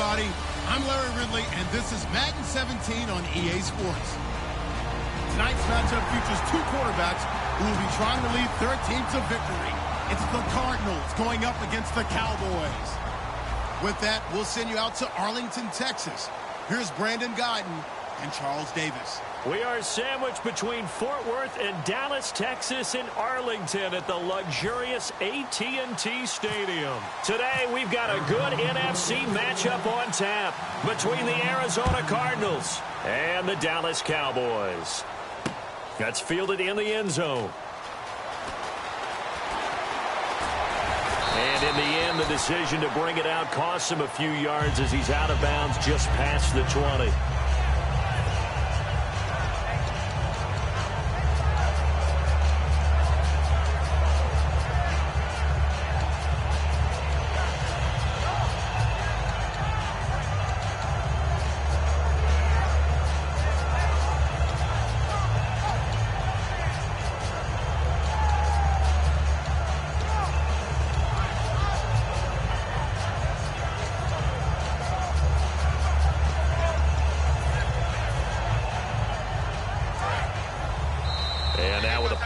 everybody. I'm Larry Ridley, and this is Madden 17 on EA Sports. Tonight's matchup features two quarterbacks who will be trying to lead their team to victory. It's the Cardinals going up against the Cowboys. With that, we'll send you out to Arlington, Texas. Here's Brandon Guyton and Charles Davis. We are sandwiched between Fort Worth and Dallas, Texas, in Arlington at the luxurious AT&T Stadium. Today, we've got a good NFC matchup on tap between the Arizona Cardinals and the Dallas Cowboys. That's fielded in the end zone. And in the end, the decision to bring it out costs him a few yards as he's out of bounds just past the 20.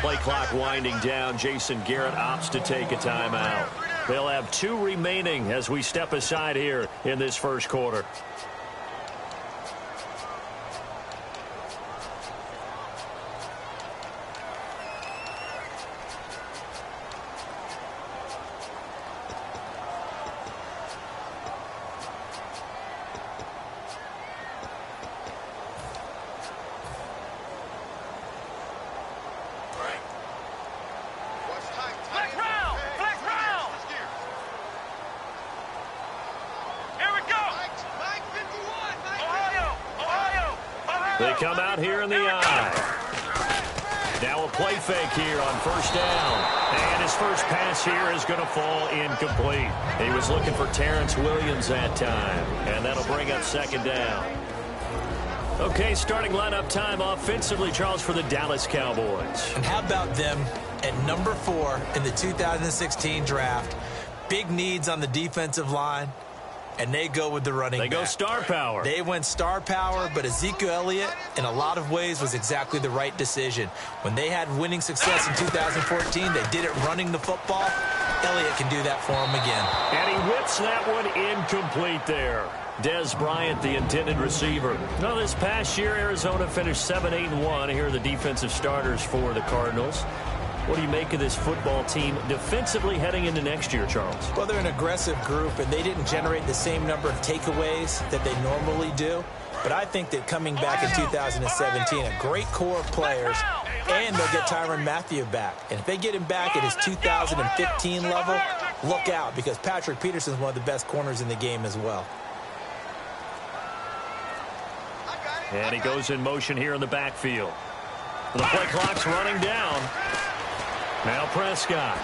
Play clock winding down. Jason Garrett opts to take a timeout. They'll have 2 remaining as we step aside here in this first quarter. They come out here in the eye. Now a play fake here on first down. And his first pass here is going to fall incomplete. He was looking for Terrence Williams that time. And that'll bring up second down. Okay, starting lineup time offensively, Charles, for the Dallas Cowboys. And how about them at number 4 in the 2016 draft? Big needs on the defensive line. And they go with the running back. They go star power. They went star power, but Ezekiel Elliott, in a lot of ways, was exactly the right decision. When they had winning success in 2014, they did it running the football. Elliott can do that for them again. And he whips that one incomplete there. Des Bryant, the intended receiver. Now, this past year, Arizona finished 7-8-1. Here are the defensive starters for the Cardinals. What do you make of this football team defensively heading into next year, Charles? Well, they're an aggressive group, and they didn't generate the same number of takeaways that they normally do. But I think that coming back in 2017, a great core of players, and they'll get Tyrann Mathieu back. And if they get him back at his 2015 level, look out, because Patrick Peterson's one of the best corners in the game as well. And he goes in motion here in the backfield. The play clock's running down. Now Prescott.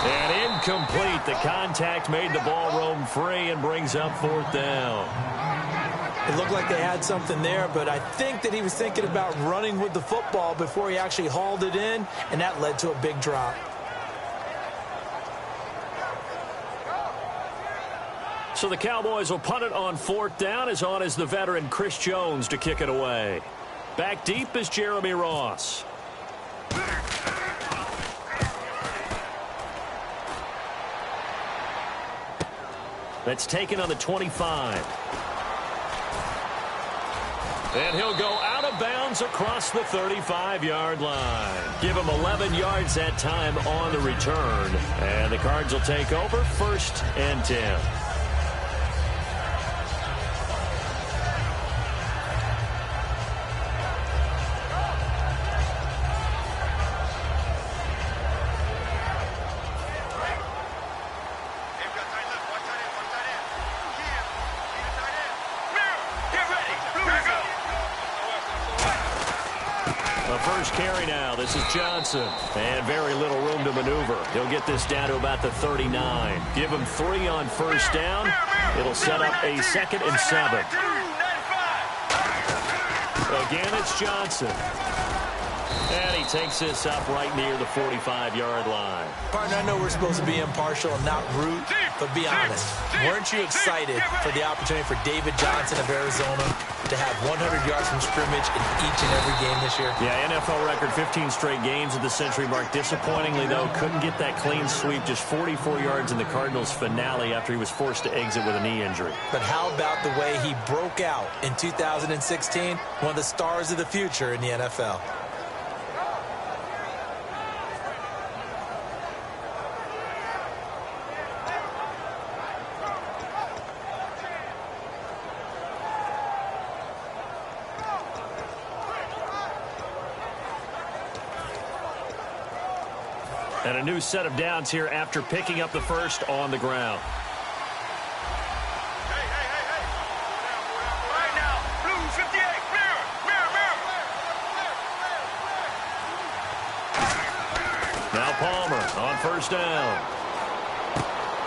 And incomplete. The contact made the ball roam free and brings up fourth down. It looked like they had something there, but I think that he was thinking about running with the football before he actually hauled it in, and that led to a big drop. So the Cowboys will punt it on fourth down. As on is the veteran Chris Jones to kick it away. Back deep is Jeremy Ross. That's taken on the 25. And he'll go out of bounds across the 35-yard line. Give him 11 yards that time on the return. And the Cards will take over 1st and 10. Carry now. This is Johnson. And very little room to maneuver. He'll get this down to about the 39. Give him 3 on first down. It'll set up a 2nd and 7. Again, it's Johnson. And he he takes this up right near the 45-yard line. Partner, I know we're supposed to be impartial and not root, but be honest. Weren't you excited for the opportunity for David Johnson of Arizona to have 100 yards from scrimmage in each and every game this year? Yeah, NFL record 15 straight games at the century mark. Disappointingly, though, couldn't get that clean sweep. Just 44 yards in the Cardinals' finale after he was forced to exit with a knee injury. But how about the way he broke out in 2016? One of the stars of the future in the NFL. And a new set of downs here after picking up the first on the ground. Right now, blue 58, Now Palmer on first down.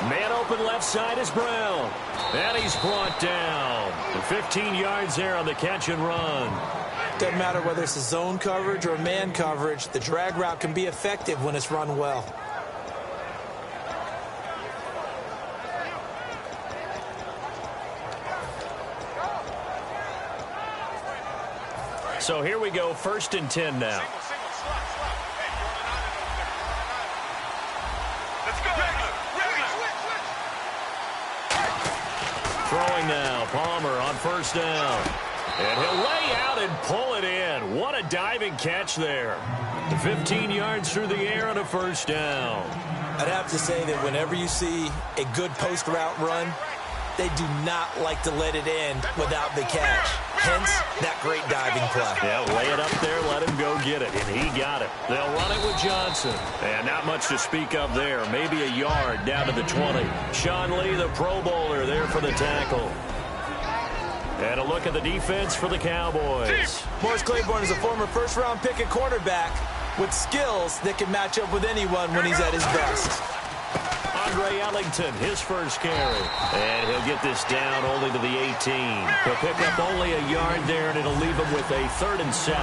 Man open left side is Brown. And he's brought down. 15 yards there on the catch and run. Doesn't matter whether it's a zone coverage or man coverage, the drag route can be effective when it's run well. So here we go, 1st and 10 now. Throwing now, Palmer on first down. And he'll lay out and pull it in. What a diving catch there. 15 yards through the air on a first down. I'd have to say that whenever you see a good post route run, they do not like to let it end without the catch. Hence, that great diving play. Yeah, lay it up there, let him go get it. And he got it. They'll run it with Johnson. And not much to speak of there. Maybe a yard down to the 20. Sean Lee, the Pro Bowler, there for the tackle. And a look at the defense for the Cowboys. Morris Claiborne is a former first-round pick at quarterback with skills that can match up with anyone when he's at his best. Andre Ellington, his first carry. And he'll get this down only to the 18. He'll pick up only a yard there, and it'll leave him with a 3rd and 7.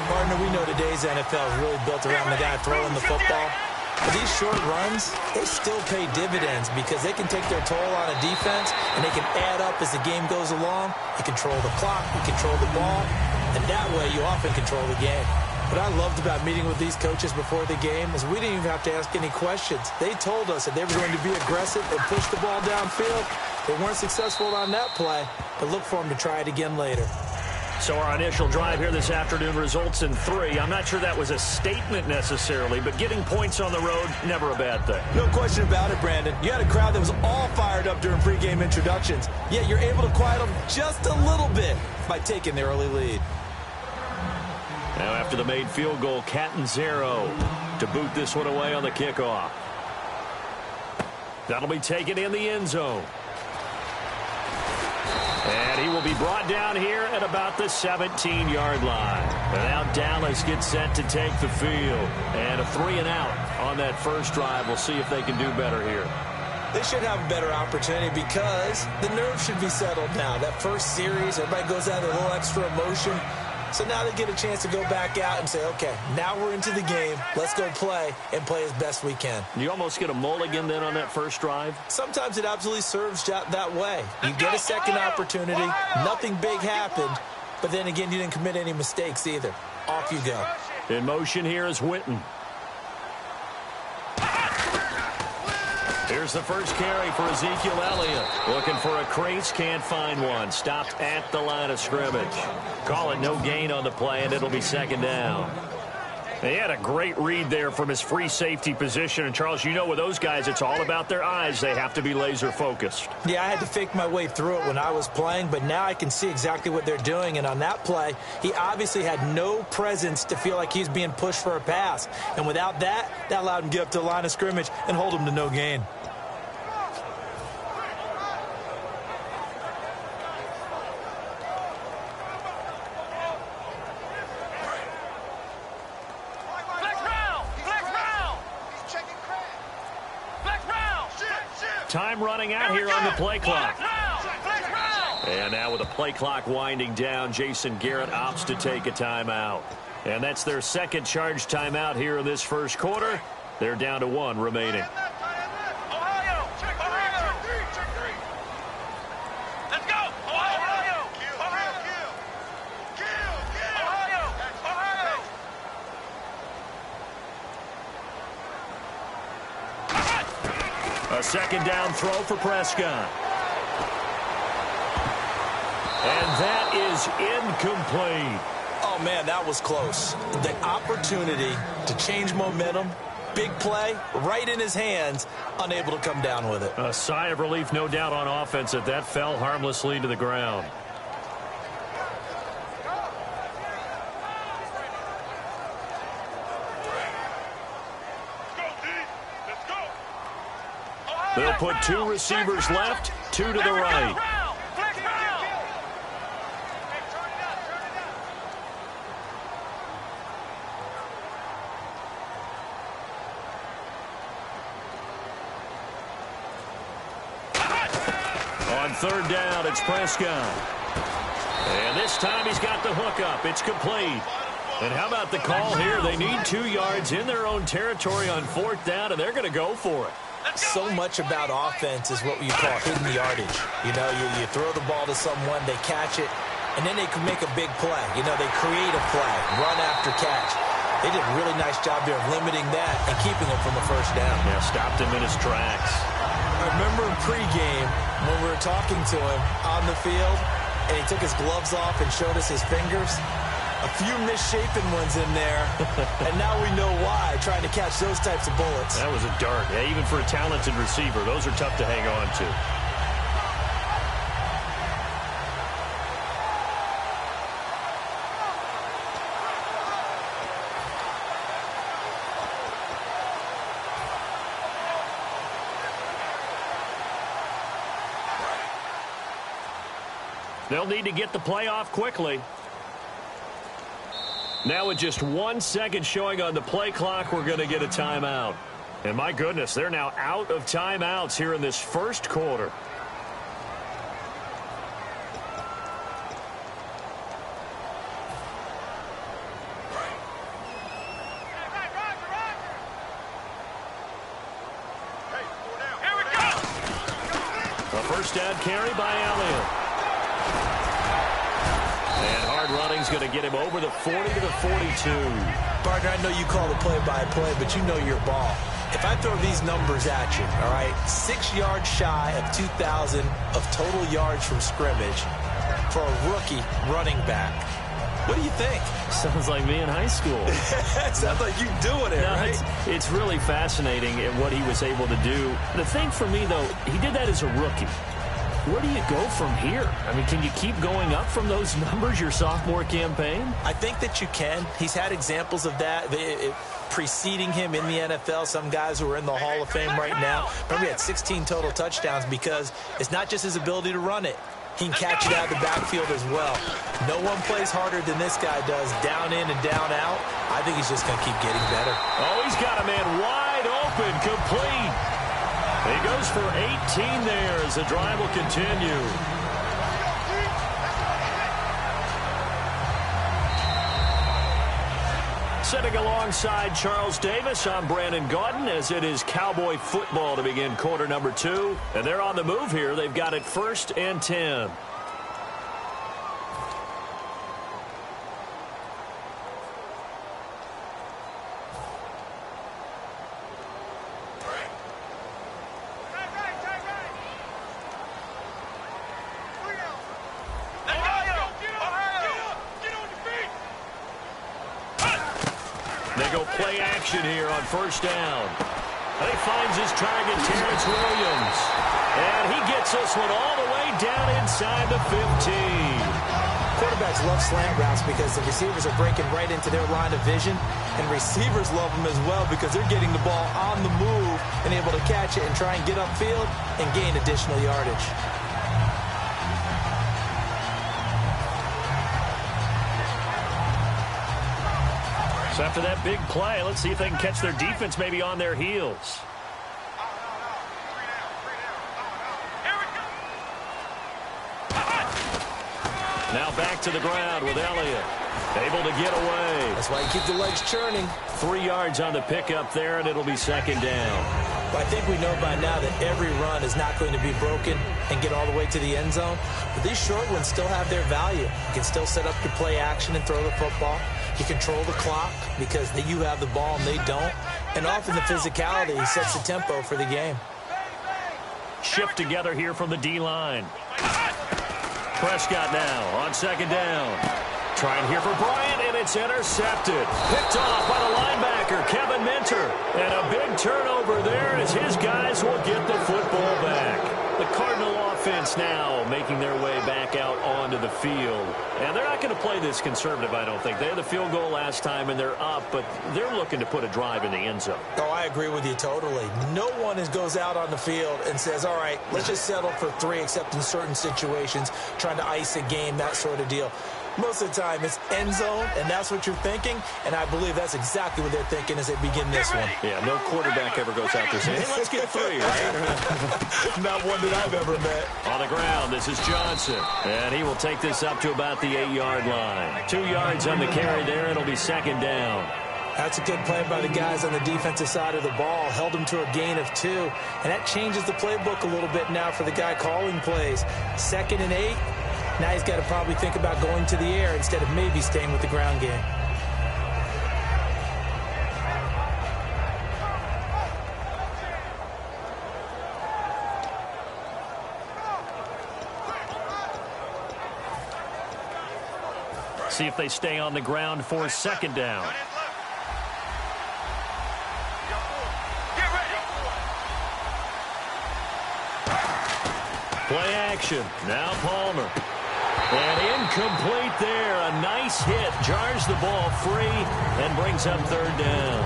Partner, we know today's NFL is really built around the guy throwing the football. But these short runs, they still pay dividends because they can take their toll on a defense, and they can add up as the game goes along. You control the clock, you control the ball, and that way you often control the game. What I loved about meeting with these coaches before the game is we didn't even have to ask any questions. They told us that they were going to be aggressive and push the ball downfield. They weren't successful on that play, but look for them to try it again later. So our initial drive here this afternoon results in 3. I'm not sure that was a statement necessarily, but getting points on the road, never a bad thing. No question about it, Brandon. You had a crowd that was all fired up during pregame introductions, yet you're able to quiet them just a little bit by taking the early lead. Now after the made field goal, Catanzaro to boot this one away on the kickoff. That'll be taken in the end zone. And he will be brought down here at about the 17-yard line. And now Dallas gets set to take the field. And a 3-and-out on that first drive. We'll see if they can do better here. They should have a better opportunity because the nerves should be settled now. That first series, everybody goes out with a little extra emotion. So now they get a chance to go back out and say, okay, now we're into the game. Let's go play and play as best we can. You almost get a mulligan then on that first drive? Sometimes it absolutely serves that way. You get a second opportunity. Nothing big happened. But then again, you didn't commit any mistakes either. Off you go. In motion here is Witten. Here's the first carry for Ezekiel Elliott. Looking for a crease, can't find one. Stopped at the line of scrimmage. Call it no gain on the play, and it'll be 2nd down. He had a great read there from his free safety position. And, Charles, you know with those guys, it's all about their eyes. They have to be laser focused. Yeah, I had to fake my way through it when I was playing, but now I can see exactly what they're doing. And on that play, he obviously had no presence to feel like he's being pushed for a pass. And without that, that allowed him to get up to the line of scrimmage and hold him to no gain. Time running out here on the play clock. And now with the play clock winding down, Jason Garrett opts to take a timeout. And that's their second charge timeout here in this first quarter. They're down to 1 remaining. A second down throw for Prescott. And that is incomplete. Oh, man, that was close. The opportunity to change momentum, big play, right in his hands, unable to come down with it. A sigh of relief, no doubt, on offense that that fell harmlessly to the ground. They'll put 2 receivers left, 2 to the right. On third down, it's Prescott. And this time he's got the hook up. It's complete. And how about the call here? They need 2 yards in their own territory on fourth down, and they're going to go for it. So much about offense is what you call hidden yardage. You know, you throw the ball to someone, they catch it, and then they can make a big play. You know, they create a play, run after catch. They did a really nice job there of limiting that and keeping him from a first down. Yeah, stopped him in his tracks. I remember in pregame when we were talking to him on the field, and he took his gloves off and showed us his fingers. A few misshapen ones in there, and now we know why, trying to catch those types of bullets. That was a dart. Yeah, even for a talented receiver, those are tough to hang on to. They'll need to get the play off quickly. Now with just 1 second showing on the play clock, we're going to get a timeout. And my goodness, they're now out of timeouts here in this first quarter. A first down carry by Elliott. And hard running's going to get him over the 40 to the 42. Partner, I know you call the play-by-play, but you know your ball. If I throw these numbers at you, all right, 6 yards shy of 2,000 of total yards from scrimmage for a rookie running back. What do you think? Sounds like me in high school. Sounds like you doing it, no, right? It's really fascinating at what he was able to do. The thing for me, though, he did that as a rookie. Where do you go from here? I mean, can you keep going up from those numbers your sophomore campaign? I think that you can. He's had examples of that preceding him in the NFL. Some guys who are in the Hall of Fame right now. Remember, he had 16 total touchdowns because it's not just his ability to run it. He can catch it out of the backfield as well. No one plays harder than this guy does, down in and down out. I think he's just going to keep getting better. Oh, he's got a man wide open, complete. He goes for 18 there as the drive will continue. Sitting alongside Charles Davis, I'm Brandon Gaudin as it is Cowboy football to begin quarter number 2. And they're on the move here. They've got it 1st and 10. Play action here on first down. He finds his target, Terrence Williams. And he gets this one all the way down inside the 15. Quarterbacks love slant routes because the receivers are breaking right into their line of vision. And receivers love them as well because they're getting the ball on the move and able to catch it and try and get upfield and gain additional yardage. So after that big play, let's see if they can catch their defense maybe on their heels. Now back to the ground with Elliott. Able to get away. That's why you keep the legs churning. 3 yards on the pickup there, and it'll be second down. But I think we know by now that every run is not going to be broken and get all the way to the end zone. But these short ones still have their value. You can still set up your play action and throw the football. You control the clock because you have the ball and they don't. And often the physicality sets the tempo for the game. Shift together here from the D-line. Prescott now on second down. Trying here for Bryant, and it's intercepted. Picked off by the linebacker, Kevin Minter. And a big turnover there as his guys will get the football back. The Cardinal offense now making their way back out onto the field. And they're not going to play this conservative, I don't think. They had the field goal last time, and they're up, but they're looking to put a drive in the end zone. Oh, I agree with you totally. No one goes out on the field and says, all right, let's just settle for 3, except in certain situations, trying to ice a game, that sort of deal. Most of the time, it's end zone, and that's what you're thinking, and I believe that's exactly what they're thinking as they begin this one. Yeah, no quarterback ever goes out there saying, hey, let's get 3, right? Not one that I've ever met. On the ground, this is Johnson, and he will take this up to about the 8-yard line. 2 yards on the carry there, it'll be second down. That's a good play by the guys on the defensive side of the ball. Held them to a gain of 2, and that changes the playbook a little bit now for the guy calling plays. 2nd and 8. Now he's got to probably think about going to the air instead of maybe staying with the ground game. See if they stay on the ground for second down. Play action. Now Palmer. And incomplete there. A nice hit. Jars the ball free and brings up third down.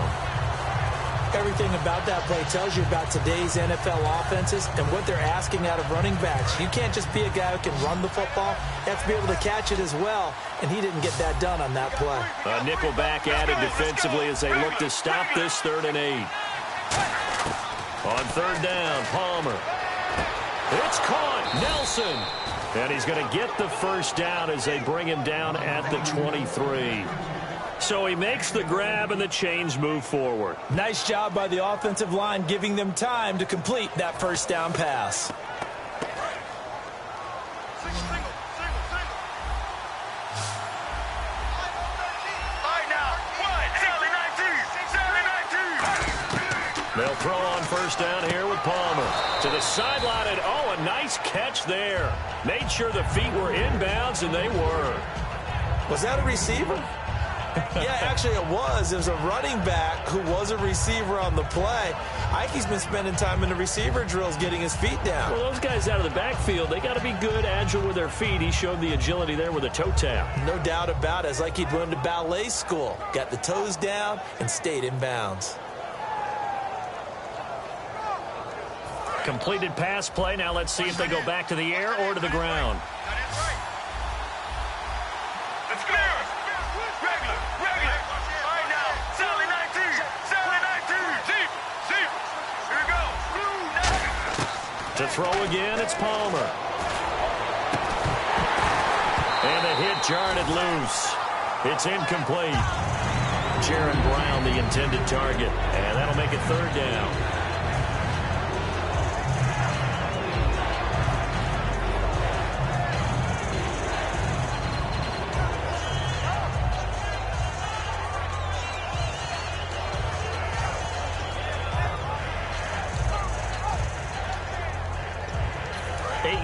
Everything about that play tells you about today's NFL offenses and what they're asking out of running backs. You can't just be a guy who can run the football. You have to be able to catch it as well, and he didn't get that done on that play. A nickel back added defensively as they look to stop this 3rd and 8. On third down, Palmer. It's caught. Nelson. And he's going to get the first down as they bring him down at the 23. So he makes the grab and the chains move forward. Nice job by the offensive line giving them time to complete that first down pass. They'll throw on first down here with Palmer. To the sideline, and oh, a nice catch there. Made sure the feet were inbounds, and they were. Was that a receiver? Yeah, actually it was. It was a running back who was a receiver on the play. Ike's been spending time in the receiver drills getting his feet down. Well, those guys out of the backfield, they got to be good, agile with their feet. He showed the agility there with a toe tap. No doubt about it. It's like he'd went to ballet school. Got the toes down and stayed in bounds. Completed pass play. Now let's see if they go back to the air or to the ground. Let's go. Regular. All right now. Sally 19. Here we go. To throw again, it's Palmer. And a hit jarred it loose. It's incomplete. Jaron Brown, the intended target. And that'll make it third down.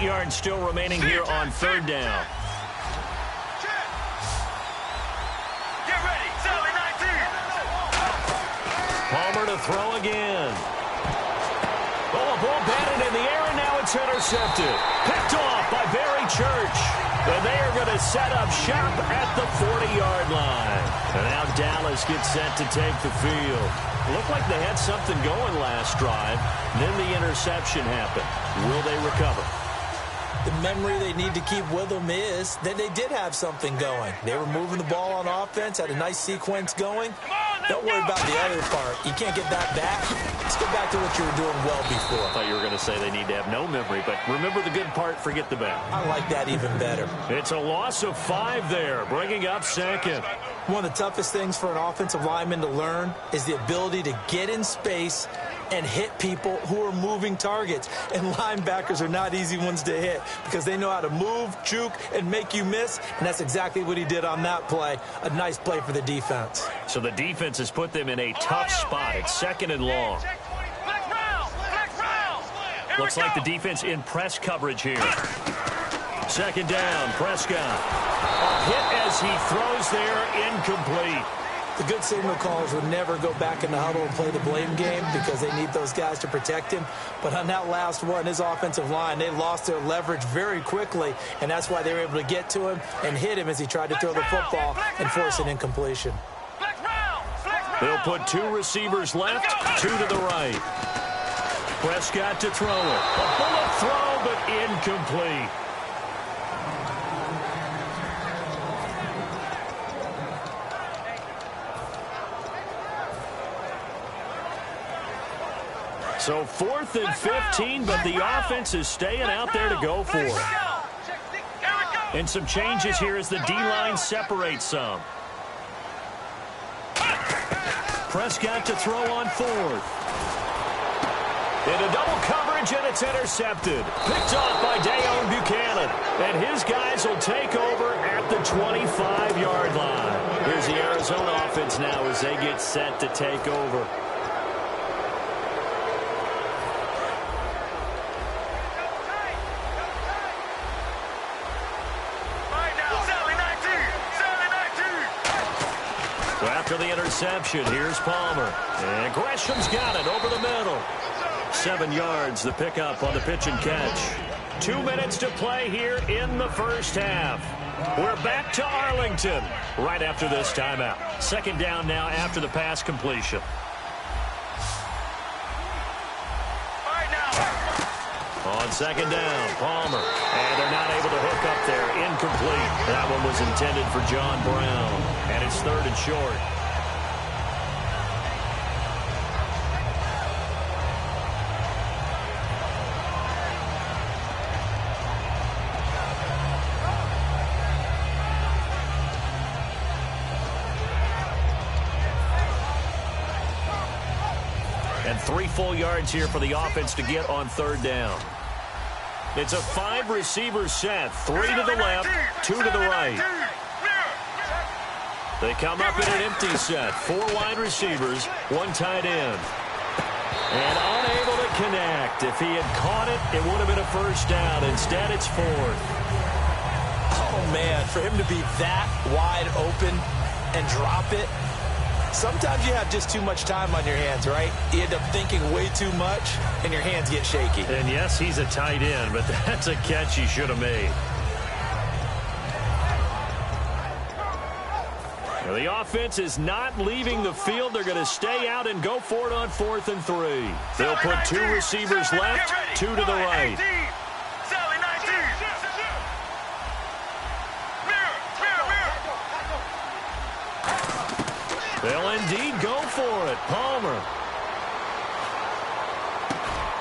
Yards still remaining here on third down. Get ready, Sally 19. Palmer to throw again. Oh, a ball batted in the air, and now it's intercepted. Picked off by Barry Church. And they are going to set up shop at the 40-yard line. And now Dallas gets set to take the field. Looked like they had something going last drive. Then the interception happened. Will they recover? The memory they need to keep with them is that they did have something going. They were moving the ball on offense, had a nice sequence going. Don't worry about the other part. You can't get that back. Let's go back to what you were doing well before. I thought you were going to say they need to have no memory, but remember the good part, forget the bad. I like that even better. It's a loss of 5 there, bringing up second. One of the toughest things for an offensive lineman to learn is the ability to get in space and hit people who are moving targets. And linebackers are not easy ones to hit because they know how to move, juke, and make you miss. And that's exactly what he did on that play. A nice play for the defense. So the defense has put them in a tough spot. It's second and long. Looks like the defense in press coverage here. Second down, Prescott. A hit as he throws there, incomplete. The good signal callers would never go back in the huddle and play the blame game because they need those guys to protect him. But on that last one, his offensive line, they lost their leverage very quickly, and that's why they were able to get to him and hit him as he tried to throw the football and force an incompletion. They'll put 2 receivers left, 2 to the right. Prescott to throw it. A bullet throw, but incomplete. So 4th and 15, but the offense is staying out there to go for it. And some changes here as the D-line separates some. Prescott to throw on 4th. Into double coverage, and it's intercepted. Picked off by Dayon Buchanan. And his guys will take over at the 25-yard line. Here's the Arizona offense now as they get set to take over. So after the interception, here's Palmer. And Gresham's got it over the middle. 7 yards, the pickup on the pitch and catch. 2 minutes to play here in the first half. We're back to Arlington right after this timeout. Second down now after the pass completion. On second down, Palmer. And they're not able to hook up there. Incomplete. That one was intended for John Brown. And it's 3rd and short. And 3 full yards here for the offense to get on 3rd down. It's a 5-receiver set. 3 to the left, 2 to the right. They come up in an empty set. 4 wide receivers, 1 tight end. And unable to connect. If he had caught it, it would have been a first down. Instead, it's 4th. Oh, man, for him to be that wide open and drop it. Sometimes you have just too much time on your hands, right? You end up thinking way too much, and your hands get shaky. And yes, he's a tight end, but that's a catch he should have made. Now, the offense is not leaving the field. They're going to stay out and go for it on 4th and 3. They'll put 2 receivers left, 2 to the right. They'll indeed go for it. Palmer.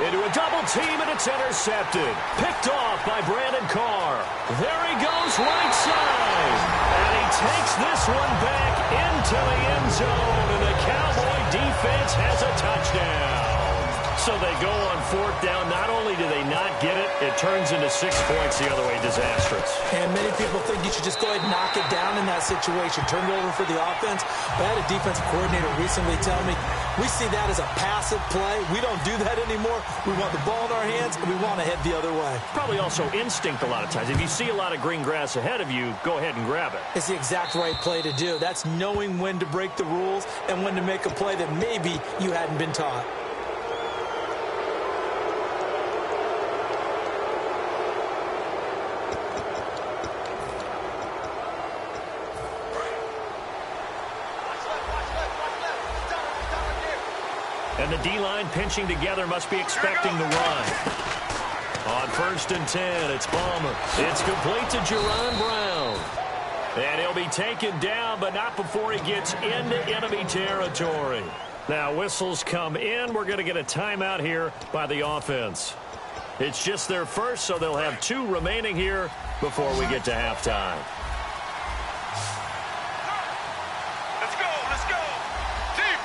Into a double team, and it's intercepted. Picked off by Brandon Carr. There he goes right side. And he takes this one back into the end zone. And the Cowboy defense has a touchdown. So they go on 4th down. Not only do they not get it, it turns into 6 points the other way. Disastrous. And many people think you should just go ahead and knock it down in that situation. Turn it over for the offense. But I had a defensive coordinator recently tell me, we see that as a passive play. We don't do that anymore. We want the ball in our hands, and we want to head the other way. Probably also instinct a lot of times. If you see a lot of green grass ahead of you, go ahead and grab it. It's the exact right play to do. That's knowing when to break the rules and when to make a play that maybe you hadn't been taught. And the D-line pinching together must be expecting the run. On 1st and 10, it's Palmer. It's complete to Jerron Brown. And he'll be taken down, but not before he gets into enemy territory. Now, whistles come in. We're going to get a timeout here by the offense. It's just their first, so they'll have 2 remaining here before we get to halftime. Let's go, let's go. Team.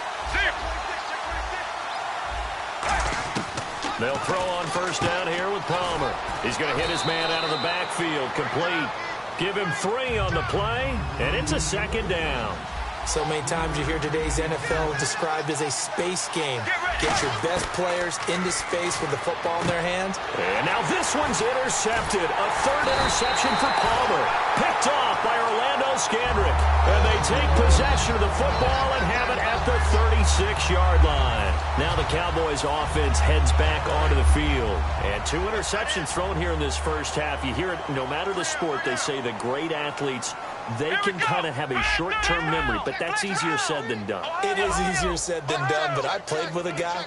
They'll throw on first down here with Palmer. He's going to hit his man out of the backfield, complete. Give him 3 on the play, and it's a second down. So many times you hear today's NFL described as a space game. Get your best players into space with the football in their hands. And now this one's intercepted. A 3rd interception for Palmer. Picked off by Orlando Scandrick. And they take possession of the football and have it at the 36-yard line. Now the Cowboys offense heads back onto the field. And 2 interceptions thrown here in this first half. You hear it, no matter the sport, they say the great athletes, they can kind of have a short-term memory, but that's easier said than done. It is easier said than done, but I played with a guy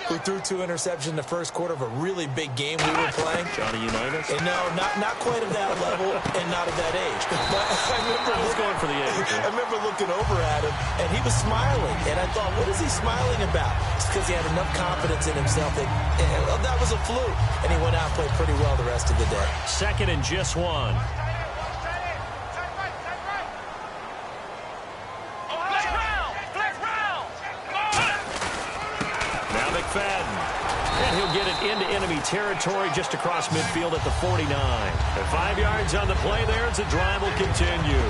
who threw 2 interceptions in the first quarter of a really big game we were playing. Johnny Unitas? And no, not quite at that level and not at that age. But I was going for the age. I remember looking over at him, and he was smiling. And I thought, what is he smiling about? It's because he had enough confidence in himself that that was a fluke. And he went out and played pretty well the rest of the day. 2nd and just 1. And he'll get it into enemy territory just across midfield at the 49. And 5 yards on the play there as the drive will continue.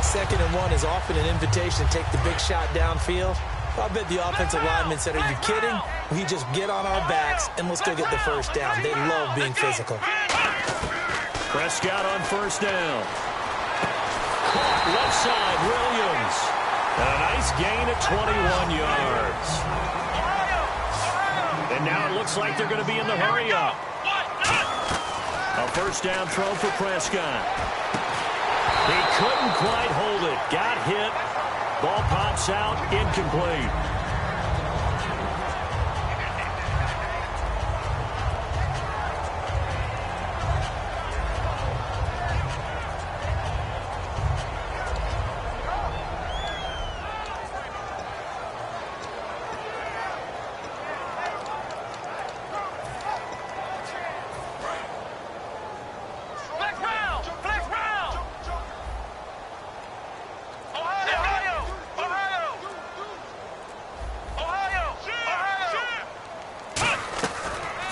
2nd and 1 is often an invitation to take the big shot downfield. I bet the offensive lineman said, are you kidding? We just get on our backs and let's go get the first down. They love being physical. Prescott on first down. Left side, Williams. And a nice gain at 21 yards. And now it looks like they're going to be in the hurry-up. A first down throw for Prescott. He couldn't quite hold it. Got hit. Ball pops out, incomplete.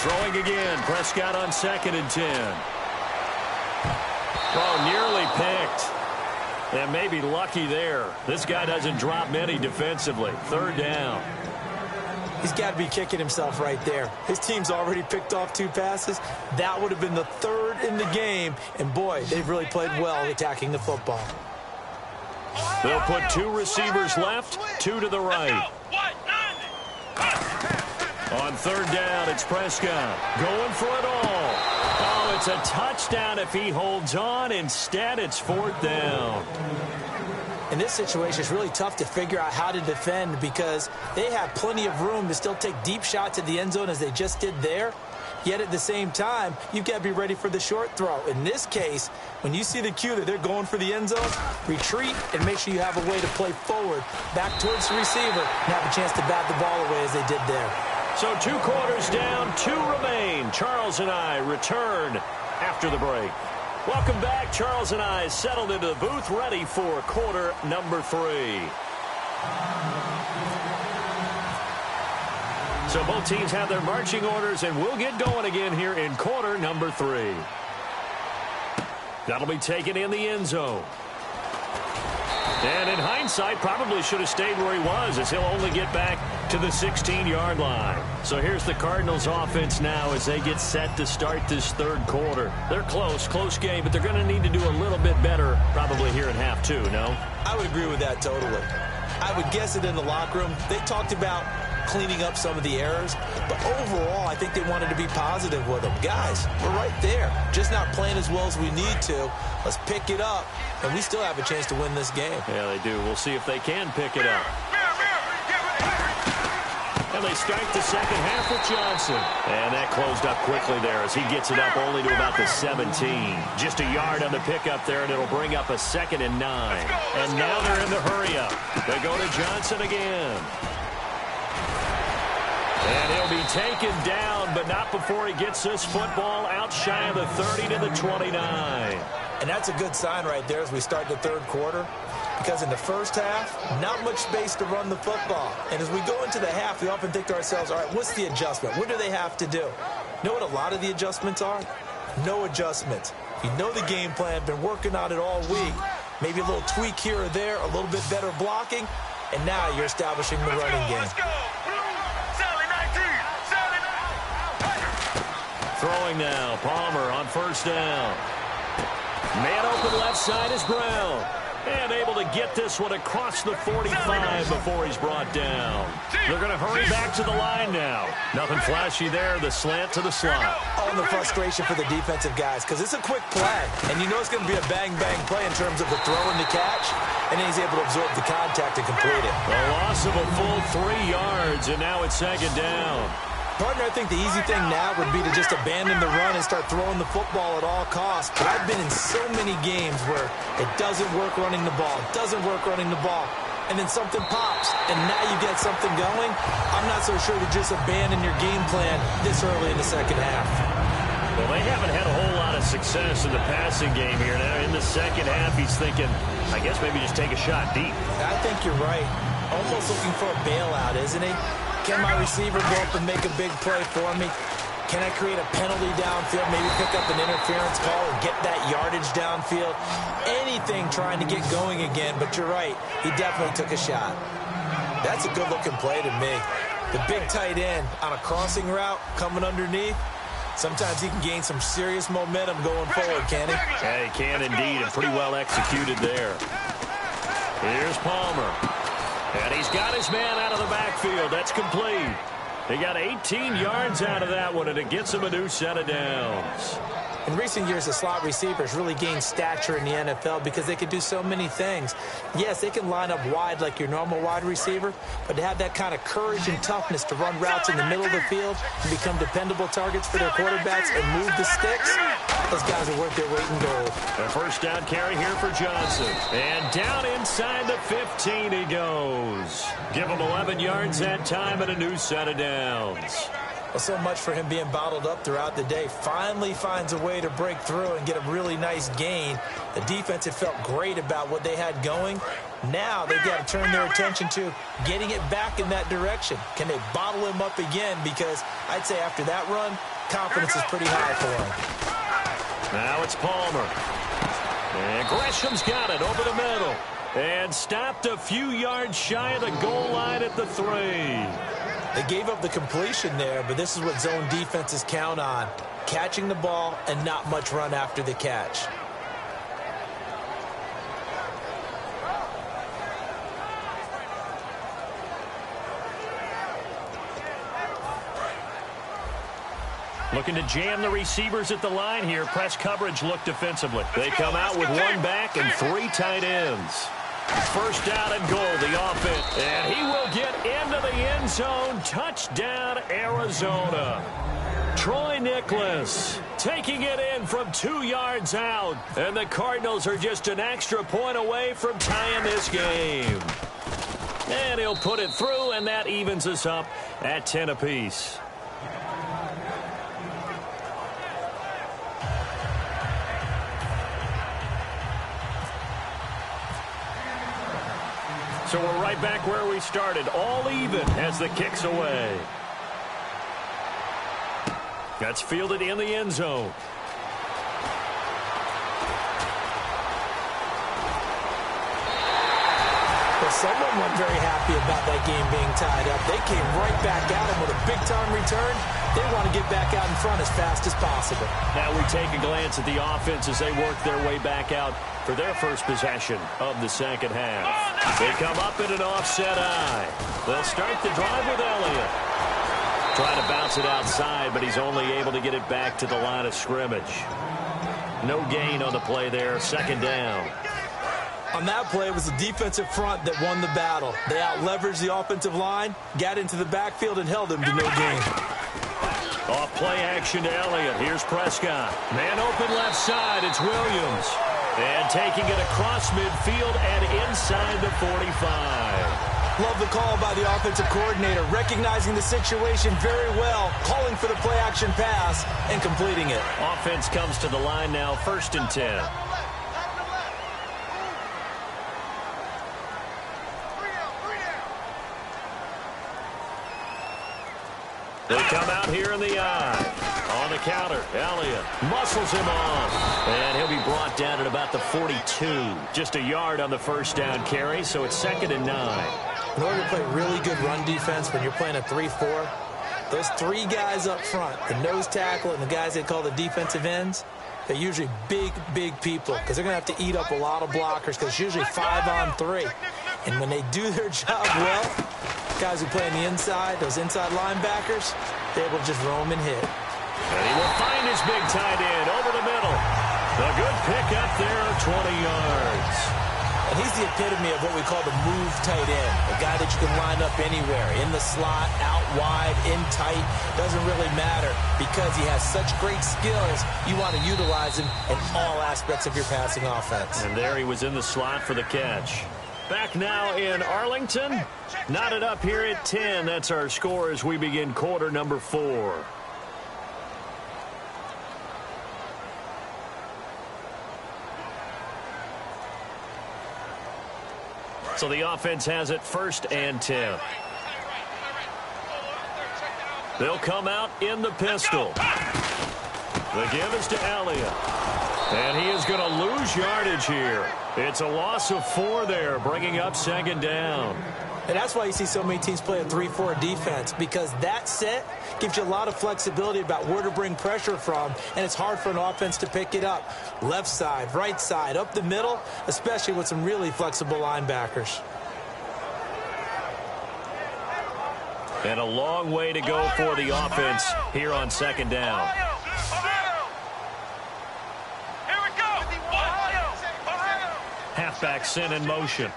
Throwing again. Prescott on 2nd and 10. Oh, nearly picked. And maybe lucky there. This guy doesn't drop many defensively. 3rd down. He's got to be kicking himself right there. His team's already picked off 2 passes. That would have been the 3rd in the game. And, boy, they've really played well attacking the football. They'll put 2 receivers left, 2 to the right. On 3rd down, it's Prescott going for it all. Oh, it's a touchdown if he holds on. Instead, it's 4th down. In this situation, it's really tough to figure out how to defend because they have plenty of room to still take deep shots at the end zone as they just did there. Yet at the same time, you've got to be ready for the short throw. In this case, when you see the cue that they're going for the end zone, retreat and make sure you have a way to play forward, back towards the receiver, and have a chance to bat the ball away as they did there. So 2 quarters down, 2 remain. Charles and I return after the break. Welcome back. Charles and I settled into the booth, ready for quarter number 3. So both teams have their marching orders, and we'll get going again here in quarter number 3. That'll be taken in the end zone. And in hindsight, probably should have stayed where he was, as he'll only get back to the 16-yard line. So here's the Cardinals offense now as they get set to start this 3rd quarter. They're close game, but they're going to need to do a little bit better probably here in half 2, no? I would agree with that totally. I would guess it in the locker room. They talked about cleaning up some of the errors, but overall, I think they wanted to be positive with them. Guys, we're right there. Just not playing as well as we need to. Let's pick it up, and we still have a chance to win this game. Yeah, they do. We'll see if they can pick it up. And they start the second half with Johnson. And that closed up quickly there as he gets it up only to about the 17. Just a yard on the pickup there, and it'll bring up a 2nd and 9. And now they're in the hurry-up. They go to Johnson again. And he'll be taken down, but not before he gets this football out shy of the 30 to the 29. And that's a good sign right there as we start the third quarter. Because in the first half, not much space to run the football. And as we go into the half, we often think to ourselves, all right, what's the adjustment? What do they have to do? You know what a lot of the adjustments are? No adjustments. You know the game plan, been working on it all week. Maybe a little tweak here or there, a little bit better blocking, and now you're establishing the running game. Throwing now, Palmer on first down. Man open left side is Brown. And able to get this one across the 45 before he's brought down. They're going to hurry back to the line now. Nothing flashy there, the slant to the slot. Oh, and the frustration for the defensive guys, because it's a quick play. And you know it's going to be a bang-bang play in terms of the throw and the catch. And then he's able to absorb the contact and complete it. A loss of a full 3 yards, and now it's 2nd down. Partner, I think the easy thing now would be to just abandon the run and start throwing the football at all costs. But I've been in so many games where it doesn't work running the ball, and then something pops, and now you get something going. I'm not so sure to just abandon your game plan this early in the second half. Well, they haven't had a whole lot of success in the passing game here. Now, in the second half, he's thinking, I guess maybe just take a shot deep. I think you're right. Almost looking for a bailout, isn't he? Can my receiver go up and make a big play for me? Can I create a penalty downfield, maybe pick up an interference call or get that yardage downfield? Anything trying to get going again, but you're right. He definitely took a shot. That's a good-looking play to me. The big tight end on a crossing route coming underneath. Sometimes he can gain some serious momentum going forward, can he? Yeah, he can indeed, and pretty well executed there. Here's Palmer. And he's got his man out of the backfield. That's complete. He got 18 yards out of that one, and it gets him a new set of downs. In recent years, the slot receivers really gained stature in the NFL because they can do so many things. Yes, they can line up wide like your normal wide receiver, but to have that kind of courage and toughness to run routes in the middle of the field and become dependable targets for their quarterbacks and move the sticks, those guys are worth their weight in gold. A first down carry here for Johnson. And down inside the 15 he goes. Give him 11 yards that time and a new set of downs. Well, so much for him being bottled up throughout the day. Finally finds a way to break through and get a really nice gain. The defense had felt great about what they had going. Now they've got to turn their attention to getting it back in that direction. Can they bottle him up again? Because I'd say after that run, confidence is pretty high for him. Now it's Palmer. And Gresham's got it over the middle. And stopped a few yards shy of the goal line at the 3. They gave up the completion there, but this is what zone defenses count on. Catching the ball and not much run after the catch. Looking to jam the receivers at the line here. Press coverage look defensively. They come out with 1 back and 3 tight ends. First down and goal, the offense. And he will get into the end zone. Touchdown, Arizona. Troy Nicholas taking it in from 2 yards out. And the Cardinals are just an extra point away from tying this game. And he'll put it through, and that evens us up at 10 apiece. So we're right back where we started, all even as the kick's away. That's fielded in the end zone. Well, someone wasn't very happy about that game being tied up. They came right back at him with a big-time return. They want to get back out in front as fast as possible. Now we take a glance at the offense as they work their way back out for their first possession of the second half. They come up in an offset eye. They'll start the drive with Elliott. Trying to bounce it outside, but he's only able to get it back to the line of scrimmage. No gain on the play there, second down. On that play, it was the defensive front that won the battle. They out-leveraged the offensive line, got into the backfield, and held them to no gain. Off play action to Elliott. Here's Prescott. Man open left side. It's Williams. And taking it across midfield and inside the 45. Love the call by the offensive coordinator, recognizing the situation very well, calling for the play-action pass, and completing it. Offense comes to the line now, 1st and 10. They come out here in the eye. On the counter, Elliott muscles him off. And he'll be brought down at about the 42. Just a yard on the first down carry, so it's 2nd and 9. In order to play really good run defense when you're playing a 3-4, those 3 guys up front, the nose tackle and the guys they call the defensive ends, they're usually big, big people because they're going to have to eat up a lot of blockers because it's usually 5-on-3. And when they do their job well, guys who play on the inside, those inside linebackers, they're able to just roam and hit. And he will find his big tight end over the middle. A good pick up there, 20 yards. And he's the epitome of what we call the move tight end, a guy that you can line up anywhere, in the slot, out wide, in tight, doesn't really matter because he has such great skills. You want to utilize him in all aspects of your passing offense. And there he was in the slot for the catch. Back now in Arlington, knotted up here at 10. That's our score as we begin quarter number 4. So the offense has it 1st and 10. They'll come out in the pistol. The give is to Elliott. And he is going to lose yardage here. It's a loss of 4 there, bringing up 2nd down. And that's why you see so many teams play a 3-4 defense, because that set gives you a lot of flexibility about where to bring pressure from, and it's hard for an offense to pick it up. Left side, right side, up the middle, especially with some really flexible linebackers. And a long way to go for the offense here on 2nd down. Halfback sent in motion.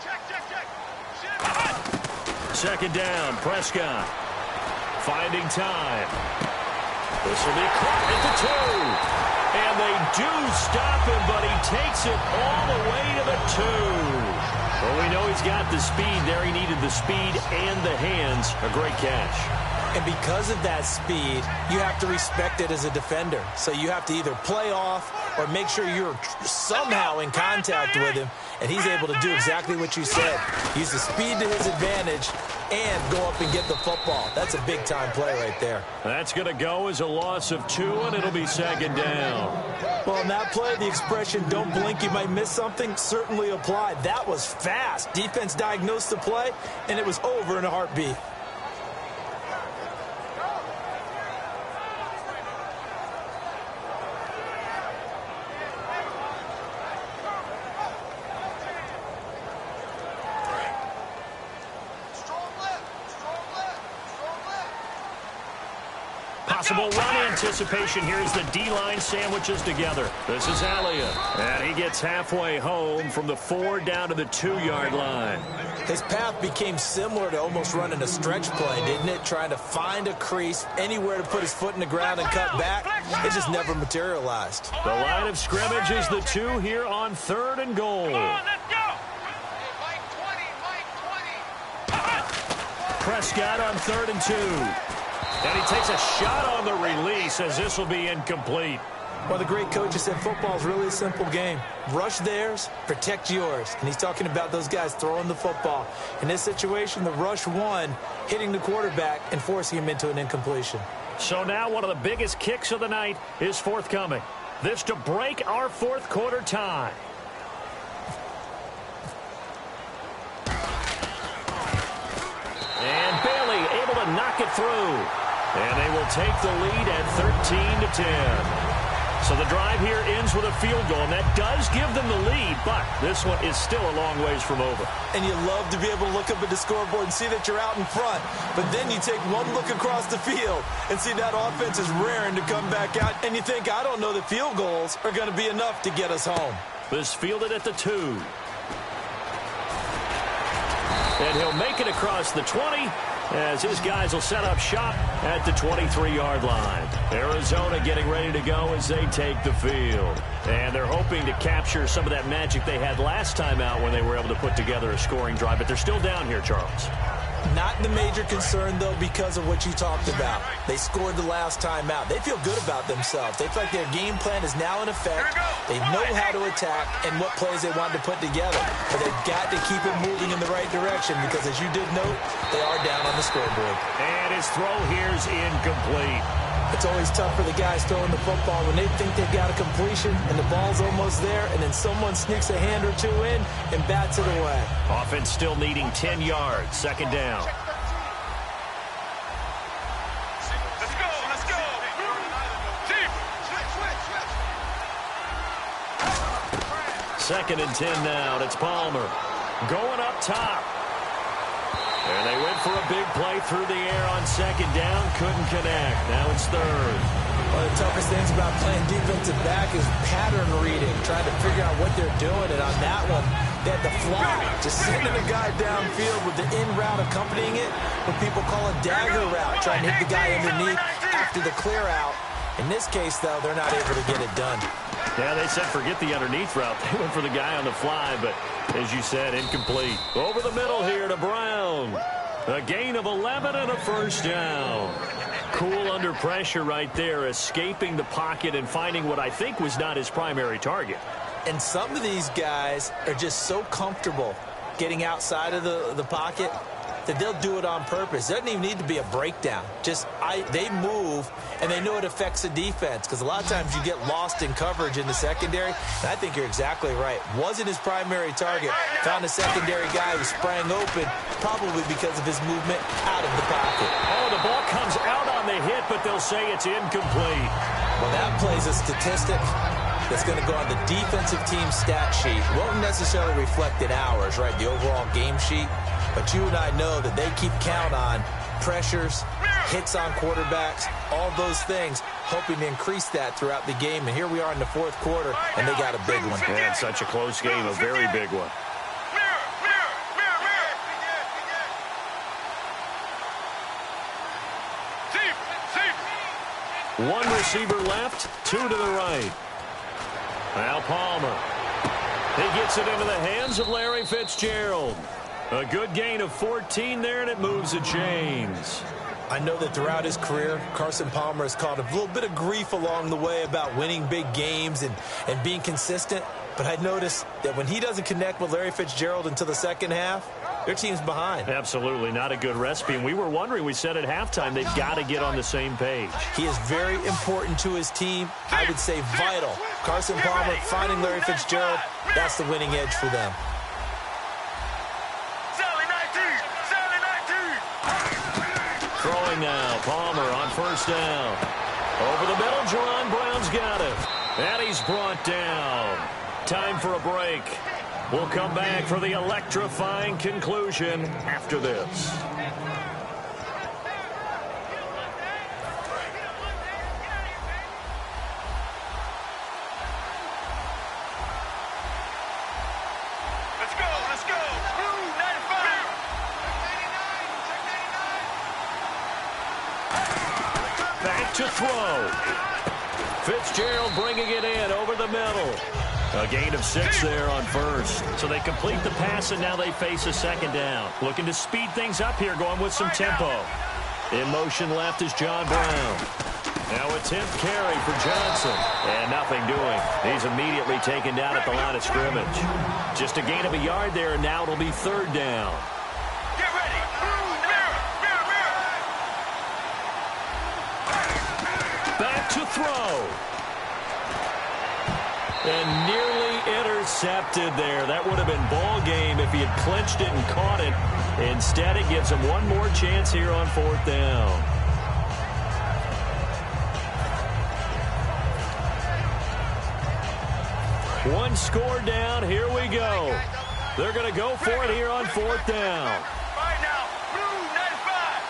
2nd down, Prescott. Finding time. This will be caught at the 2. And they do stop him, but he takes it all the way to the 2. Well, we know he's got the speed there. He needed the speed and the hands. A great catch. And because of that speed, you have to respect it as a defender. So you have to either play off or make sure you're somehow in contact with him. And he's able to do exactly what you said. Use the speed to his advantage and go up and get the football. That's a big-time play right there. That's going to go as a loss of 2, and it'll be 2nd down. Well, in that play, the expression, don't blink, you might miss something, certainly applied. That was fast. Defense diagnosed the play, and it was over in a heartbeat. Possible run anticipation. Here's the D-line sandwiches together. This is Elliott. And he gets halfway home from the 4 down to the 2-yard line. His path became similar to almost running a stretch play, didn't it? Trying to find a crease, anywhere to put his foot in the ground and cut back. It just never materialized. The line of scrimmage is the 2 here on 3rd and goal. Prescott on 3rd and 2. And he takes a shot on the release as this will be incomplete. Well, the great coach has said football is really a simple game. Rush theirs, protect yours. And he's talking about those guys throwing the football. In this situation, the rush won, hitting the quarterback and forcing him into an incompletion. So now one of the biggest kicks of the night is forthcoming. This to break our 4th quarter tie. And Bailey able to knock it through. And they will take the lead at 13-10. So the drive here ends with a field goal, and that does give them the lead, but this one is still a long ways from over. And you love to be able to look up at the scoreboard and see that you're out in front. But then you take one look across the field and see that offense is raring to come back out, and you think, I don't know that field goals are going to be enough to get us home. This fielded at the 2. And he'll make it across the 20 as his guys will set up shop at the 23-yard line. Arizona getting ready to go as they take the field. And they're hoping to capture some of that magic they had last time out when they were able to put together a scoring drive. But they're still down here, Charles. Not the major concern, though, because of what you talked about. They scored the last time out. They feel good about themselves. They feel like their game plan is now in effect. They know how to attack and what plays they want to put together. But they've got to keep it moving in the right direction because, as you did note, they are down on the scoreboard. And his throw here is incomplete. It's always tough for the guys throwing the football when they think they've got a completion and the ball's almost there, and then someone sneaks a hand or two in and bats it away. Offense still needing 10 yards. Second down. Let's go, let's go. Deep. Second and 10 now. It's Palmer going up top. And they went for a big play through the air on second down. Couldn't connect. Now it's third. One of the toughest things about playing defensive back is pattern reading, trying to figure out what they're doing. And on that one, they had to fly, just sending a guy downfield with the in route accompanying it, what people call a dagger route, trying to hit the guy underneath after the clear out. In this case, though, they're not able to get it done. Yeah, they said forget the underneath route. They went for the guy on the fly, but as you said, incomplete. Over the middle here to Brown. A gain of 11 and a first down. Cool under pressure right there, escaping the pocket and finding what I think was not his primary target. And some of these guys are just so comfortable getting outside of the pocket that they'll do it on purpose. It doesn't even need to be a breakdown. They move, and they know it affects the defense because a lot of times you get lost in coverage in the secondary, and I think you're exactly right. Wasn't his primary target. Found a secondary guy who sprang open, probably because of his movement out of the pocket. Oh, the ball comes out on the hit, but they'll say it's incomplete. Well, that plays a statistic that's going to go on the defensive team stat sheet. Won't necessarily reflect in ours, right, the overall game sheet. But you and I know that they keep count on pressures, hits on quarterbacks, all those things, hoping to increase that throughout the game. And here we are in the fourth quarter, and they got a big one. And such a close game, a very big one. One receiver left, two to the right. Now Palmer. He gets it into the hands of Larry Fitzgerald. A good gain of 14 there, and it moves the chains. I know that throughout his career, Carson Palmer has caught a little bit of grief along the way about winning big games and being consistent. But I noticed that when he doesn't connect with Larry Fitzgerald until the second half, their team's behind. Absolutely, not a good recipe. And we were wondering, we said at halftime, they've got to get on the same page. He is very important to his team. I would say vital. Carson Palmer finding Larry Fitzgerald, that's the winning edge for them. Throwing now, Palmer on first down. Over the middle, Jerron Brown's got it. And he's brought down. Time for a break. We'll come back for the electrifying conclusion after this. Let's go, let's go. 95. Back to throw. Fitzgerald bringing it in over the middle. A gain of 6 there on first. So they complete the pass, and now they face a second down. Looking to speed things up here, going with some tempo. In motion left is John Brown. Now a 10th carry for Johnson. And nothing doing. He's immediately taken down at the line of scrimmage. Just a gain of a yard there, and now it'll be third down. Get ready. Back to throw. And nearly intercepted there. That would have been ball game if he had clinched it and caught it. Instead, it gives him one more chance here on fourth down. One score down. Here we go. They're going to go for it here on fourth down. Right now. 95.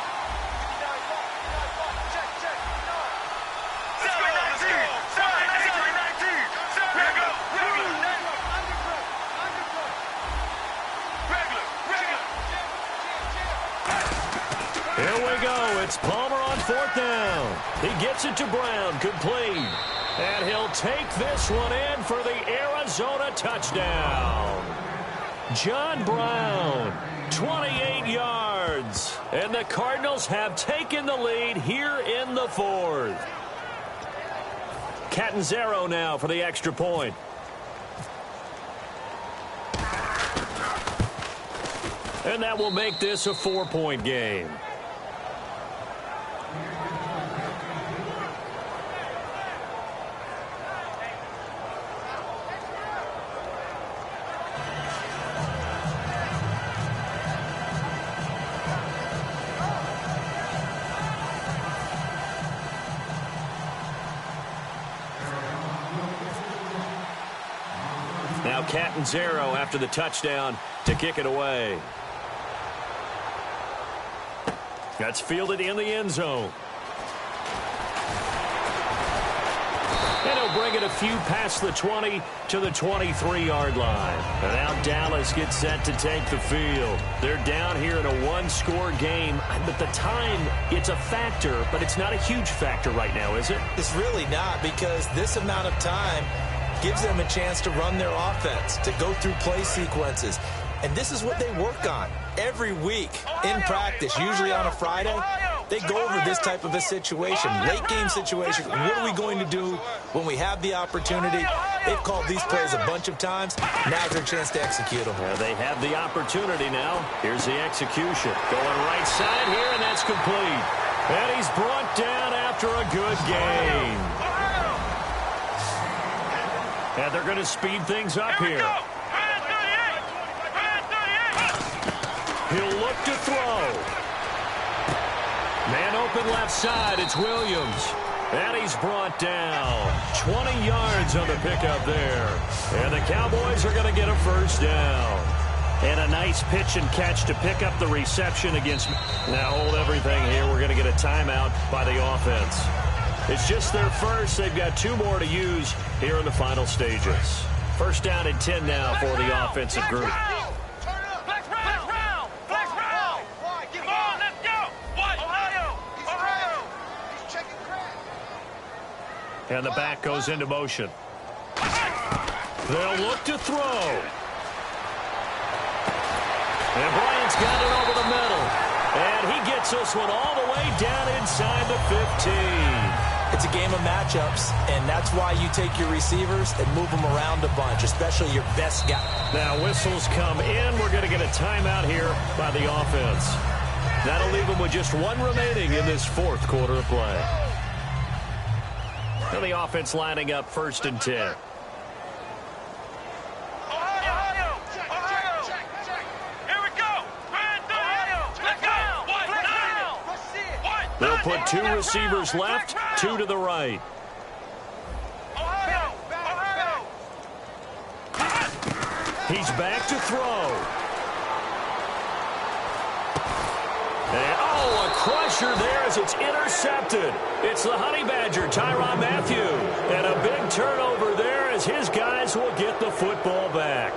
Here's Palmer on 4th down. He gets it to Brown, complete. And he'll take this one in for the Arizona touchdown. John Brown, 28 yards. And the Cardinals have taken the lead here in the 4th. Catanzaro now for the extra point. And that will make this a 4-point game. Now Catanzaro after the touchdown to kick it away. That's fielded in the end zone. And he'll bring it a few past the 20 to the 23-yard line. And now Dallas gets set to take the field. They're down here in a one-score game. But the time, it's a factor, but it's not a huge factor right now, is it? It's really not, because this amount of time gives them a chance to run their offense, to go through play sequences. And this is what they work on every week in practice, usually on a Friday. They go over this type of a situation, late game situation. What are we going to do when we have the opportunity? They've called these plays a bunch of times. Now's their chance to execute them. Yeah, they have the opportunity now. Here's the execution. Going right side here, and that's complete. And he's brought down after a good gain. And they're going to speed things up here. He'll look to throw. Man open left side. It's Williams. And he's brought down. 20 yards on the pickup there. And the Cowboys are going to get a first down. And a nice pitch and catch to pick up the reception against. Now hold everything here. We're going to get a timeout by the offense. It's just their first. They've got 2 more to use here in the final stages. First down and 10 now for the offensive group. And the back goes into motion. They'll look to throw. And Bryant's got it over the middle. And he gets this one all the way down inside the 15. It's a game of matchups, and that's why you take your receivers and move them around a bunch, especially your best guy. Now whistles come in. We're going to get a timeout here by the offense. That'll leave them with just 1 remaining in this 4th quarter of play. And the offense lining up 1st and 10. They'll put 2 receivers left, 2 to the right. He's back to throw. And, a crusher there as it's intercepted. It's the Honey Badger, Tyrann Mathieu. And a big turnover there as his guys will get the football back.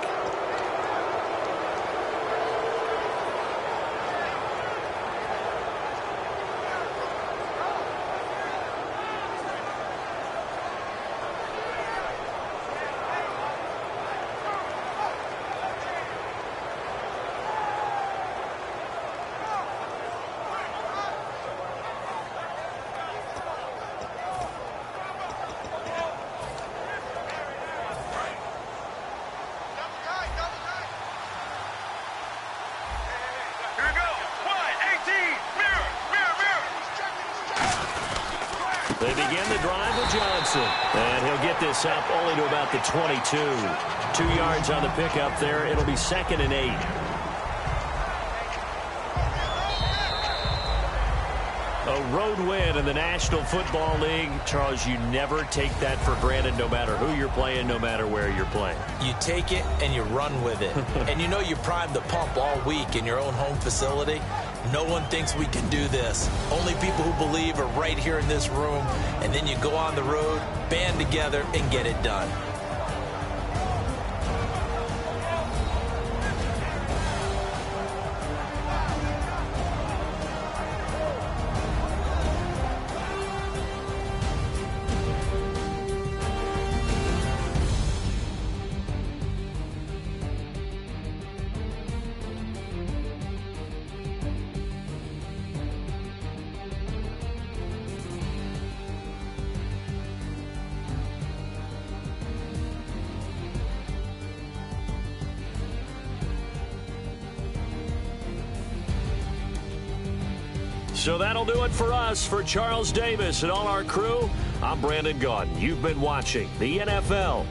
They begin the drive with Johnson. And he'll get this up only to about the 22. 2 yards on the pickup there. It'll be 2nd and 8. A road win in the National Football League. Charles, you never take that for granted no matter who you're playing, no matter where you're playing. You take it and you run with it. And you know you primed the pump all week in your own home facility. No one thinks we can do this. Only people who believe are right here in this room. And then you go on the road, band together, and get it done. So that'll do it for us. For Charles Davis and all our crew, I'm Brandon Gaudin. You've been watching the NFL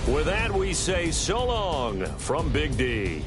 With that, we say so long from Big D.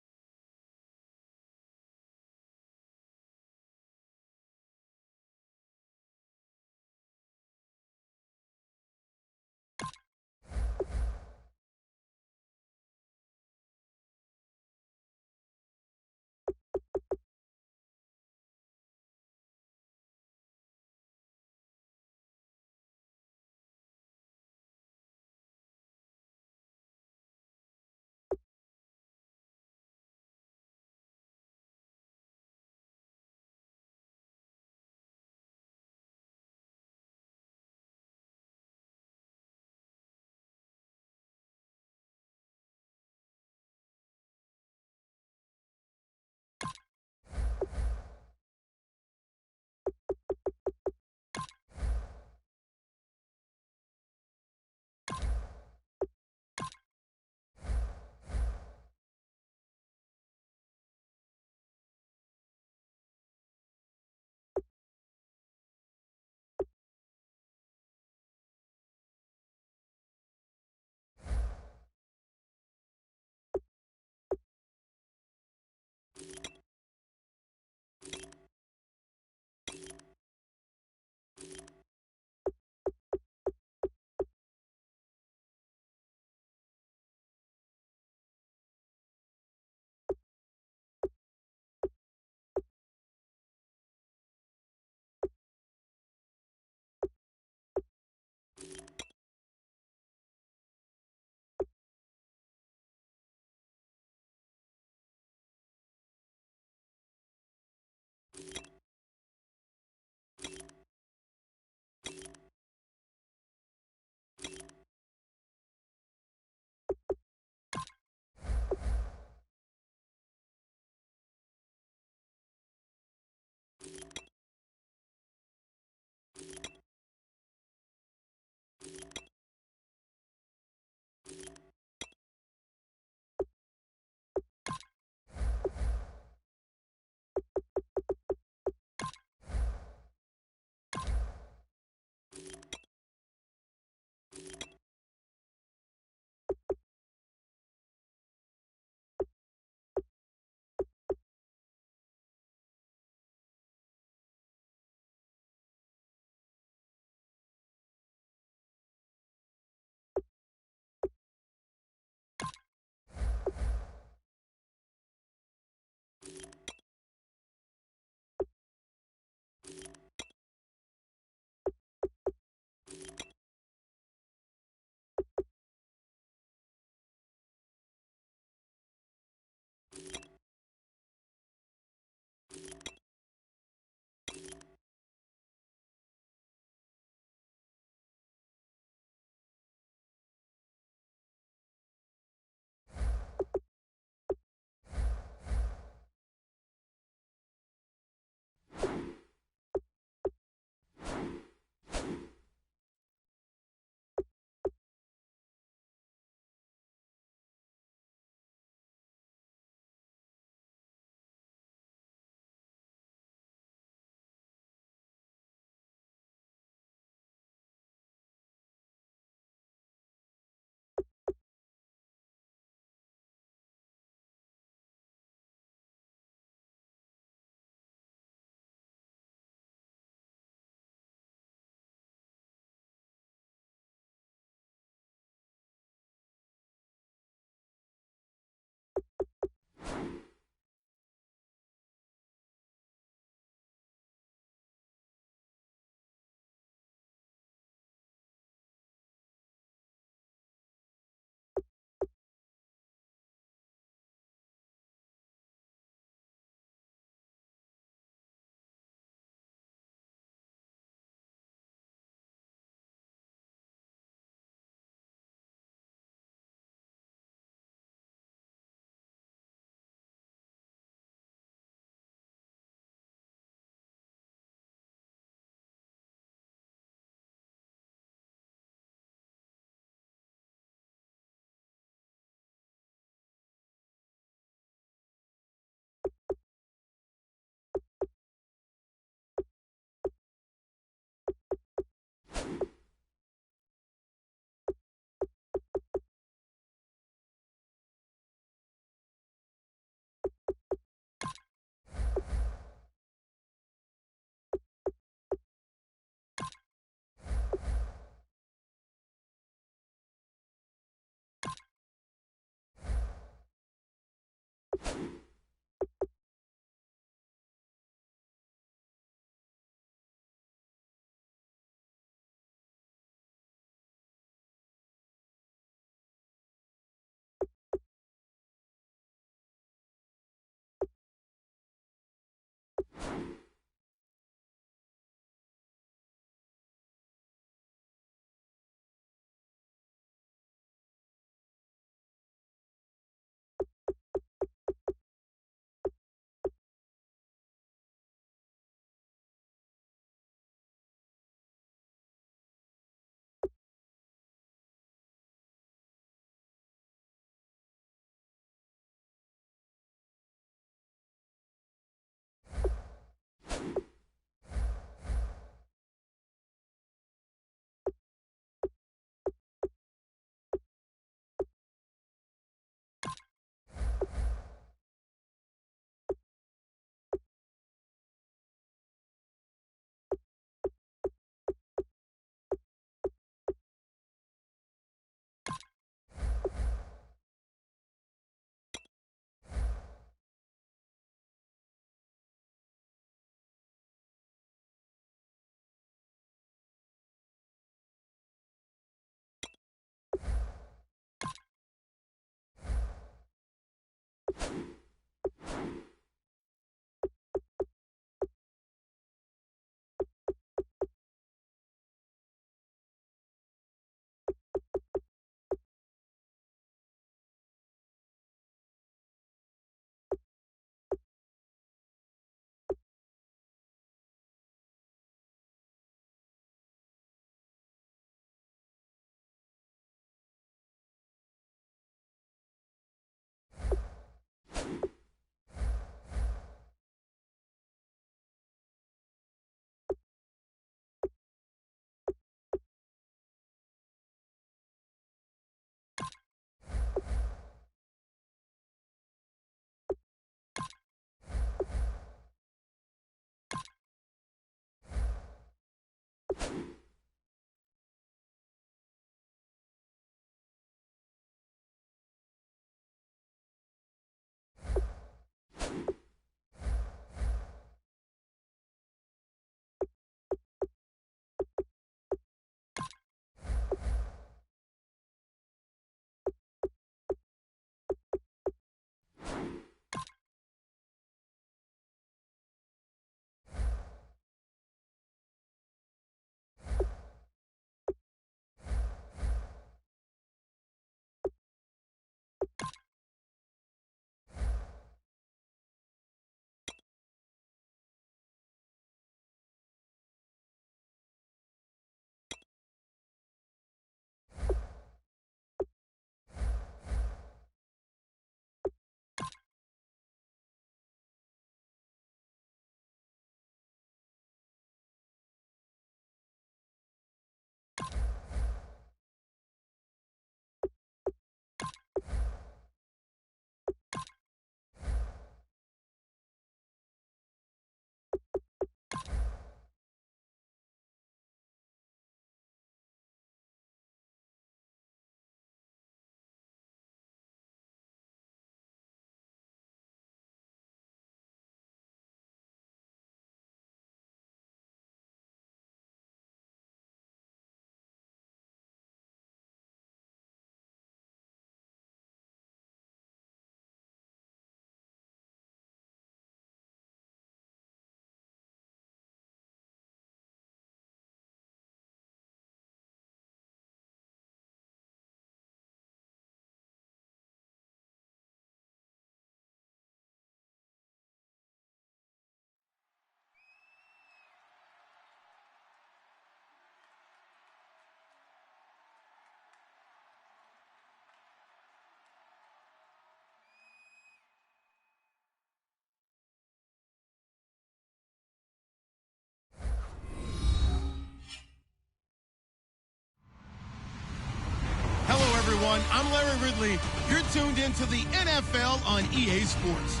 everyone. I'm Larry Ridley. You're tuned into the NFL on EA Sports.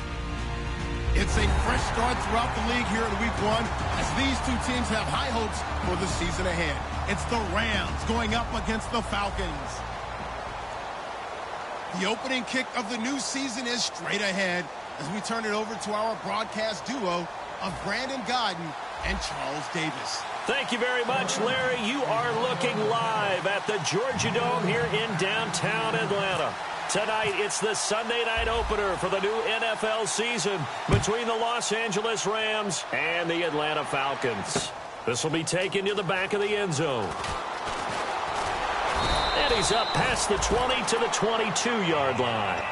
It's a fresh start throughout the league here in Week 1 as these two teams have high hopes for the season ahead. It's the Rams going up against the Falcons. The opening kick of the new season is straight ahead as we turn it over to our broadcast duo of Brandon Godden and Charles Davis. Thank you very much, Larry. You are looking live at the Georgia Dome here in downtown Atlanta. Tonight, it's the Sunday night opener for the new NFL season between the Los Angeles Rams and the Atlanta Falcons. This will be taken to the back of the end zone. And he's up past the 20 to the 22-yard line.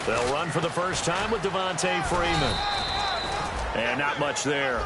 They'll run for the first time with Devontae Freeman. And not much there.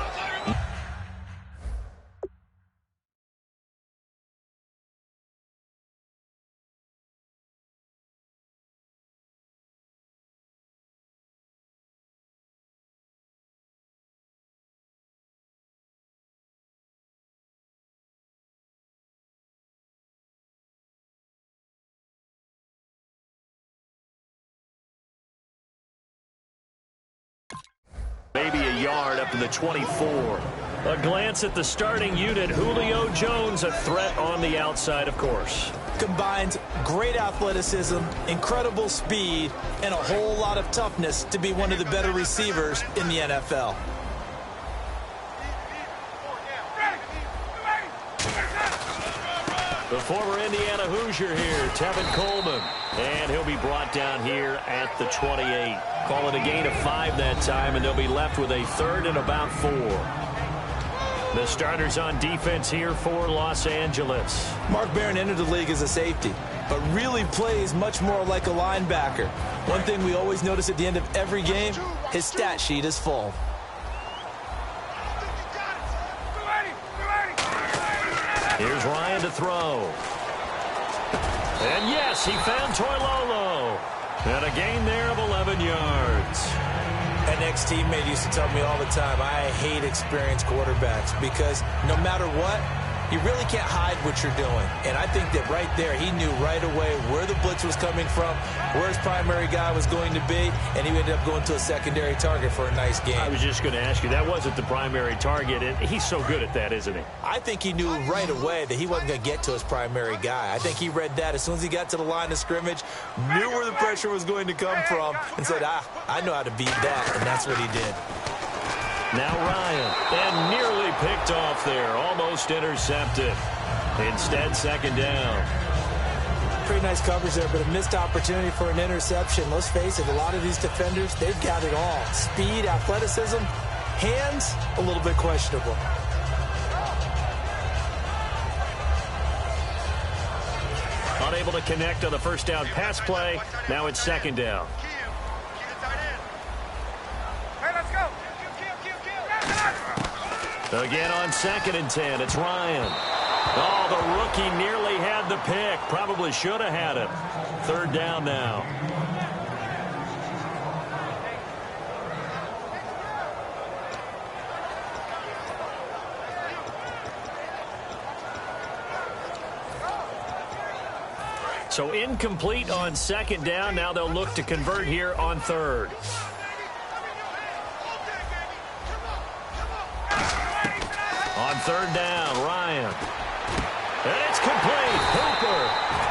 Maybe a yard up to the 24. A glance at the starting unit. Julio Jones, a threat on the outside, of course. Combines great athleticism, incredible speed, and a whole lot of toughness to be one of the better receivers in the NFL. The former Indiana Hoosier here, Tevin Coleman. And he'll be brought down here at the 28. Call it a gain of 5 that time, and they'll be left with a third and about 4. The starters on defense here for Los Angeles. Mark Barron entered the league as a safety, but really plays much more like a linebacker. One thing we always notice at the end of every game, his stat sheet is full. Here's Ryan to throw. And yes, he found Toilolo. And a gain there of 11 yards. An ex-teammate used to tell me all the time, I hate experienced quarterbacks because no matter what, you really can't hide what you're doing. And I think that right there, he knew right away where the blitz was coming from, where his primary guy was going to be, and he ended up going to a secondary target for a nice game. I was just going to ask you, that wasn't the primary target, and he's so good at that, isn't he? I think he knew right away that he wasn't going to get to his primary guy. I think he read that as soon as he got to the line of scrimmage, knew where the pressure was going to come from, and said, I know how to beat that, and that's what he did. Now Ryan, and nearly picked off there, almost intercepted. Instead, second down. Pretty nice coverage there, but a missed opportunity for an interception. Let's face it, a lot of these defenders, they've got it all. Speed, athleticism, hands, a little bit questionable. Unable to connect on the first down pass play. Now it's second down. Again on 2nd and 10, it's Ryan. Oh, the rookie nearly had the pick. Probably should have had it. Third down now. So incomplete on 2nd down. Now they'll look to convert here on 3rd. On 3rd down, Ryan. And it's complete. Hooper.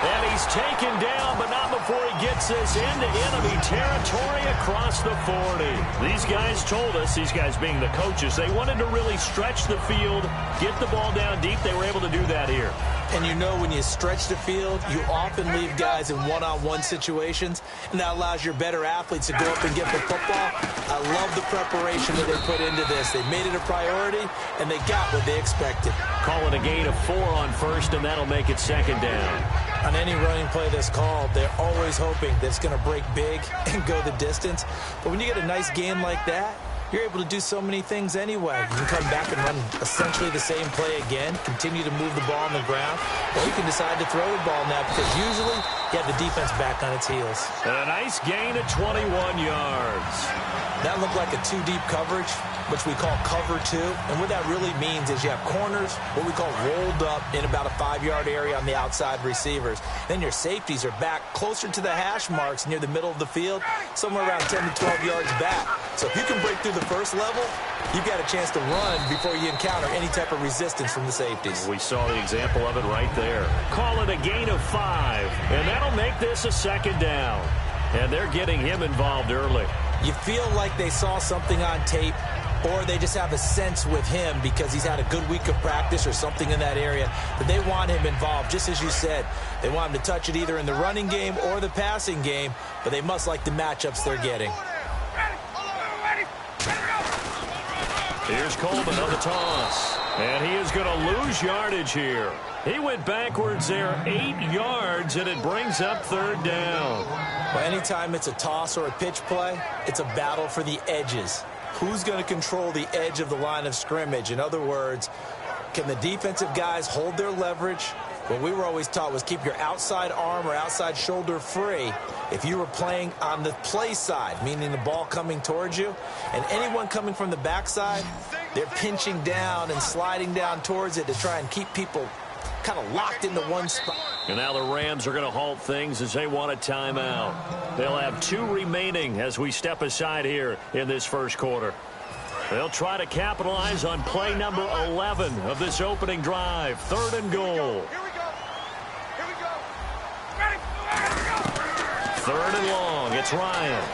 And he's taken down, but not before he gets this into enemy territory across the 40. These guys told us, these guys being the coaches, they wanted to really stretch the field, get the ball down deep. They were able to do that here. And you know when you stretch the field, you often leave guys in one-on-one situations, and that allows your better athletes to go up and get the football. I love the preparation that they put into this. They made it a priority, and they got what they expected. Call it a gain of 4 on 1st, and that'll make it 2nd down. On any running play that's called, they're always hoping that it's going to break big and go the distance. But when you get a nice gain like that, you're able to do so many things anyway. You can come back and run essentially the same play again, continue to move the ball on the ground, or you can decide to throw the ball now because usually you have the defense back on its heels. And a nice gain of 21 yards. That looked like a two-deep coverage, which we call cover two. And what that really means is you have corners, what we call rolled up in about a 5-yard area on the outside receivers. Then your safeties are back closer to the hash marks near the middle of the field, somewhere around 10 to 12 yards back. So if you can break through the first level, you've got a chance to run before you encounter any type of resistance from the safeties. We saw the example of it right there. Call it a gain of 5, and that'll make this a second down. And they're getting him involved early. You feel like they saw something on tape, or they just have a sense with him because he's had a good week of practice or something in that area that they want him involved. Just as you said, they want him to touch it either in the running game or the passing game, but they must like the matchups they're getting. Here's Coleman on the toss, and he is going to lose yardage here. He went backwards there 8 yards, and it brings up third down. Well, anytime it's a toss or a pitch play, it's a battle for the edges. Who's going to control the edge of the line of scrimmage? In other words, can the defensive guys hold their leverage? What we were always taught was keep your outside arm or outside shoulder free if you were playing on the play side, meaning the ball coming towards you. And anyone coming from the backside, they're pinching down and sliding down towards it to try and keep people kind of locked into one spot. And now the Rams are going to halt things as they want a timeout. They'll have 2 remaining as we step aside here in this first quarter. They'll try to capitalize on play number 11 of this opening drive. 3rd and goal. 3rd and long. It's Ryan.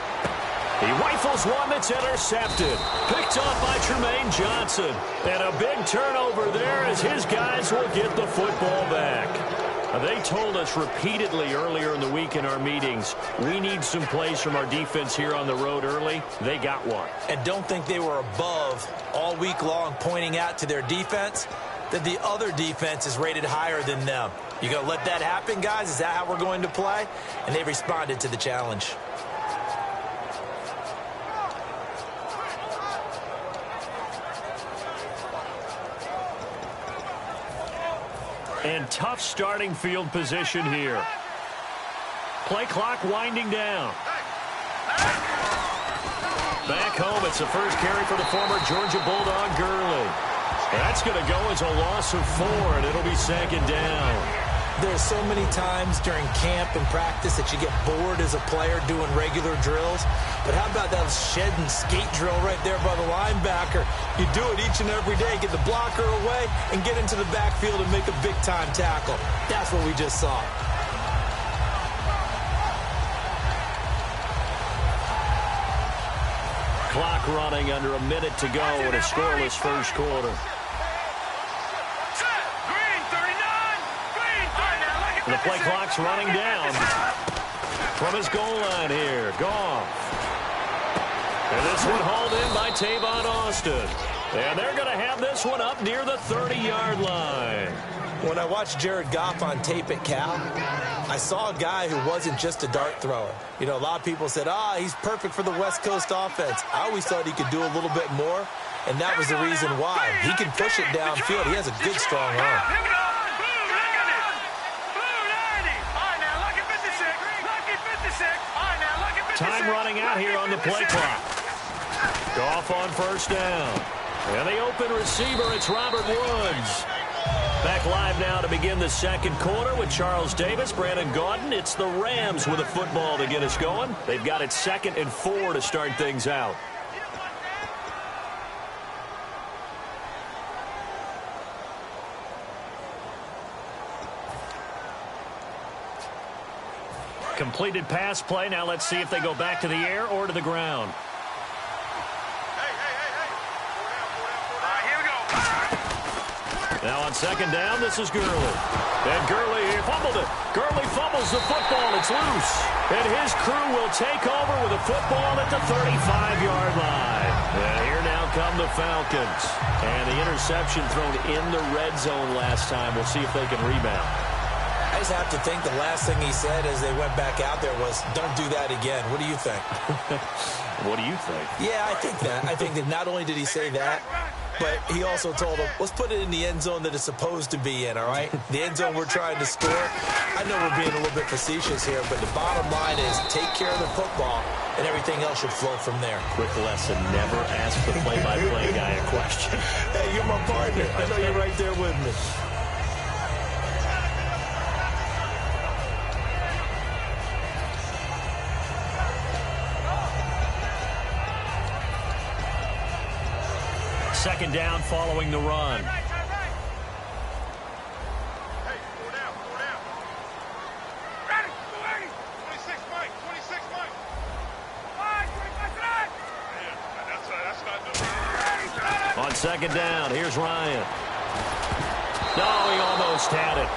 He rifles one that's intercepted. Picked off by Tremaine Johnson. And a big turnover there as his guys will get the football back. They told us repeatedly earlier in the week in our meetings, we need some plays from our defense here on the road early. They got one. And don't think they were above all week long pointing out to their defense that the other defense is rated higher than them. You going to let that happen, guys? Is that how we're going to play? And they responded to the challenge. And tough starting field position here. Play clock winding down. Back home, it's the first carry for the former Georgia Bulldog, Gurley. That's going to go as a loss of 4, and it'll be 2nd down. There's so many times during camp and practice that you get bored as a player doing regular drills. But how about that shed and skate drill right there by the linebacker? You do it each and every day. Get the blocker away and get into the backfield and make a big-time tackle. That's what we just saw. Clock running under a minute to go in a scoreless first quarter. The play clock's running down from his goal line here. Goff. And this one hauled in by Tavon Austin. And they're going to have this one up near the 30-yard line. When I watched Jared Goff on tape at Cal, I saw a guy who wasn't just a dart thrower. You know, a lot of people said, he's perfect for the West Coast offense. I always thought he could do a little bit more, and that was the reason why. He can push it downfield. He has a good, strong arm. Time running out here on the play clock. Goff on first down. And the open receiver, it's Robert Woods. Back live now to begin the second quarter with Charles Davis, Brandon Gaudin. It's the Rams with a football to get us going. They've got it 2nd and 4 to start things out. Completed pass play. Now let's see if they go back to the air or to the ground. Now on 2nd down, this is Gurley. And Gurley here fumbled it. Gurley fumbles the football. It's loose. And his crew will take over with a football at the 35-yard line. And here now come the Falcons. And the interception thrown in the red zone last time. We'll see if they can rebound. just have to think the last thing he said as they went back out there was, don't do that again. What do you think? What do you think? Yeah, I think that. I think that not only did he say that, but he also told them, let's put it in the end zone that it's supposed to be in, all right? The end zone we're trying to score. I know we're being a little bit facetious here, but the bottom line is take care of the football, and everything else should flow from there. Quick lesson, never ask the play-by-play guy a question. Hey, you're my partner. I know you're right there with me. Second down following the run. Hey, pull down, pull down. Ready, 26, Mike, 26, Mike. That's not On second down, here's Ryan. No, he almost had it.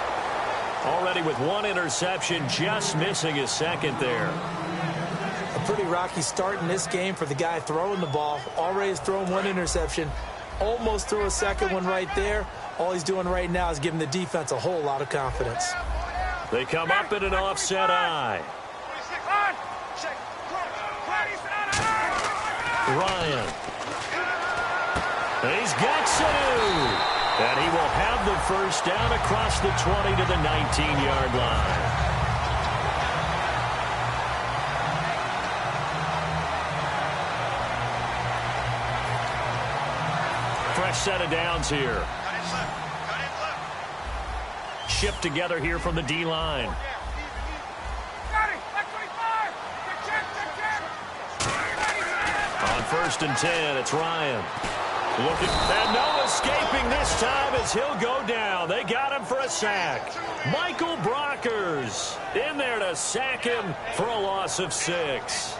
Already with one interception, just missing his second there. A pretty rocky start in this game for the guy throwing the ball. Already has thrown one interception. Almost threw a second one right there. All he's doing right now is giving the defense a whole lot of confidence. They come up in an offset eye. Ryan. He's got Sanu. And he will have the first down across the 20 to the 19-yard line. Fresh set of downs here. Shipped together here from the D-line. On first and 10, it's Ryan. Looking, and no escaping this time as he'll go down. They got him for a sack. Michael Brockers in there to sack him for a loss of 6.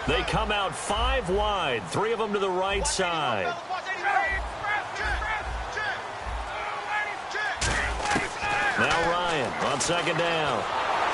They come out 5 wide, 3 of them to the right side. Now Ryan on second down.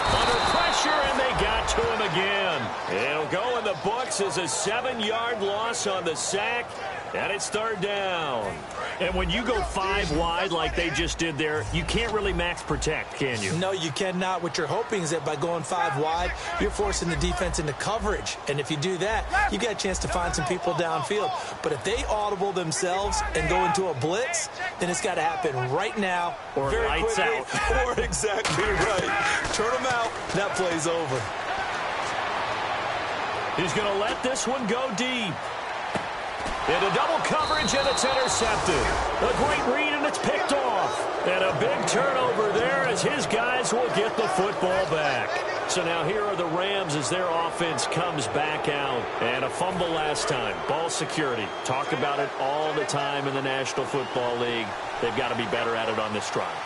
Under pressure, and they got to him again. It'll go in the books as a 7-yard loss on the sack, and it's third down. And when you go 5 wide like they just did there, you can't really max protect, can you? No, you cannot. What you're hoping is that by going 5 wide, you're forcing the defense into coverage. And if you do that, you get a chance to find some people downfield. But if they audible themselves and go into a blitz, then it's got to happen right now. Or very lights quickly, out. Or exactly right. Turn them out. That play's over. He's going to let this one go deep. Into double coverage, and it's intercepted. A great read, and it's picked off. And a big turnover there as his guys will get the football back. So now here are the Rams as their offense comes back out. And a fumble last time. Ball security. Talk about it all the time in the National Football League. They've got to be better at it on this drive.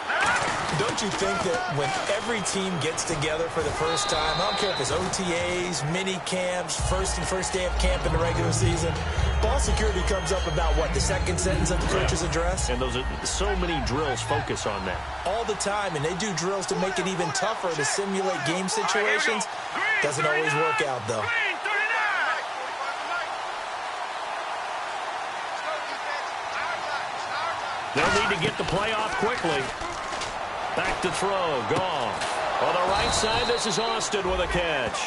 Don't you think that when every team gets together for the first time, I don't care if it's OTAs, mini camps, first day of camp in the regular season, ball security comes up about what, the second sentence of the coach's address? And those are so many drills focus on that. All the time, and they do drills to make it even tougher to simulate game situations. Doesn't always work out, though. They'll need to get the play off quickly. Back to throw. Goff. On the right side, this is Austin with a catch.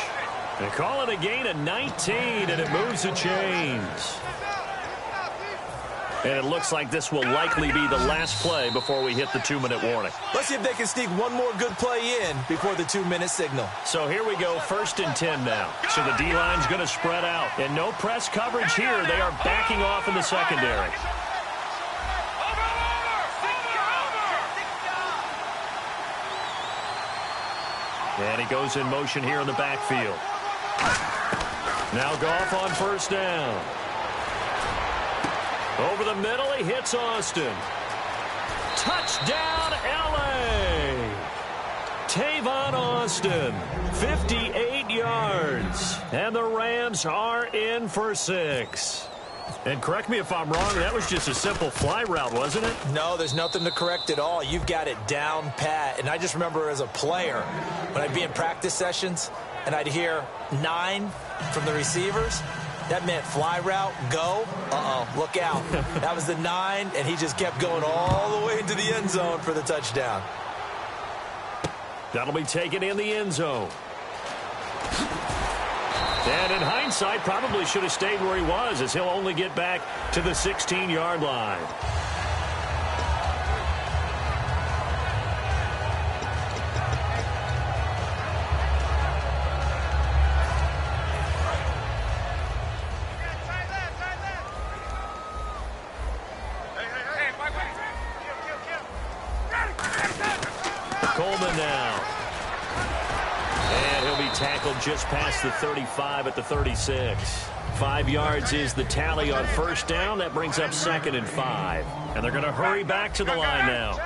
They call it a gain of 19, and it moves the chains. And it looks like this will likely be the last play before we hit the 2-minute warning. Let's see if they can sneak one more good play in before the 2-minute signal. So here we go, 1st and 10 now. So the D-line's going to spread out. And no press coverage here. They are backing off in the secondary. And he goes in motion here in the backfield. Now Goff on 1st down. Over the middle, he hits Austin. Touchdown, L.A. Tavon Austin, 58 yards. And the Rams are in for 6. And correct me if I'm wrong, that was just a simple fly route, wasn't it? No, there's nothing to correct at all. You've got it down pat. And I just remember as a player, when I'd be in practice sessions and I'd hear 9 from the receivers, that meant fly route, go, look out. That was the 9, and he just kept going all the way into the end zone for the touchdown. That'll be taken in the end zone. And in hindsight, probably should have stayed where he was, as he'll only get back to the 16-yard line. Coleman now. And he'll be tackled just past the 35 at the 36. 5 yards is the tally on first down. That brings up 2nd and 5. And they're going to hurry back to the line now.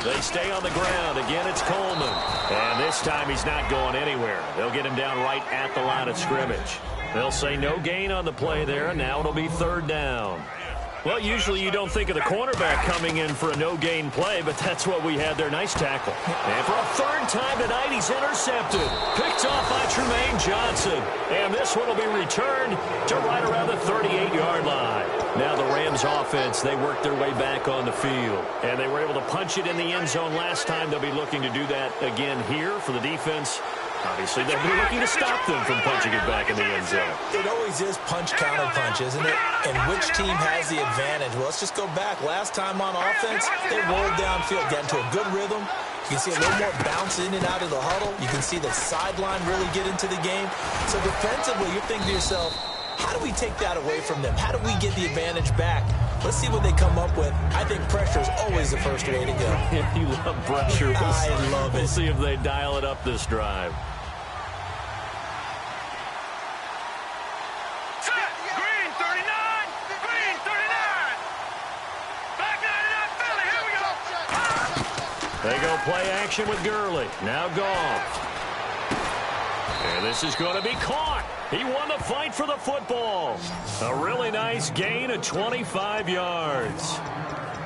They stay on the ground. Again, it's Coleman. And this time he's not going anywhere. They'll get him down right at the line of scrimmage. They'll say no gain on the play there, and now it'll be 3rd down. Well, usually you don't think of the cornerback coming in for a no-gain play, but that's what we had there. Nice tackle. And for a 3rd time tonight, he's intercepted. Picked off by Tremaine Johnson. And this one will be returned to right around the 38-yard line. Now the Rams offense, they worked their way back on the field. And they were able to punch it in the end zone last time. They'll be looking to do that again here for the defense. Obviously, they'll be looking to stop them from punching it back in the end zone. It always is punch-counter-punch, isn't it? And which team has the advantage? Well, let's just go back. Last time on offense, they rolled downfield, got into a good rhythm. You can see a little more bounce in and out of the huddle. You can see the sideline really get into the game. So defensively, you're thinking to yourself, how do we take that away from them? How do we get the advantage back? Let's see what they come up with. I think pressure is always the first way to go. You love pressure. I love it. We'll see if they dial it up this drive. Green 39! Green 39! Back 99 Philly, here we go! They go play action with Gurley. Now Goff. And this is going to be caught. He won the fight for the football. A really nice gain of 25 yards.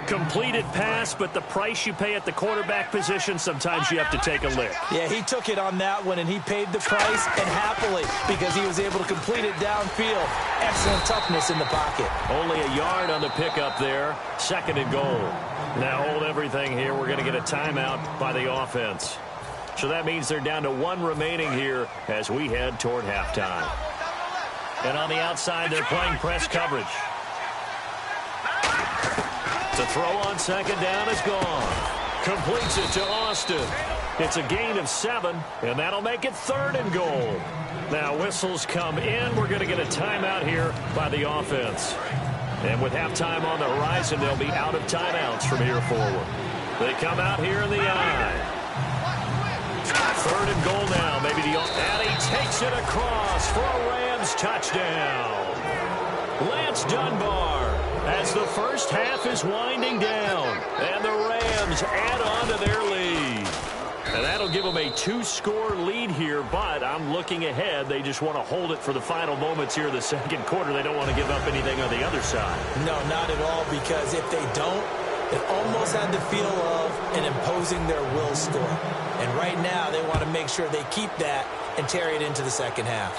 Completed pass, but the price you pay at the quarterback position, sometimes you have to take a lick. Yeah, he took it on that one, and he paid the price, and happily, because he was able to complete it downfield. Excellent toughness in the pocket. Only a yard on the pickup there. 2nd and goal. Now hold everything here. We're going to get a timeout by the offense. So that means they're down to 1 remaining here as we head toward halftime. And on the outside, they're playing press coverage. The throw on 2nd down is gone. Completes it to Austin. It's a gain of 7, and that'll make it 3rd and goal. Now whistles come in. We're going to get a timeout here by the offense. And with halftime on the horizon, they'll be out of timeouts from here forward. They come out here in the I. 3rd and goal now. Maybe and he takes it across for a Rams touchdown. Lance Dunbar as the first half is winding down. And the Rams add on to their lead. And that'll give them a 2-score lead here, but I'm looking ahead. They just want to hold it for the final moments here in the 2nd quarter. They don't want to give up anything on the other side. No, not at all, because if they don't, it almost had the feel of an imposing their will score. And right now, they want to make sure they keep that and carry it into the 2nd half.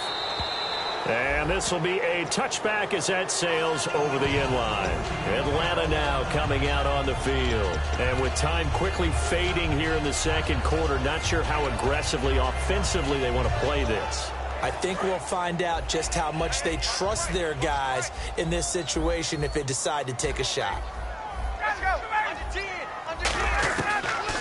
And this will be a touchback as that sails over the inline. Atlanta now coming out on the field. And with time quickly fading here in the 2nd quarter, not sure how aggressively, offensively they want to play this. I think we'll find out just how much they trust their guys in this situation if they decide to take a shot. Let's go! Under 10! Under 10!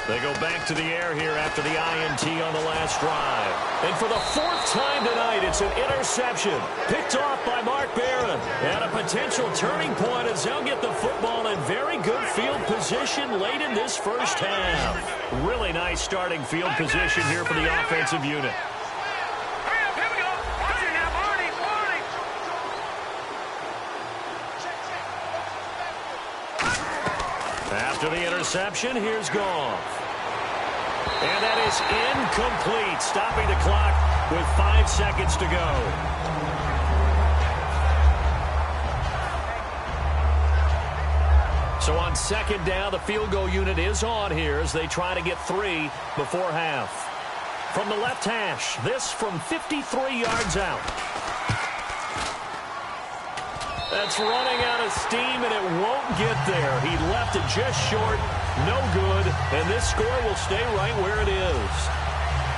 They go back to the air here after the INT on the last drive. And for the 4th time tonight, it's an interception. Picked off by Mark Barron. And a potential turning point as they'll get the football in very good field position late in this first half. Really nice starting field position here for the offensive unit. Hurry up, here we go! Hurry now, Barney! Barney! After the interception, here's Goff. And that is incomplete, stopping the clock with 5 seconds to go. So on second down, the field goal unit is on here as they try to get 3 before half. From the left hash, this from 53 yards out. That's running out of steam, and it won't get there. He left it just short, no good, and this score will stay right where it is.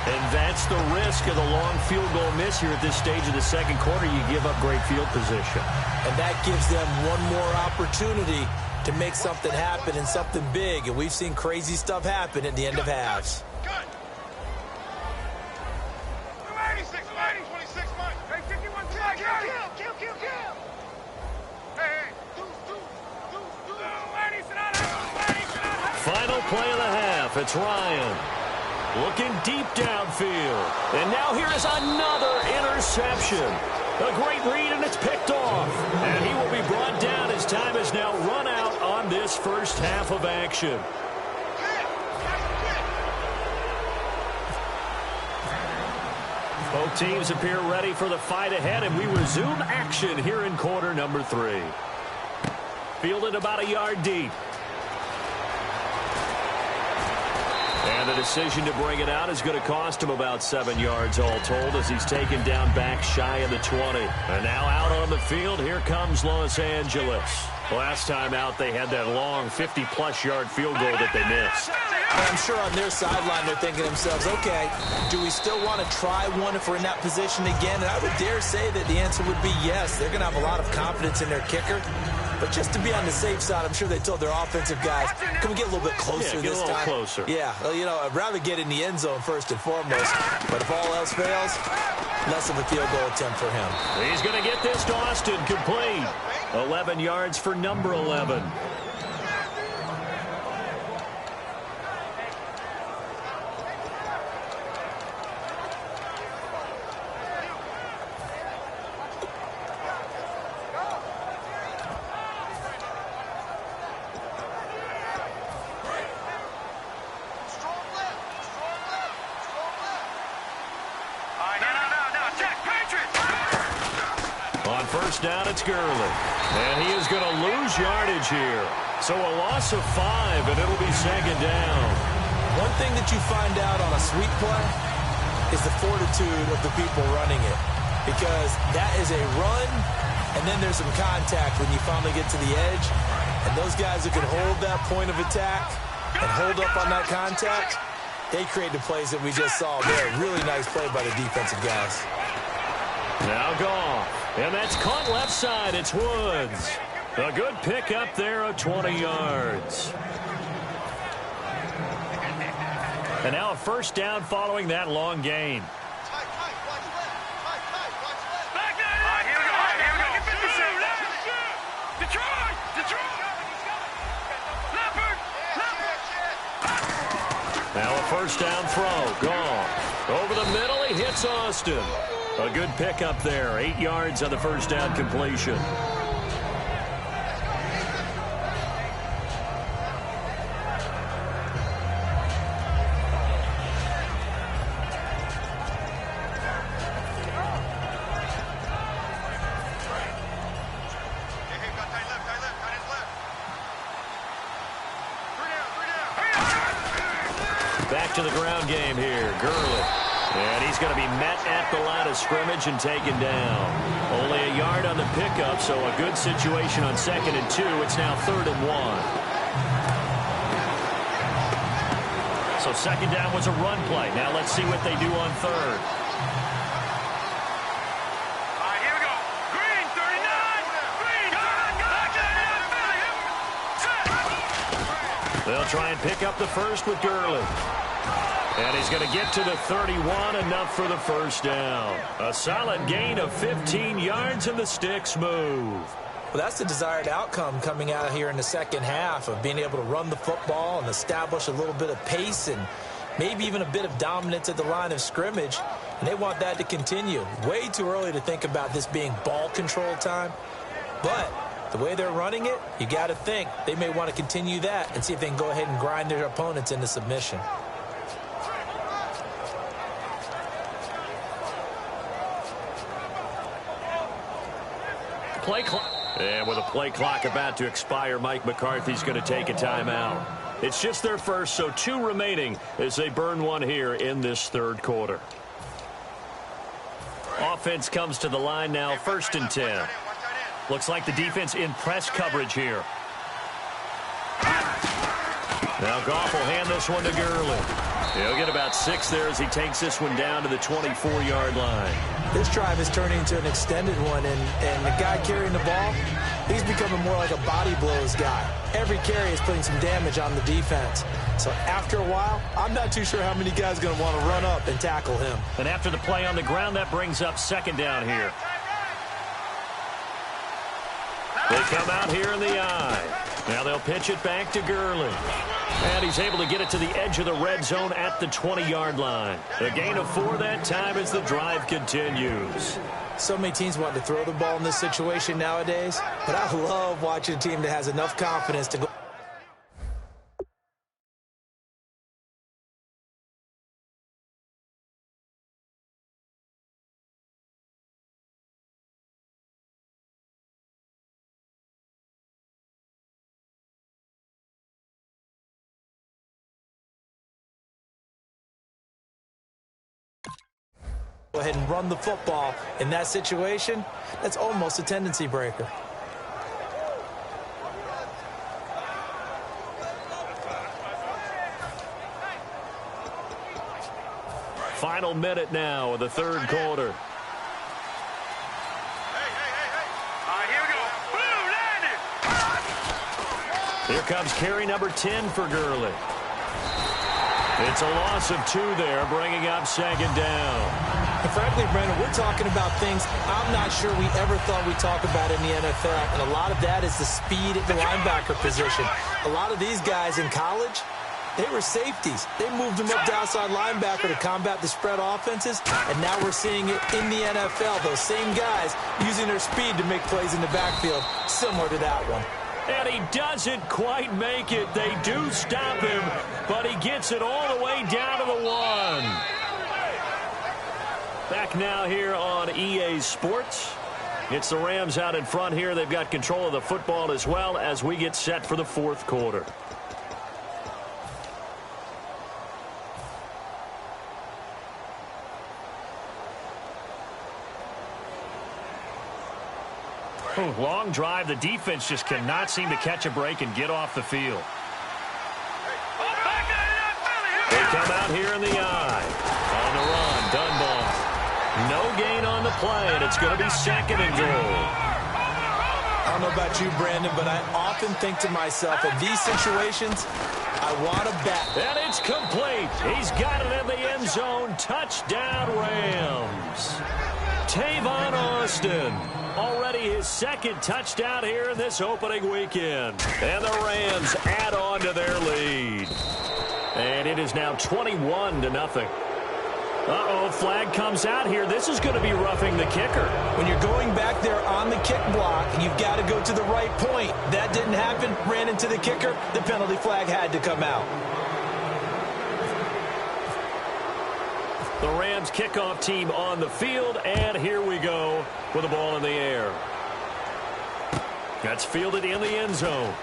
And that's the risk of the long field goal miss here at this stage of the second quarter. You give up great field position. And that gives them one more opportunity to make something happen and something big. And we've seen crazy stuff happen at the end of halves. Final play of the half. It's Ryan looking deep downfield. And now here is another interception. A great read, and it's picked off. And he will be brought down as time has now run out on this first half of action. Both teams appear ready for the fight ahead, and we resume action here in quarter number 3. Fielded about a yard deep. And the decision to bring it out is going to cost him about 7 yards all told as he's taken down back shy of the 20. And now out on the field, here comes Los Angeles. Last time out, they had that long 50-plus yard field goal that they missed. I'm sure on their sideline they're thinking to themselves, okay, do we still want to try one if we're in that position again? And I would dare say that the answer would be yes. They're going to have a lot of confidence in their kicker. But just to be on the safe side, I'm sure they told their offensive guys, can we get a little bit closer this time? Closer. Yeah, well, you know, I'd rather get in the end zone first and foremost. But if all else fails, less of a field goal attempt for him. He's going to get this to Austin complete. 11 yards for number 11. Down, it's Gurley. And he is going to lose yardage here. So a loss of 5, and it'll be second down. One thing that you find out on a sweep play is the fortitude of the people running it. Because that is a run, and then there's some contact when you finally get to the edge. And those guys who can hold that point of attack and hold up on that contact, they create the plays that we just saw there. Really nice play by the defensive guys. Now gone. And that's caught left side. It's Woods. A good pickup there of 20 yards. And now a first down following that long gain. Now a first down throw. Gone. Over the middle, he hits Austin. A good pickup there. 8 yards on the first down completion. Back to the ground game here. Gurley. And he's going to be met at the line of scrimmage and taken down. Only a yard on the pickup, so a good situation on 2nd and 2. It's now 3rd and 1. So second down was a run play. Now let's see what they do on 3rd. Here we go. Green, 39. Green. They'll try and pick up the first with Gurley. And he's going to get to the 31, enough for the first down. A solid gain of 15 yards, and the sticks move. Well, that's the desired outcome coming out here in the second half of being able to run the football and establish a little bit of pace and maybe even a bit of dominance at the line of scrimmage. And they want that to continue. Way too early to think about this being ball control time. But the way they're running it, you got to think they may want to continue that and see if they can go ahead and grind their opponents into submission. Play clock. And with a play clock about to expire, Mike McCarthy's going to take a timeout. It's just their first, so 2 remaining as they burn one here in this third quarter. Offense comes to the line now, 1st and 10. Looks like the defense in press coverage here. Now Goff will hand this one to Gurley. He'll get about 6 there as he takes this one down to the 24-yard line. This drive is turning into an extended one, and the guy carrying the ball, he's becoming more like a body blows guy. Every carry is putting some damage on the defense. So after a while, I'm not too sure how many guys are going to want to run up and tackle him. And after the play on the ground, that brings up 2nd down here. They come out here in the eye. Now they'll pitch it back to Gurley. And he's able to get it to the edge of the red zone at the 20-yard line. A gain of 4 that time as the drive continues. So many teams want to throw the ball in this situation nowadays, but I love watching a team that has enough confidence to go. Go ahead and run the football. In that situation, that's almost a tendency breaker. Final minute now of the third quarter. Here we go. Boom, landed. Here comes carry number 10 for Gurley. It's a loss of 2 there, bringing up 2nd down. And frankly, Brandon, we're talking about things I'm not sure we ever thought we'd talk about in the NFL. And a lot of that is the speed at the linebacker position. A lot of these guys in college, they were safeties. They moved them up to outside linebacker to combat the spread offenses. And now we're seeing it in the NFL. Those same guys using their speed to make plays in the backfield, similar to that one. And he doesn't quite make it. They do stop him, but he gets it all the way down to the 1. Back now here on EA Sports. It's the Rams out in front here. They've got control of the football as well as we get set for the 4th quarter. Long drive. The defense just cannot seem to catch a break and get off the field. They come out here in the eye. On the run, Dunbar. No gain on the play, and it's going to be 2nd and goal. I don't know about you, Brandon, but I often think to myself, in these situations, I want to bet. And it's complete. He's got it in the end zone. Touchdown, Rams. Tavon Austin. Already his 2nd touchdown here in this opening weekend. And the Rams add on to their lead. And it is now 21-0. Uh-oh, flag comes out here. This is going to be roughing the kicker. When you're going back there on the kick block, you've got to go to the right point. That didn't happen. Ran into the kicker. The penalty flag had to come out. The Rams kickoff team on the field, and here we go with the ball in the air. That's fielded in the end zone.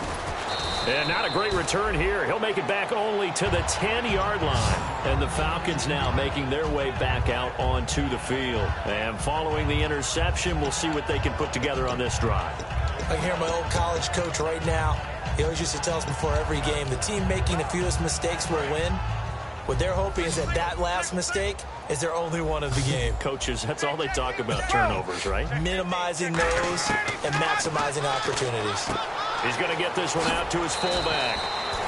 And not a great return here. He'll make it back only to the 10-yard line. And the Falcons now making their way back out onto the field. And following the interception, we'll see what they can put together on this drive. I can hear my old college coach right now. He always used to tell us before every game, the team making the fewest mistakes will win. What they're hoping is that last mistake is their only one of the game. Coaches, that's all they talk about, turnovers, right? Minimizing those and maximizing opportunities. He's going to get this one out to his fullback.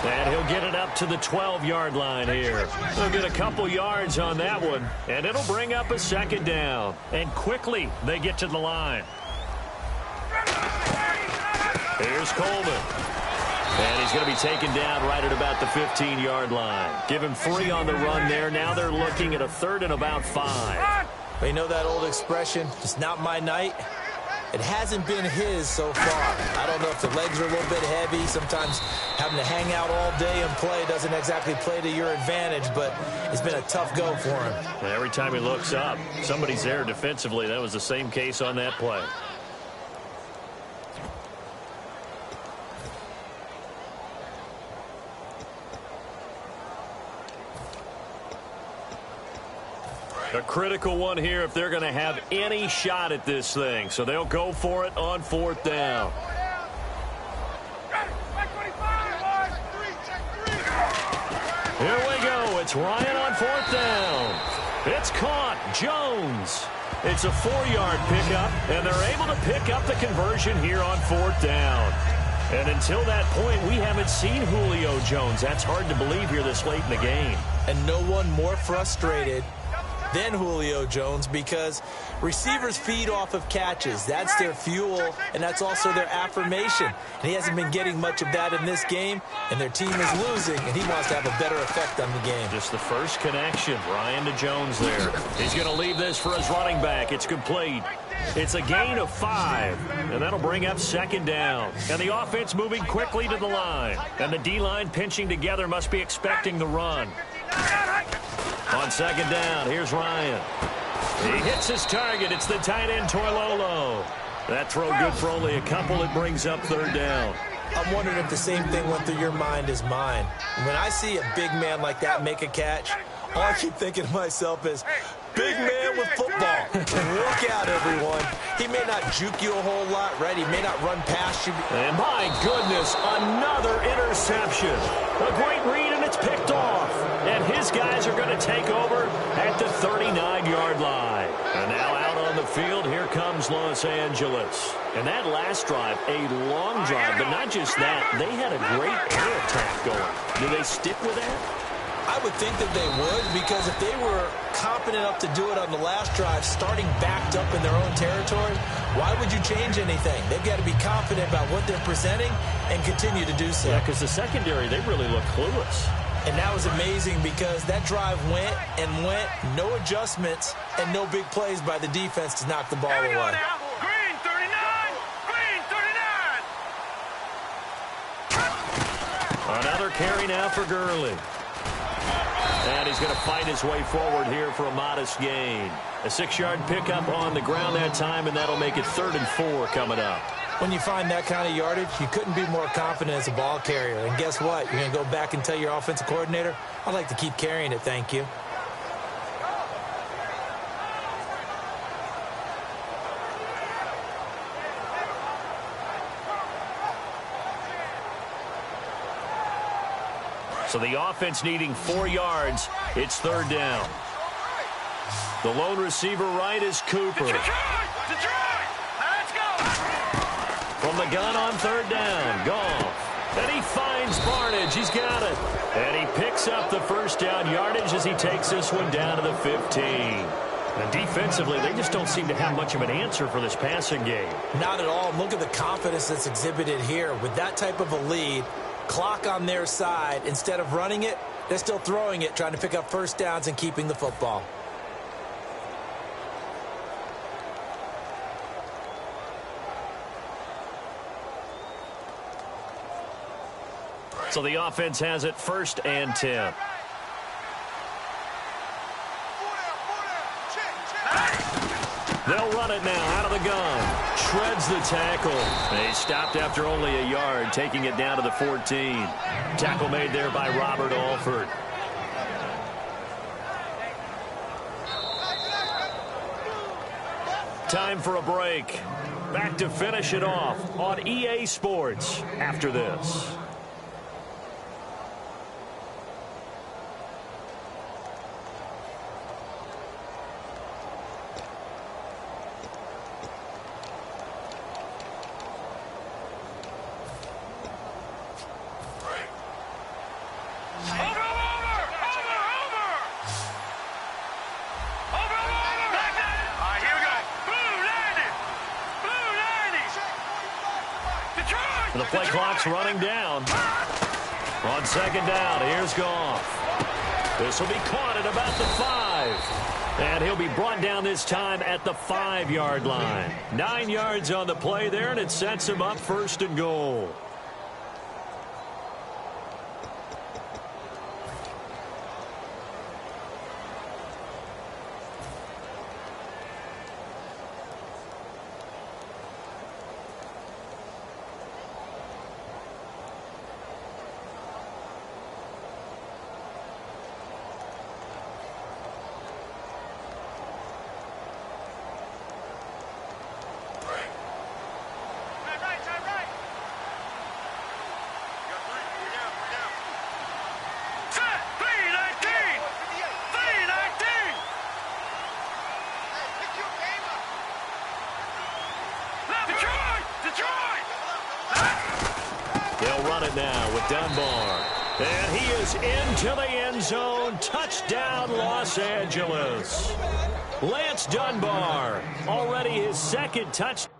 And he'll get it up to the 12-yard line here. He'll get a couple yards on that one, and it'll bring up a 2nd down. And quickly, they get to the line. Here's Coleman. And he's going to be taken down right at about the 15-yard line. Give him 3 on the run there. Now they're looking at a 3rd and about 5. But you know that old expression, it's not my night? It hasn't been his so far. I don't know if the legs are a little bit heavy. Sometimes having to hang out all day and play doesn't exactly play to your advantage, but it's been a tough go for him. Every time he looks up, somebody's there defensively. That was the same case on that play. A critical one here if they're going to have any shot at this thing. So they'll go for it on 4th down. Here we go. It's Ryan on 4th down. It's caught. Jones. It's a 4-yard pickup, and they're able to pick up the conversion here on 4th down. And until that point, we haven't seen Julio Jones. That's hard to believe here this late in the game. And no one more frustrated than Julio Jones because receivers feed off of catches. That's their fuel, and that's also their affirmation. And he hasn't been getting much of that in this game, and their team is losing, and he wants to have a better effect on the game. Just the first connection, Ryan to Jones there. He's going to leave this for his running back. It's complete. It's a gain of 5, and that'll bring up 2nd down. And the offense moving quickly to the line. And the D-line pinching together must be expecting the run. On 2nd down, here's Ryan. He hits his target. It's the tight end, Toilolo. That throw good for only a couple. It brings up 3rd down. I'm wondering if the same thing went through your mind as mine. When I see a big man like that make a catch, all I keep thinking to myself is, big man with football. Look out, everyone. He may not juke you a whole lot, right? He may not run past you. And my goodness, another interception. A great read, and it's picked off. And his guys are going to take over at the 39-yard line. And now out on the field, here comes Los Angeles. And that last drive, a long drive, but not just that. They had a great air attack going. Do they stick with that? I would think that they would, because if they were confident enough to do it on the last drive, starting backed up in their own territory, why would you change anything? They've got to be confident about what they're presenting and continue to do so. Yeah, because the secondary, they really look clueless. And that was amazing because that drive went and went, no adjustments, and no big plays by the defense to knock the ball away. Green 39! Green 39! Another carry now for Gurley. And he's going to fight his way forward here for a modest gain. A 6-yard pickup on the ground that time, and that'll make it 3rd and 4 coming up. When you find that kind of yardage, you couldn't be more confident as a ball carrier. And guess what? You're going to go back and tell your offensive coordinator, I'd like to keep carrying it, thank you. So the offense needing 4 yards. It's 3rd down. The lone receiver right is Cooper. Detroit! Let's go! From the gun on 3rd down. Goff. And he finds Barnage. He's got it. And he picks up the 1st down yardage as he takes this one down to the 15. And defensively, they just don't seem to have much of an answer for this passing game. Not at all. Look at the confidence that's exhibited here. With that type of a lead, clock on their side, instead of running it, they're still throwing it, trying to pick up 1st downs and keeping the football. So the offense has it 1st and 10. They'll run it now out of the gun. Shreds the tackle. They stopped after only a yard, taking it down to the 14. Tackle made there by Robert Alford. Time for a break. Back to finish it off on EA Sports after this. And the play clock's running down. On 2nd down, here's Goff. This will be caught at about the 5. And he'll be brought down this time at the 5-yard line. 9 yards on the play there, and it sets him up 1st and goal. Dunbar. And he is into the end zone. Touchdown, Los Angeles. Lance Dunbar, already his second touchdown.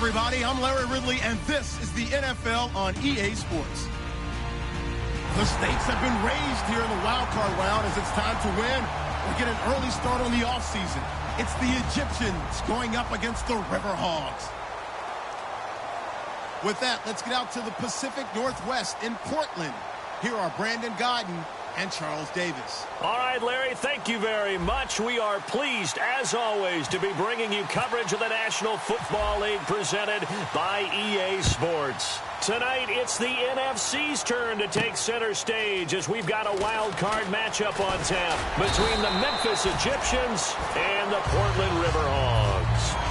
everybody. I'm Larry Ridley, and this is the NFL on EA Sports. The stakes have been raised here in the wild card round as it's time to win or get an early start on the offseason. It's the Egyptians going up against the Riverhogs. With that, let's get out to the Pacific Northwest in Portland. Here are Brandon Godden and Charles Davis. All right, Larry, thank you very much. We are pleased, as always, to be bringing you coverage of the National Football League presented by EA Sports. Tonight, it's the NFC's turn to take center stage as we've got a wild card matchup on tap between the Memphis Egyptians and the Portland Riverhogs.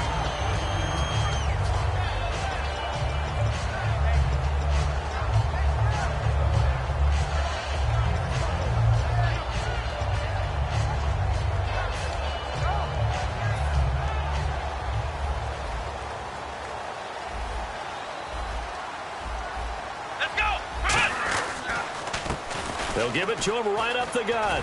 They'll give it to him right up the gut.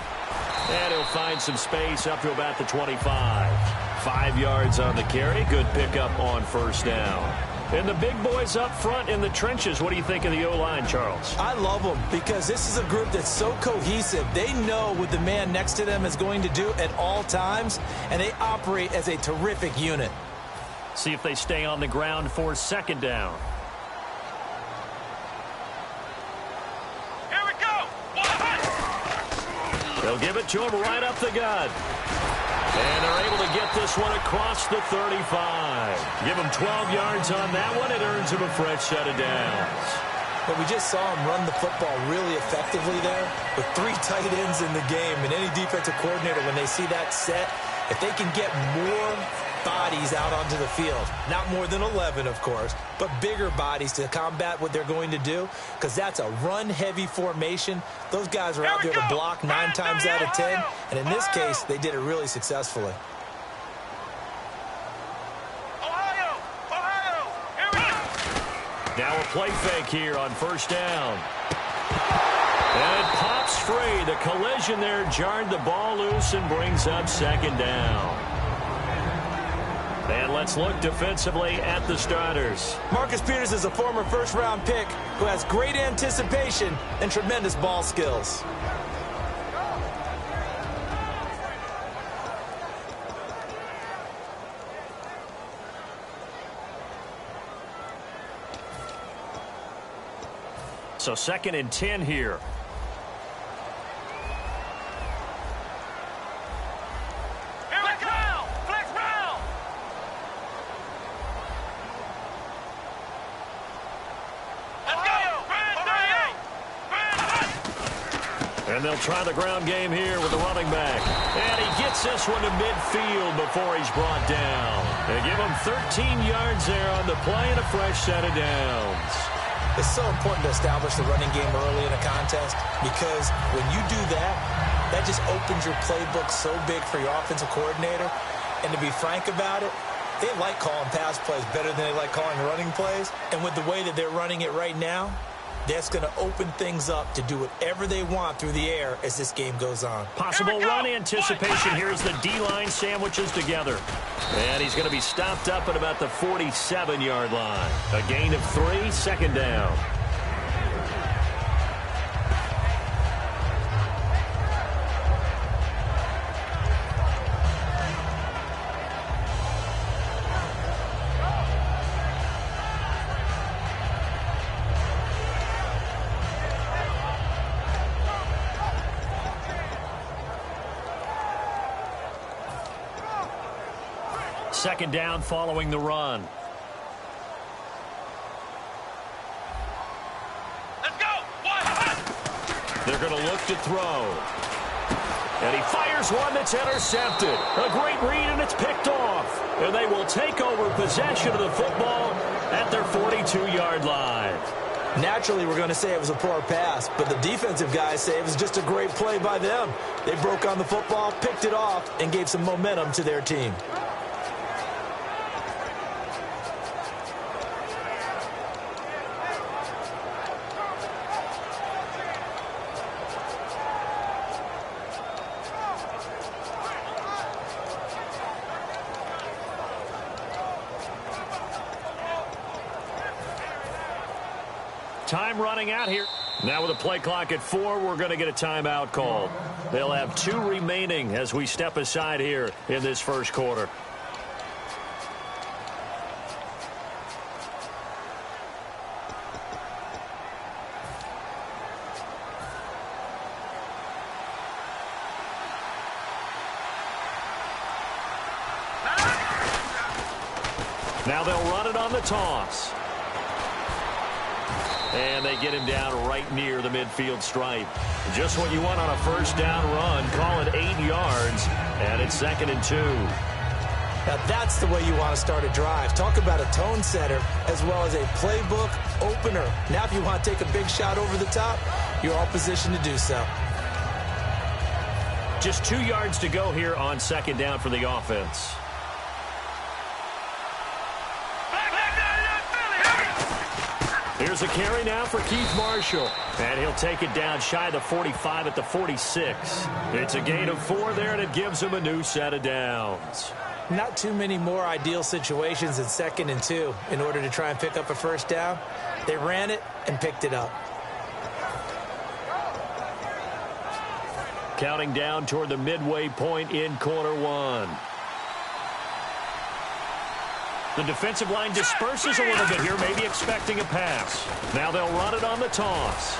And he'll find some space up to about the 25. 5 yards on the carry. Good pickup on first down. And the big boys up front in the trenches, what do you think of the O-line, Charles? I love them because this is a group that's so cohesive. They know what the man next to them is going to do at all times, and they operate as a terrific unit. See if they stay on the ground for second down. Here we go. They'll give it to him right up the gut. And they're able to get this one across the 35. Give him 12 yards on that one. It earns him a fresh set of downs. But we just saw him run the football really effectively there with 3 tight ends in the game. And any defensive coordinator, when they see that set, if they can get more bodies out onto the field, not more than 11, of course, but bigger bodies to combat what they're going to do, because that's a run-heavy formation. Those guys are out there to block 9 times out of 10, and in this case, they did it really successfully. Ohio, here we go. Now a play fake here on first down. And it pops free. The collision there jarred the ball loose and brings up second down. And let's look defensively at the starters. Marcus Peters is a former first-round pick who has great anticipation and tremendous ball skills. So 2nd and 10 here. And they'll try the ground game here with the running back. And he gets this one to midfield before he's brought down. They give him 13 yards there on the play and a fresh set of downs. It's so important to establish the running game early in a contest because when you do that, that just opens your playbook so big for your offensive coordinator. And to be frank about it, they like calling pass plays better than they like calling running plays. And with the way that they're running it right now, that's going to open things up to do whatever they want through the air as this game goes on. Possible run anticipation here as the D-line sandwiches together. And he's going to be stopped up at about the 47-yard line. A gain of 3, second down. Second down following the run. Let's go. They're going to look to throw. And he fires one that's intercepted. A great read, and it's picked off. And they will take over possession of the football at their 42-yard line. Naturally, we're going to say it was a poor pass, but the defensive guys say it was just a great play by them. They broke on the football, picked it off, and gave some momentum to their team. Time running out here. Now with a play clock at 4, we're going to get a timeout call. They'll have 2 remaining as we step aside here in this first quarter. Now they'll run it on the toss. And they get him down right near the midfield stripe. Just what you want on a first down run. Call it 8 yards, and it's 2nd and 2. Now that's the way you want to start a drive. Talk about a tone setter as well as a playbook opener. Now if you want to take a big shot over the top, you're all positioned to do so. Just 2 yards to go here on second down for the offense. Here's a carry now for Keith Marshall. And he'll take it down shy of the 45 at the 46. It's a gain of 4 there, and it gives him a new set of downs. Not too many more ideal situations in 2nd and 2 in order to try and pick up a first down. They ran it and picked it up. Counting down toward the midway point in quarter 1. The defensive line disperses a little bit here, maybe expecting a pass. Now they'll run it on the toss.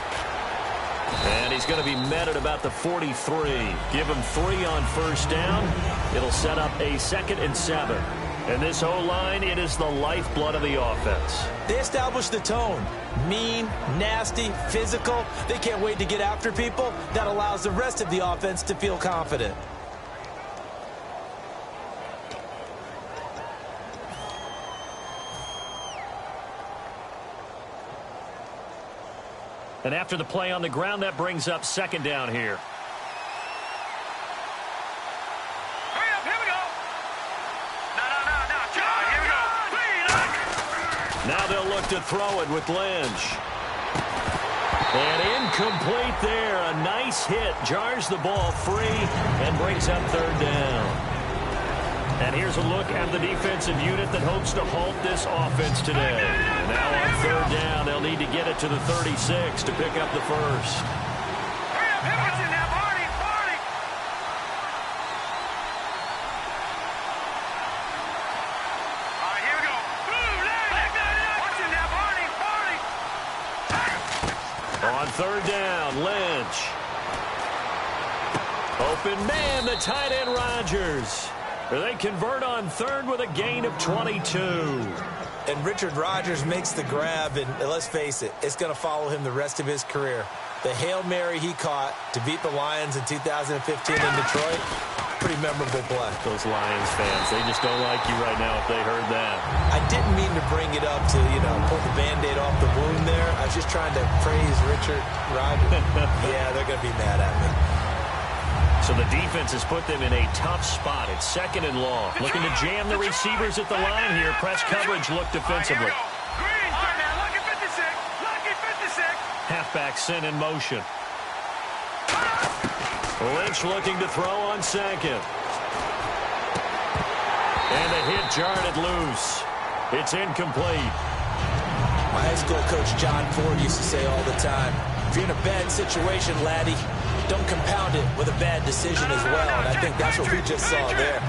And he's going to be met at about the 43. Give him 3 on first down. It'll set up a 2nd and 7. And this O-line, it is the lifeblood of the offense. They establish the tone. Mean, nasty, physical. They can't wait to get after people. That allows the rest of the offense to feel confident. And after the play on the ground, that brings up 2nd down here. Hurry up, here we go. No, John, here we go. Now they'll look to throw it with Lynch. And incomplete there. A nice hit. Jars the ball free and brings up 3rd down. And here's a look at the defensive unit that hopes to halt this offense today. And now on 3rd down, they'll need to get it to the 36 to pick up the first. Hurry up, what's in there, Barney? All right, here we go. What's in there, Barney? On 3rd down, Lynch. Open man, the tight end Rodgers. They convert on 3rd with a gain of 22. And Richard Rodgers makes the grab, and let's face it, it's going to follow him the rest of his career. The Hail Mary he caught to beat the Lions in 2015 in Detroit, pretty memorable play. Those Lions fans, they just don't like you right now if they heard that. I didn't mean to bring it up to, pull the Band-Aid off the wound there. I was just trying to praise Richard Rodgers. Yeah, they're going to be mad at me. So the defense has put them in a tough spot. It's 2nd and long. Looking to jam the receivers at the line here. Press coverage look defensively. Green, all right, man, lucky 56. Lucky 56. Halfback sent in motion. Lynch looking to throw on 2nd. And the hit jarred it loose. It's incomplete. My high school coach John Ford used to say all the time, if you're in a bad situation, laddie, don't compound it with a bad decision as well. And I think that's what we just saw there.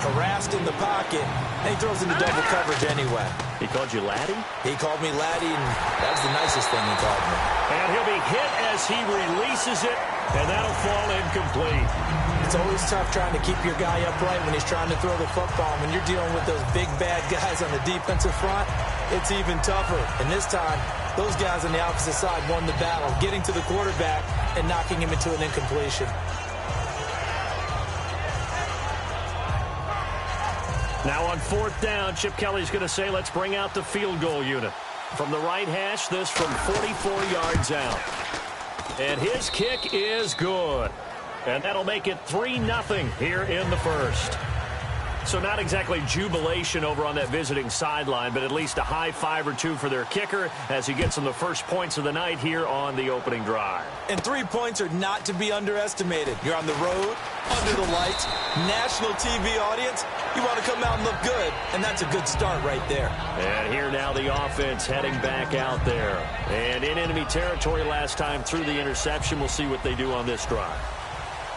Harassed in the pocket, and he throws into double coverage anyway. He called you laddie? He called me laddie, and that was the nicest thing he called me. And he'll be hit as he releases it, and that'll fall incomplete. It's always tough trying to keep your guy upright when he's trying to throw the football. When you're dealing with those big, bad guys on the defensive front, it's even tougher. And this time, those guys on the opposite side won the battle, getting to the quarterback and knocking him into an incompletion. Now on 4th down, Chip Kelly's going to say, let's bring out the field goal unit. From the right hash, this from 44 yards out. And his kick is good. And that'll make it 3-0 here in the first. So not exactly jubilation over on that visiting sideline, but at least a high 5 or 2 for their kicker as he gets them the first points of the night here on the opening drive. And 3 points are not to be underestimated. You're on the road, under the lights, national TV audience. You want to come out and look good, and that's a good start right there. And here now the offense heading back out there. And in enemy territory last time through the interception. We'll see what they do on this drive.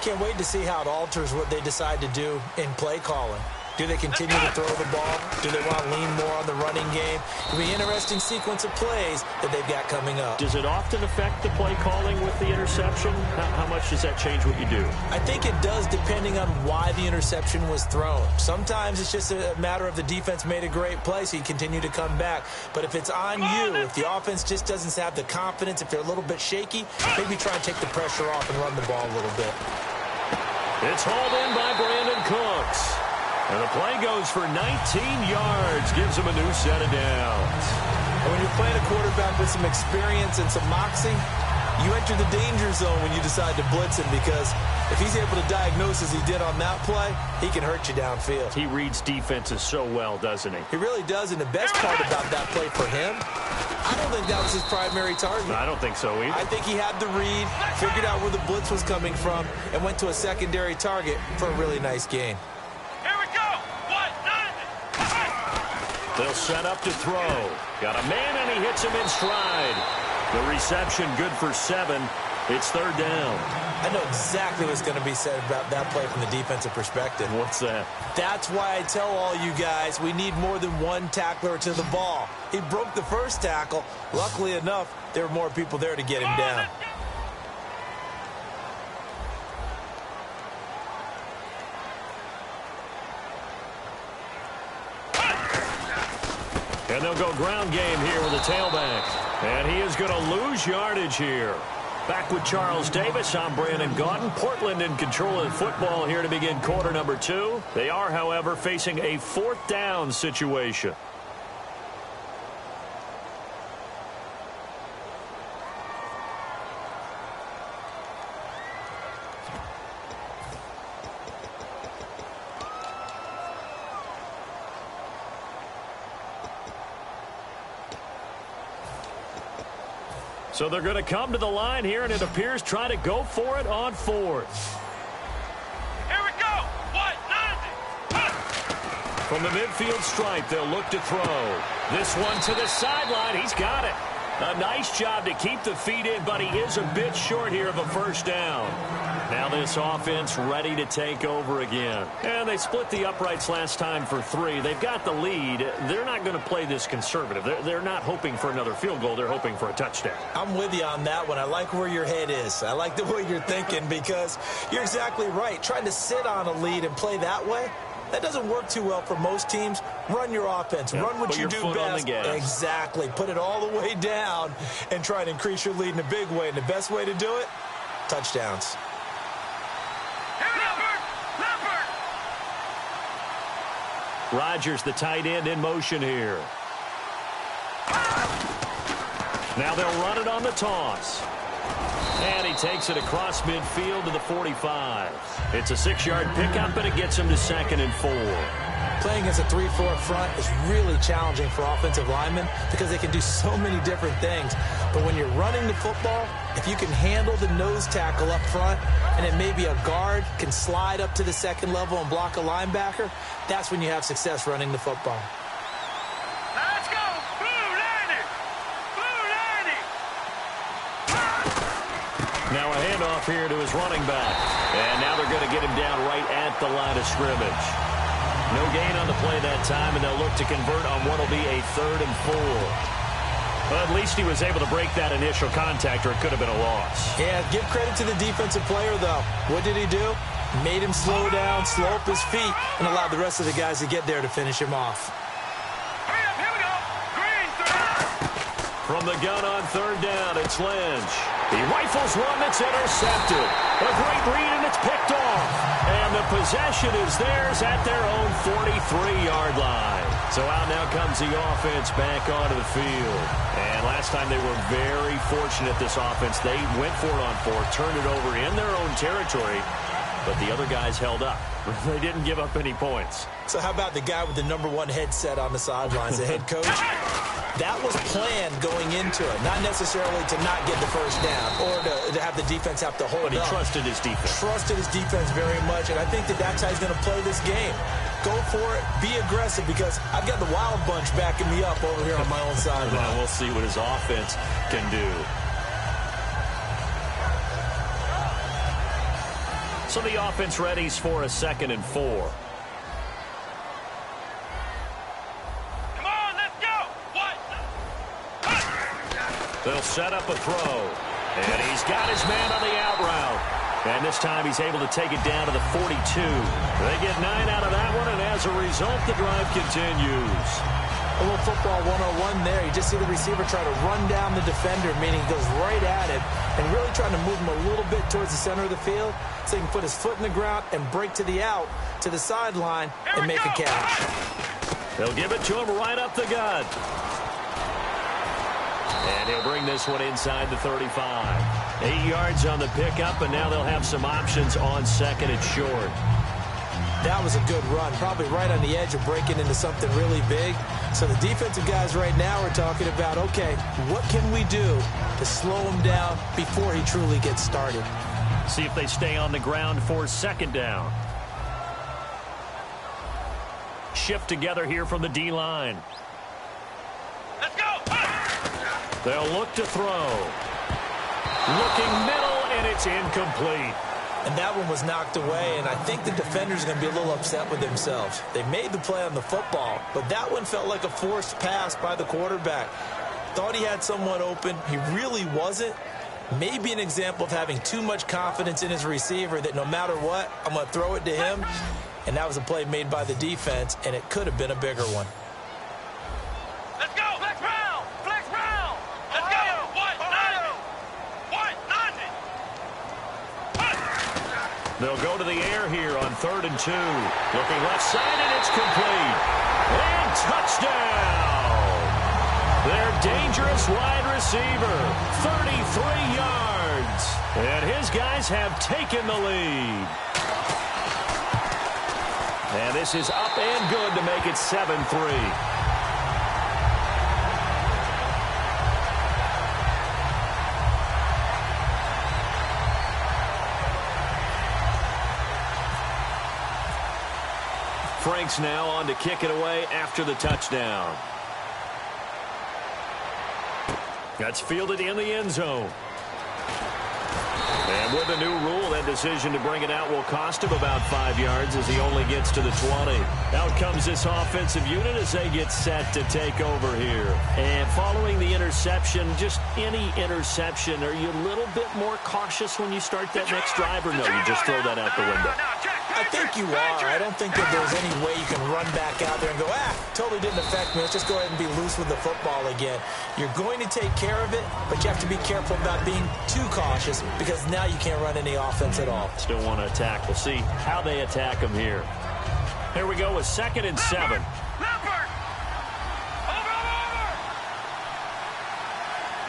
Can't wait to see how it alters what they decide to do in play calling. Do they continue to throw the ball? Do they want to lean more on the running game? It'll be an interesting sequence of plays that they've got coming up. Does it often affect the play calling with the interception? How much does that change what you do? I think it does depending on why the interception was thrown. Sometimes it's just a matter of the defense made a great play, so you continue to come back. But if it's on you, if the offense just doesn't have the confidence, if they're a little bit shaky, maybe try and take the pressure off and run the ball a little bit. It's hauled in by Brandon Cooks. And the play goes for 19 yards, gives him a new set of downs. And when you're playing a quarterback with some experience and some moxie, you enter the danger zone when you decide to blitz him, because if he's able to diagnose as he did on that play, he can hurt you downfield. He reads defenses so well, doesn't he? He really does, and the best part about that play for him, I don't think that was his primary target. I don't think so either. I think he had the read, figured out where the blitz was coming from, and went to a secondary target for a really nice gain. Here we go. They'll set up to throw. Got a man, and he hits him in stride. The reception good for 7. It's third down. I know exactly what's going to be said about that play from the defensive perspective. What's that? That's why I tell all you guys we need more than one tackler to the ball. He broke the first tackle. Luckily enough, there were more people there to get him down. And they'll go ground game here with a tailback. And he is going to lose yardage here. Back with Charles Davis, I'm Brandon Gaudin. Portland in control of football here to begin quarter number 2. They are, however, facing a 4th down situation. So they're going to come to the line here, and it appears try to go for it on 4th. Here we go. From the midfield stripe, they'll look to throw. This one to the sideline. He's got it. A nice job to keep the feet in, but he is a bit short here of a first down. Now this offense ready to take over again. And they split the uprights last time for 3. They've got the lead. They're not going to play this conservative. They're not hoping for another field goal. They're hoping for a touchdown. I'm with you on that one. I like where your head is. I like the way you're thinking, because you're exactly right. Trying to sit on a lead and play that way, that doesn't work too well for most teams. Run your offense. Yep. Run what you do best. Exactly. Put it all the way down and try to increase your lead in a big way. And the best way to do it, touchdowns. Rodgers, the tight end, in motion here. Now they'll run it on the toss. And he takes it across midfield to the 45. It's a 6-yard pickup, and it gets him to 2nd and 4. Playing as a 3-4 front is really challenging for offensive linemen because they can do so many different things. But when you're running the football, if you can handle the nose tackle up front, and then maybe a guard can slide up to the 2nd level and block a linebacker, that's when you have success running the football. Let's go. Blue landing. Blue landing. Now a handoff here to his running back. And now they're going to get him down right at the line of scrimmage. No gain on the play that time, and they'll look to convert on what will be a 3rd and 4. Well, at least he was able to break that initial contact, or it could have been a loss. Yeah, give credit to the defensive player, though. What did he do? Made him slow down, slow up his feet, and allowed the rest of the guys to get there to finish him off. Hurry up, here we go. Green, 3. From the gun on 3rd down, it's Lynch. He rifles one that's intercepted. A great read, and it's picked off. And the possession is theirs at their own 43-yard line. So out now comes the offense back onto the field. And last time they were very fortunate, this offense. They went for it on 4th, turned it over in their own territory, but the other guys held up. They didn't give up any points. So how about the guy with the #1 headset on the sidelines, the head coach? That was planned going into it, not necessarily to not get the first down or to have the defense have to hold up. But he trusted his defense. Trusted his defense very much, and I think that's how he's going to play this game. Go for it, be aggressive, because I've got the wild bunch backing me up over here on my own sideline. Now we'll see what his offense can do. So the offense readies for a 2nd and 4. They'll set up a throw. And he's got his man on the out route. And this time he's able to take it down to the 42. They get 9 out of that one, and as a result, the drive continues. A little football 101 there. You just see the receiver try to run down the defender, meaning he goes right at it, and really trying to move him a little bit towards the center of the field so he can put his foot in the ground and break to the out, to the sideline, and make a catch. They'll give it to him right up the gut. And he'll bring this one inside the 35. 8 yards on the pickup, and now they'll have some options on second and short. That was a good run, probably right on the edge of breaking into something really big. So the defensive guys right now are talking about, okay, what can we do to slow him down before he truly gets started? See if they stay on the ground for second down. Shift together here from the D-line. Let's go. They'll look to throw. Looking middle, and it's incomplete. And that one was knocked away, and I think the defender's going to be a little upset with themselves. They made the play on the football, but that one felt like a forced pass by the quarterback. Thought he had someone open. He really wasn't. Maybe an example of having too much confidence in his receiver that no matter what, I'm going to throw it to him. And that was a play made by the defense, and it could have been a bigger one. Let's go. Flex round. Flex round. Let's go. What? Nothing. They'll go to the air here on 3rd and 2. Looking left side, and it's complete. And touchdown. Their dangerous wide receiver, 33 yards. And his guys have taken the lead. And this is up and good to make it 7-3. Franks now on to kick it away after the touchdown. That's fielded in the end zone. And with the new rule, that decision to bring it out will cost him about 5 yards as he only gets to the 20. Out comes this offensive unit as they get set to take over here. And following the interception, just any interception, are you a little bit more cautious when you start that next drive, or no, you just throw that out the window? I think you are. I don't think that there's any way you can run back out there and go, totally didn't affect me. Let's just go ahead and be loose with the football again. You're going to take care of it, but you have to be careful about being too cautious because now you can't run any offense at all. Still want to attack. We'll see how they attack them here. Here we go with 2nd and 7. Over.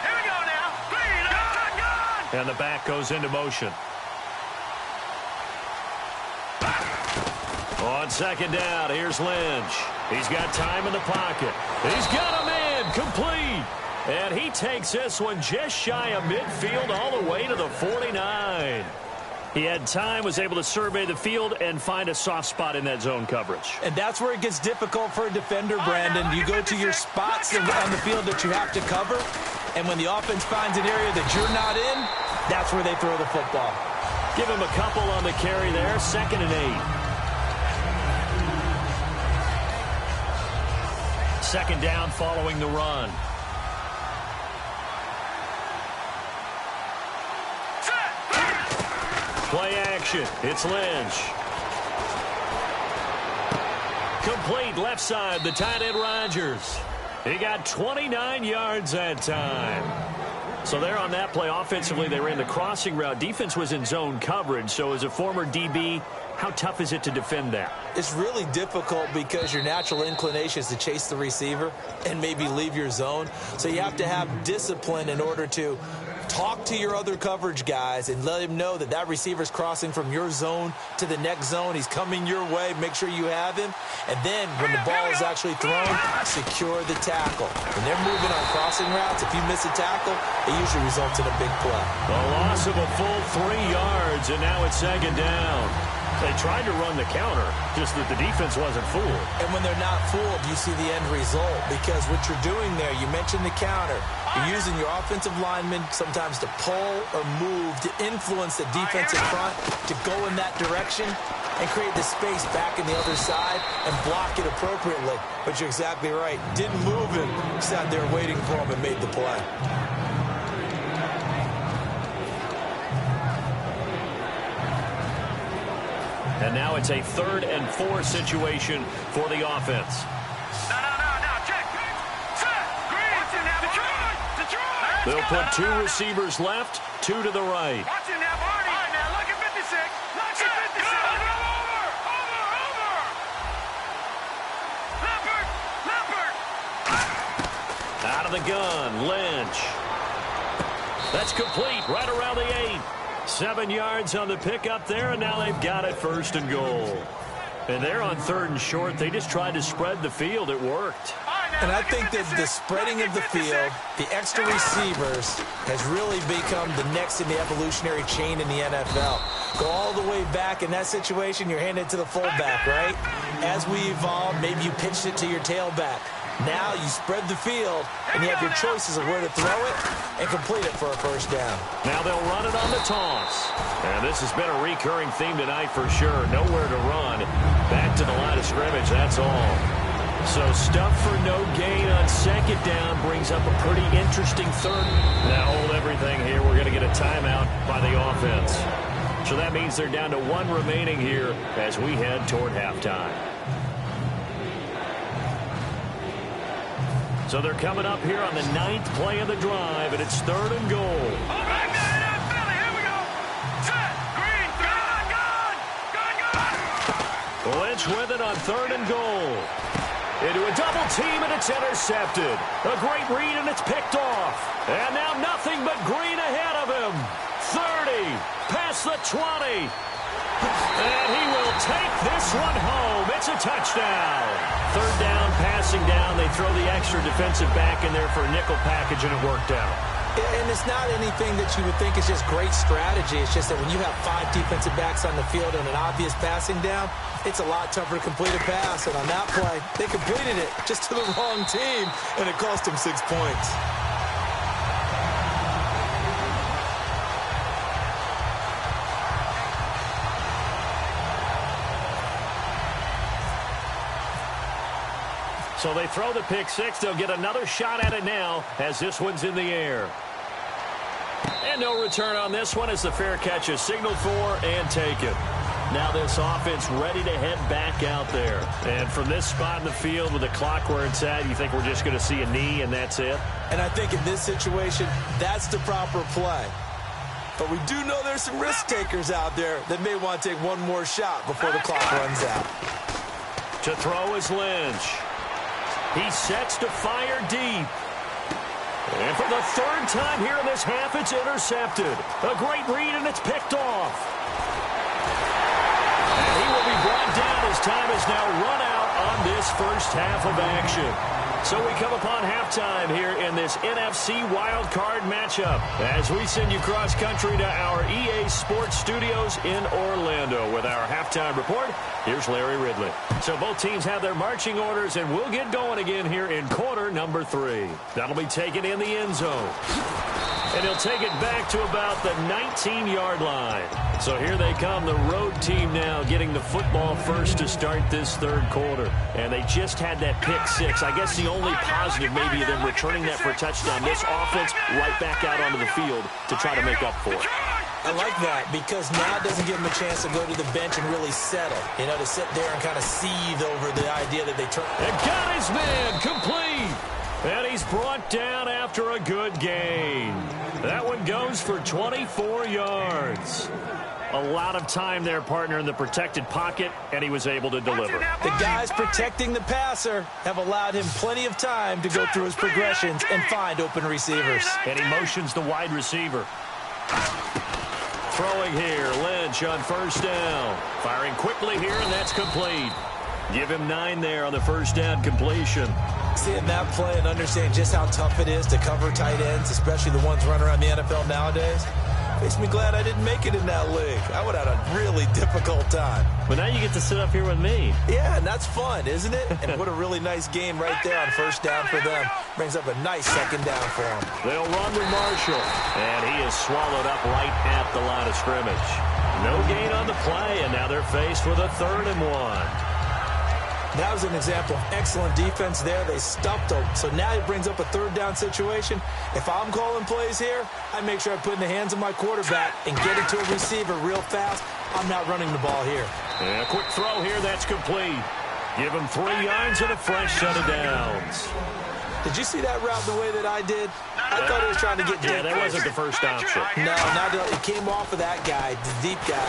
Here we go now. Gun. And the back goes into motion. On 2nd down, here's Lynch. He's got time in the pocket. He's got him in, complete. And he takes this one just shy of midfield all the way to the 49. He had time, was able to survey the field and find a soft spot in that zone coverage. And that's where it gets difficult for a defender, Brandon. You go to your spots on the field that you have to cover, and when the offense finds an area that you're not in, that's where they throw the football. Give him a couple on the carry there, 2nd and 8. 2nd down following the run. Play action. It's Lynch. Complete left side, the tight end Rodgers. He got 29 yards that time. So there on that play, offensively, they ran the crossing route. Defense was in zone coverage. So as a former DB, how tough is it to defend that? It's really difficult because your natural inclination is to chase the receiver and maybe leave your zone. So you have to have discipline in order to talk to your other coverage guys and let him know that that receiver's crossing from your zone to the next zone. He's coming your way. Make sure you have him. And then when the ball is actually thrown, secure the tackle. When they're moving on crossing routes, if you miss a tackle, it usually results in a big play. A loss of a full 3 yards, and now it's 2nd down. They tried to run the counter, just that the defense wasn't fooled. And when they're not fooled, you see the end result. Because what you're doing there, you mentioned the counter. You're using your offensive linemen sometimes to pull or move, to influence the defensive front, to go in that direction and create the space back in the other side and block it appropriately. But you're exactly right. Didn't move him. Sat there waiting for him and made the play. And now it's a 3rd and 4 situation for the offense. No. Check. Set. Green. Detroit. They'll put 2 receivers left, 2 to the right. Watch it now, Barney. All right, now, look at 56. Look at 56. Over. Leopard. Out of of the gun. Lynch. That's complete right around the 8. 7 yards on the pickup there, and now they've got it 1st and goal. And they're on 3rd and short. They just tried to spread the field. It worked. And I think that the spreading of the field, the extra receivers, has really become the next in the evolutionary chain in the NFL. Go all the way back in that situation, you're handed to the fullback, right? As we evolve, maybe you pitched it to your tailback. Now you spread the field, and you have your choices of where to throw it and complete it for a 1st down. Now they'll run it on the toss. And this has been a recurring theme tonight for sure. Nowhere to run. Back to the line of scrimmage, that's all. So stuff for no gain on 2nd down brings up a pretty interesting 3rd. Now hold everything here. We're going to get a timeout by the offense. So that means they're down to 1 remaining here as we head toward halftime. So they're coming up here on the 9th play of the drive, and it's 3rd and goal. Oh, back there, Philly. Here we go. Set. Green. Gun. Lynch with it on 3rd and goal. Into a double team, and it's intercepted. A great read, and it's picked off. And now nothing but Green ahead of him. 30, past the 20. And he will take this one home. It's a touchdown. 3rd down, passing down. They throw the extra defensive back in there for a nickel package, and it worked out. And it's not anything that you would think is just great strategy. It's just that when you have 5 defensive backs on the field and an obvious passing down, it's a lot tougher to complete a pass. And on that play, they completed it just to the wrong team, and it cost them 6 points. So they throw the pick 6. They'll get another shot at it now as this one's in the air. And no return on this one as the fair catch is signaled for and taken. Now this offense ready to head back out there. And from this spot in the field with the clock where it's at, you think we're just going to see a knee and that's it? And I think in this situation, that's the proper play. But we do know there's some risk takers out there that may want to take one more shot before the clock runs out. To throw is Lynch. He sets to fire deep. And for the 3rd time here in this half, it's intercepted. A great read, and it's picked off. And he will be brought down as time is now run out on this 1st half of action. So we come upon halftime here in this NFC wildcard matchup as we send you cross-country to our EA Sports Studios in Orlando with our halftime report. Here's Larry Ridley. So both teams have their marching orders, and we'll get going again here in quarter number 3. That'll be taken in the end zone. And he'll take it back to about the 19-yard line. So here they come, the road team now getting the football first to start this 3rd quarter. And they just had that pick 6. I guess the only positive maybe of them returning that for a touchdown. This offense right back out onto the field to try to make up for it. I like that because now it doesn't give him a chance to go to the bench and really settle. You know, to sit there and kind of seethe over the idea that they turn. And got his man complete. And he's brought down after a good gain. That one goes for 24 yards. A lot of time there, partner, in the protected pocket, and he was able to deliver. The guys protecting the passer have allowed him plenty of time to go through his progressions and find open receivers. And he motions the wide receiver. Throwing here, Lynch on 1st down. Firing quickly here, and that's complete. Give him 9 there on the 1st down completion. Seeing that play and understanding just how tough it is to cover tight ends, especially the ones running around the NFL nowadays, makes me glad I didn't make it in that league. I would have had a really difficult time. But now you get to sit up here with me. Yeah, and that's fun, isn't it? And what a really nice game right there on 1st down for them. Brings up a nice 2nd down for them. They'll run with Marshall. And he is swallowed up right at the line of scrimmage. No gain on the play, and now they're faced with a 3rd and 1. That was an example of excellent defense there. They stuffed them. So now it brings up a 3rd down situation. If I'm calling plays here, I make sure I put in the hands of my quarterback and get it to a receiver real fast. I'm not running the ball here. And a quick throw here. That's complete. Give him 3 yards and a fresh set of downs. Did you see that route the way that I did? I thought he was trying to get deep. Yeah, that wasn't the first option. No, not it came off of that guy, the deep guy.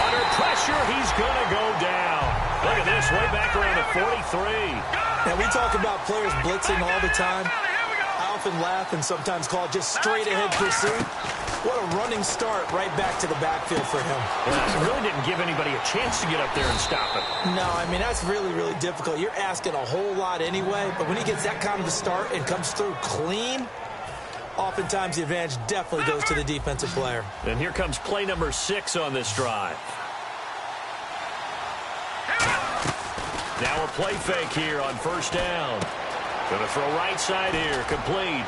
Under pressure, he's going to go down. Look at this, way back around the 43. Now, we talk about players blitzing all the time. I often laugh and sometimes call just straight-ahead pursuit. What a running start right back to the backfield for him. Yeah, it really didn't give anybody a chance to get up there and stop it. No, I mean, that's really, really difficult. You're asking a whole lot anyway, but when he gets that kind of a start and comes through clean, oftentimes the advantage definitely goes to the defensive player. And here comes play number 6 on this drive. Now a play fake here on first down. Going to throw right side here, complete.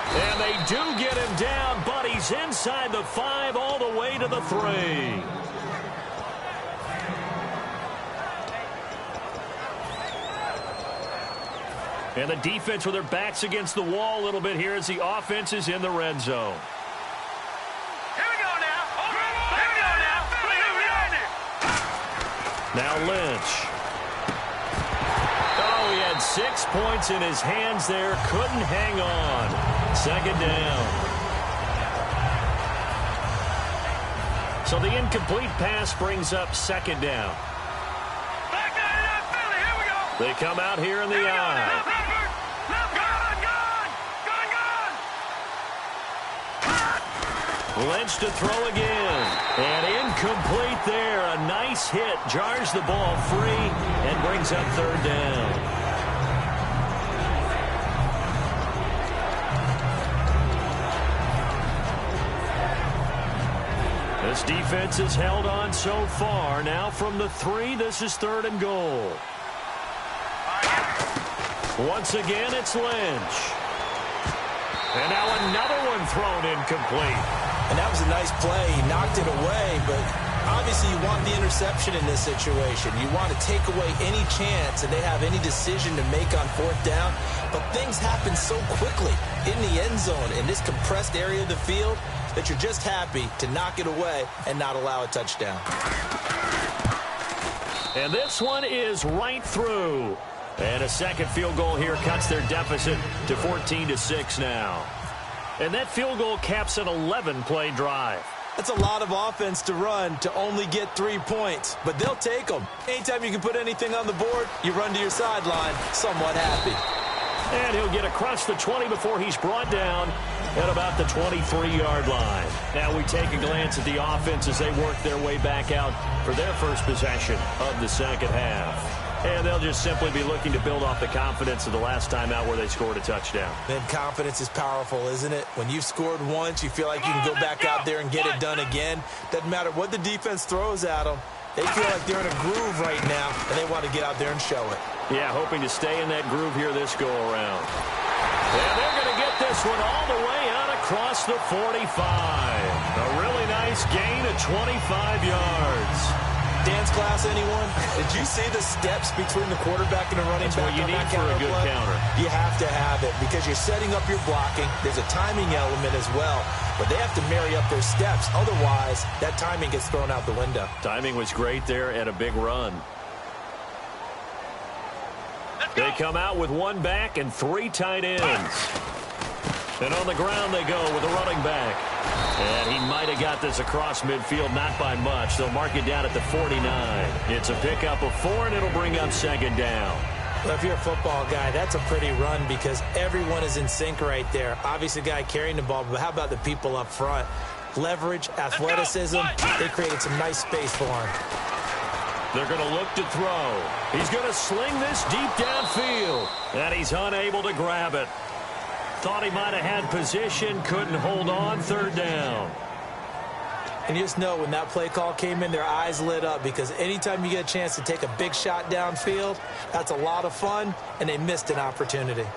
And they do get him down, but he's inside the 5 all the way to the 3. And the defense with their backs against the wall a little bit here as the offense is in the red zone. Here we go now. Here we go now. Now Lynch. Oh, he had 6 points in his hands there. Couldn't hang on. Second down. So the incomplete pass brings up second down. Back down in Philly. Here we go. They come out here in the eye. Lynch to throw again. And incomplete there. A nice hit. Jars the ball free and brings up third down. This defense has held on so far. Now from the 3, this is 3rd and goal. Once again, it's Lynch. And now another one thrown incomplete. And that was a nice play. He knocked it away, but obviously you want the interception in this situation. You want to take away any chance that they have any decision to make on 4th down. But things happen so quickly in the end zone in this compressed area of the field that you're just happy to knock it away and not allow a touchdown. And this one is right through. And a second field goal here cuts their deficit to 14-6 now. And that field goal caps an 11-play drive. That's a lot of offense to run to only get 3 points, but they'll take them. Anytime you can put anything on the board, you run to your sideline somewhat happy. And he'll get across the 20 before he's brought down at about the 23-yard line. Now we take a glance at the offense as they work their way back out for their first possession of the second half. And they'll just simply be looking to build off the confidence of the last time out where they scored a touchdown. Then confidence is powerful, isn't it? When you've scored once, you feel like you can go back out there and get it done again. Doesn't matter what the defense throws at them. They feel like they're in a groove right now, and they want to get out there and show it. Yeah, hoping to stay in that groove here this go-around. And they're going to get this one all the way out across the 45. A really nice gain of 25 yards. Dance class, anyone? Did you see the steps between the quarterback and the running back? That's what you need for a good counter. You have to have it because you're setting up your blocking. There's a timing element as well, but they have to marry up their steps. Otherwise, that timing gets thrown out the window. Timing was great there and a big run. They come out with 1 back and 3 tight ends. And on the ground they go with a running back. And he might have got this across midfield, not by much. They'll mark it down at the 49. It's a pickup of 4, and it'll bring up second down. Well, if you're a football guy, that's a pretty run because everyone is in sync right there. Obviously, the guy carrying the ball, but how about the people up front? Leverage, athleticism, they created some nice space for him. They're going to look to throw. He's going to sling this deep downfield, and he's unable to grab it. Thought he might have had position, couldn't hold on, third down. And you just know when that play call came in, their eyes lit up because anytime you get a chance to take a big shot downfield, that's a lot of fun, and they missed an opportunity.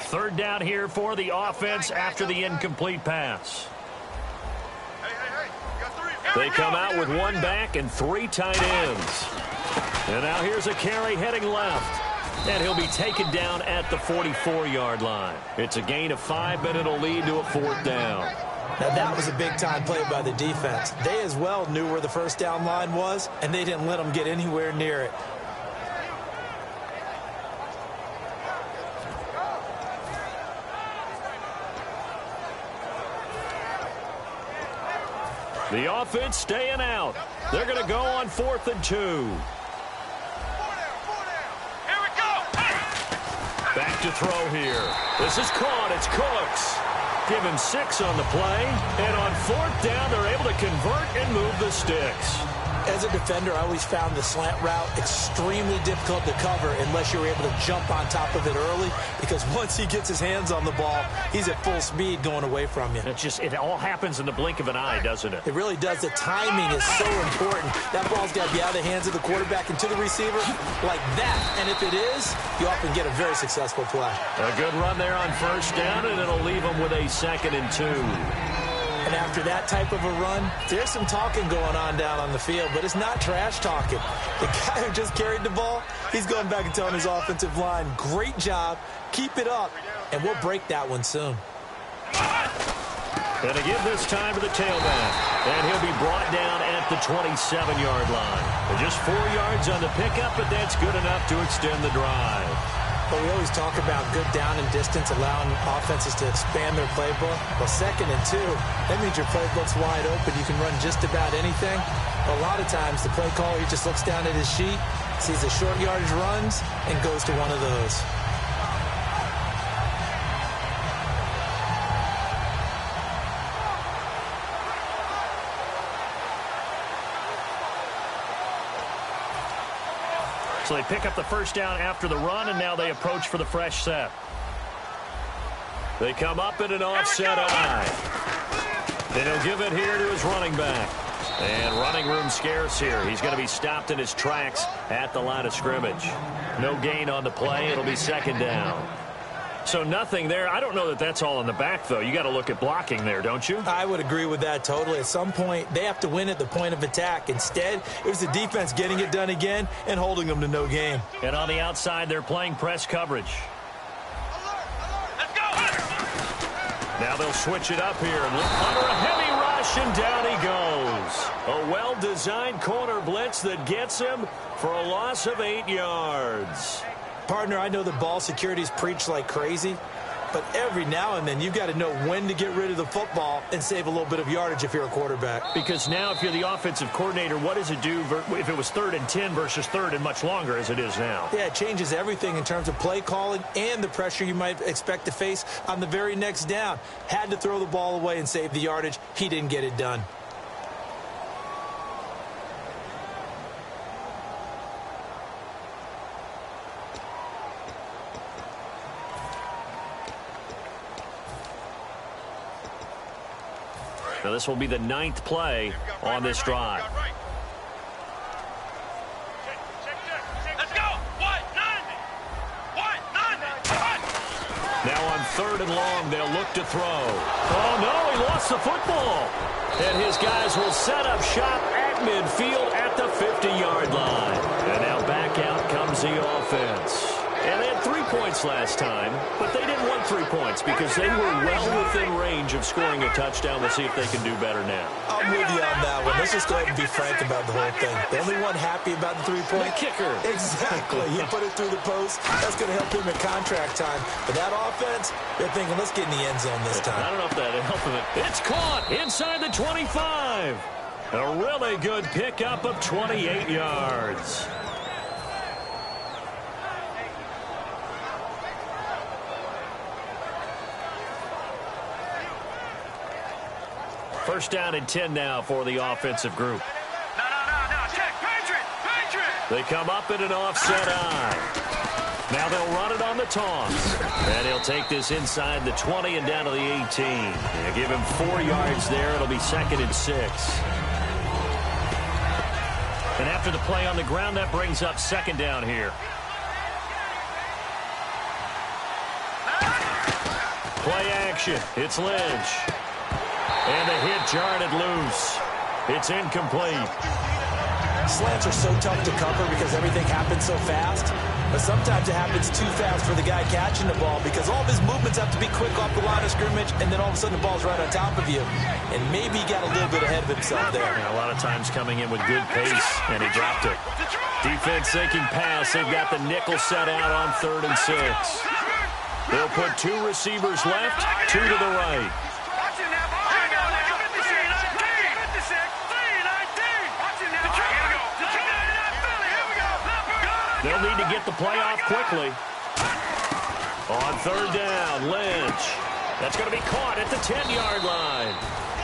Third down here for the offense after the incomplete pass. They come out with one back and 3 tight ends. And now here's a carry heading left. And he'll be taken down at the 44-yard line. It's a gain of 5, but it'll lead to a 4th down. Now, that was a big-time play by the defense. They as well knew where the first down line was, and they didn't let them get anywhere near it. The offense staying out. They're going to go on 4th and 2. Back to throw here. This is caught. It's Cooks. Give him 6 on the play. And on 4th down, they're able to convert and move the sticks. As a defender, I always found the slant route extremely difficult to cover unless you're able to jump on top of it early, because once he gets his hands on the ball, he's at full speed going away from you. It all happens in the blink of an eye, doesn't it? It really does. The timing is so important. That ball's got to be out of the hands of the quarterback and to the receiver like that. And if it is, you often get a very successful play. A good run there on 1st down, and it'll leave them with a 2nd and 2. And after that type of a run, there's some talking going on down on the field, but it's not trash talking. The guy who just carried the ball, he's going back and telling his offensive line, great job, keep it up, and we'll break that one soon. Going to give this time to the tailback, and he'll be brought down at the 27-yard line. Just 4 yards on the pickup, but that's good enough to extend the drive. But we always talk about good down and distance, allowing offenses to expand their playbook. Well, 2nd and 2, that means your playbook's wide open. You can run just about anything. But a lot of times, the play caller, he just looks down at his sheet, sees the short yardage runs, and goes to one of those. So they pick up the 1st down after the run, and now they approach for the fresh set. They come up in an offset eye. And he'll give it here to his running back. And running room scarce here. He's going to be stopped in his tracks at the line of scrimmage. No gain on the play. It'll be 2nd down. So nothing there. I don't know that that's all in the back, though. You got to look at blocking there, don't you? I would agree with that totally. At some point, they have to win at the point of attack. Instead, it was the defense getting it done again and holding them to no gain. And on the outside, they're playing press coverage. Let's go! Now they'll switch it up here. Under a heavy rush, and down he goes. A well-designed corner blitz that gets him for a loss of 8 yards. Partner, I know the ball security's preached like crazy, but every now and then you've got to know when to get rid of the football and save a little bit of yardage if you're a quarterback. Because now if you're the offensive coordinator, what does it do if it was 3rd and 10 versus 3rd and much longer as it is now? Yeah, it changes everything in terms of play calling and the pressure you might expect to face on the very next down. Had to throw the ball away and save the yardage. He didn't get it done. Now this will be the 9th play on this drive. Let's go! What? Now on 3rd and long, they'll look to throw. Oh, no, he lost the football. And his guys will set up shop at midfield at the 50-yard line. And now back out comes the offense. And they had 3 points last time, but they didn't want 3 points because they were well within range of scoring a touchdown. We'll see if they can do better now. I'm with you on that one. Let's just go ahead and be frank about the whole thing. The only one happy about the 3-point? The kicker. Exactly. He put it through the post. That's going to help him at contract time. But that offense, they're thinking, let's get in the end zone this time. I don't know if that'll help him. It's caught inside the 25. A really good pickup of 28 yards. First down and 10 now for the offensive group. No. Check. Patriot. They come up in an offset eye. Now they'll run it on the toss. And he'll take this inside the 20 and down to the 18. And give him 4 yards there. It'll be 2nd and 6. And after the play on the ground, that brings up 2nd down here. play action. It's Lynch. And the hit jarred it loose. It's incomplete. Slants are so tough to cover because everything happens so fast. But sometimes it happens too fast for the guy catching the ball because all of his movements have to be quick off the line of scrimmage, and then all of a sudden the ball's right on top of you. And maybe he got a little bit ahead of himself there. And a lot of times coming in with good pace, and he dropped it. Defense sinking pass. They've got the nickel set out on 3rd and 6. They'll put 2 receivers left, 2 to the right. They'll need to get the play off quickly. On 3rd down, Lynch. That's going to be caught at the 10-yard line.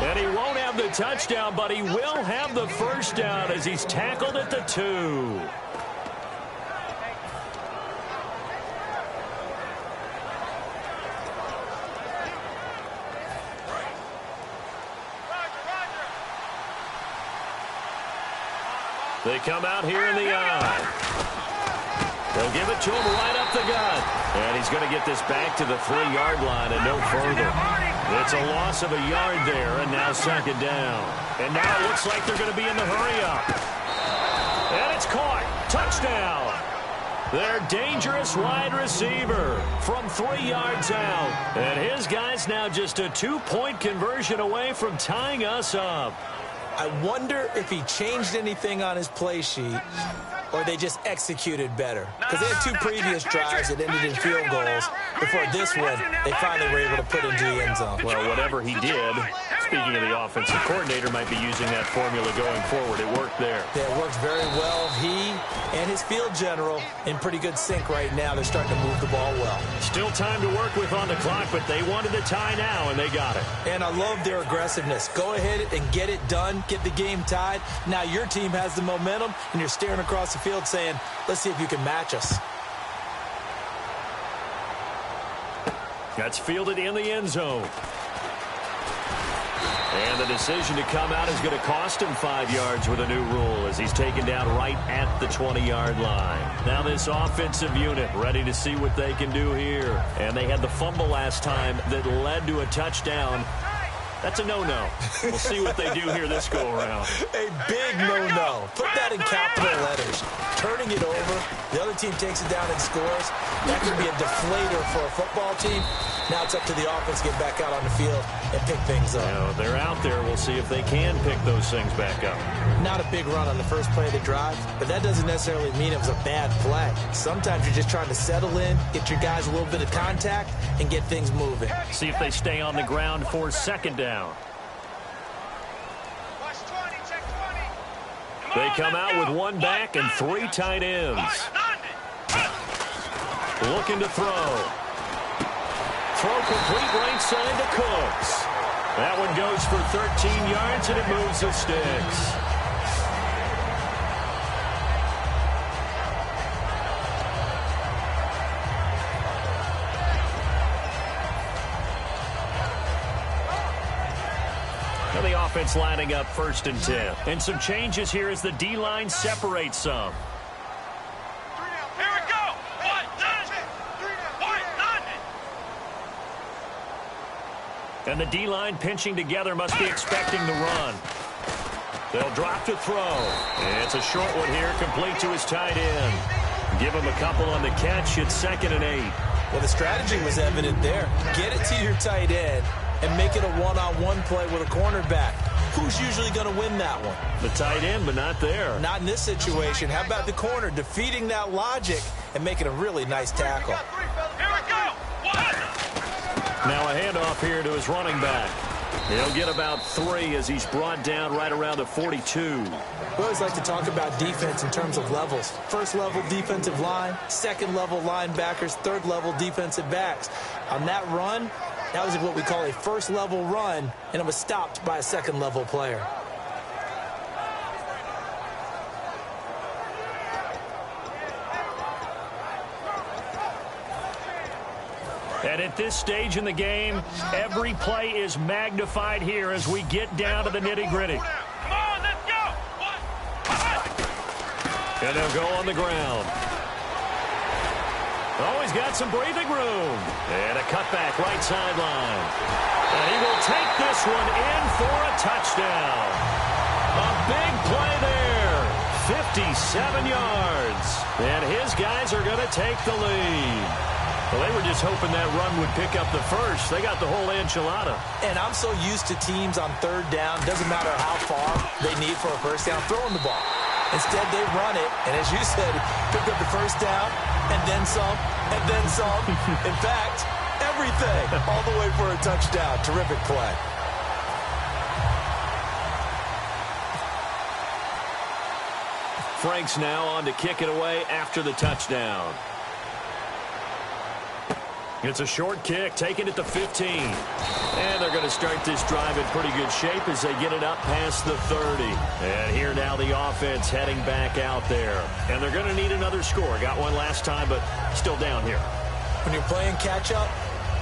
And he won't have the touchdown, but he will have the first down as he's tackled at the 2. They come out here in the eye. They'll give it to him right up the gut. And he's going to get this back to the 3-yard line and no further. It's a loss of a yard there, and now 2nd down. And now it looks like they're going to be in the hurry-up. And it's caught. Touchdown. Their dangerous wide receiver from 3 yards out. And his guy's now just a 2-point conversion away from tying us up. I wonder if he changed anything on his play sheet or they just executed better. Because they had 2 previous drives that ended in field goals. Before this one, they finally were able to put into the end zone. Well, whatever he did, speaking of the offensive coordinator, might be using that formula going forward. It worked there. Yeah, it works very well. He and his field general in pretty good sync right now. They're starting to move the ball well. Still time to work with on the clock, but they wanted the tie now, and they got it. And I love their aggressiveness. Go ahead and get it done. Get the game tied. Now your team has the momentum, and you're staring across the field saying, let's see if you can match us. That's fielded in the end zone. And the decision to come out is going to cost him 5 yards with a new rule as he's taken down right at the 20-yard line. Now this offensive unit ready to see what they can do here. And they had the fumble last time that led to a touchdown. That's a no-no. We'll see what they do here this go-around. A big no-no. Put that in capital letters. Turning it over, the other team takes it down and scores. That could be a deflator for a football team. Now it's up to the offense to get back out on the field and pick things up. You know, they're out there. We'll see if they can pick those things back up. Not a big run on the first play of the drive, but that doesn't necessarily mean it was a bad play. Sometimes you're just trying to settle in, get your guys a little bit of contact, and get things moving. See if they stay on the ground for 2nd down. They come out with 1 back and 3 tight ends. Looking to throw. Throw complete right side to Cooks. That one goes for 13 yards, and it moves the sticks. Now the offense lining up 1st and 10. And some changes here as the D-line separates some. And the D-line pinching together must be expecting the run. They'll drop to throw. And it's a short one here, complete to his tight end. Give him a couple on the catch. It's 2nd and 8. Well, the strategy was evident there. Get it to your tight end and make it a one-on-one play with a cornerback. Who's usually going to win that one? The tight end, but not there. Not in this situation. How about the corner defeating that logic and making a really nice tackle? Now a handoff here to his running back. He'll get about 3 as he's brought down right around the 42. We always like to talk about defense in terms of levels. 1st level defensive line, 2nd level linebackers, 3rd level defensive backs. On that run, that was what we call a 1st level run, and it was stopped by a 2nd level player. And at this stage in the game, every play is magnified here as we get down to the nitty-gritty. Come on, let's go. And they'll go on the ground. Oh, he's got some breathing room. And a cutback right sideline. And he will take this one in for a touchdown. A big play there. 57 yards. And his guys are going to take the lead. Well, they were just hoping that run would pick up the first. They got the whole enchilada. And I'm so used to teams on third down, doesn't matter how far they need for a first down, throwing the ball. Instead, they run it, and as you said, pick up the first down, and then some, and then some. In fact, everything, all the way for a touchdown. Terrific play. Franks now on to kick it away after the touchdown. It's a short kick, taken at the 15. And they're going to start this drive in pretty good shape as they get it up past the 30. And here now the offense heading back out there. And they're going to need another score. Got one last time, but still down here. When you're playing catch-up,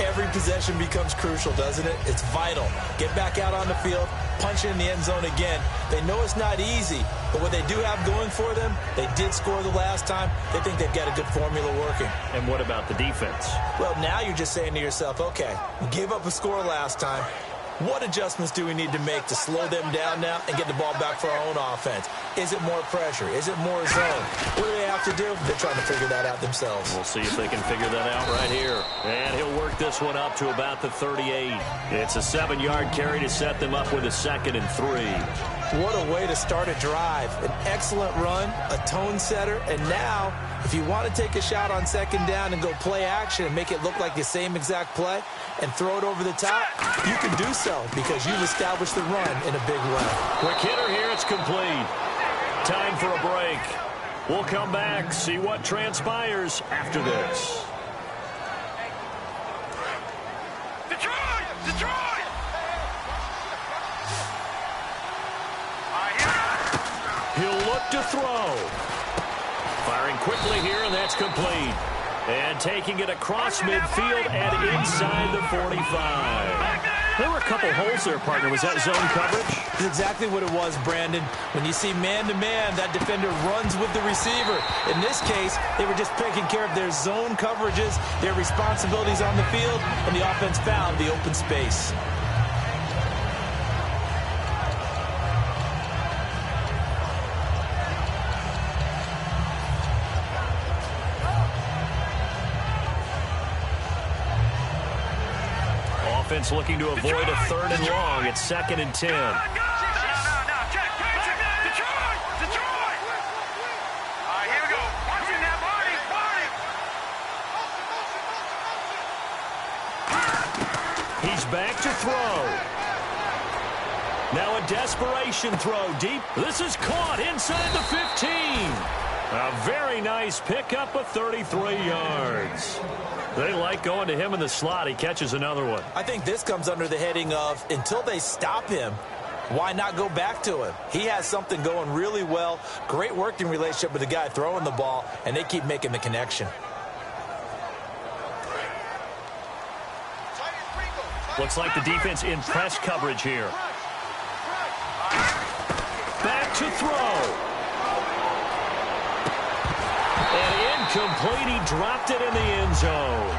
every possession becomes crucial, doesn't it? It's vital. Get back out on the field, punch it in the end zone again. They know it's not easy, but what they do have going for them, they did score the last time. They think they've got a good formula working. And what about the defense? Well, now you're just saying to yourself, okay, we gave up a score last time. What adjustments do we need to make to slow them down now and get the ball back for our own offense? Is it more pressure? Is it more zone? What do they have to do? They're trying to figure that out themselves. We'll see if they can figure that out right here. And he'll work this one up to about the 38. It's a 7-yard carry to set them up with a 2nd and 3. What a way to start a drive. An excellent run, a tone setter, and now, if you want to take a shot on 2nd down and go play action and make it look like the same exact play and throw it over the top, you can do so because you've established the run in a big way. Quick hitter here, it's complete. Time for a break. We'll come back, see what transpires after this. Detroit! Detroit! He'll look to throw. Firing quickly here, and that's complete. And taking it across midfield and inside the 45. There were a couple holes there, partner. Was that zone coverage? That's exactly what it was, Brandon. When you see man-to-man, that defender runs with the receiver. In this case, they were just taking care of their zone coverages, their responsibilities on the field, and the offense found the open space. Offense looking to avoid a 3rd and long. It's 2nd and 10. Detroit! Detroit! All right, here we go. Watching that body. He's back to throw. Now a desperation throw deep. This is caught inside the 15. A very nice pickup of 33 yards. They like going to him in the slot. He catches another one. I think this comes under the heading of, until they stop him, why not go back to him? He has something going really well. Great working relationship with the guy throwing the ball, and they keep making the connection. Looks like the defense in press coverage here. Back to throw. And incomplete. He dropped it in the end zone.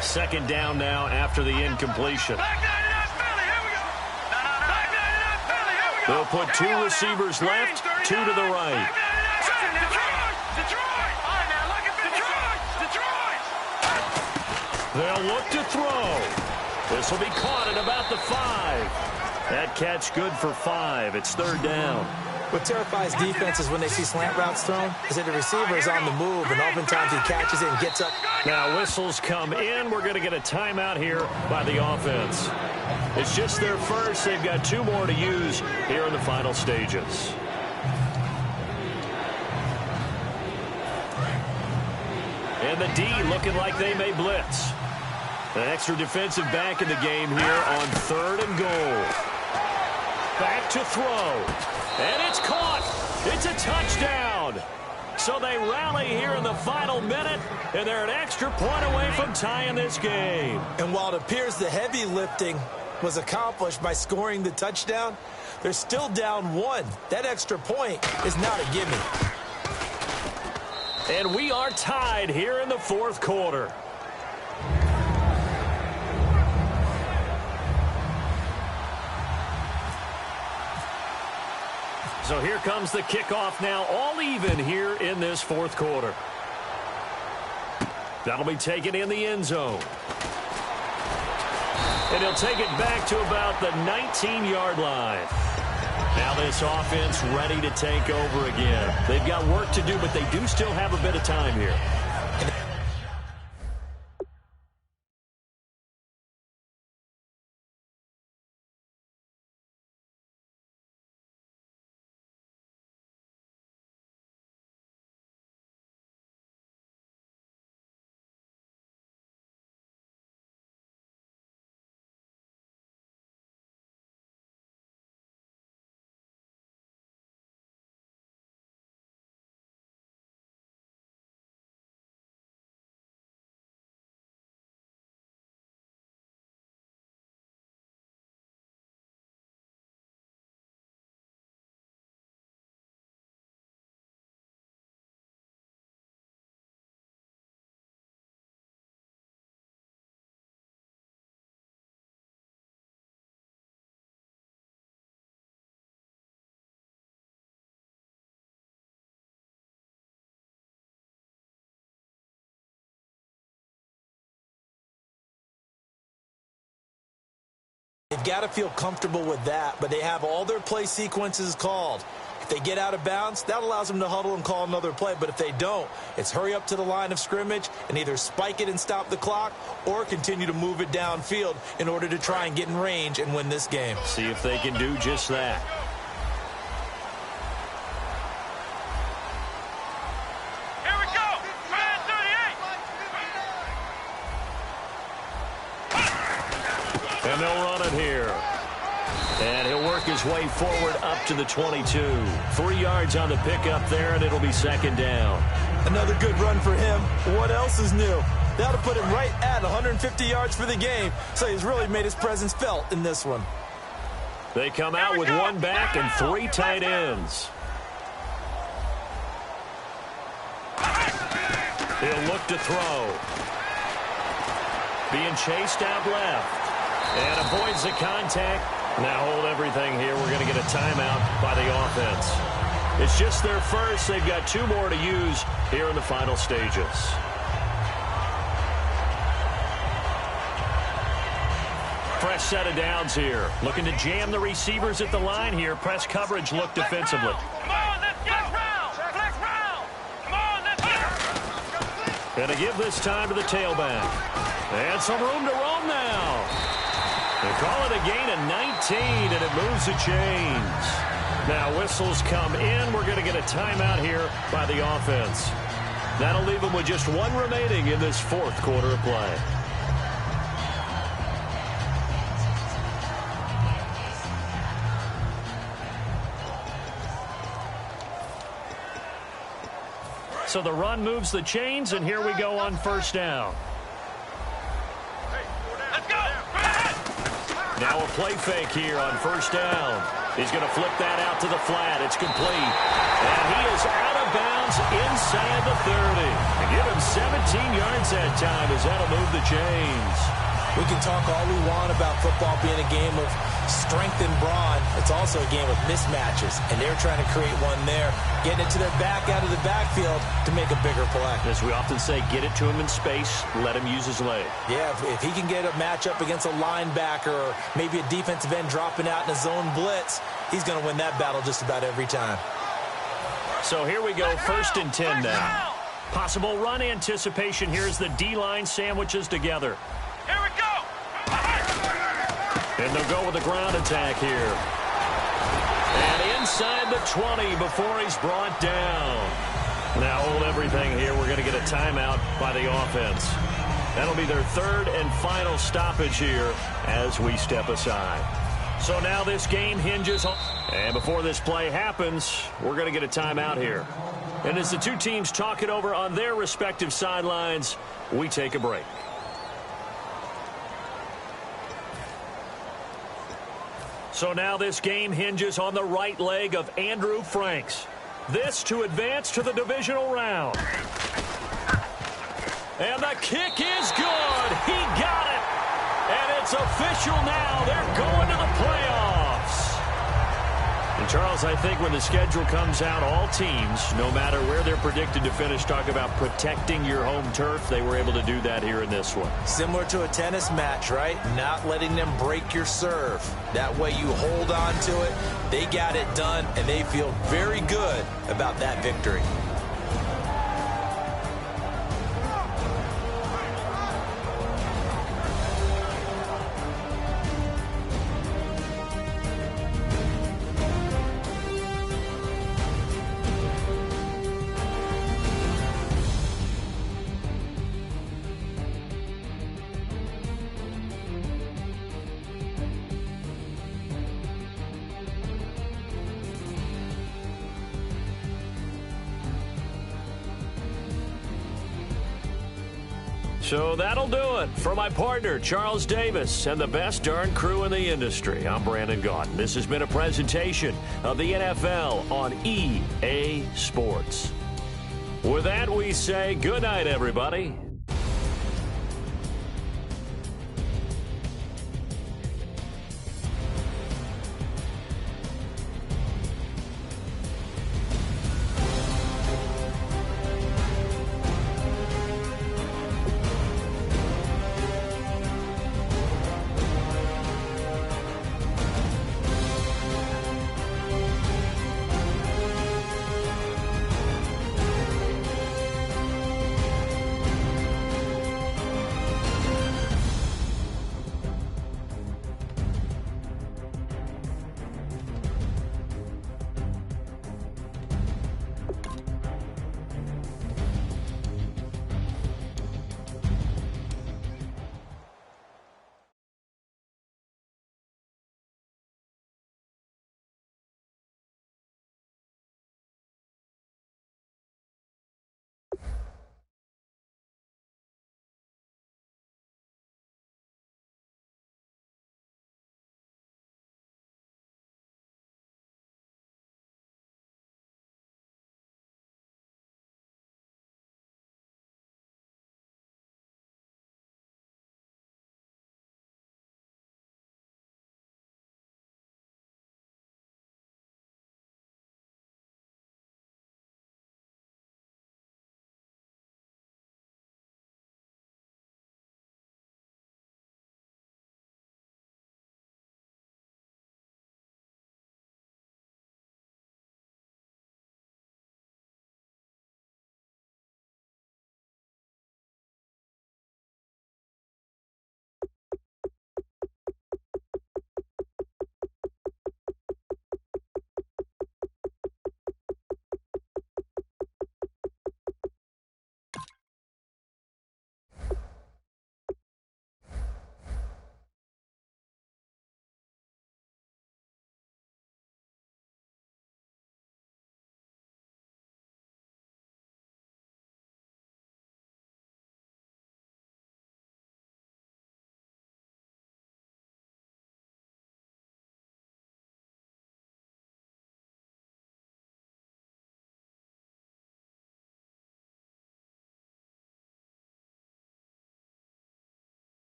Second down now after the incompletion. They'll put 2 receivers left, 2 to the right. They'll look to throw. This will be caught at about the 5. That catch good for 5. It's 3rd down. What terrifies defenses when they see slant routes thrown is that the receiver is on the move, and oftentimes he catches it and gets up. Now whistles come in. We're going to get a timeout here by the offense. It's just their first. They've got 2 more to use here in the final stages. And the D looking like they may blitz. An extra defensive back in the game here on 3rd and goal. Back to throw. And it's caught. It's a touchdown. So they rally here in the final minute, and they're an extra point away from tying this game. And while it appears the heavy lifting was accomplished by scoring the touchdown, they're still down 1. That extra point is not a gimme. And we are tied here in the fourth quarter. So here comes the kickoff now, all even here in this fourth quarter. That'll be taken in the end zone. And he'll take it back to about the 19-yard line. Now this offense ready to take over again. They've got work to do, but they do still have a bit of time here. They've got to feel comfortable with that, but they have all their play sequences called. If they get out of bounds, that allows them to huddle and call another play. But if they don't, it's hurry up to the line of scrimmage and either spike it and stop the clock or continue to move it downfield in order to try and get in range and win this game. See if they can do just that. Here we go. Man 38. And they'll run it here. And he'll work his way forward up to the 22. 3 yards on the pickup there, and it'll be second down. Another good run for him. What else is new? That'll put him right at 150 yards for the game, so he's really made his presence felt in this one. They come out with one back and 3 tight ends. He'll look to throw. Being chased out left. And avoids the contact. Now hold everything here. We're going to get a timeout by the offense. It's just their first. They've got 2 more to use here in the final stages. Fresh set of downs here. Looking to jam the receivers at the line here. Press coverage look defensively. Come on, let's get round. Flex round. Come on, let's get. Going to give this time to the tailback. And some room to roam now. They call it a gain of 19, and it moves the chains. Now whistles come in. We're going to get a timeout here by the offense. That'll leave them with just 1 remaining in this fourth quarter of play. So the run moves the chains, and here we go on first down. Now a play fake here on first down. He's going to flip that out to the flat. It's complete. And he is out of bounds inside the 30. And give him 17 yards that time as that'll move the chains. We can talk all we want about football being a game of strength and brawn. It's also a game of mismatches, and they're trying to create one there, getting it to their back out of the backfield to make a bigger play. As we often say, get it to him in space, let him use his leg. Yeah, if he can get a matchup against a linebacker or maybe a defensive end dropping out in a zone blitz, he's going to win that battle just about every time. So here we go, 1st and 10 now. Possible run anticipation. Here's the D-line sandwiches together. Here we go. And they'll go with the ground attack here. And inside the 20 before he's brought down. Now hold everything here. We're going to get a timeout by the offense. That'll be their 3rd and final stoppage here as we step aside. So now this game hinges on... And before this play happens, we're going to get a timeout here. And as the two teams talk it over on their respective sidelines, we take a break. So now this game hinges on the right leg of Andrew Franks. This to advance to the divisional round. And the kick is good. He got it. And it's official now. They're going to the playoffs. And Charles, I think when the schedule comes out, all teams, no matter where they're predicted to finish, talk about protecting your home turf. They were able to do that here in this one. Similar to a tennis match, right? Not letting them break your serve. That way you hold on to it. They got it done, and they feel very good about that victory. So that'll do it for my partner, Charles Davis, and the best darn crew in the industry. I'm Brandon Gaudin. This has been a presentation of the NFL on EA Sports. With that, we say good night, everybody.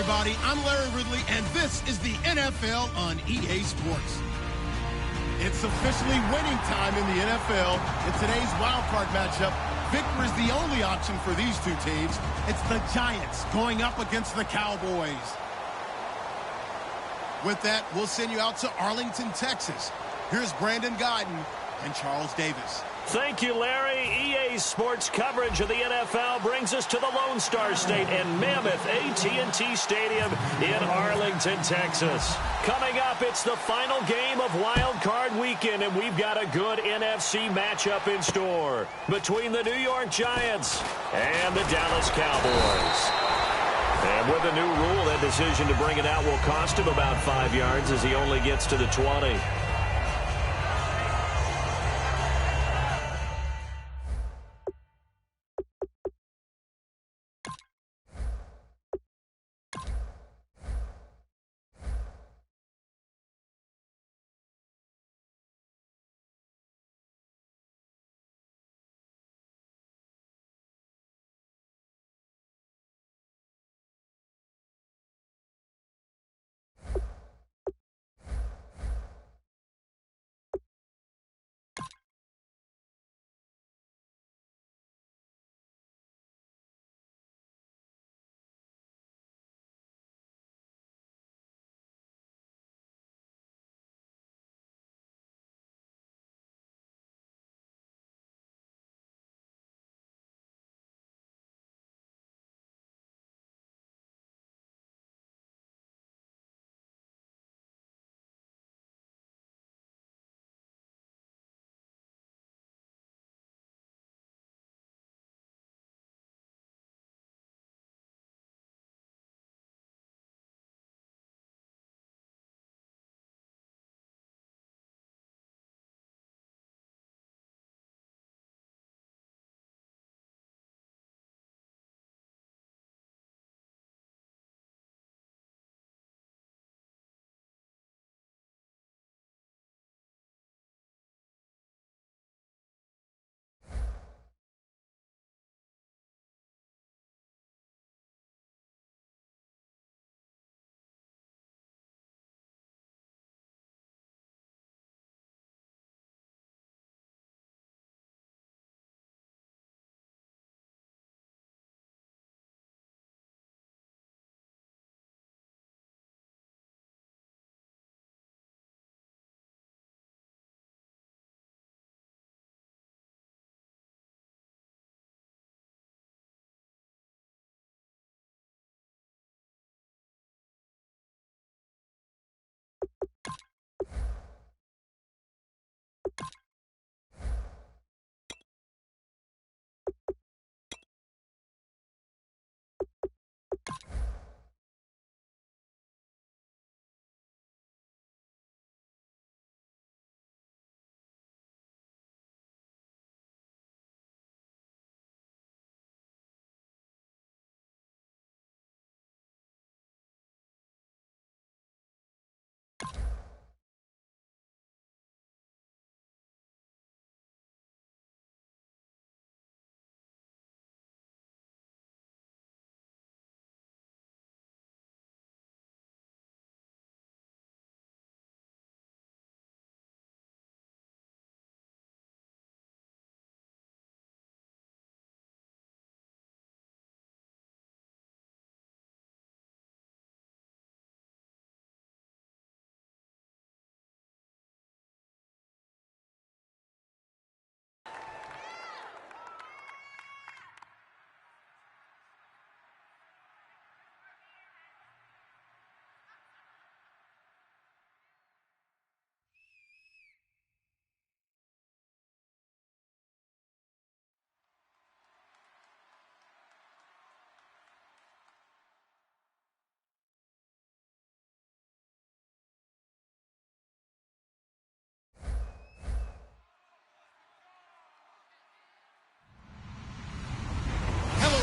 everybody. I'm Larry Ridley, and this is the NFL on EA Sports. It's officially winning time in the NFL. In today's wildcard matchup, victory is the only option for these two teams. It's the Giants going up against the Cowboys. With that, we'll send you out to Arlington, Texas. Here's Brandon Guyton and Charles Davis. Thank you, Larry. EA Sports coverage of the NFL brings us to the Lone Star State and Mammoth AT&T Stadium in Arlington, Texas. Coming up, it's the final game of Wild Card Weekend, and we've got a good NFC matchup in store between the New York Giants and the Dallas Cowboys. And with a new rule, that decision to bring it out will cost him about 5 yards as he only gets to the 20.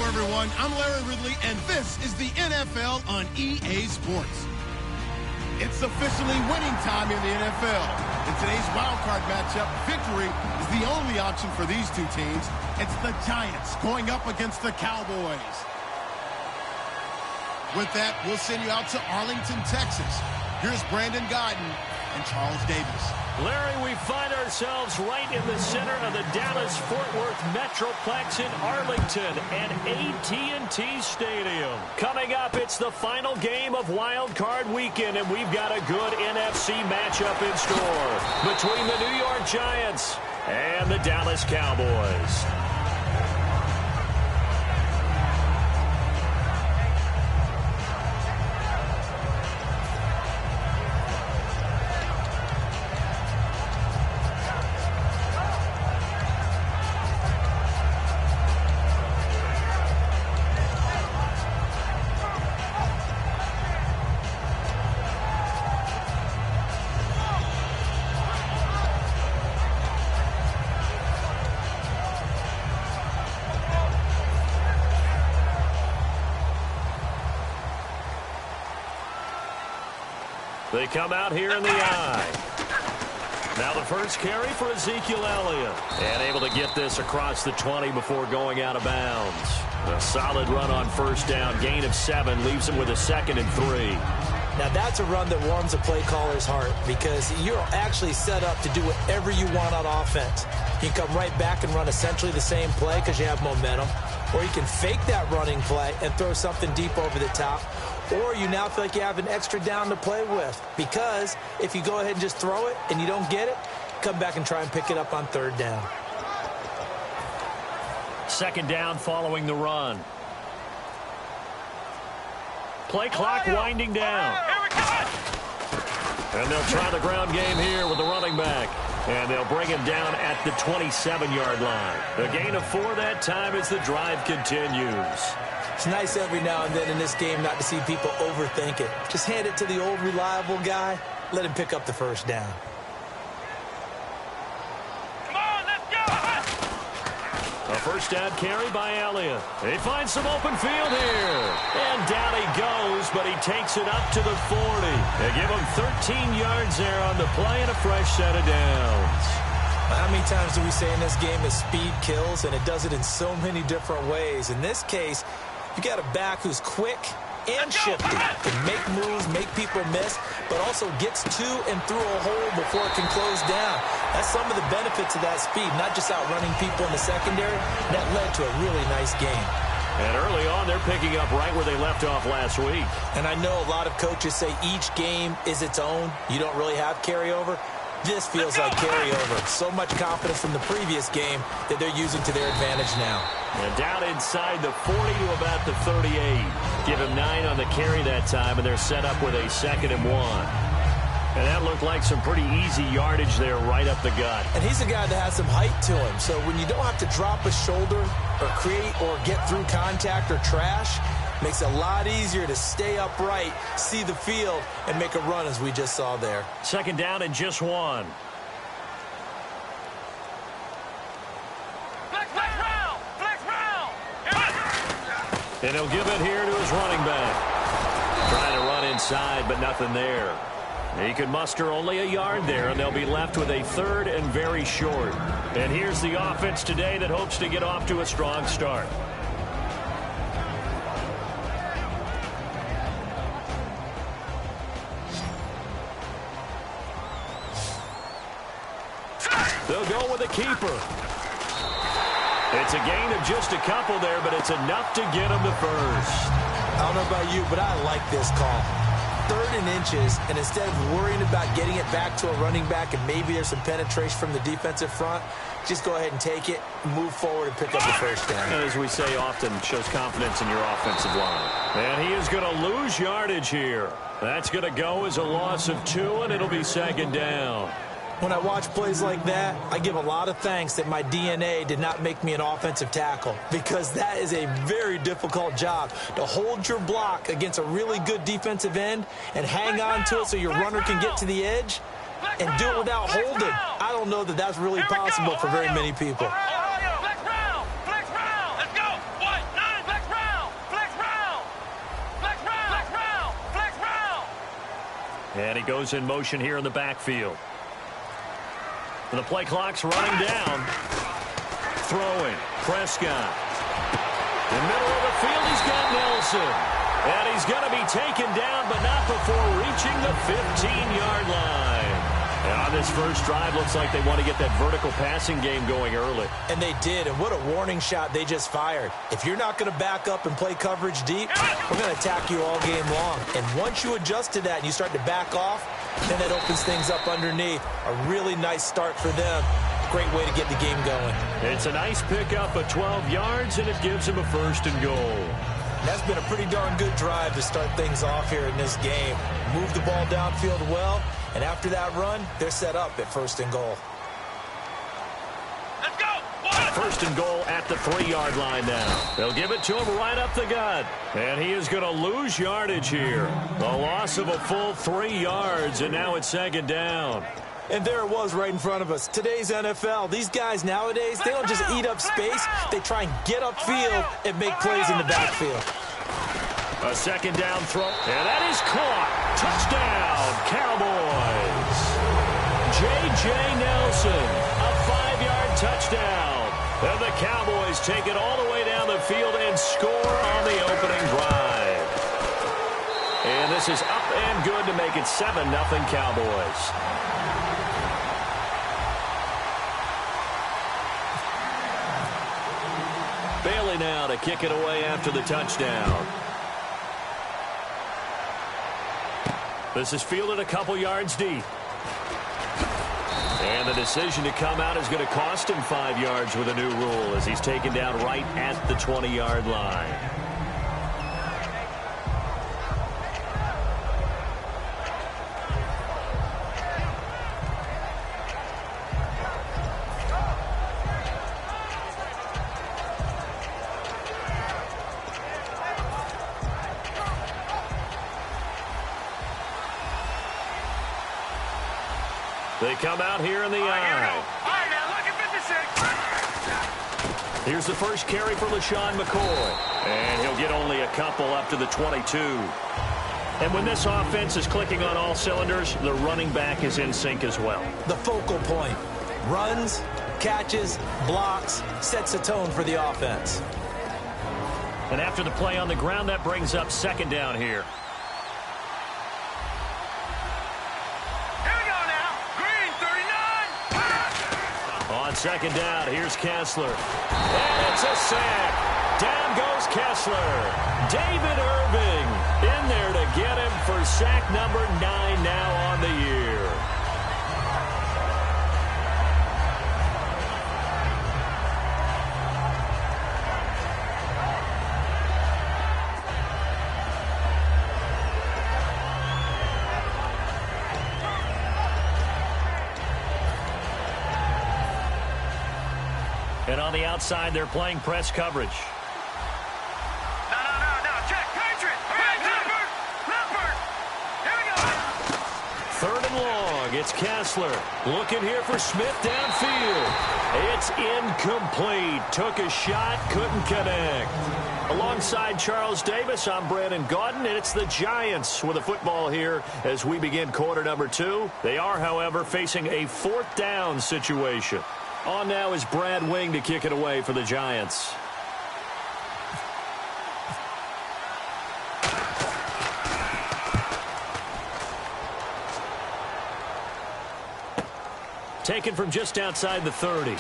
Everyone, I'm Larry Ridley, and this is the NFL on EA Sports. It's officially winning time in the NFL. In today's wildcard matchup, victory is the only option for these two teams. It's the Giants going up against the Cowboys. With that, we'll send you out to Arlington, Texas. Here's Brandon Guyton and Charles Davis. Larry, we find ourselves right in the center of the Dallas-Fort Worth Metroplex in Arlington and AT&T Stadium. Coming up, it's the final game of Wild Card Weekend, and we've got a good NFC matchup in store between the New York Giants and the Dallas Cowboys. They come out here in the eye. Now the first carry for Ezekiel Elliott. And able to get this across the 20 before going out of bounds. A solid run on first down. Gain of 7 leaves him with a 2nd and 3. Now that's a run that warms a play caller's heart because you're actually set up to do whatever you want on offense. You can come right back and run essentially the same play because you have momentum. Or you can fake that running play and throw something deep over the top. Or you now feel like you have an extra down to play with. Because if you go ahead and just throw it and you don't get it, come back and try and pick it up on 3rd down. 2nd down following the run. Play clock winding down. And they'll try the ground game here with the running back. And they'll bring him down at the 27-yard line. A gain of 4 that time as the drive continues. It's nice every now and then in this game not to see people overthink it. Just hand it to the old reliable guy. Let him pick up the 1st down. Come on, let's go! A 1st down carry by Elliott. He finds some open field here. And down he goes, but he takes it up to the 40. They give him 13 yards there on the play and a fresh set of downs. How many times do we say in this game that speed kills, and it does it in so many different ways? In this case, you got a back who's quick and shifty, can make moves, make people miss, but also gets to and through a hole before it can close down. That's some of the benefits of that speed, not just outrunning people in the secondary. That led to a really nice game. And early on, they're picking up right where they left off last week. And I know a lot of coaches say each game is its own. You don't really have carryover. This feels like carryover. So much confidence from the previous game that they're using to their advantage now. And down inside the 40 to about the 38. Give him 9 on the carry that time, and they're set up with a 2nd and 1. And that looked like some pretty easy yardage there right up the gut. And he's a guy that has some height to him. So when you don't have to drop a shoulder or create or get through contact or trash, makes it a lot easier to stay upright, see the field, and make a run as we just saw there. 2nd down and just 1. Flex round! And he'll give it here to his running back. Trying to run inside, but nothing there. He can muster only a yard there, and they'll be left with a 3rd and very short. And here's the offense today that hopes to get off to a strong start. They'll go with a keeper. It's a gain of just a couple there, but it's enough to get him to 1st. I don't know about you, but I like this call. 3rd and inches, and instead of worrying about getting it back to a running back and maybe there's some penetration from the defensive front, just go ahead and take it, move forward, and pick up the 1st down. And as we say often, shows confidence in your offensive line. And he is going to lose yardage here. That's going to go as a loss of 2, and it'll be 2nd down. When I watch plays like that, I give a lot of thanks that my DNA did not make me an offensive tackle, because that is a very difficult job, to hold your block against a really good defensive end and hang on to it so your runner can get to the edge and do it without holding. I don't know that that's really possible for very many people. And he goes in motion here in the backfield. And the play clock's running down. Throwing. Prescott. In the middle of the field, he's got Nelson. And he's going to be taken down, but not before reaching the 15-yard line. And on this first drive, looks like they want to get that vertical passing game going early. And they did, and what a warning shot they just fired. If you're not going to back up and play coverage deep, we're going to attack you all game long. And once you adjust to that and you start to back off, then that opens things up underneath. A really nice start for them. Great way to get the game going. It's a nice pickup of 12 yards, and it gives him a 1st and goal. That's been a pretty darn good drive to start things off here in this game. Move the ball downfield well, and after that run, they're set up at 1st and goal. Let's go. 1st and goal at the 3-yard line now. They'll give it to him right up the gut. And he is going to lose yardage here. A loss of a full 3 yards, and now it's 2nd down. And there it was right in front of us. Today's NFL, these guys nowadays, they don't just eat up space. They try and get upfield and make plays in the backfield. A 2nd down throw, and that is caught. Touchdown, Cowboys. J.J. Nelson, a 5-yard touchdown. And the Cowboys take it all the way down the field and score on the opening drive. And this is up and good to make it 7-0 Cowboys. Bailey now to kick it away after the touchdown. This is fielded a couple yards deep. And the decision to come out is going to cost him 5 yards with a new rule as he's taken down right at the 20-yard line. They come out here in the eye. All right, now look at 56. Here's the first carry for LaShawn McCoy. And he'll get only a couple up to the 22. And when this offense is clicking on all cylinders, the running back is in sync as well. The focal point. Runs, catches, blocks, sets a tone for the offense. And after the play on the ground, that brings up 2nd down here. On 2nd down, here's Kessler. And it's a sack. Down goes Kessler. David Irving in there to get him for sack number 9 now on the year. And on the outside, they're playing press coverage. No. Check. Patriot. Leopard. Here we go. 3rd and long. It's Kessler. Looking here for Smith downfield. It's incomplete. Took a shot. Couldn't connect. Alongside Charles Davis, I'm Brandon Gaudin, and it's the Giants with a football here as we begin quarter number 2. They are, however, facing a 4th down situation. On now is Brad Wing to kick it away for the Giants. Taken from just outside the 30.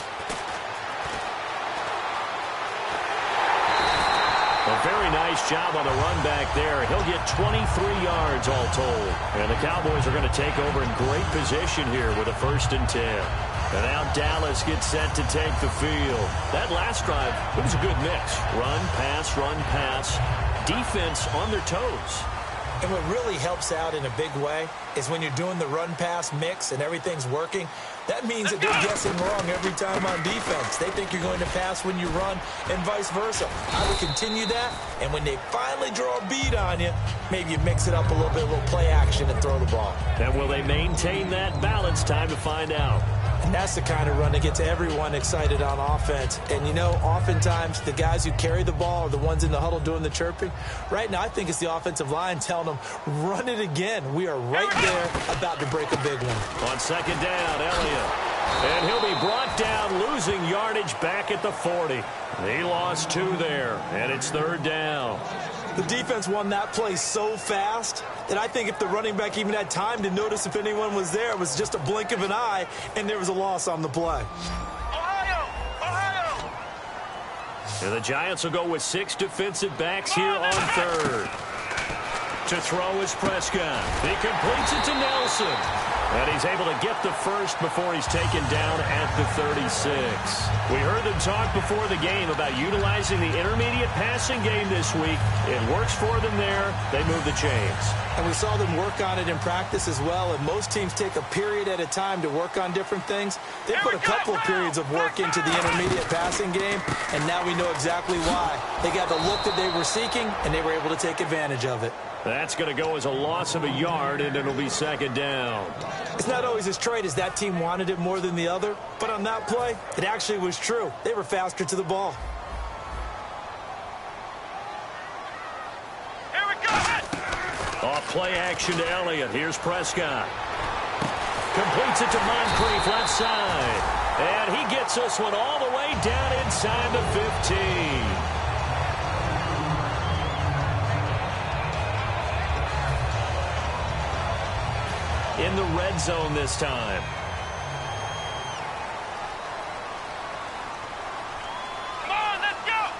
A very nice job on the run back there. He'll get 23 yards all told. And the Cowboys are going to take over in great position here with a 1st and 10. And now Dallas gets set to take the field. That last drive, it was a good mix. Run, pass, defense on their toes. And what really helps out in a big way is when you're doing the run-pass mix and everything's working, that means that they're guessing wrong every time on defense. They think you're going to pass when you run and vice versa. I would continue that, and when they finally draw a bead on you, maybe you mix it up a little bit, a little play action, and throw the ball. And will they maintain that balance? Time to find out. And that's the kind of run that gets everyone excited on offense. And, you know, oftentimes the guys who carry the ball are the ones in the huddle doing the chirping. Right now, I think it's the offensive line telling them, run it again. We are right there about to break a big one. On 2nd down, Elliott. And he'll be brought down, losing yardage back at the 40. He lost 2 there, and it's 3rd down. The defense won that play so fast that I think if the running back even had time to notice if anyone was there, it was just a blink of an eye, and there was a loss on the play. Ohio! And the Giants will go with 6 defensive backs here on third. To throw is Prescott. He completes it to Nelson. And he's able to get the first before he's taken down at the 36. We heard them talk before the game about utilizing the intermediate passing game this week. It works for them there. They move the chains. And we saw them work on it in practice as well. And most teams take a period at a time to work on different things. They put a couple of periods of work into the intermediate passing game, and now we know exactly why. They got the look that they were seeking, and they were able to take advantage of it. That's going to go as a loss of a yard, and it'll be second down. It's not always as straight as that team wanted it more than the other, but on that play, it actually was true. They were faster to the ball. Here we go! Off play action to Elliott. Here's Prescott. Completes it to Moncrief left side. And he gets this one all the way down inside the 15. In the red zone this time. Come on, let's go!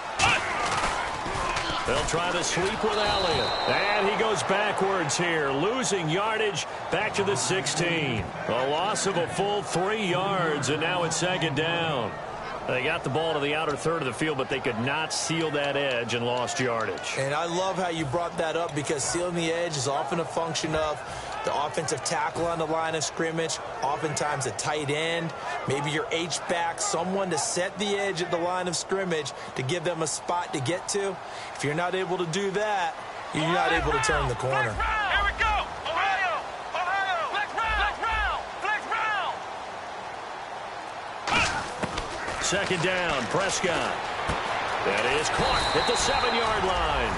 They'll try the sweep with Elliott. And he goes backwards here, losing yardage back to the 16. A loss of a full 3 yards, and now it's second down. They got the ball to the outer third of the field, but they could not seal that edge and lost yardage. And I love how you brought that up, because sealing the edge is often a function of the offensive tackle on the line of scrimmage, oftentimes a tight end, maybe your H-back, someone to set the edge at the line of scrimmage to give them a spot to get to. If you're not able to do that, you're not able to turn the corner. Here we go! Ohio! Flex round! Second down, Prescott. That is caught at the 7-yard line.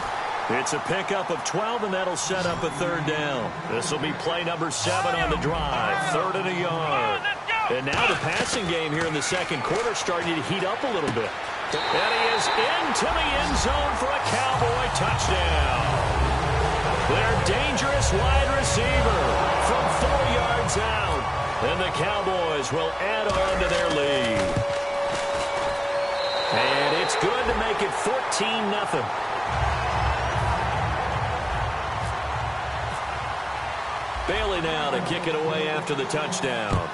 It's a pickup of 12, and that'll set up a third down. This will be play number 7 on the drive. 3rd and a yard. And now the passing game here in the second quarter starting to heat up a little bit. And he is into the end zone for a Cowboy touchdown. Their dangerous wide receiver from 4 yards out. And the Cowboys will add on to their lead. And it's good to make it 14-0. Bailey now to kick it away after the touchdown.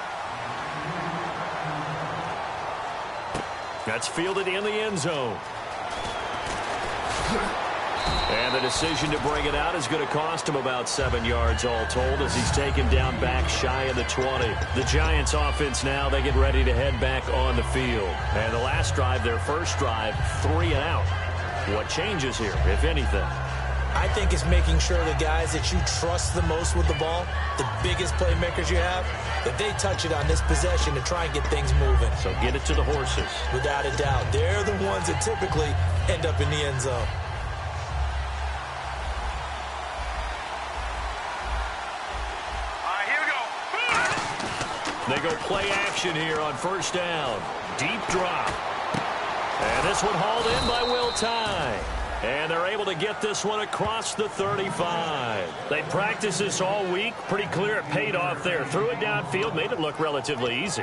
That's fielded in the end zone. And the decision to bring it out is going to cost him about 7 yards all told, as he's taken down back shy of the 20. The Giants offense now, they get ready to head back on the field. And the last drive, their first drive, 3 and out. What changes here, if anything? I think it's making sure the guys that you trust the most with the ball, the biggest playmakers you have, that they touch it on this possession to try and get things moving. So get it to the horses. Without a doubt. They're the ones that typically end up in the end zone. All right, here we go. They go play action here on first down. Deep drop. And this one hauled in by Will Tye. And they're able to get this one across the 35. They practiced this all week. Pretty clear it paid off there. Threw it downfield, made it look relatively easy.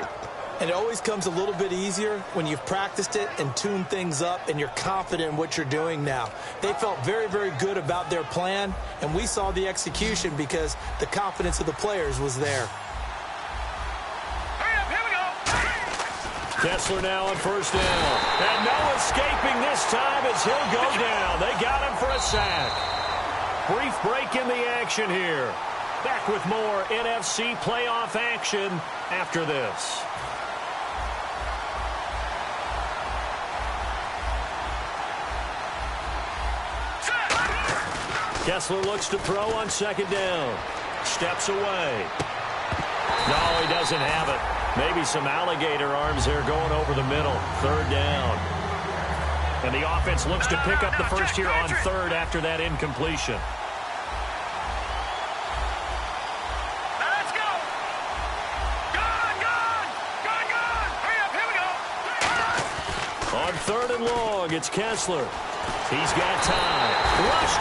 And it always comes a little bit easier when you've practiced it and tuned things up and you're confident in what you're doing now. They felt very, very good about their plan, and we saw the execution because the confidence of the players was there. Hurry up, here we go. Kessler now on first down. And no escaping this time as he'll go down. They got him for a sack. Brief break in the action here. Back with more NFC playoff action after this. Kessler looks to throw on second down. Steps away. No, he doesn't have it. Maybe some alligator arms there going over the middle. Third down. And the offense looks to pick up the first here on third after that incompletion. Let's go. Gone. Hurry up, here we go. On third and long, it's Kessler. He's got time. Rush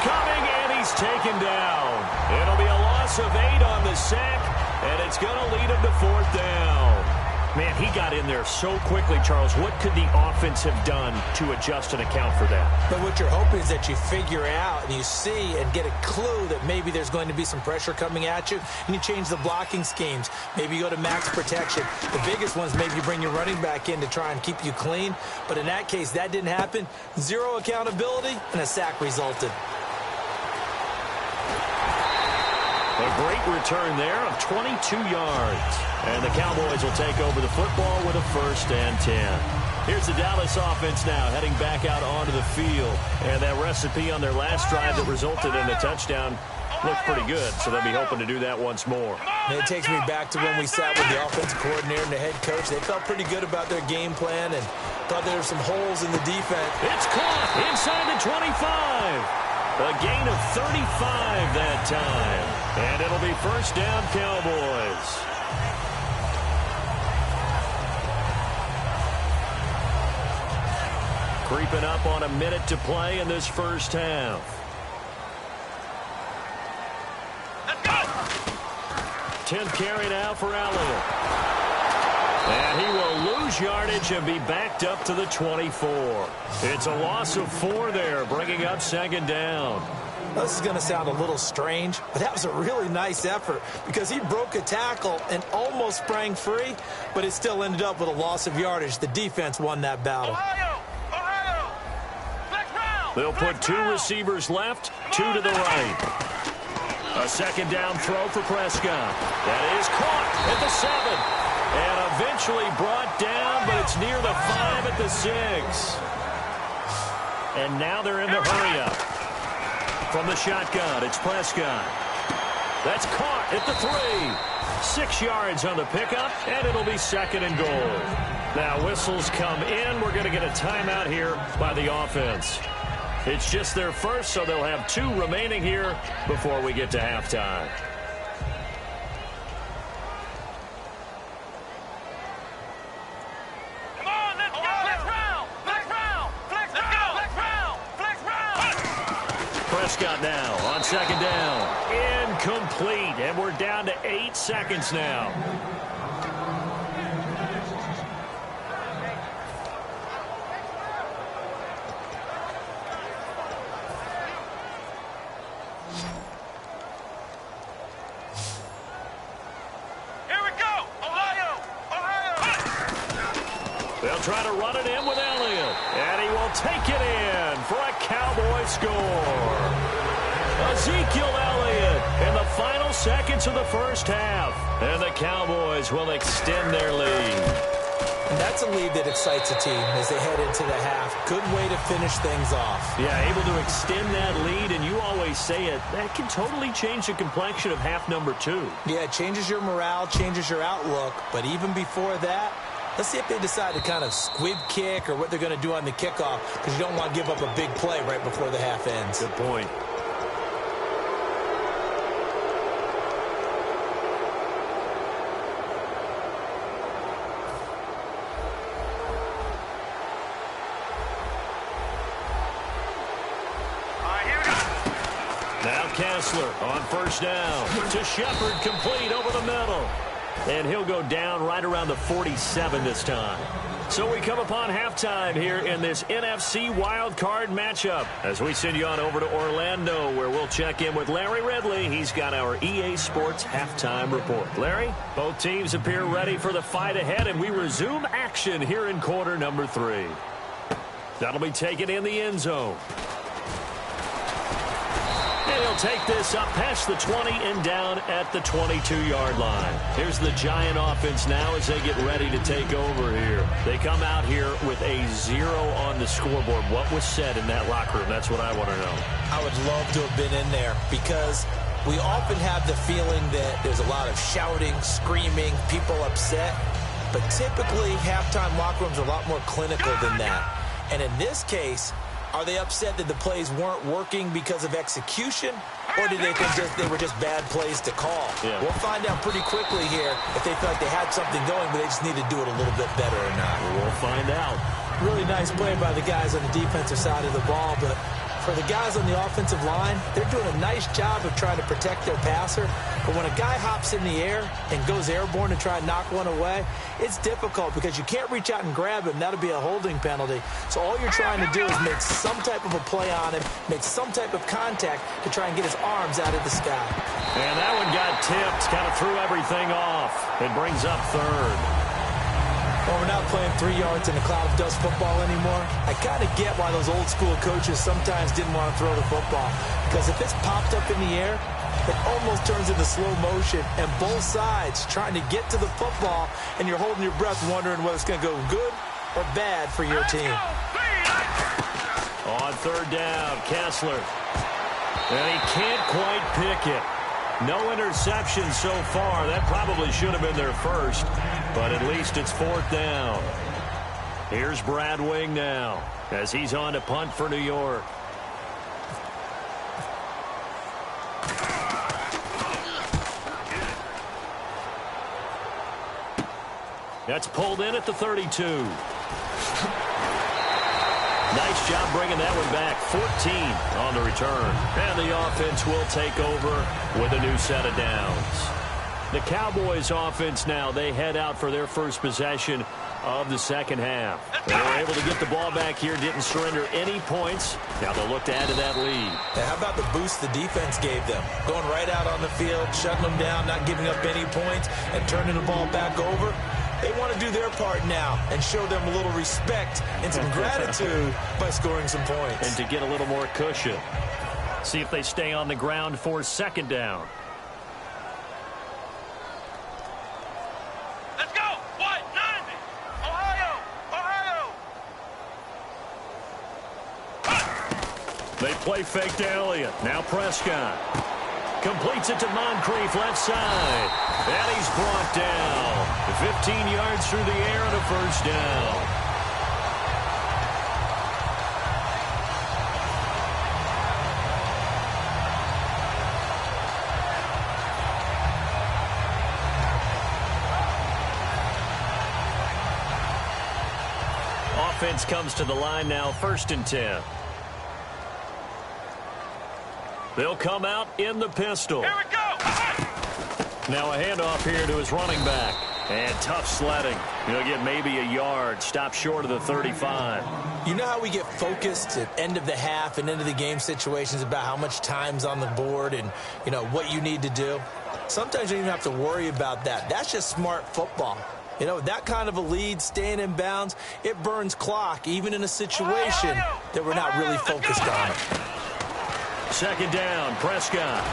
sack, and it's going to lead him to 4th down. Man, he got in there so quickly, Charles. What could the offense have done to adjust and account for that? But what you're hoping is that you figure out and you see and get a clue that maybe there's going to be some pressure coming at you, and you change the blocking schemes. Maybe you go to max protection. The biggest ones, maybe you bring your running back in to try and keep you clean. But in that case, that didn't happen. Zero accountability, and a sack resulted. A great return there of 22 yards. And the Cowboys will take over the football with a 1st and 10. Here's the Dallas offense now heading back out onto the field. And that recipe on their last drive that resulted in a touchdown looked pretty good, so they'll be hoping to do that once more. And it takes me back to when we sat with the offensive coordinator and the head coach. They felt pretty good about their game plan and thought there were some holes in the defense. It's caught inside the 25. A gain of 35 that time. And it'll be 1st down Cowboys. Creeping up on a minute to play in this first half. Let's go! 10th carry now for Elliott. And he will lose yardage and be backed up to the 24. It's a loss of 4 there, bringing up 2nd down. This is going to sound a little strange, but that was a really nice effort because he broke a tackle and almost sprang free, but it still ended up with a loss of yardage. The defense won that battle. Ohio! Flex round! They'll put 2 receivers left, 2 to the right. A 2nd down throw for Prescott. That is caught at the 7. And eventually brought down, but it's near the 5 at the 6. And now they're in the hurry-up. From the shotgun, it's Prescott. That's caught at the 3. 6 yards on the pickup, and it'll be 2nd and goal. Now whistles come in. We're going to get a timeout here by the offense. It's just their first, so they'll have 2 remaining here before we get to halftime. Prescott now on 2nd down. Incomplete. And we're down to 8 seconds now. Here we go! Ohio! They'll try to run it in with Elliott. And he will take it in for a Cowboy score. Ezekiel Elliott in the final seconds of the first half. And the Cowboys will extend their lead. And that's a lead that excites a team as they head into the half. Good way to finish things off. Yeah, able to extend that lead, and you always say it, that can totally change the complexion of half number 2. Yeah, it changes your morale, changes your outlook. But even before that, let's see if they decide to kind of squib kick or what they're going to do on the kickoff, because you don't want to give up a big play right before the half ends. Good point. Now Kessler on 1st down to Shepard, complete over the middle. And he'll go down right around the 47 this time. So we come upon halftime here in this NFC wildcard matchup as we send you on over to Orlando, where we'll check in with Larry Ridley. He's got our EA Sports halftime report. Larry, both teams appear ready for the fight ahead, and we resume action here in quarter number 3. That'll be taken in the end zone. And he'll take this up past the 20 and down at the 22-yard line. Here's the Giant offense now as they get ready to take over here. They come out here with a 0 on the scoreboard. What was said in that locker room? That's what I want to know. I would love to have been in there because we often have the feeling that there's a lot of shouting, screaming, people upset. But typically, halftime locker rooms are a lot more clinical than that. And in this case, are they upset that the plays weren't working because of execution, or did they think they were just bad plays to call? Yeah. We'll find out pretty quickly here if they felt like they had something going, but they just need to do it a little bit better or not. We'll find out. Really nice play by the guys on the defensive side of the ball, but For the guys on the offensive line, they're doing a nice job of trying to protect their passer. But when a guy hops in the air and goes airborne to try and knock one away, it's difficult because you can't reach out and grab him. That'll be a holding penalty. So all you're trying to do is make some type of a play on him, make some type of contact to try and get his arms out of the sky. And that one got tipped, kind of threw everything off. It brings up third. Well, we're not playing 3 yards in a cloud of dust football anymore. I kind of get why those old school coaches sometimes didn't want to throw the football. Because if it's popped up in the air, it almost turns into slow motion. And both sides trying to get to the football, and you're holding your breath wondering whether it's going to go good or bad for your team. On third down, Kessler. And he can't quite pick it. No interceptions so far. That probably should have been their first, but at least it's fourth down. Here's Brad Wing now as he's on to punt for New York. That's pulled in at the 32. Nice job bringing that one back. 14 on the return. And the offense will take over with a new set of downs. The Cowboys offense now, they head out for their first possession of the second half. They were able to get the ball back here, didn't surrender any points. Now they'll look to add to that lead. Yeah, how about the boost the defense gave them? Going right out on the field, shutting them down, not giving up any points, and turning the ball back over. They want to do their part now and show them a little respect and some gratitude by scoring some points. And to get a little more cushion. See if they stay on the ground for second down. Let's go. What? 90. Ohio. They play fake to Elliott. Now Prescott. Completes it to Moncrief, left side. And he's brought down. 15 yards through the air and a first down. Offense comes to the line now, 1st and 10. They'll come out in the pistol. Here we go. Now a handoff here to his running back. And tough sledding. He'll get maybe a yard. Stop short of the 35. You know how we get focused at end of the half and end of the game situations about how much time's on the board and, you know, what you need to do? Sometimes you don't even have to worry about that. That's just smart football. You know, that kind of a lead, staying in bounds, it burns clock, even in a situation that we're not really focused on. Second down, Prescott.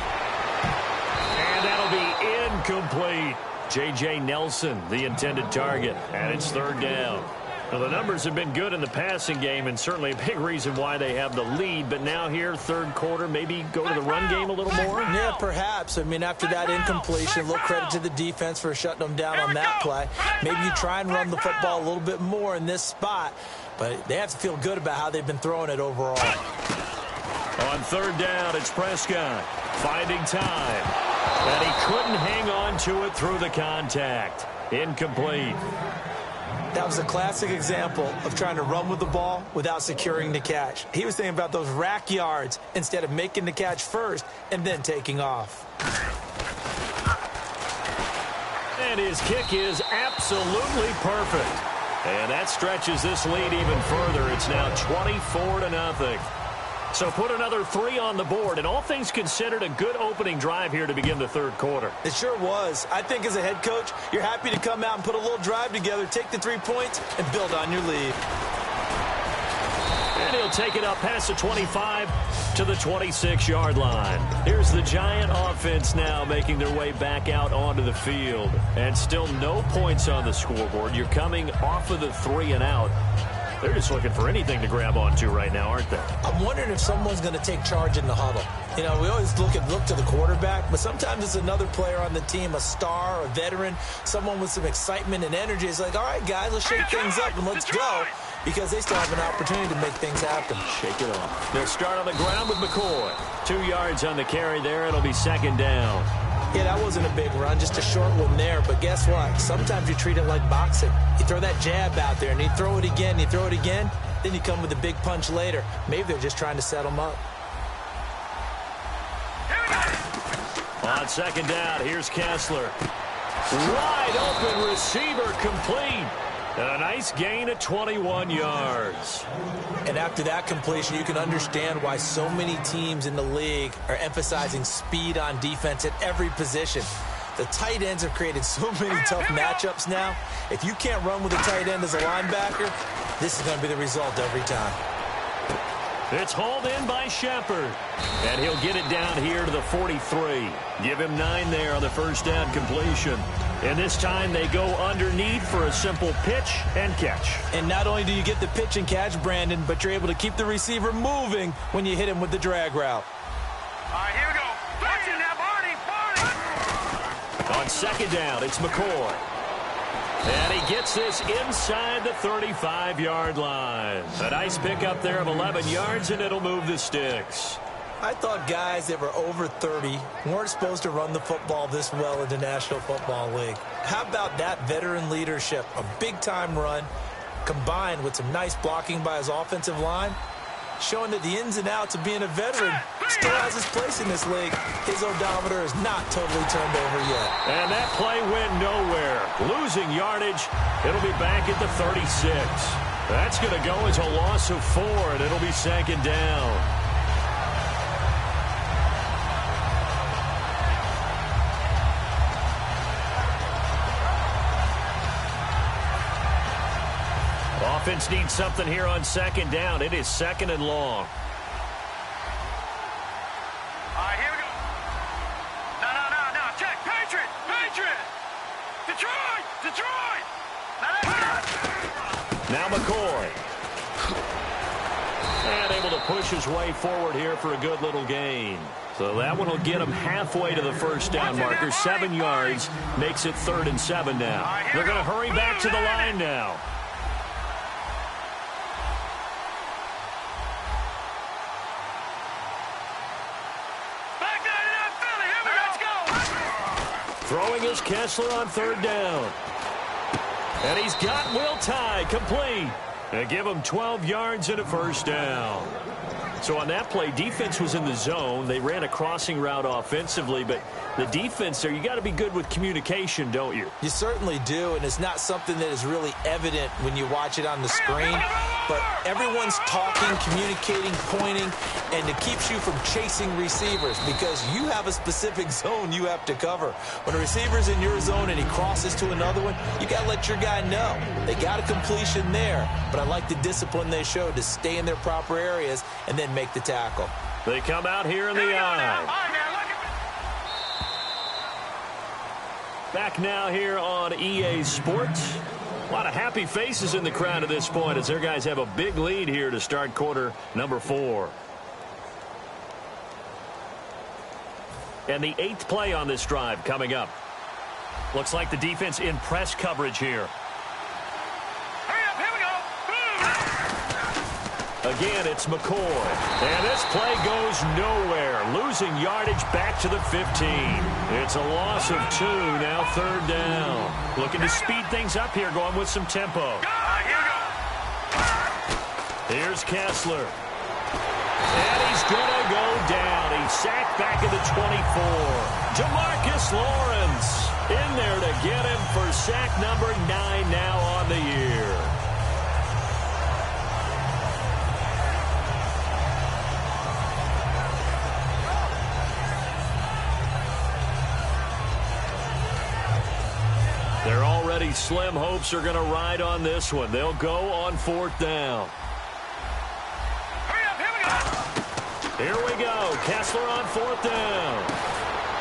And that'll be incomplete. J.J. Nelson, the intended target, and it's third down. Now, the numbers have been good in the passing game, and certainly a big reason why they have the lead. But now here, third quarter, maybe go to the run game a little more? Yeah, perhaps. I mean, after that incompletion, a little credit to the defense for shutting them down on that play. Maybe you try and run the football a little bit more in this spot, but they have to feel good about how they've been throwing it overall. On third down, it's Prescott finding time. And he couldn't hang on to it through the contact. Incomplete. That was a classic example of trying to run with the ball without securing the catch. He was thinking about those rack yards instead of making the catch first and then taking off. And his kick is absolutely perfect. And that stretches this lead even further. It's now 24-0. So put another 3 on the board, and all things considered, a good opening drive here to begin the third quarter. It sure was. I think as a head coach, you're happy to come out and put a little drive together, take the 3 points, and build on your lead. And he'll take it up past the 25 to the 26-yard line. Here's the Giant offense now making their way back out onto the field. And still no points on the scoreboard. You're coming off of the 3 and out. They're just looking for anything to grab onto right now, aren't they? I'm wondering if someone's going to take charge in the huddle. You know, we always look to the quarterback, but sometimes it's another player on the team, a star, a veteran, someone with some excitement and energy. It's like, all right, guys, let's shake things up and let's go, because they still have an opportunity to make things happen. Shake it off. They'll start on the ground with McCoy. 2 yards on the carry there. It'll be second down. Yeah, that wasn't a big run, just a short one there. But guess what? Sometimes you treat it like boxing. You throw that jab out there, and you throw it again, then you come with a big punch later. Maybe they're just trying to set them up. On second down, here's Kessler. Wide open receiver complete. And a nice gain of 21 yards. And after that completion, you can understand why so many teams in the league are emphasizing speed on defense at every position. The tight ends have created so many tough matchups now. If you can't run with a tight end as a linebacker, this is going to be the result every time. It's hauled in by Shepard. And he'll get it down here to the 43. Give him 9 there on the first down completion. And this time they go underneath for a simple pitch and catch. And not only do you get the pitch and catch, Brandon, but you're able to keep the receiver moving when you hit him with the drag route. All right, here we go. Watch it now, Barney. On second down, it's McCoy. And he gets this inside the 35-yard line. A nice pickup there of 11 yards, and it'll move the sticks. I thought guys that were over 30 weren't supposed to run the football this well in the National Football League. How about that veteran leadership, a big-time run, combined with some nice blocking by his offensive line, showing that the ins and outs of being a veteran still has his place in this league. His odometer is not totally turned over yet. And that play went nowhere. Losing yardage, it'll be back at the 36. That's going to go as a loss of 4, and it'll be second down. Offense needs something here on second down. It is second and long. All right, here we go. No. Check. Patriot. Detroit. Now McCoy. And able to push his way forward here for a good little gain. So that one will get him halfway to the first down marker. 7 yards makes it 3rd and 7 now. They're going to hurry back to the line now. Throwing is Kessler on 3rd down. And he's got Will Tye complete. And give him 12 yards and a first down. So on that play, defense was in the zone. They ran a crossing route offensively, but the defense there, you got to be good with communication, don't you? You certainly do, and it's not something that is really evident when you watch it on the screen. But everyone's talking, communicating, pointing, and it keeps you from chasing receivers because you have a specific zone you have to cover. When a receiver's in your zone and he crosses to another one, you got to let your guy know. They got a completion there, but I like the discipline they showed to stay in their proper areas and then make the tackle. They come out here in the eye. Back now here on EA Sports. A lot of happy faces in the crowd at this point as their guys have a big lead here to start quarter number 4. And the 8th play on this drive coming up. Looks like the defense in press coverage here. Again, it's McCoy. And this play goes nowhere. Losing yardage back to the 15. It's a loss of 2, now 3rd down. Looking to speed things up here, going with some tempo. Here's Kessler. And he's going to go down. He's sacked back at the 24. Jamarcus Lawrence in there to get him for sack number 9 now on the year. Their already slim hopes are going to ride on this one. They'll go on 4th down. Here we go. Kessler on 4th down.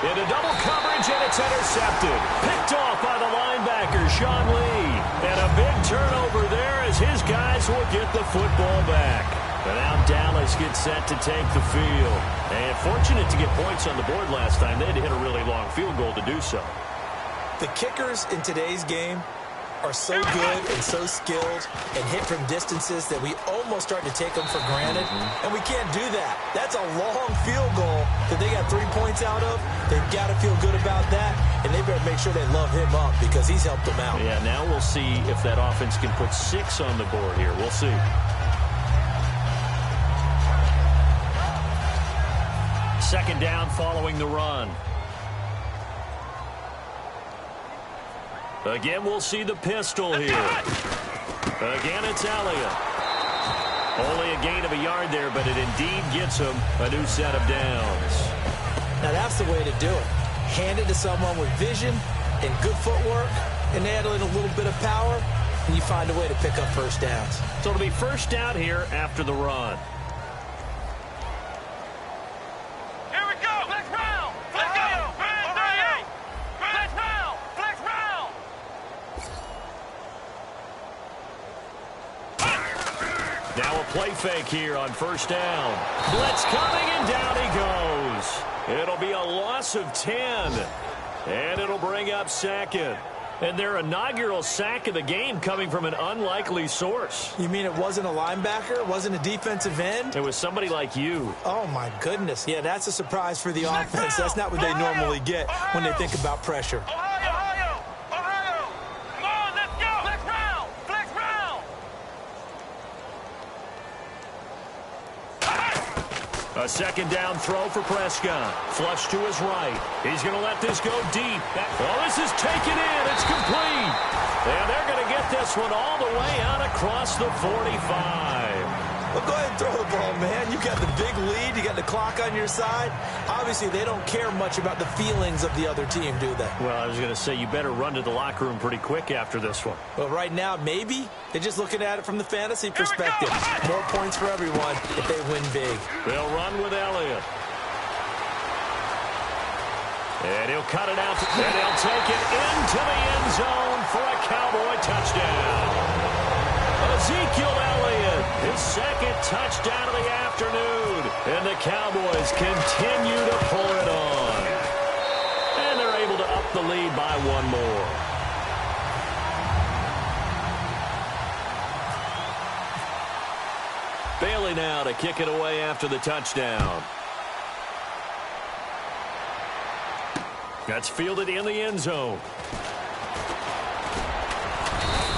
Into double coverage, and it's intercepted. Picked off by the linebacker, Sean Lee. And a big turnover there as his guys will get the football back. And now Dallas gets set to take the field. And fortunate to get points on the board last time. They had to hit a really long field goal to do so. The kickers in today's game are so good and so skilled and hit from distances that we almost start to take them for granted, and we can't do that. That's a long field goal that they got 3 points out of. They've got to feel good about that, and they better make sure they love him up because he's helped them out. Yeah, now we'll see if that offense can put 6 on the board here. We'll see. Second down following the run. Again, we'll see the pistol here. Again, it's Elliott. Only a gain of a yard there, but it indeed gets him a new set of downs. Now, that's the way to do it. Hand it to someone with vision and good footwork, and add in a little bit of power, and you find a way to pick up first downs. So it'll be first down here after the run. Here we go. Flex round. Flex go. Flex round. Flex round. Now a play fake here on first down. Blitz coming, and down he goes. It'll be a loss of 10. And it'll bring up second. And their inaugural sack of the game coming from an unlikely source. You mean it wasn't a linebacker? It wasn't a defensive end? It was somebody like you. Oh, my goodness. Yeah, that's a surprise for the offense. That's not what they normally get when they think about pressure. Ohio. Come on, let's go. Flex round. A second down throw for Prescott. Flush to his right. He's going to let this go deep. Oh, this is taken in. It's complete. And they're going to get this one all the way out across the 45. Well, go ahead and throw the ball, man. You got the big lead. You got the clock on your side. Obviously, they don't care much about the feelings of the other team, do they? Well, I was going to say, you better run to the locker room pretty quick after this one. Well, right now, maybe. They're just looking at it from the fantasy perspective. More points for everyone if they win big. They'll run with Elliott. And he'll cut it out, and he'll take it into the end zone for a Cowboy touchdown. Ezekiel Elliott, his second touchdown of the afternoon. And the Cowboys continue to pour it on. And they're able to up the lead by one more. Bailey now to kick it away after the touchdown. That's fielded in the end zone.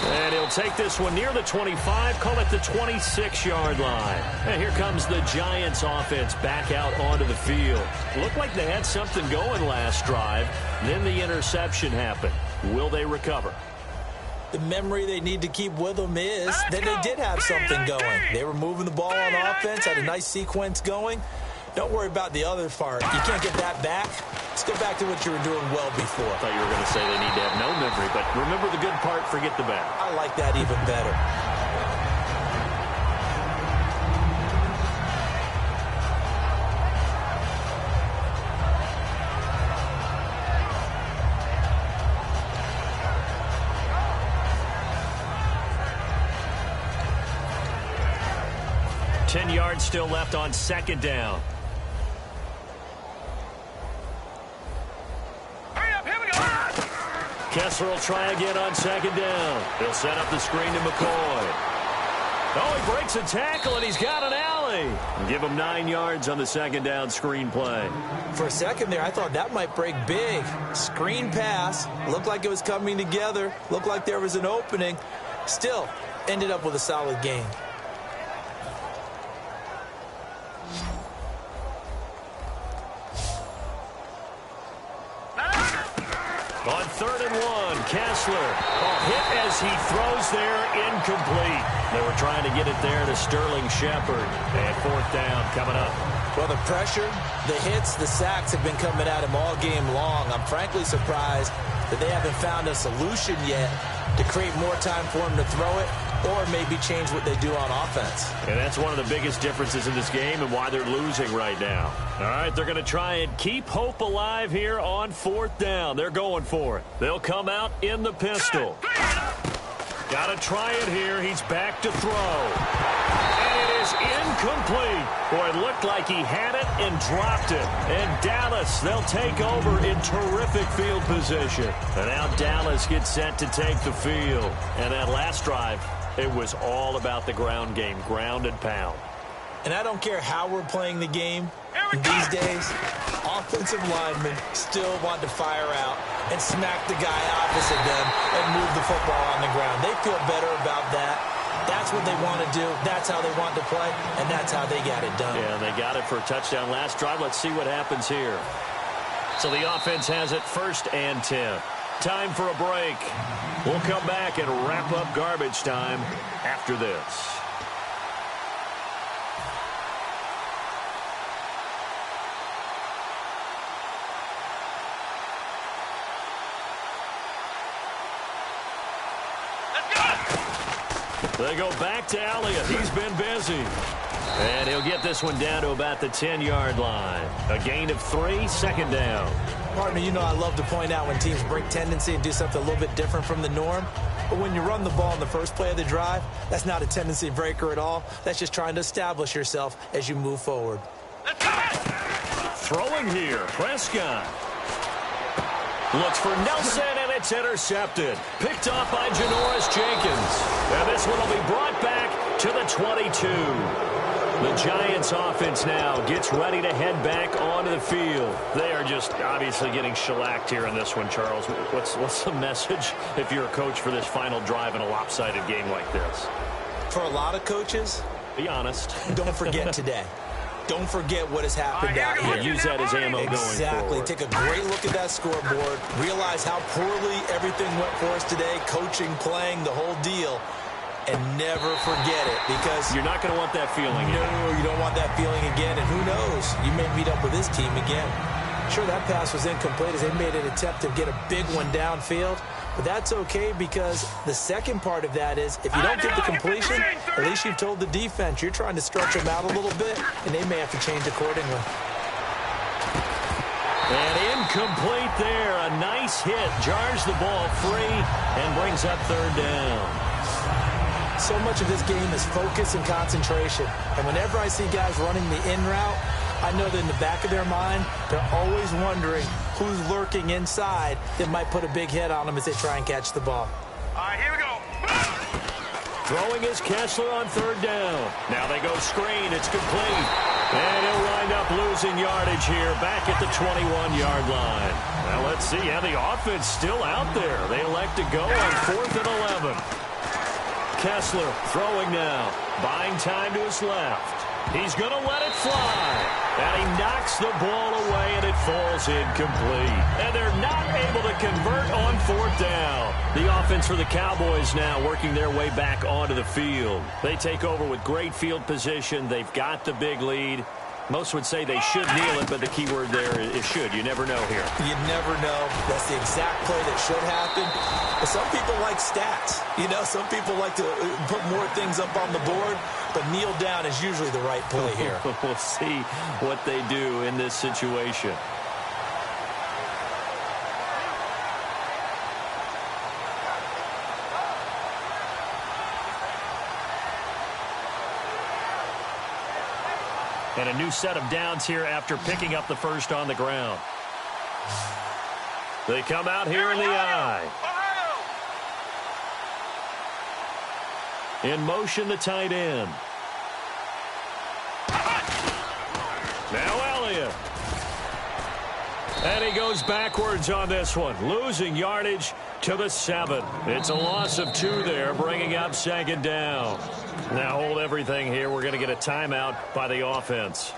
And he'll take this one near the 25, call it the 26-yard line. And here comes the Giants offense back out onto the field. Looked like they had something going last drive. Then the interception happened. Will they recover? The memory they need to keep with them is that they did have something going. They were moving the ball on offense, had a nice sequence going. Don't worry about the other part. You can't get that back. Let's go back to what you were doing well before. I thought you were going to say they need to have no memory, but remember the good part, forget the bad. I like that even better. Ten yards still left on second down. Kessler will try again on second down. He'll set up the screen to McCoy. Oh, he breaks a tackle, and he's got an alley. Give him 9 yards on the second down screen play. For a second there, I thought that might break big. Screen pass. Looked like it was coming together. Looked like there was an opening. Still, ended up with a solid gain. On 3rd and 1, Kessler. Hit as he throws there, incomplete. They were trying to get it there to Sterling Shepard. And 4th down coming up. Well, the pressure, the hits, the sacks have been coming at him all game long. I'm frankly surprised that they haven't found a solution yet to create more time for him to throw it or maybe change what they do on offense. And that's one of the biggest differences in this game and why they're losing right now. All right, they're going to try and keep hope alive here on 4th down. They're going for it. They'll come out in the pistol. Got to try it here. He's back to throw. And it is incomplete. Boy, it looked like he had it and dropped it. And Dallas, they'll take over in terrific field position. And now Dallas gets set to take the field. And that last drive, it was all about the ground game, ground and pound. And I don't care how we're playing the game these days, offensive linemen still want to fire out and smack the guy opposite them and move the football on the ground. They feel better about that That's what they want to do. That's how they want to play, and that's how they got it done. Yeah, they got it for a touchdown last drive. Let's see what happens here. So the offense has it 1st and 10. Time for a break. We'll come back and wrap up garbage time after this. They go back to Elliott. He's been busy. And he'll get this one down to about the 10-yard line. A gain of 3, 2nd down. Partner, you know I love to point out when teams break tendency and do something a little bit different from the norm. But when you run the ball in the first play of the drive, that's not a tendency breaker at all. That's just trying to establish yourself as you move forward. Throwing here, Prescott. Looks for Nelson, and it's intercepted. Picked off by Janoris Jenkins. And this one will be brought back to the 22. The Giants offense now gets ready to head back onto the field. They are just obviously getting shellacked here in this one, Charles. What's the message if you're a coach for this final drive in a lopsided game like this? For a lot of coaches, be honest. Don't forget today. Don't forget what has happened out here. Use that as ammo going forward. Take a great look at that scoreboard. Realize how poorly everything went for us today. Coaching, playing, the whole deal. And never forget it, because you're not going to want that feeling again. No, you don't want that feeling again. And who knows? You may meet up with this team again. Sure, that pass was incomplete as they made an attempt to get a big one downfield. But that's okay, because the second part of that is if you don't get the completion, at least you've told the defense you're trying to stretch them out a little bit, and they may have to change accordingly. And incomplete there. A nice hit. Jars the ball free and brings up 3rd down. So much of this game is focus and concentration. And whenever I see guys running the in route, I know that in the back of their mind, they're always wondering who's lurking inside that might put a big hit on them as they try and catch the ball. All right, here we go. Throwing is Kessler on 3rd down. Now they go screen. It's complete. And he'll wind up losing yardage here back at the 21-yard line. Now let's see. Yeah, the offense still out there. They elect to go on 4th and 11. Kessler throwing now, buying time to his left. He's going to let it fly. And he knocks the ball away, and it falls incomplete. And they're not able to convert on 4th down. The offense for the Cowboys now working their way back onto the field. They take over with great field position. They've got the big lead. Most would say they should kneel it, but the key word there is should. You never know here. You never know. That's the exact play that should happen. But some people like stats. You know, some people like to put more things up on the board, but kneel down is usually the right play here. We'll see what they do in this situation. And a new set of downs here after picking up the first on the ground. They come out here in the I. In motion, the tight end. Now Elliott. And he goes backwards on this one, losing yardage to the 7. It's a loss of 2 there, bringing up 2nd down. Now hold everything here. We're going to get a timeout by the offense.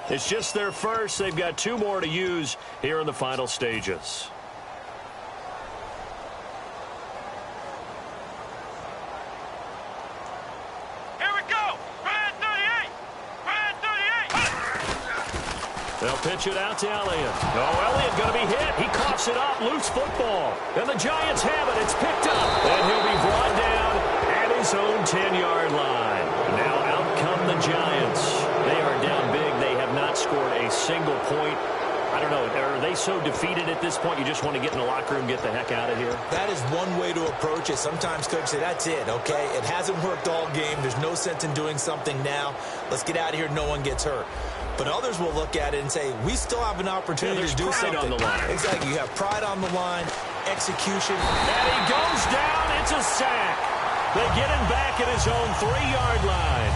It's just their first. They've got 2 more to use here in the final stages. Here we go. Red 38. Red 38. They'll pitch it out to Elliott. Oh, Elliott going to be hit. He coughs it up. Loose football. And the Giants have it. It's picked up. And he'll be brought down at his own 10-yard line. Now out come the Giants. They are down big. They have not scored a single point. I don't know. Are they so defeated at this point you just want to get in the locker room and get the heck out of here? That is one way to approach it. Sometimes coaches say, that's it, okay? It hasn't worked all game. There's no sense in doing something now. Let's get out of here. No one gets hurt. But others will look at it and say, we still have an opportunity to do something. On the line. Exactly. You have pride on the line, execution. And he goes down. It's a sack. They get him back at his own 3-yard line.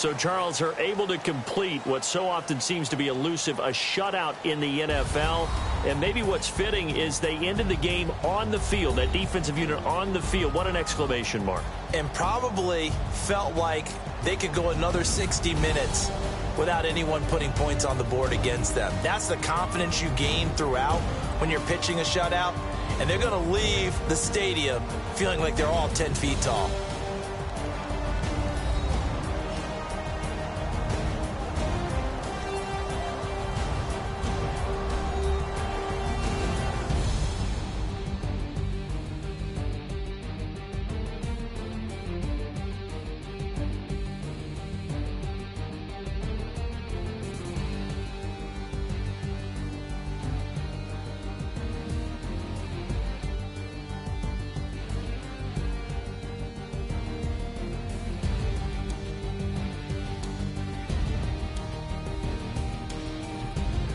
So, Charles, are able to complete what so often seems to be elusive, a shutout in the NFL. And maybe what's fitting is they ended the game on the field, that defensive unit on the field. What an exclamation mark. And probably felt like they could go another 60 minutes without anyone putting points on the board against them. That's the confidence you gain throughout when you're pitching a shutout. And they're going to leave the stadium feeling like they're all 10 feet tall.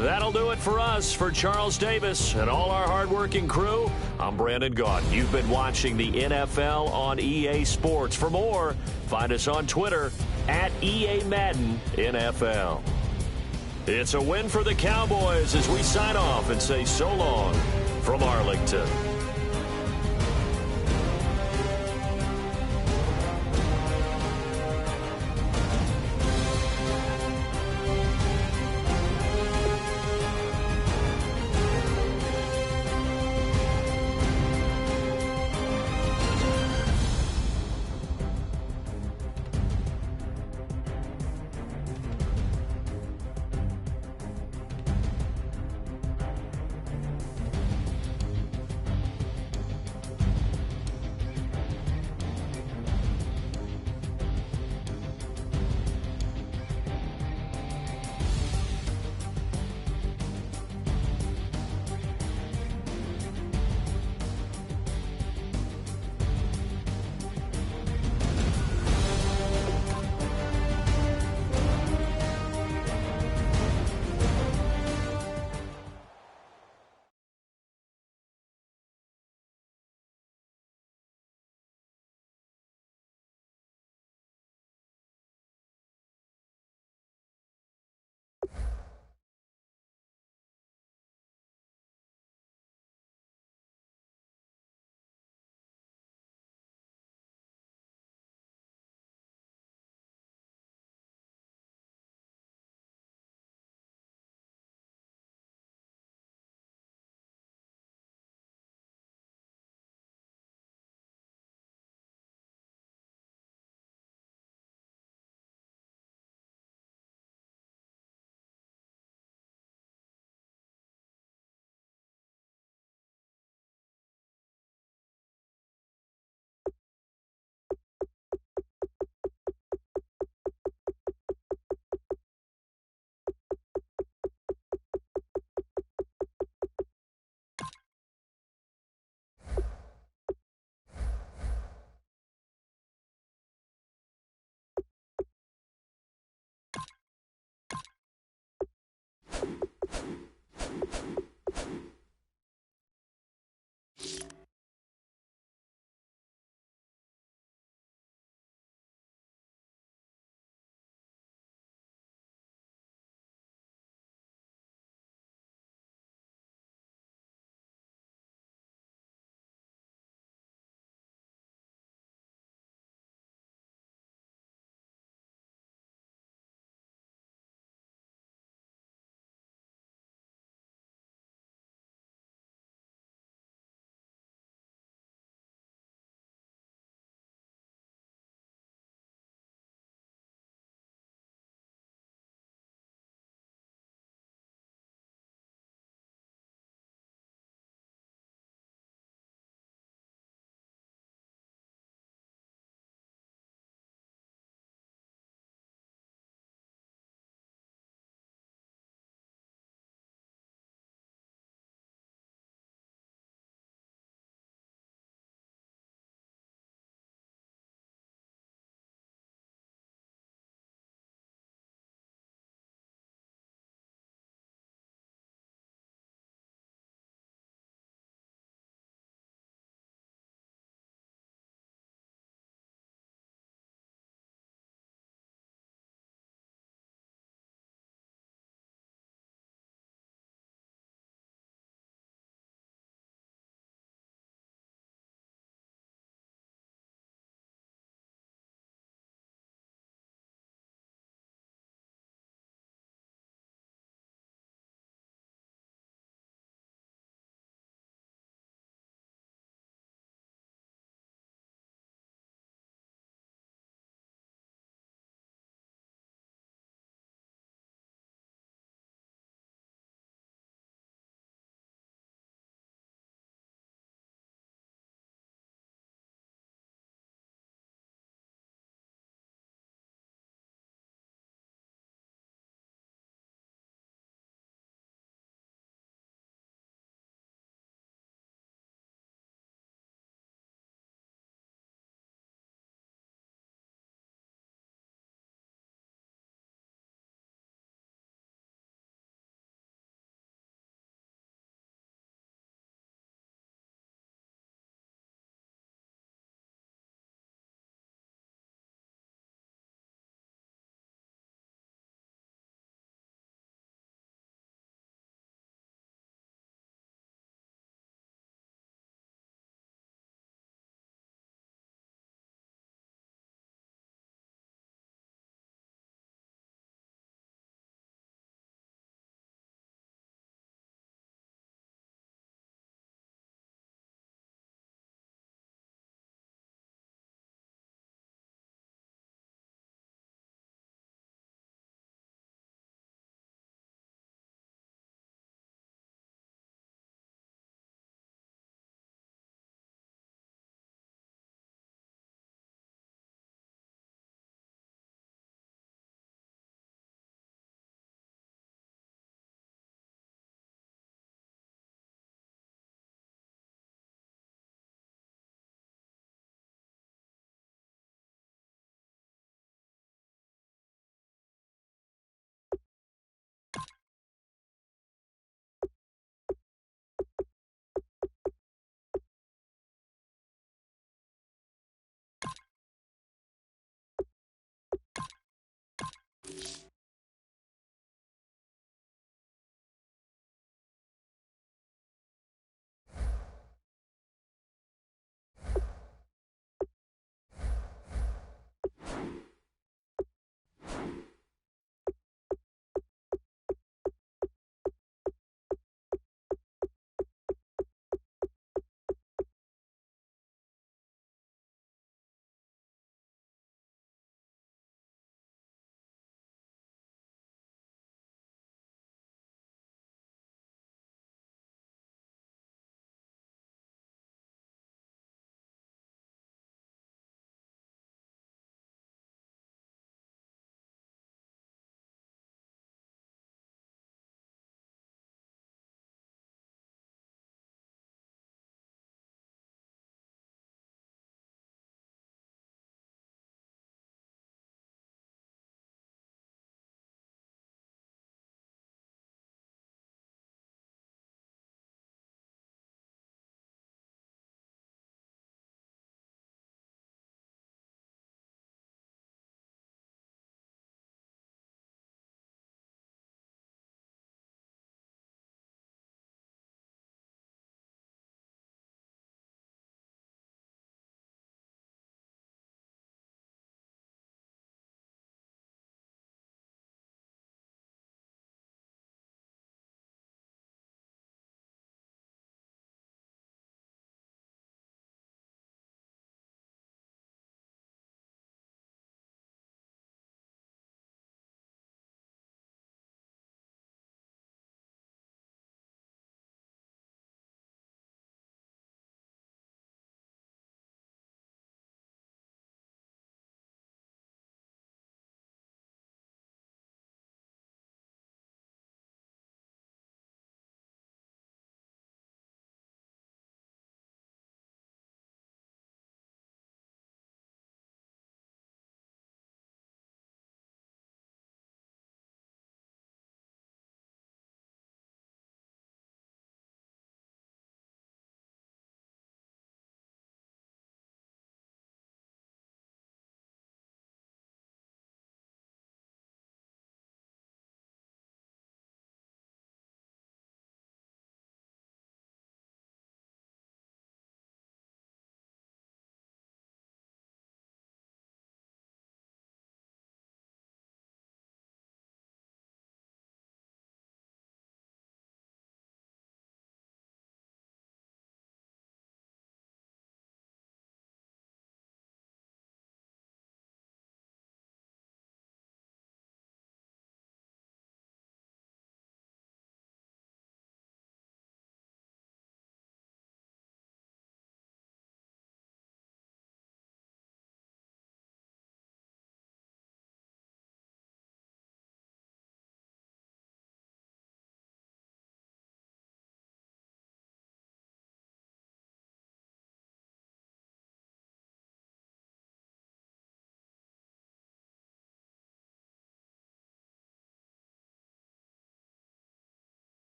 That'll do it for us. For Charles Davis and all our hardworking crew, I'm Brandon Gaudin. You've been watching the NFL on EA Sports. For more, find us on Twitter at EA Madden NFL. It's a win for the Cowboys as we sign off and say so long from Arlington.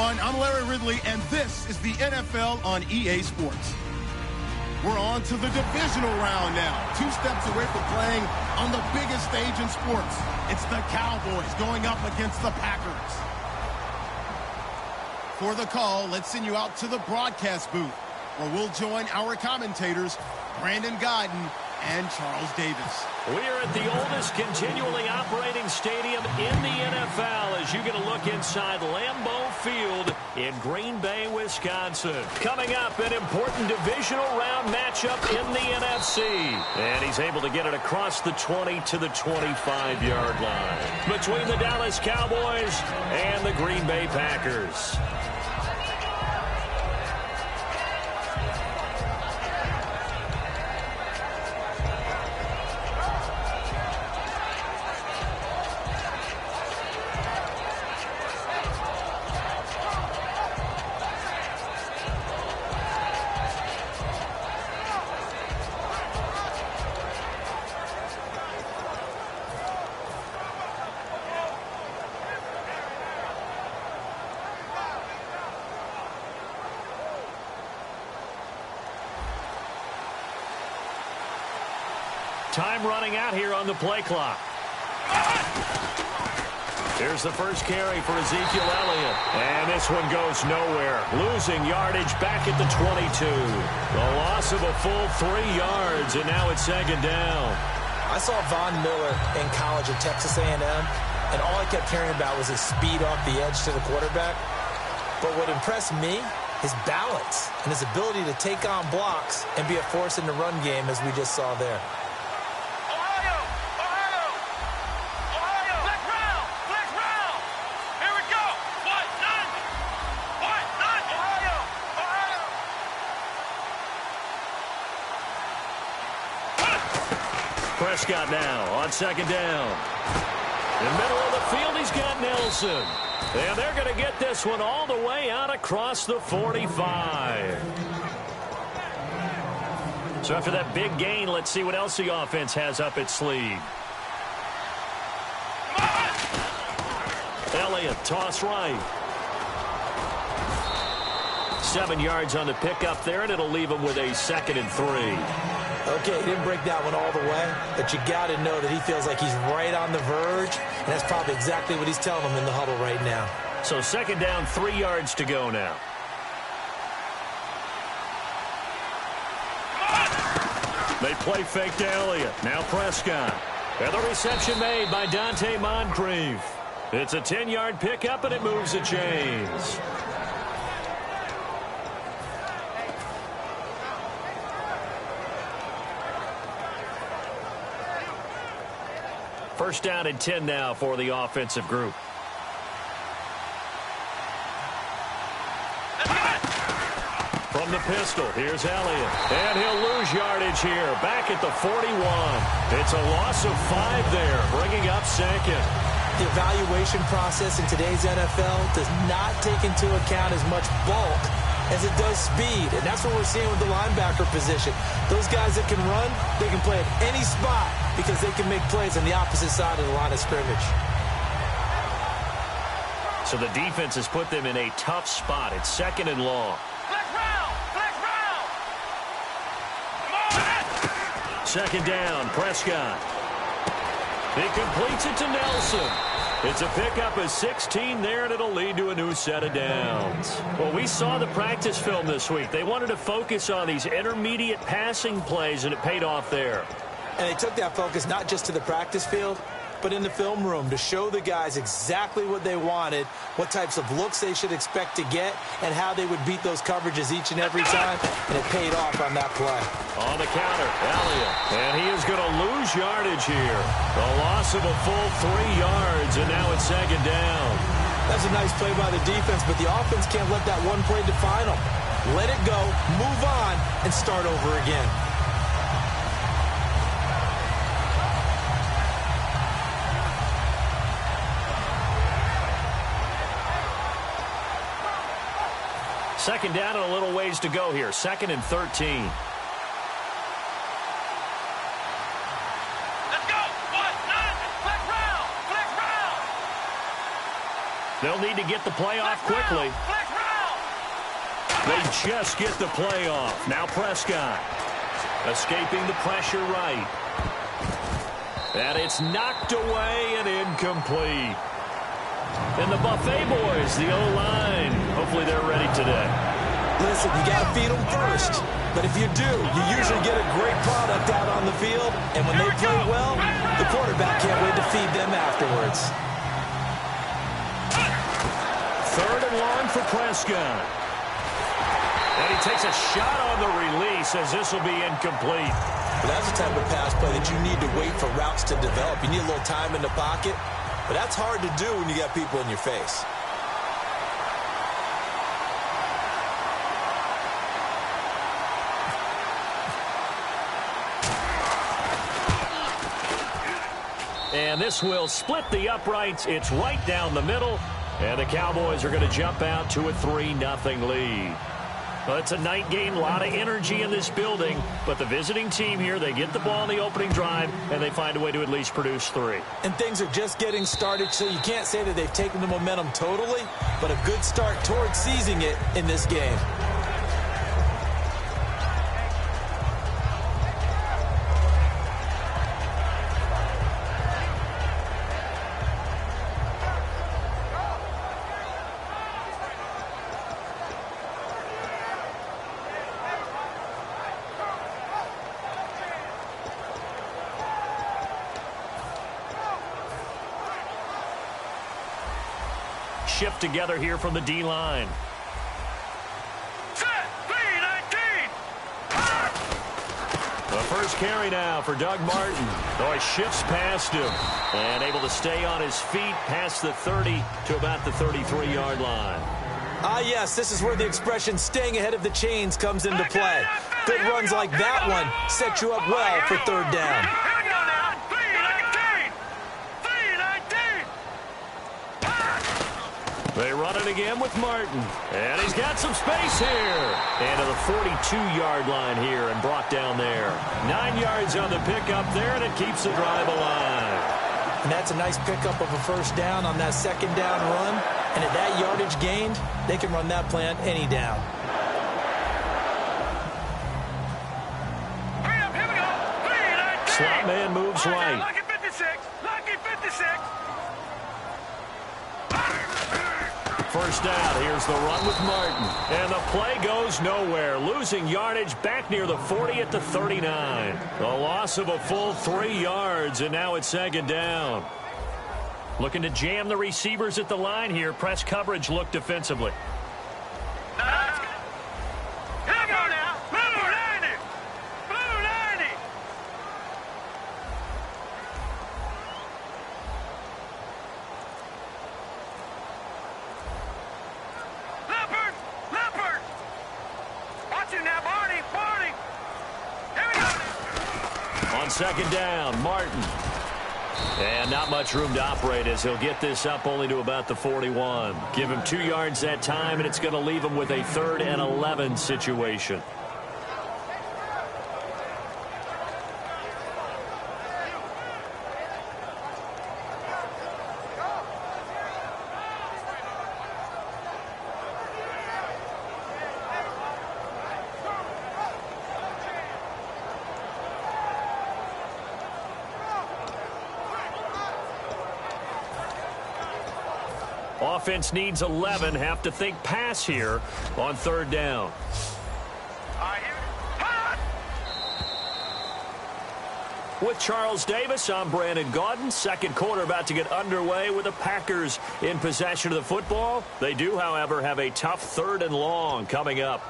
everyone. I'm Larry Ridley, and this is the NFL on EA Sports. We're on to the divisional round now. 2 steps away from playing on the biggest stage in sports. It's the Cowboys going up against the Packers. For the call, let's send you out to the broadcast booth, where we'll join our commentators, Brandon Guyton and Charles Davis. We are at the oldest continually operating stadium in the NFL as you get a look inside Lambeau Field in Green Bay, Wisconsin. Coming up, an important divisional round matchup in the NFC. And he's able to get it across the 20 to the 25-yard line between the Dallas Cowboys and the Green Bay Packers. Time running out here on the play clock. Here's the first carry for Ezekiel Elliott. And this one goes nowhere. Losing yardage back at the 22. The loss of a full 3 yards, and now it's second down. I saw Von Miller in college at Texas A&M, and all I kept hearing about was his speed off the edge to the quarterback. But what impressed me, his balance and his ability to take on blocks and be a force in the run game, as we just saw there. Prescott now on second down. In the middle of the field, he's got Nelson. And they're going to get this one all the way out across the 45. So after that big gain, let's see what else the offense has up its sleeve. Elliott, toss right. 7 yards on the pickup there, and it'll leave him with a 2nd and 3. Okay, he didn't break that one all the way, but you got to know that he feels like he's right on the verge, and that's probably exactly what he's telling them in the huddle right now. So second down, 3 yards to go now. They play fake to Elliott. Now Prescott. And the reception made by Dante Moncrief. It's a 10-yard pickup, and it moves the chains. First down and 10 now for the offensive group. From the pistol, here's Elliott. And he'll lose yardage here. Back at the 41. It's a loss of 5 there, bringing up 2nd. The evaluation process in today's NFL does not take into account as much bulk as it does speed, and that's what we're seeing with the linebacker position. Those guys that can run, they can play at any spot because they can make plays on the opposite side of the line of scrimmage. So the defense has put them in a tough spot. It's 2nd and long. Flex round! Flex round! Come on! Second down, Prescott. He completes it to Nelson. It's a pickup of 16 there, and it'll lead to a new set of downs. Well, we saw the practice film this week. They wanted to focus on these intermediate passing plays, and it paid off there. And they took that focus not just to the practice field, but in the film room to show the guys exactly what they wanted, what types of looks they should expect to get, and how they would beat those coverages each and every time, and it paid off on that play. On the counter, Elliott, and he is going to lose yardage here. The loss of a full 3 yards, and now it's second down. That's a nice play by the defense, but the offense can't let that one play define them. Let it go, move on, and start over again. Second down and a little ways to go here. 2nd and 13. Let's go! 1-9! Flex round! Flex round! They'll need to get the play off quickly. Flex They just get the play off. Now Prescott escaping the pressure right. And it's knocked away and incomplete. And the Buffet boys, the O-line, hopefully they're ready today. Listen, you got to feed them first. But if you do, you usually get a great product out on the field. And when they play well, the quarterback can't wait to feed them afterwards. 3rd and long for Prescott. And he takes a shot on the release as this will be incomplete. But that's the type of pass play that you need to wait for routes to develop. You need a little time in the pocket. But that's hard to do when you got people in your face. And this will split the uprights. It's right down the middle. And the Cowboys are going to jump out to a 3-0 lead. Well, it's a night game, a lot of energy in this building. But the visiting team here, they get the ball in the opening drive, and they find a way to at least produce 3. And things are just getting started, so you can't say that they've taken the momentum totally, but a good start towards seizing it in this game. Shift together here from the D-line. The first carry now for Doug Martin. Oh, he shifts past him and able to stay on his feet past the 30 to about the 33-yard line. Ah, yes, this is where the expression staying ahead of the chains comes into play. Good runs like that one set you up well for 3rd down. They run it again with Martin. And he's got some space here. And to the 42-yard line here and brought down there. 9 yards on the pickup there, and it keeps the drive alive. And that's a nice pickup of a 1st down on that 2nd down run. And at that yardage gained, they can run that play on any down. Slot man moves right. Lucky 56. Lucky 56. 1st down. Here's the run with Martin. And the play goes nowhere. Losing yardage back near the 40 at the 39. A loss of a full 3 yards, and now it's 2nd down. Looking to jam the receivers at the line here. Press coverage look defensively. On 2nd down, Martin. And not much room to operate as he'll get this up only to about the 41. Give him 2 yards that time, and it's going to leave him with a 3rd and 11 situation. Offense needs 11. Have to think pass here on 3rd down. With Charles Davis, I'm Brandon Gaudin. 2nd quarter about to get underway with the Packers in possession of the football. They do, however, have a tough 3rd and long coming up.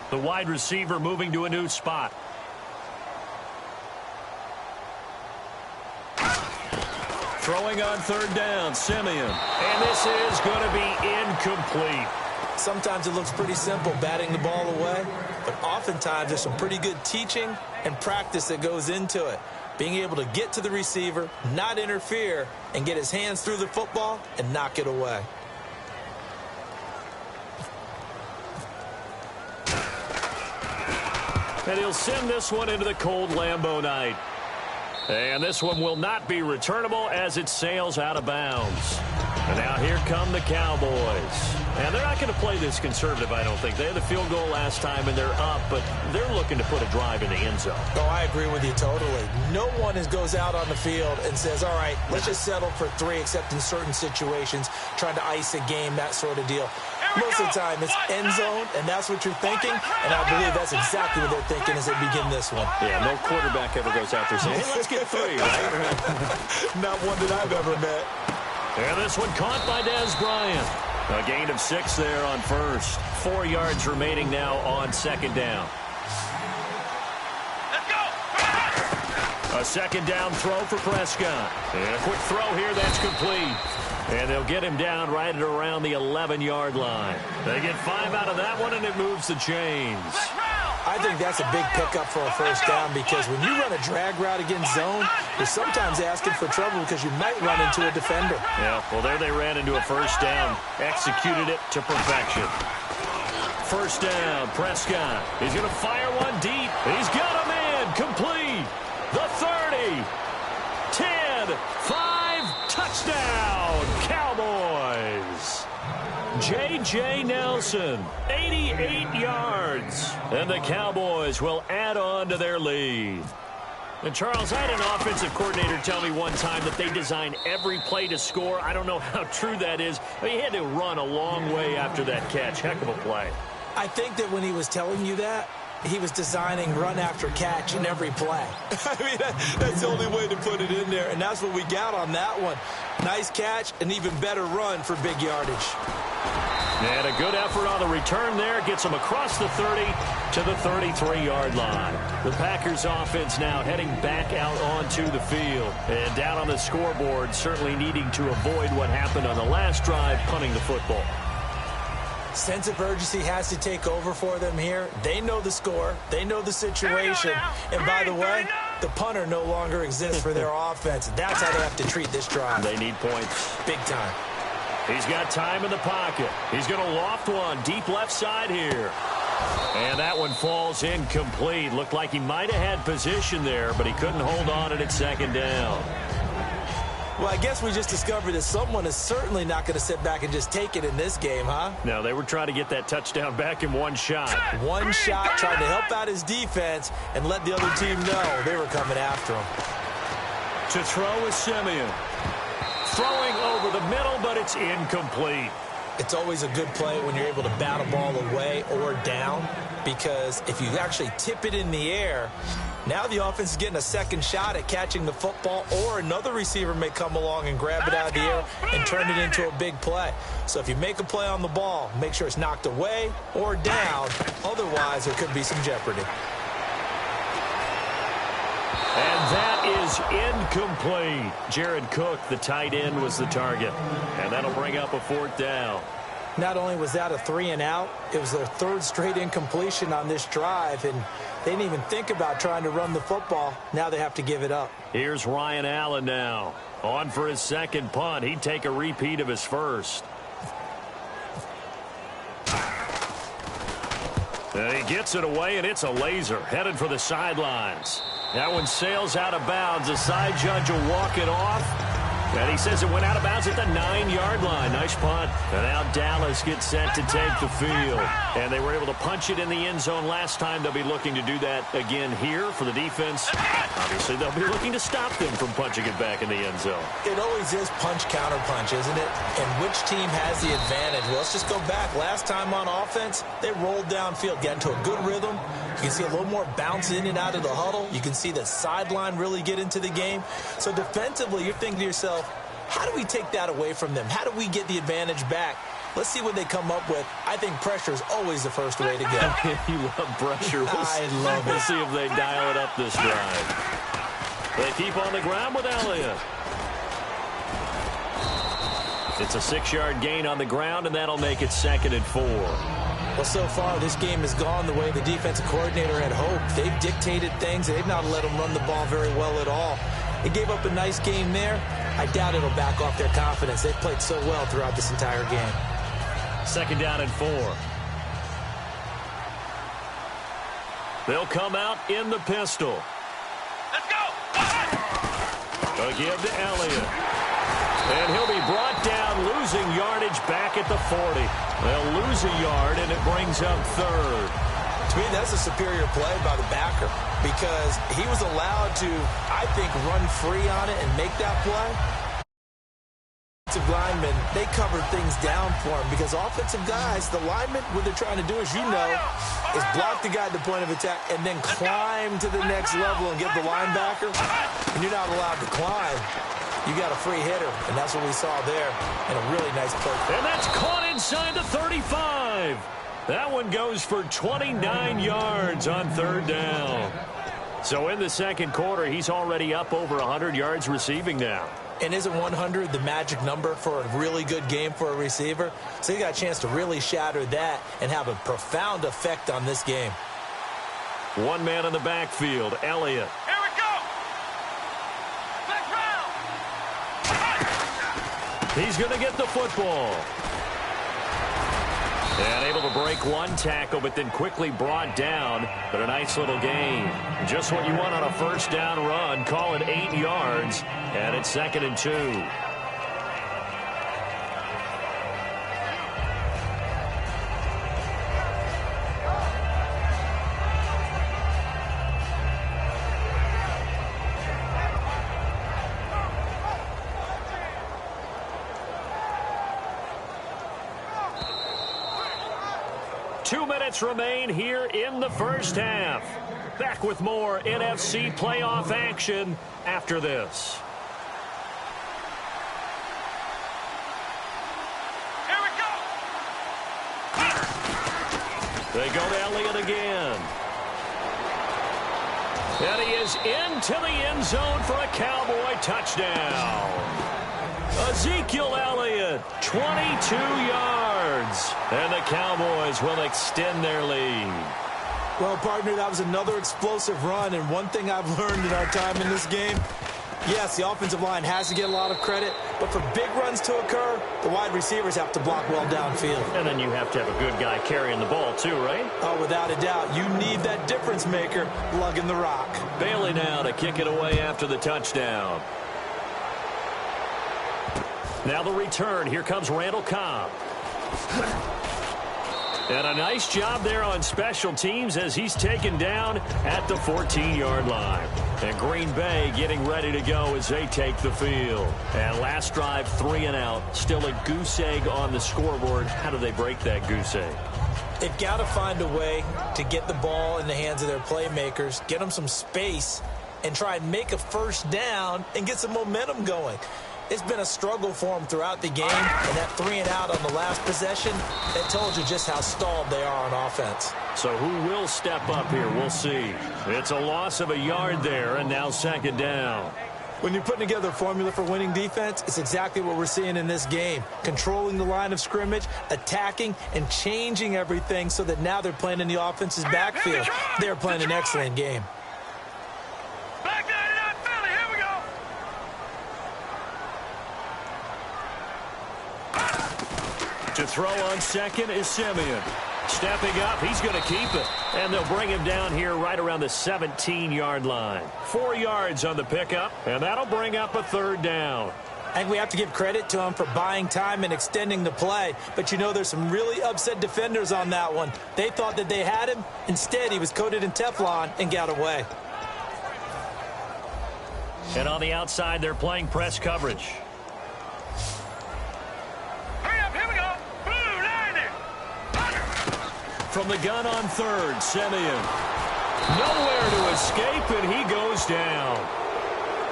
The wide receiver moving to a new spot. Throwing on 3rd down, Simeon. And this is going to be incomplete. Sometimes it looks pretty simple, batting the ball away. But oftentimes there's some pretty good teaching and practice that goes into it. being able to get to the receiver, not interfere, and get his hands through the football and knock it away. And he'll send this one into the cold Lambeau night. And this one will not be returnable as it sails out of bounds. And now here come the Cowboys. And they're not going to play this conservative, I don't think. They had the field goal last time, and they're up, but they're looking to put a drive in the end zone. Oh, I agree with you totally. No one goes out on the field and says, all right, let's just settle for 3, except in certain situations, trying to ice a game, that sort of deal. Most of the time, it's end zone, and that's what you're thinking, and I believe that's exactly what they're thinking as they begin this one. Yeah, no quarterback ever goes out there saying, hey, let's get 3, right? Not one that I've ever met. And this one caught by Dez Bryant. A gain of 6 there on first. 4 yards remaining now on second down. Let's go. A second down throw for Prescott. And a quick throw here that's complete. And they'll get him down right at around the 11-yard line. They get 5 out of that one, and it moves the chains. I think that's a big pickup for a first down because when you run a drag route against zone, you're sometimes asking for trouble because you might run into a defender. Yeah, well, there they ran into a first down. Executed it to perfection. First down, Prescott. He's going to fire one deep. He's got a man complete. The 30. 10. 5. Touchdown, Cowboys. J.J. Nelson, 88 yards. And the Cowboys will add on to their lead. And, Charles, I had an offensive coordinator tell me one time that they design every play to score. I don't know how true that is, but he had to run a long way after that catch. Heck of a play. I think that when he was telling you that, he was designing run after catch in every play. I mean, that's the only way to put it in there, and that's what we got on that one. Nice catch, an even better run for big yardage. And a good effort on the return there. Gets them across the 30 to the 33-yard line. The Packers offense now heading back out onto the field. And down on the scoreboard, certainly needing to avoid what happened on the last drive, punting the football. Sense of urgency has to take over for them here. They know the score. They know the situation. And by the way, the punter no longer exists for their offense. That's how they have to treat this drive. They need points. Big time. He's got time in the pocket. He's going to loft one deep left side here. And that one falls incomplete. Looked like he might have had position there, but he couldn't hold on at second down. Well, I guess we just discovered that someone is certainly not going to sit back and just take it in this game, huh? No, they were trying to get that touchdown back in one shot. One shot, trying to help out his defense and let the other team know they were coming after him. To throw is Simeon. Throwing over the middle, but it's incomplete. It's always a good play when you're able to bat a ball away or down, because if you actually tip it in the air, now the offense is getting a second shot at catching the football, or another receiver may come along and grab it out of the air and turn it into a big play. So if you make a play on the ball, make sure it's knocked away or down. Otherwise, there could be some jeopardy. And that is incomplete. Jared Cook, the tight end, was the target. And that'll bring up a 4th down. Not only was that a 3-and-out, it was their 3rd straight incompletion on this drive, and they didn't even think about trying to run the football. Now they have to give it up. Here's Ryan Allen now. On for his second punt. He'd take a repeat of his first. And he gets it away, and it's a laser. Headed for the sidelines. That one sails out of bounds. The side judge will walk it off. And he says it went out of bounds at the 9-yard line. Nice punt. And now Dallas gets set to take the field. And they were able to punch it in the end zone last time. They'll be looking to do that again here for the defense. Obviously, they'll be looking to stop them from punching it back in the end zone. It always is punch-counter-punch, isn't it? And which team has the advantage? Well, let's just go back. Last time on offense, they rolled downfield, got into a good rhythm. You can see a little more bounce in and out of the huddle. You can see the sideline really get into the game. So defensively, you're thinking to yourself, how do we take that away from them? How do we get the advantage back? Let's see what they come up with. I think pressure is always the first way to go. You love pressure. I love it. We'll see if they dial it up this drive. They keep on the ground with Elliott. It's a 6-yard gain on the ground, and that'll make it 2nd and 4. Well, so far, this game has gone the way the defensive coordinator had hoped. They've dictated things. They've not let them run the ball very well at all. They gave up a nice game there. I doubt it'll back off their confidence. They've played so well throughout this entire game. 2nd down and 4. They'll come out in the pistol. Let's go. A give to Elliott. And he'll be brought down, losing yardage back at the 40. They'll lose a yard, and it brings up 3rd. To me, that's a superior play by the backer because he was allowed to, I think, run free on it and make that play. Offensive linemen, they covered things down for him because offensive guys, the linemen, what they're trying to do, as you know, is block the guy at the point of attack and then climb to the next level and get the linebacker. And you're not allowed to climb. You got a free hitter, and that's what we saw there, and a really nice play. And that's caught inside the 35. That one goes for 29 yards on 3rd down. So in the 2nd quarter, he's already up over 100 yards receiving now. And isn't 100 the magic number for a really good game for a receiver? So he got a chance to really shatter that and have a profound effect on this game. One man in the backfield, Elliott. Here we go. Flex round. He's going to get the football. And able to break one tackle, but then quickly brought down. But a nice little gain. Just what you want on a 1st down run. Call it 8 yards. And it's 2nd and 2. 2 minutes remain here in the 1st half. Back with more NFC playoff action after this. Here we go. They go to Elliott again. And he is into the end zone for a Cowboy touchdown. Ezekiel Elliott, 22 yards. And the Cowboys will extend their lead. Well, partner, that was another explosive run. And one thing I've learned in our time in this game, yes, the offensive line has to get a lot of credit. But for big runs to occur, the wide receivers have to block well downfield. And then you have to have a good guy carrying the ball too, right? Oh, without a doubt. You need that difference maker lugging the rock. Bailey now to kick it away after the touchdown. Now the return. Here comes Randall Cobb. And a nice job there on special teams as he's taken down at the 14-yard line. And Green Bay getting ready to go as they take the field. And last drive, 3 and out. Still a goose egg on the scoreboard. How do they break that goose egg? They've got to find a way to get the ball in the hands of their playmakers, get them some space, and try and make a 1st down and get some momentum going. It's been a struggle for them throughout the game, and that 3 and out on the last possession, that told you just how stalled they are on offense. So who will step up here? We'll see. It's a loss of a yard there, and now 2nd down. When you're putting together a formula for winning defense, it's exactly what we're seeing in this game. Controlling the line of scrimmage, attacking, and changing everything so that now they're playing in the offense's backfield. They're playing an excellent game. Back 99 Philly. Here we go. To throw on 2nd is Simeon. Stepping up, he's going to keep it. And they'll bring him down here right around the 17-yard line. 4 yards on the pickup, and that'll bring up a 3rd down. I think we have to give credit to him for buying time and extending the play. But you know there's some really upset defenders on that one. They thought that they had him. Instead, he was coated in Teflon and got away. And on the outside, they're playing press coverage. From the gun on 3rd, Simeon. Nowhere to escape, and he goes down.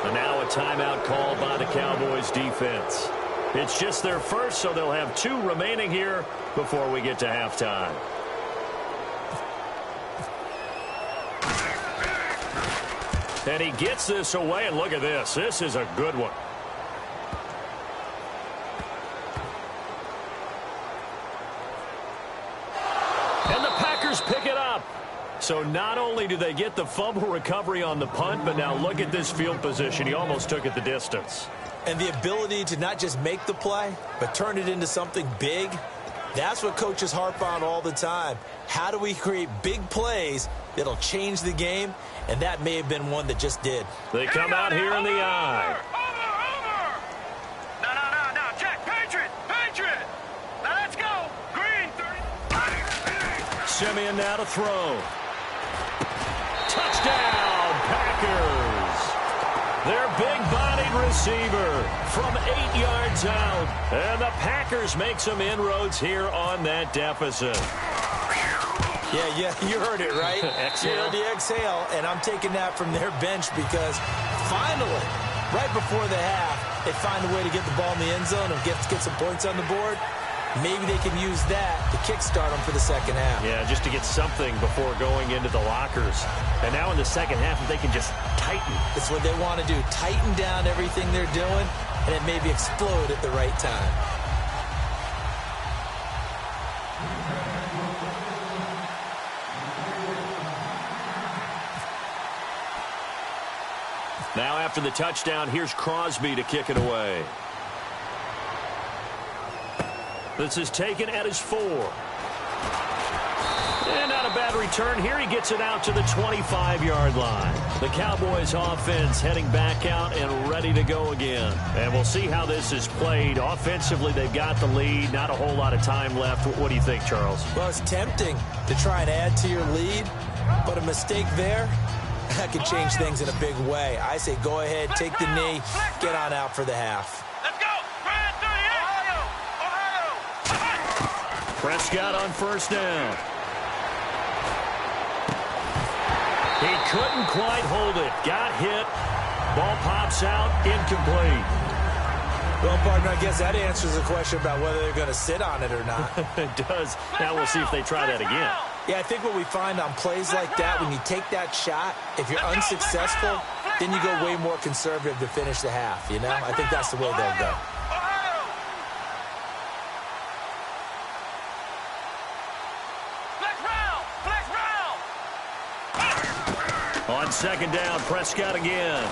And now a timeout called by the Cowboys defense. It's just their first, so they'll have 2 remaining here before we get to halftime. And he gets this away, and look at this. This is a good one. Packers pick it up. So not only do they get the fumble recovery on the punt, but now look at this field position. He almost took it the distance. And the ability to not just make the play, but turn it into something big, that's what coaches harp on all the time. How do we create big plays that'll change the game? And that may have been one that just did. They come out here in the eye. No, check. Patriot. Now let's go. Green. 30. Simeon now to throw. Touchdown, Packers. Their big-bodied receiver from 8 yards out. And the Packers make some inroads here on that deficit. Yeah, you heard it, right? Exhale. You heard the exhale, and I'm taking that from their bench because finally, right before the half, they find a way to get the ball in the end zone and get some points on the board. Maybe they can use that to kickstart them for the second half. Yeah, just to get something before going into the lockers. And now in the second half, if they can just tighten. It's what they want to do, tighten down everything they're doing, and it maybe explode at the right time. Now after the touchdown, here's Crosby to kick it away. This is taken at his 4. And not a bad return here. He gets it out to the 25-yard line. The Cowboys offense heading back out and ready to go again. And we'll see how this is played. Offensively, they've got the lead. Not a whole lot of time left. What do you think, Charles? Well, it's tempting to try and add to your lead, but a mistake there, that could change things in a big way. I say go ahead, take the knee, get on out for the half. Let's go. Grand 38. Ohio. Prescott on first down. He couldn't quite hold it. Got hit. Ball pops out. Incomplete. Well, partner, I guess that answers the question about whether they're going to sit on it or not. It does. Now we'll see if they try that again. Yeah, I think what we find on plays like that, when you take that shot, if you're unsuccessful, then you go way more conservative to finish the half, you know? I think that's the way they'll go. On second down, Prescott again.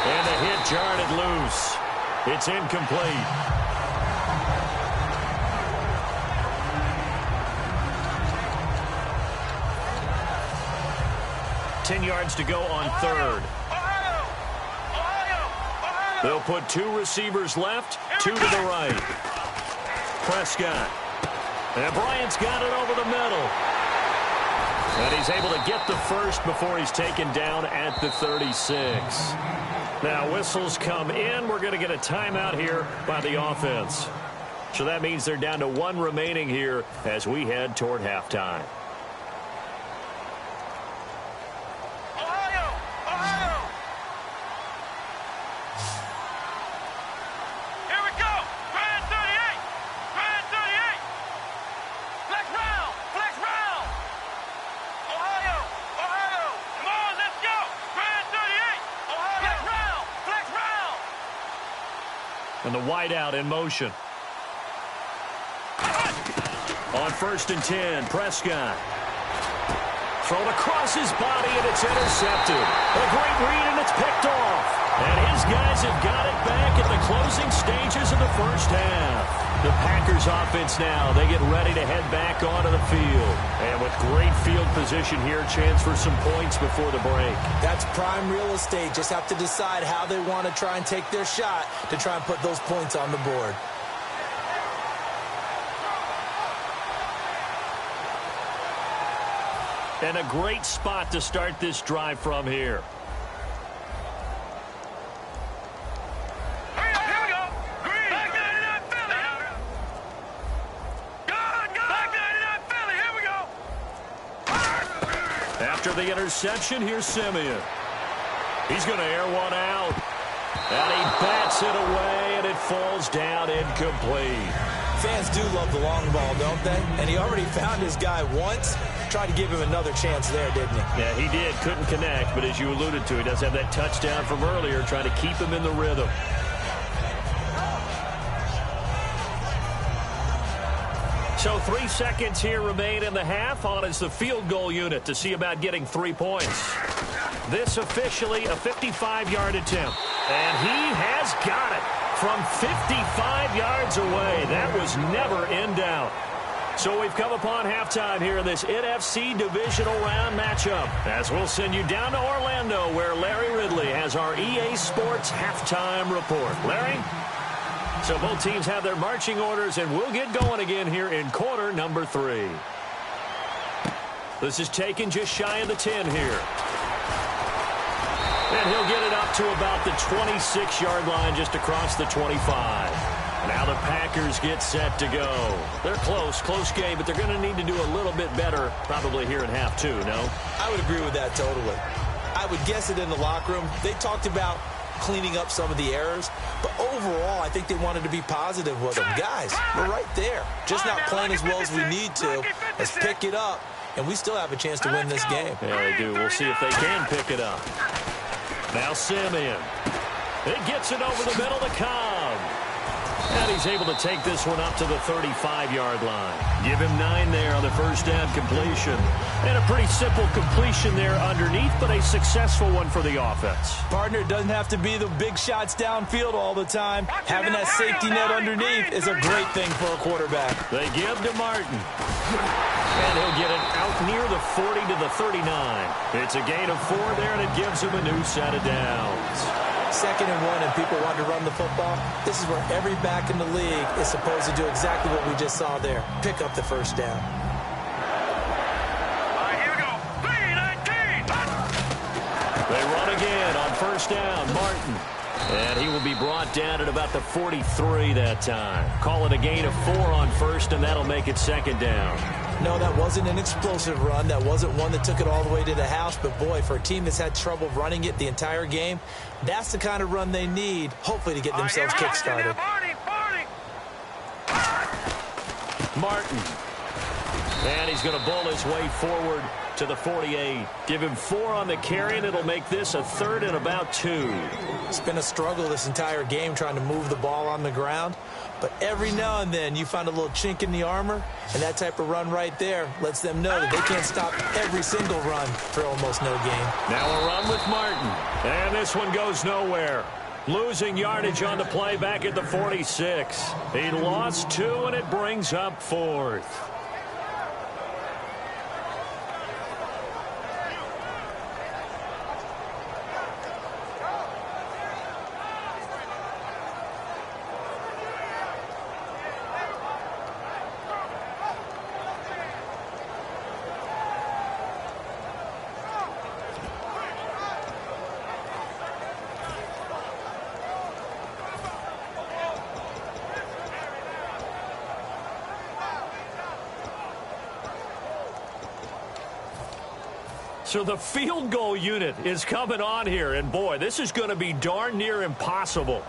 And the hit jarred it loose. It's incomplete. Ten yards to go on third. They'll put 2 receivers left, 2 to the right. Prescott. And Bryant's got it over the middle. And he's able to get the first before he's taken down at the 36. Now, whistles come in. We're going to get a timeout here by the offense. So that means they're down to 1 remaining here as we head toward halftime. And the wideout in motion. On first and 10, Prescott. Thrown across his body, and it's intercepted. A great read, and it's picked off. And his guys have got it back at the closing stages of the first half. The Packers offense now, they get ready to head back onto the field. And with great field position here, chance for some points before the break. That's prime real estate. Just have to decide how they want to try and take their shot to try and put those points on the board. And a great spot to start this drive from here. After the interception, here's Simeon. He's going to air one out. And he bats it away, and it falls down incomplete. Fans do love the long ball, don't they? And he already found his guy once. Tried to give him another chance there, didn't he? Yeah, he did. Couldn't connect, but as you alluded to, he does have that touchdown from earlier, trying to keep him in the rhythm. So 3 seconds here remain in the half. On is the field goal unit to see about getting 3 points. This officially a 55-yard attempt. And he has got it from 55 yards away. That was never in doubt. So we've come upon halftime here in this NFC divisional round matchup, as we'll send you down to Orlando, where Larry Ridley has our EA Sports halftime report. Larry? So both teams have their marching orders, and we'll get going again here in quarter number 3. This is taken just shy of the 10 here. And he'll get it up to about the 26-yard line, just across the 25. Now the Packers get set to go. They're close game, but they're going to need to do a little bit better probably here in half 2, no? I would agree with that totally. I would guess it in the locker room. They talked about cleaning up some of the errors, but overall I think they wanted to be positive with them. Guys, we're right there. Just not playing as well as we need to. Let's pick it up, and we still have a chance to win this game. Yeah, they do. We'll see if they can pick it up. Now Simeon. It gets it over the middle to Cobb. And he's able to take this one up to the 35-yard line. Give him 9 there on the first down completion. And a pretty simple completion there underneath, but a successful one for the offense. Partner, it doesn't have to be the big shots downfield all the time. Having that safety net underneath is a great thing for a quarterback. They give to Martin. And he'll get it out near the 40 to the 39. It's a gain of 4 there, and it gives him a new set of downs. 2nd and 1, and people want to run the football. This is where every back in the league is supposed to do exactly what we just saw there. Pick up the first down. Here we go. 3-19. They run again on first down. Martin. And he will be brought down at about the 43 that time. Call it a gain of 4 on first, and that'll make it 2nd down. No, that wasn't an explosive run. That wasn't one that took it all the way to the house. But, boy, for a team that's had trouble running it the entire game, that's the kind of run they need, hopefully, to get themselves kick-started. Martin. And he's going to bull his way forward to the 48. Give him 4 on the carry, and it'll make this a 3rd and about 2. It's been a struggle this entire game trying to move the ball on the ground. But every now and then you find a little chink in the armor, and that type of run right there lets them know that they can't stop every single run for almost no gain. Now a run with Martin. And this one goes nowhere. Losing yardage on the play back at the 46. He lost 2, and it brings up 4th. So the field goal unit is coming on here, and boy, this is going to be darn near impossible.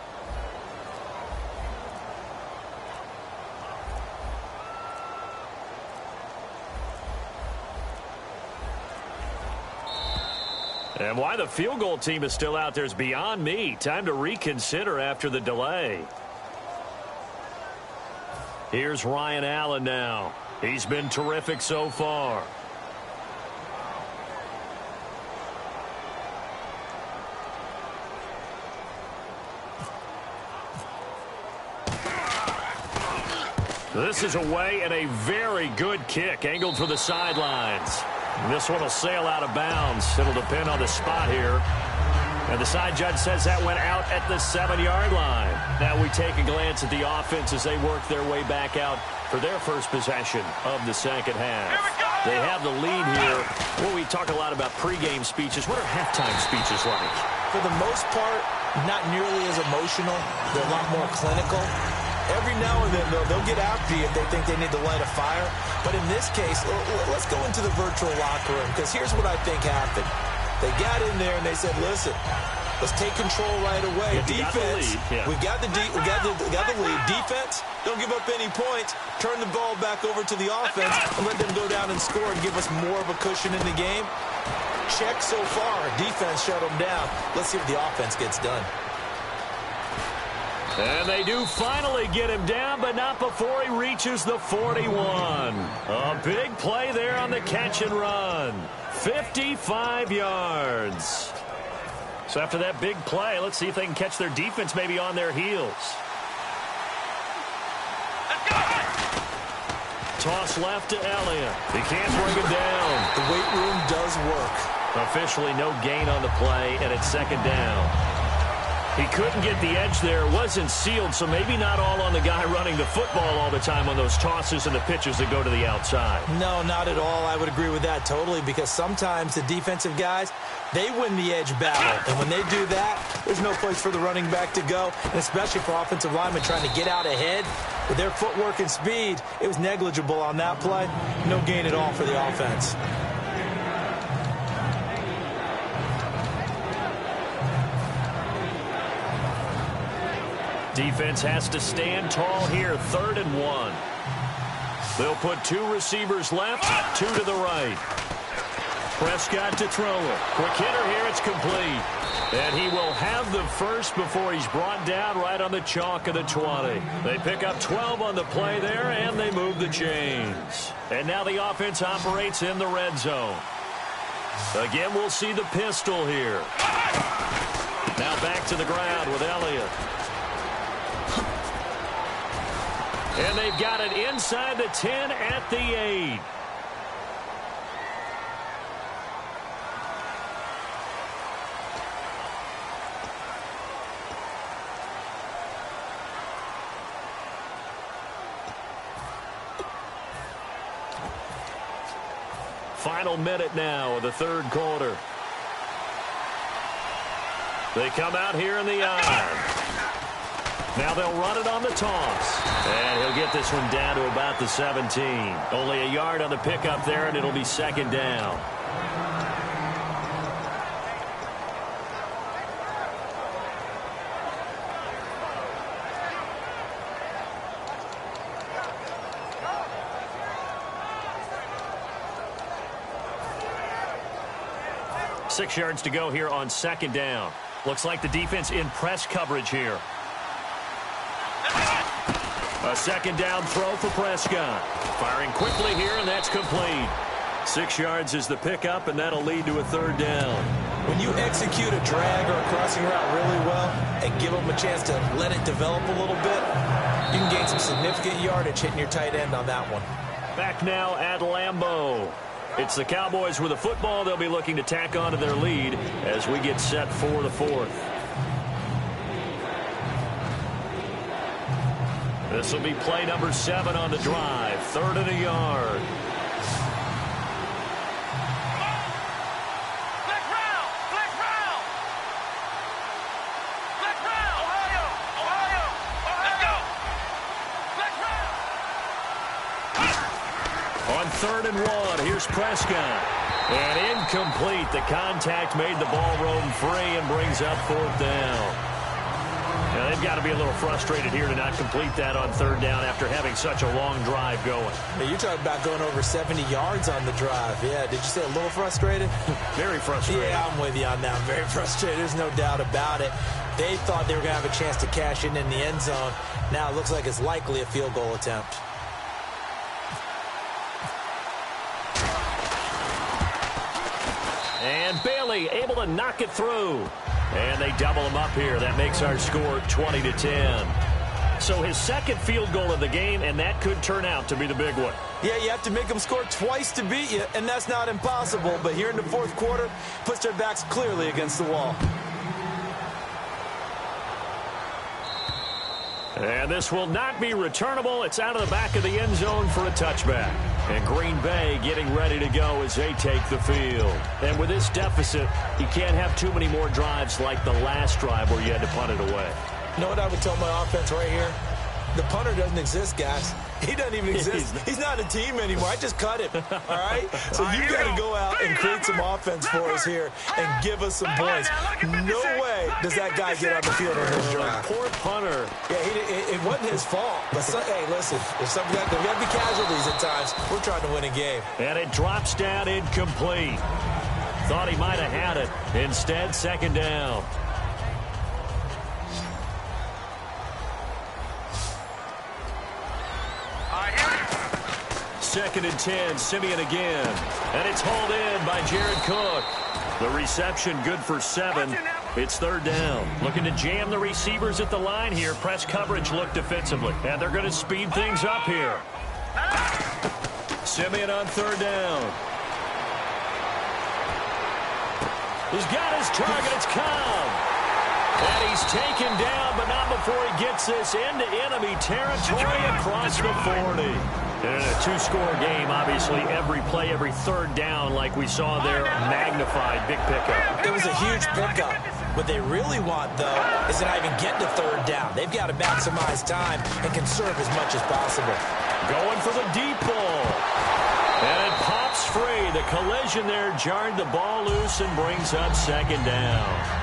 And why the field goal team is still out there is beyond me. Time to reconsider after the delay. Here's Ryan Allen now. He's been terrific so far. This is away, and a very good kick angled for the sidelines. This one will sail out of bounds. It'll depend on the spot here. And the side judge says that went out at the 7-yard line. Now we take a glance at the offense as they work their way back out for their first possession of the second half. They have the lead here. Well, we talk a lot about pregame speeches. What are halftime speeches like? For the most part, not nearly as emotional. They're a lot more clinical. Every now and then, though, they'll get after you if they think they need to light a fire. But in this case, let's go into the virtual locker room, because here's what I think happened. They got in there and they said, listen, let's take control right away. Defense, we got the lead. Defense, don't give up any points. Turn the ball back over to the offense and let them go down and score and give us more of a cushion in the game. Check so far. Defense shut them down. Let's see if the offense gets done. And they do finally get him down, but not before he reaches the 41. A big play there on the catch and run. 55 yards. So after that big play, let's see if they can catch their defense maybe on their heels. Toss left to Elliott. He can't bring him down. The weight room does work. Officially no gain on the play, and it's second down. He couldn't get the edge there. It wasn't sealed, so maybe not all on the guy running the football all the time on those tosses and the pitches that go to the outside. No, not at all. I would agree with that totally, because sometimes the defensive guys, they win the edge battle. And when they do that, there's no place for the running back to go, and especially for offensive linemen trying to get out ahead. With their footwork and speed, it was negligible on that play. No gain at all for the offense. Defense has to stand tall here, 3rd and 1. They'll put 2 receivers left, 2 to the right. Prescott to throw it. Quick hitter here, it's complete. And he will have the first before he's brought down right on the chalk of the 20. They pick up 12 on the play there, and they move the chains. And now the offense operates in the red zone. Again, we'll see the pistol here. Now back to the ground with Elliott. And they've got it inside the 10 at the 8. Final minute now of the 3rd quarter. They come out here in the eye. Now they'll run it on the toss. And he'll get this one down to about the 17. Only a yard on the pickup there, and it'll be second down. Six yards to go here on second down. Looks like the defense in press coverage here. A second down throw for Prescott. Firing quickly here, and that's complete. 6 yards is the pickup, and that'll lead to a 3rd down. When you execute a drag or a crossing route really well and give them a chance to let it develop a little bit, you can gain some significant yardage hitting your tight end on that one. Back now at Lambeau. It's the Cowboys with the football. They'll be looking to tack on to their lead as we get set for the 4th. This will be play number 7 on the drive. 3rd and a yard. Flex round! Flex round! Flex round! Ohio! Ohio! Let's go! Flex round! On 3rd and 1, here's Prescott. And incomplete. The contact made the ball roam free and brings up 4th down. Now, they've got to be a little frustrated here to not complete that on 3rd down after having such a long drive going. Hey, you're talking about going over 70 yards on the drive. Yeah, did you say a little frustrated? Very frustrated. Yeah, I'm with you on that. I'm very frustrated. There's no doubt about it. They thought they were going to have a chance to cash in the end zone. Now it looks like it's likely a field goal attempt. And Bailey able to knock it through. And they double him up here. That makes our score 20-10. So his 2nd field goal of the game, and that could turn out to be the big one. Yeah, you have to make them score twice to beat you, and that's not impossible. But here in the 4th quarter, puts their backs clearly against the wall. And this will not be returnable. It's out of the back of the end zone for a touchback. And Green Bay getting ready to go as they take the field. And with this deficit, you can't have too many more drives like the last drive where you had to punt it away. You know what I would tell my offense right here? The punter doesn't exist, guys. He doesn't even exist. He's not a team anymore. I just cut him, all right? So you got to go out and create some offense for us here and give us some points. No way does that guy get on the field on his drive. Poor punter. Yeah, it wasn't his fault. But hey, listen, there's got to be casualties at times. We're trying to win a game. And it drops down incomplete. Thought he might have had it. Instead, 2nd down. 2nd and 10. Simeon again. And it's hauled in by Jared Cook. The reception good for 7. It's 3rd down. Looking to jam the receivers at the line here. Press coverage look defensively. And they're going to speed things up here. Simeon on 3rd down. He's got his target. It's Cobb. And he's taken down, but not before he gets this into enemy territory across the 40. And in a 2-score game, obviously, every play, every 3rd down, like we saw there, magnified, big pickup. It was a huge pickup. What they really want, though, is to not even get to 3rd down. They've got to maximize time and conserve as much as possible. Going for the deep ball. And it pops free. The collision there jarred the ball loose and brings up 2nd down.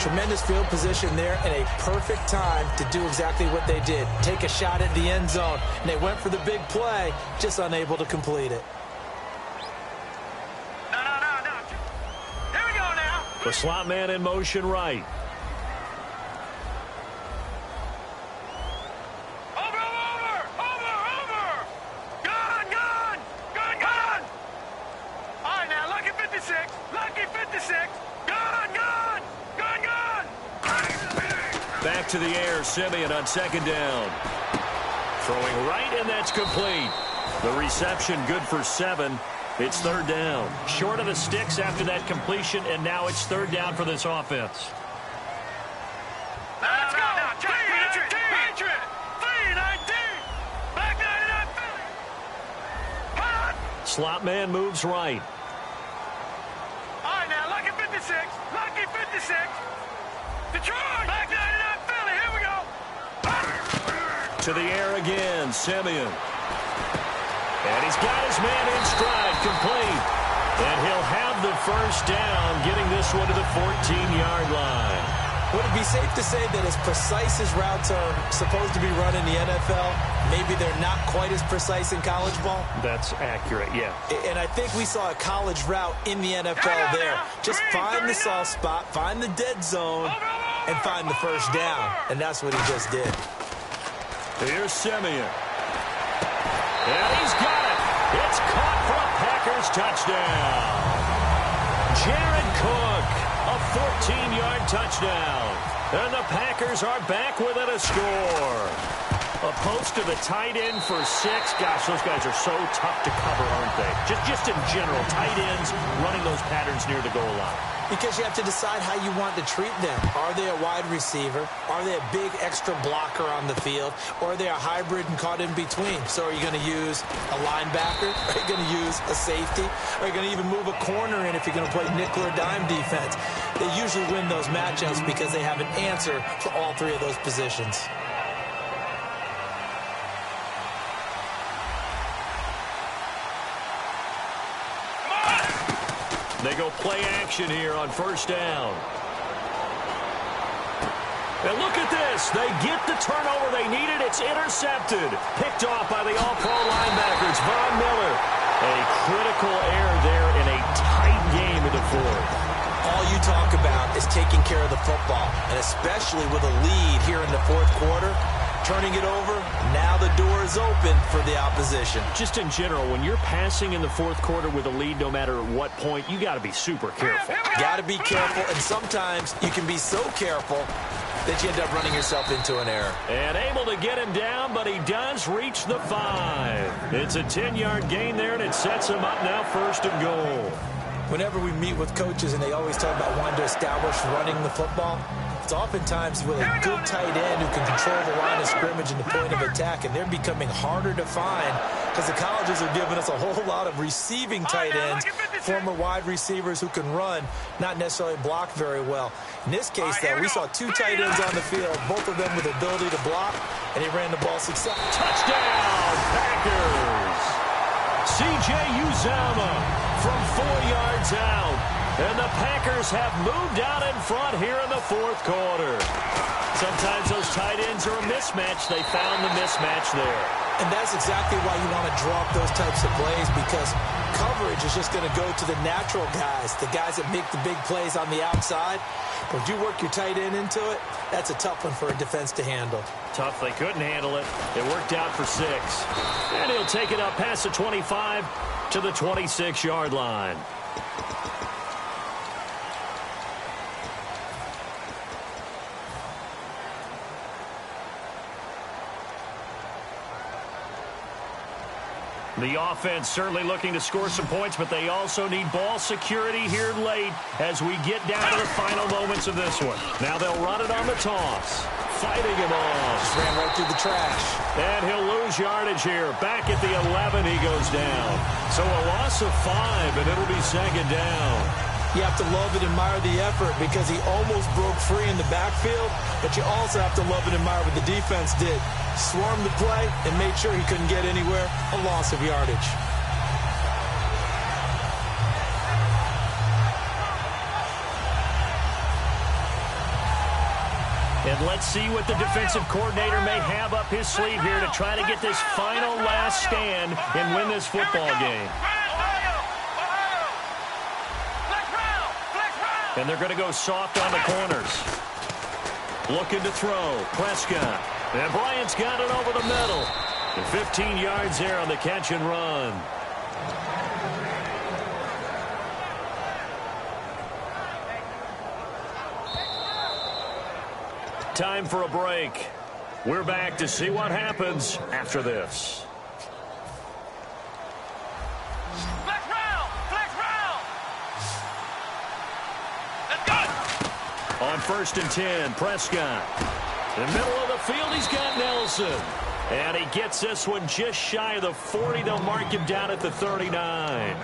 Tremendous field position there and a perfect time to do exactly what they did. Take a shot at the end zone. And they went for the big play, just unable to complete it. No. Here we go now. The slot man in motion right. Over. Gone. All right, now, lucky 56. Gone. Back to the air, Simeon on 2nd down. Throwing right, and that's complete. The reception good for 7. It's 3rd down. Short of the sticks after that completion, and now it's 3rd down for this offense. Let's go. Patriot. 3-19. Back 99 Philly. Hot. Slot man moves right. All right, now, lucky 56. Detroit. Back 99 Philly. Here we go. To the air again, Simeon. And he's got his man in stride, complete. And he'll have the 1st down, getting this one to the 14-yard line. Would it be safe to say that as precise as routes are supposed to be run in the NFL, maybe they're not quite as precise in college ball? That's accurate, yeah. And I think we saw a college route in the NFL there. Just find the soft spot, find the dead zone, and find the 1st down. And that's what he just did. Here's Simeon. And he's got it. It's caught for a Packers touchdown. Jared Cook, a 14-yard touchdown. And the Packers are back within a score. A post to the tight end for 6. Gosh, those guys are so tough to cover, aren't they? Just in general, tight ends running those patterns near the goal line. Because you have to decide how you want to treat them. Are they a wide receiver? Are they a big extra blocker on the field? Or are they a hybrid and caught in between? So are you going to use a linebacker? Are you going to use a safety? Are you going to even move a corner in if you're going to play nickel or dime defense? They usually win those matchups because they have an answer for all 3 of those positions. They go play action here on 1st down. And look at this. They get the turnover they needed. It's intercepted. Picked off by the all-pro linebackers, Von Miller. A critical error there in a tight game in the 4th. All you talk about is taking care of the football, and especially with a lead here in the 4th quarter. Turning it over, now the door is open for the opposition. Just in general, when you're passing in the 4th quarter with a lead, no matter what point, you got to be super careful. Got to be careful, and sometimes you can be so careful that you end up running yourself into an error. And able to get him down, but he does reach the 5. It's a 10-yard gain there, and it sets him up now 1st and goal. Whenever we meet with coaches and they always talk about wanting to establish running the football, it's oftentimes with a good tight end who can control the line of scrimmage and the point of attack, and they're becoming harder to find because the colleges are giving us a whole lot of receiving tight ends, former wide receivers who can run, not necessarily block very well. In this case, though, we saw 2 tight ends on the field, both of them with the ability to block, and he ran the ball successfully. Touchdown, Packers! C.J. Uzomah from 4 yards out. And the Packers have moved out in front here in the 4th quarter. Sometimes those tight ends are a mismatch. They found the mismatch there. And that's exactly why you want to draw up those types of plays, because coverage is just going to go to the natural guys, the guys that make the big plays on the outside. But if you work your tight end into it, that's a tough one for a defense to handle. Tough. They couldn't handle it. It worked out for 6. And he'll take it up past the 25 to the 26-yard line. The offense certainly looking to score some points, but they also need ball security here late as we get down to the final moments of this one. Now they'll run it on the toss. Fighting him off. Just ran right through the trash. And he'll lose yardage here. Back at the 11, he goes down. So a loss of 5, and it'll be second down. You have to love and admire the effort because he almost broke free in the backfield, but you also have to love and admire what the defense did. Swarmed the play and made sure he couldn't get anywhere. A loss of yardage. And let's see what the defensive coordinator may have up his sleeve here to try to get this final last stand and win this football game. And they're going to go soft on the corners. Looking to throw. Prescott. And Bryant's got it over the middle. And 15 yards there on the catch and run. Time for a break. We're back to see what happens after this. On 1st and 10, Prescott. In the middle of the field, he's got Nelson. And he gets this one just shy of the 40. They'll mark him down at the 39.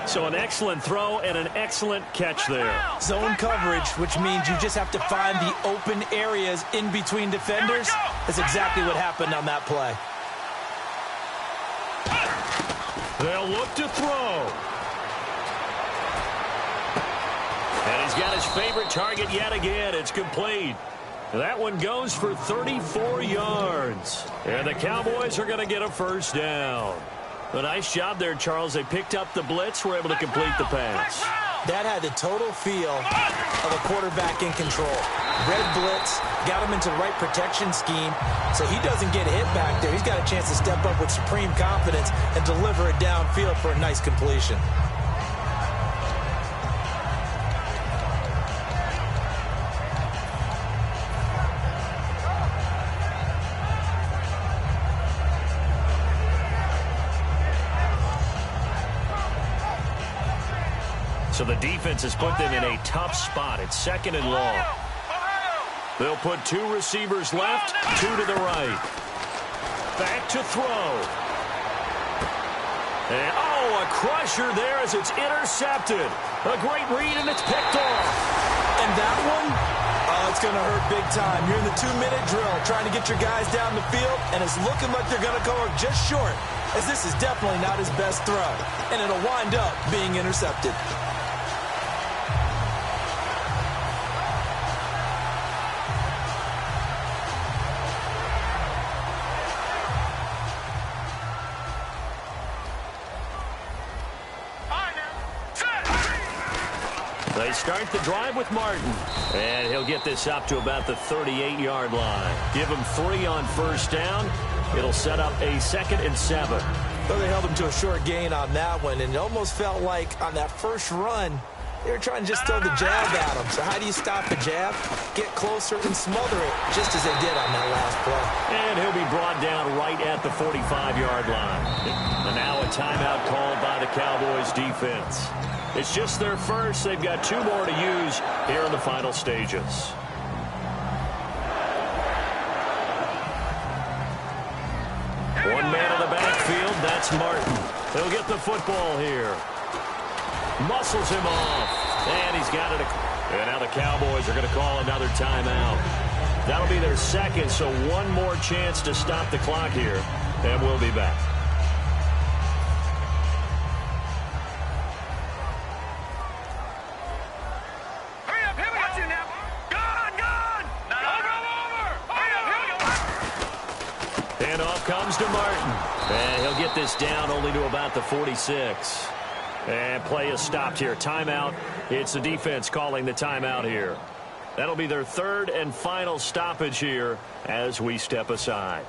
So an excellent throw and an excellent catch there. Zone coverage, which means you just have to find the open areas in between defenders. That's exactly what happened on that play. They'll look to throw. And he's got his favorite target yet again. It's complete. That one goes for 34 yards. And the Cowboys are going to get a first down. A nice job there, Charles. They picked up the blitz, were able to complete the pass. That had the total feel of a quarterback in control. Red blitz, got him into the right protection scheme, so he doesn't get hit back there. He's got a chance to step up with supreme confidence and deliver it downfield for a nice completion. So the defense has put them in a tough spot. It's 2nd and long. They'll put 2 receivers left, 2 to the right. Back to throw. And, a crusher there as it's intercepted. A great read, and it's picked off. And that one, it's going to hurt big time. You're in the 2-minute drill trying to get your guys down the field, and it's looking like they're going to go just short, as this is definitely not his best throw. And it'll wind up being intercepted. They start the drive with Martin. And he'll get this up to about the 38-yard line. Give him 3 on 1st down. It'll set up a 2nd and 7. Well, they held him to a short gain on that one, and it almost felt like on that first run, they were trying to just throw the jab at him. So how do you stop a jab? Get closer and smother it, just as they did on that last play. And he'll be brought down right at the 45-yard line. And now a timeout called by the Cowboys defense. It's just their first. They've got 2 more to use here in the final stages. One man in the backfield. That's Martin. He'll get the football here. Muscles him off. And he's got it. And now the Cowboys are going to call another timeout. That'll be their 2nd, so 1 more chance to stop the clock here. And we'll be back. Comes to Martin. And he'll get this down only to about the 46. And play is stopped here. Timeout. It's the defense calling the timeout here. That'll be their third and final stoppage here as we step aside.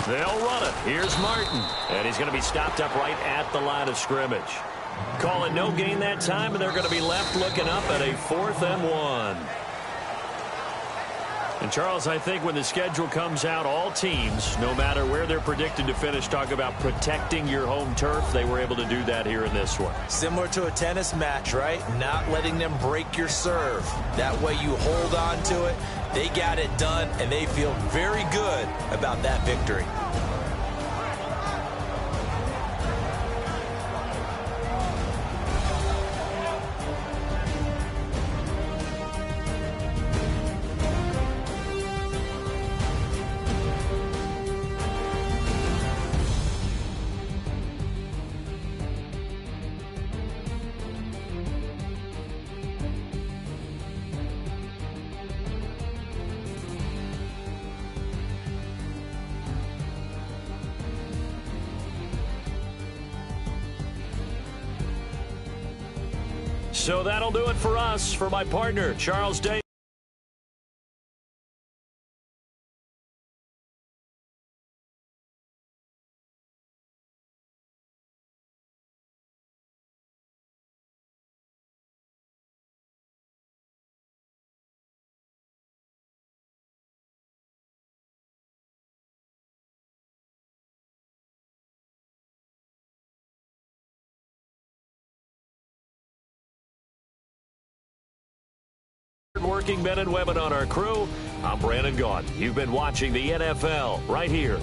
They'll run it. Here's Martin. And he's going to be stopped up right at the line of scrimmage. Call it no gain that time, and they're going to be left looking up at a 4th and 1. And, Charles, I think when the schedule comes out, all teams, no matter where they're predicted to finish, talk about protecting your home turf. They were able to do that here in this one. Similar to a tennis match, right? Not letting them break your serve. That way you hold on to it. They got it done, and they feel very good about that victory. So that'll do it for us. For my partner, Charles Day. Working men and women on our crew. I'm Brandon Gaudin. You've been watching the NFL right here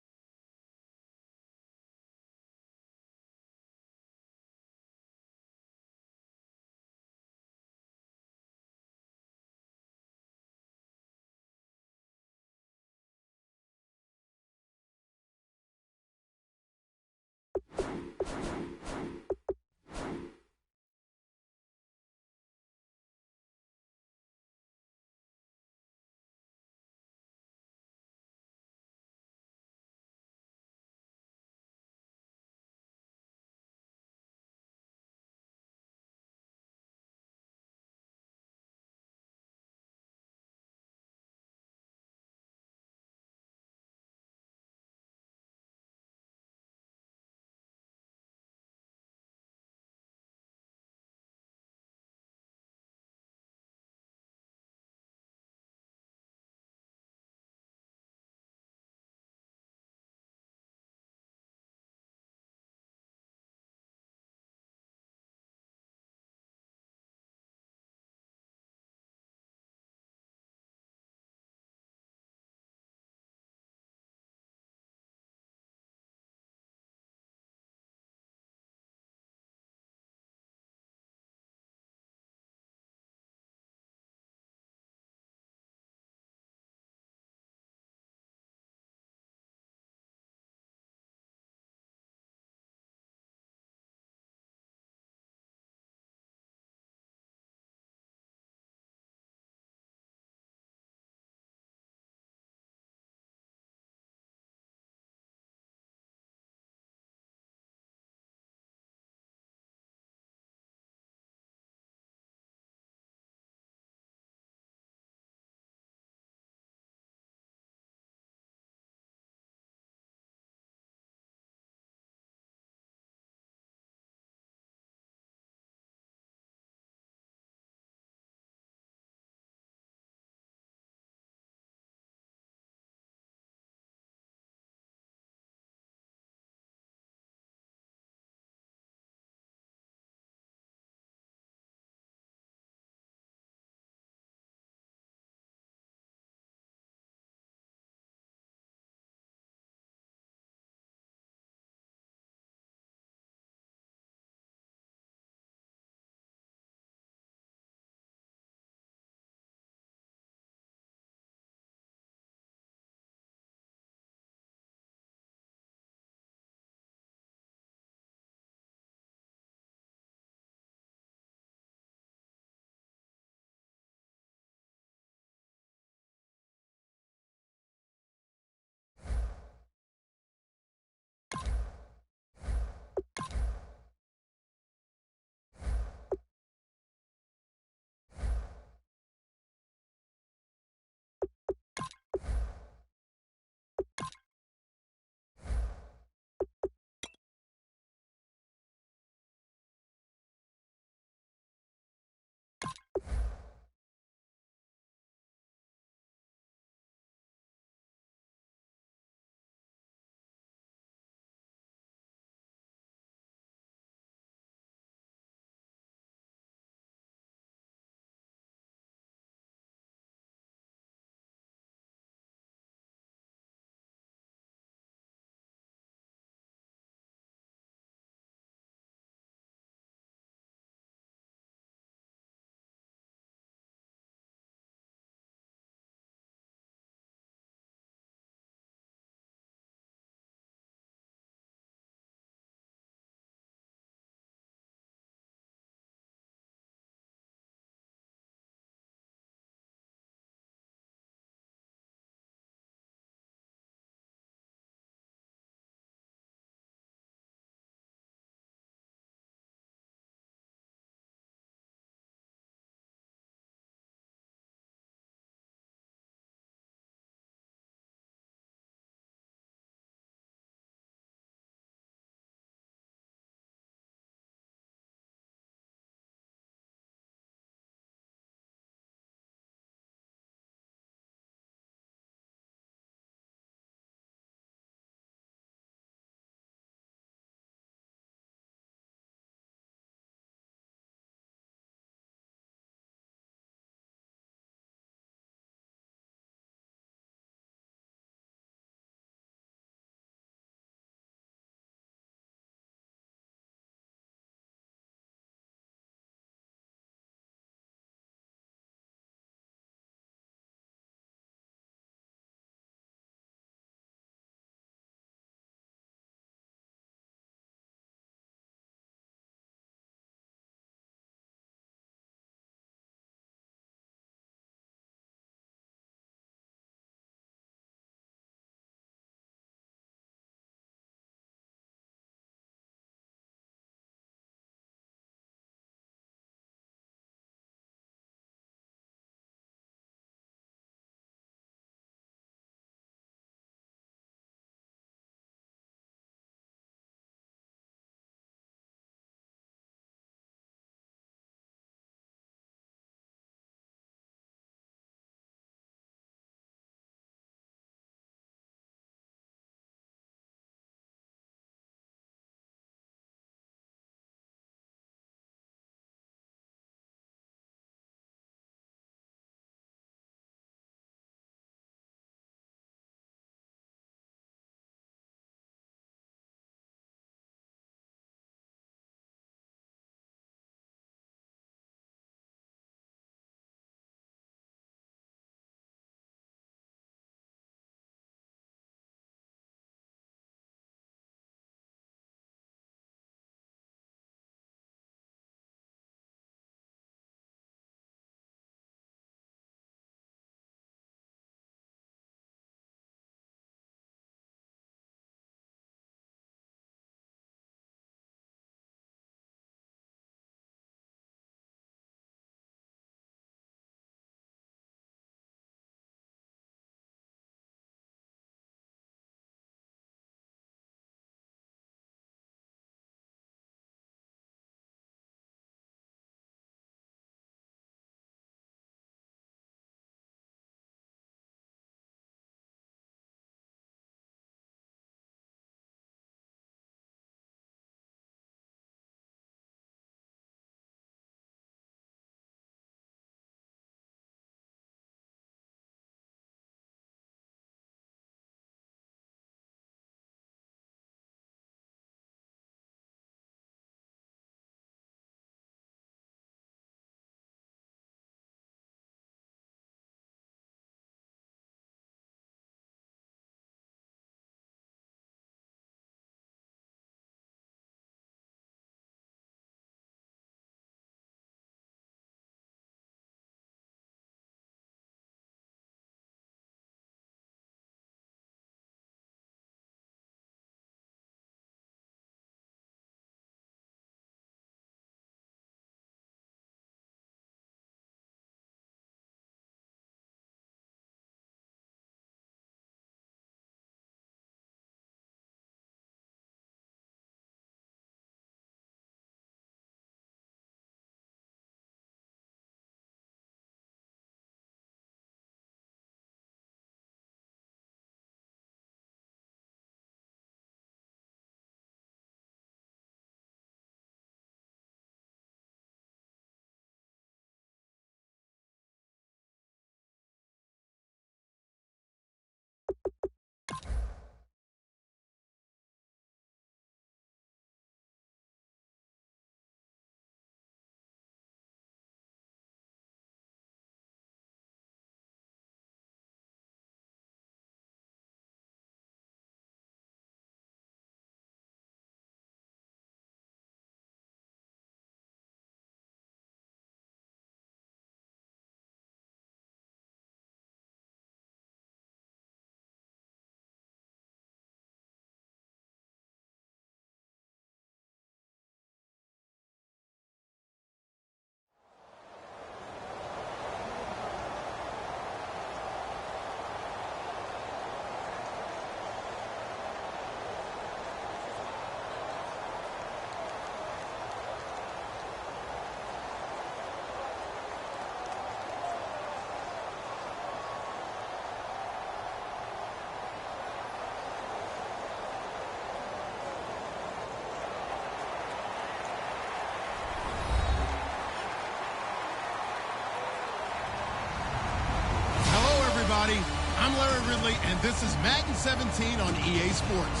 everybody. I'm Larry Ridley, and this is Madden 17 on EA Sports.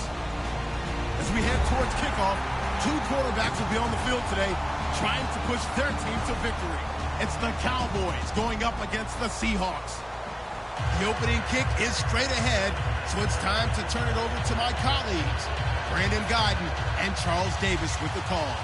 As we head towards kickoff, two quarterbacks will be on the field today trying to push their team to victory. It's the Cowboys going up against the Seahawks. The opening kick is straight ahead, so it's time to turn it over to my colleagues, Brandon Guyton and Charles Davis with the call.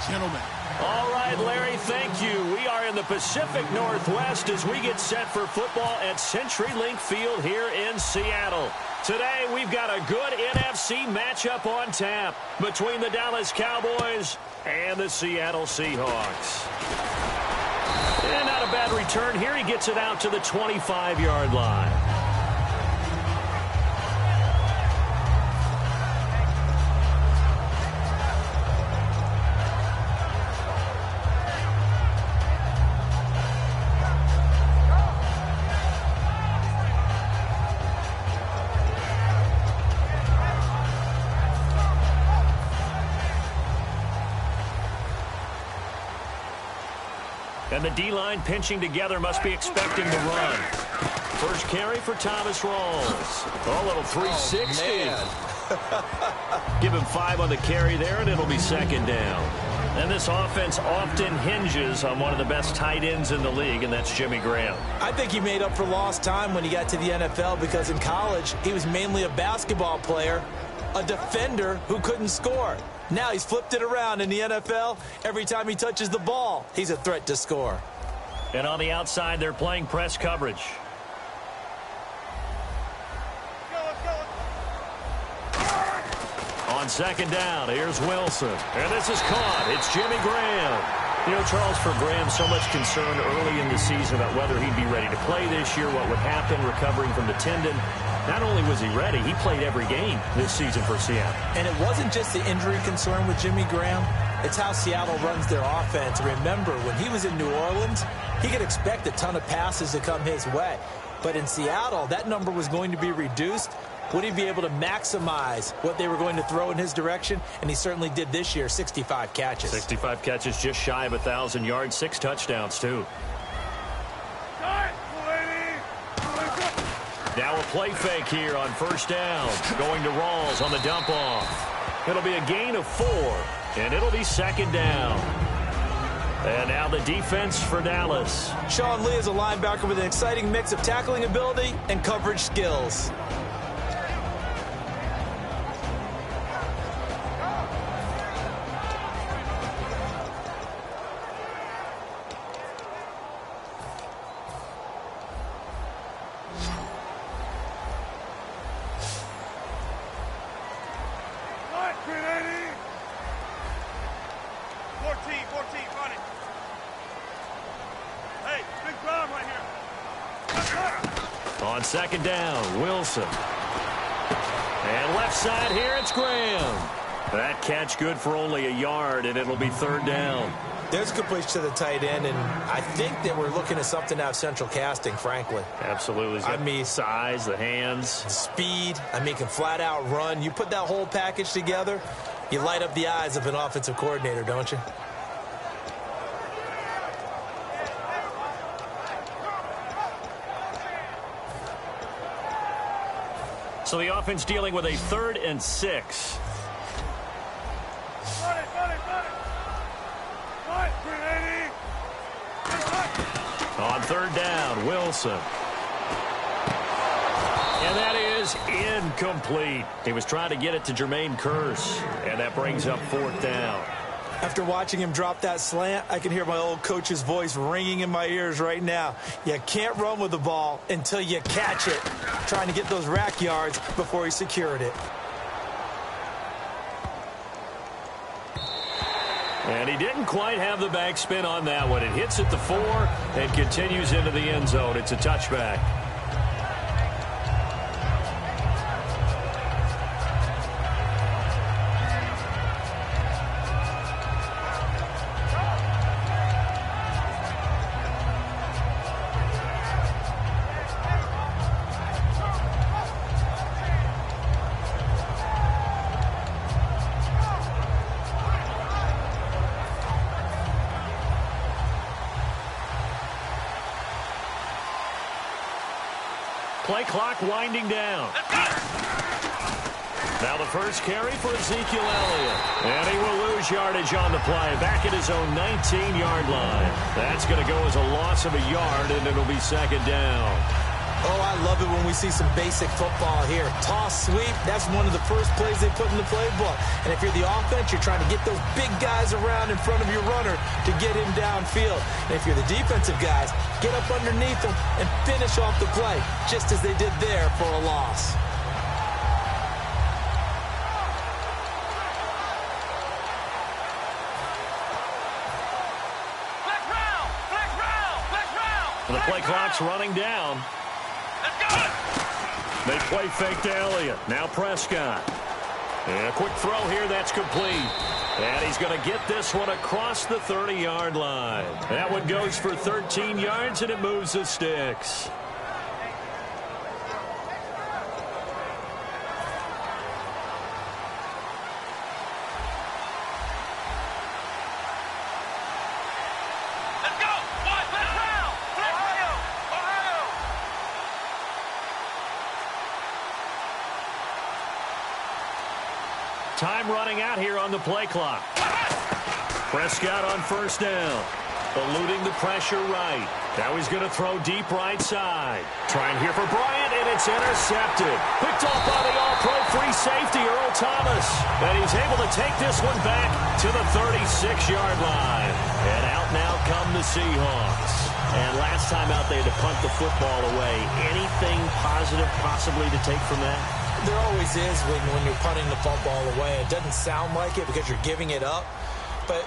Gentlemen. All right, Larry, thank you. We are in the Pacific Northwest as we get set for football at CenturyLink Field here in Seattle. Today, we've got a good NFC matchup on tap between the Dallas Cowboys and the Seattle Seahawks. And not a bad return here. He gets it out to the 25-yard line. And the D-line pinching together must be expecting to run. First carry for Thomas Rawls. Oh, a little 360. Give him 5 on the carry there, and it'll be second down. And this offense often hinges on one of the best tight ends in the league, and that's Jimmy Graham. I think he made up for lost time when he got to the NFL because in college, he was mainly a basketball player, a defender who couldn't score. Now he's flipped it around in the NFL. Every time he touches the ball, he's a threat to score. And on the outside, they're playing press coverage. On second down, here's Wilson. And this is caught. It's Jimmy Graham. You know, Charles, for Graham, so much concern early in the season about whether he'd be ready to play this year, what would happen recovering from the tendon. Not only was he ready, he played every game this season for Seattle. And it wasn't just the injury concern with Jimmy Graham. It's how Seattle runs their offense. Remember, when he was in New Orleans, he could expect a ton of passes to come his way. But in Seattle, that number was going to be reduced. Would he be able to maximize what they were going to throw in his direction? And he certainly did this year, 65 catches. 65 catches, just shy of 1,000 yards, 6 touchdowns, too. Now a play fake here on first down. Going to Rawls on the dump off. It'll be a gain of 4, and it'll be second down. And now the defense for Dallas. Sean Lee is a linebacker with an exciting mix of tackling ability and coverage skills. On second down, Wilson. And left side here, it's Graham. That catch good for only a yard, and it'll be third down. There's a completion to the tight end, and I think that we're looking at something out of central casting, frankly. Absolutely. I mean, size, the hands. Speed. I mean, can flat out run. You put that whole package together, you light up the eyes of an offensive coordinator, don't you? So the offense dealing with a 3rd and 6. On third down, Wilson. And that is incomplete. He was trying to get it to Jermaine Kearse, and that brings up 4th down. After watching him drop that slant, I can hear my old coach's voice ringing in my ears right now. You can't run with the ball until you catch it. Trying to get those rack yards before he secured it. And he didn't quite have the backspin on that one. It hits at the 4 and continues into the end zone. It's a touchback. Play clock winding down. Now the first carry for Ezekiel Elliott. And he will lose yardage on the play. Back at his own 19-yard line. That's going to go as a loss of a yard, and it'll be second down. Oh, I love it when we see some basic football here. Toss, sweep, that's one of the first plays they put in the playbook. And if you're the offense, you're trying to get those big guys around in front of your runner to get him downfield. And if you're the defensive guys, get up underneath them and finish off the play, just as they did there for a loss. The play clock's running down. They play fake to Elliott. Now Prescott. And a quick throw here that's complete. And he's going to get this one across the 30-yard line. That one goes for 13 yards, and it moves the sticks. Time running out here on the play clock. Prescott on first down. Eluding the pressure right. Now he's going to throw deep right side. Trying here for Bryant, and it's intercepted. Picked off by the all-pro free safety, Earl Thomas. And he's able to take this one back to the 36-yard line. And out now come the Seahawks. And last time out, they had to punt the football away. Anything positive possibly to take from that? There always is when you're punting the football away. It doesn't sound like it because you're giving it up, but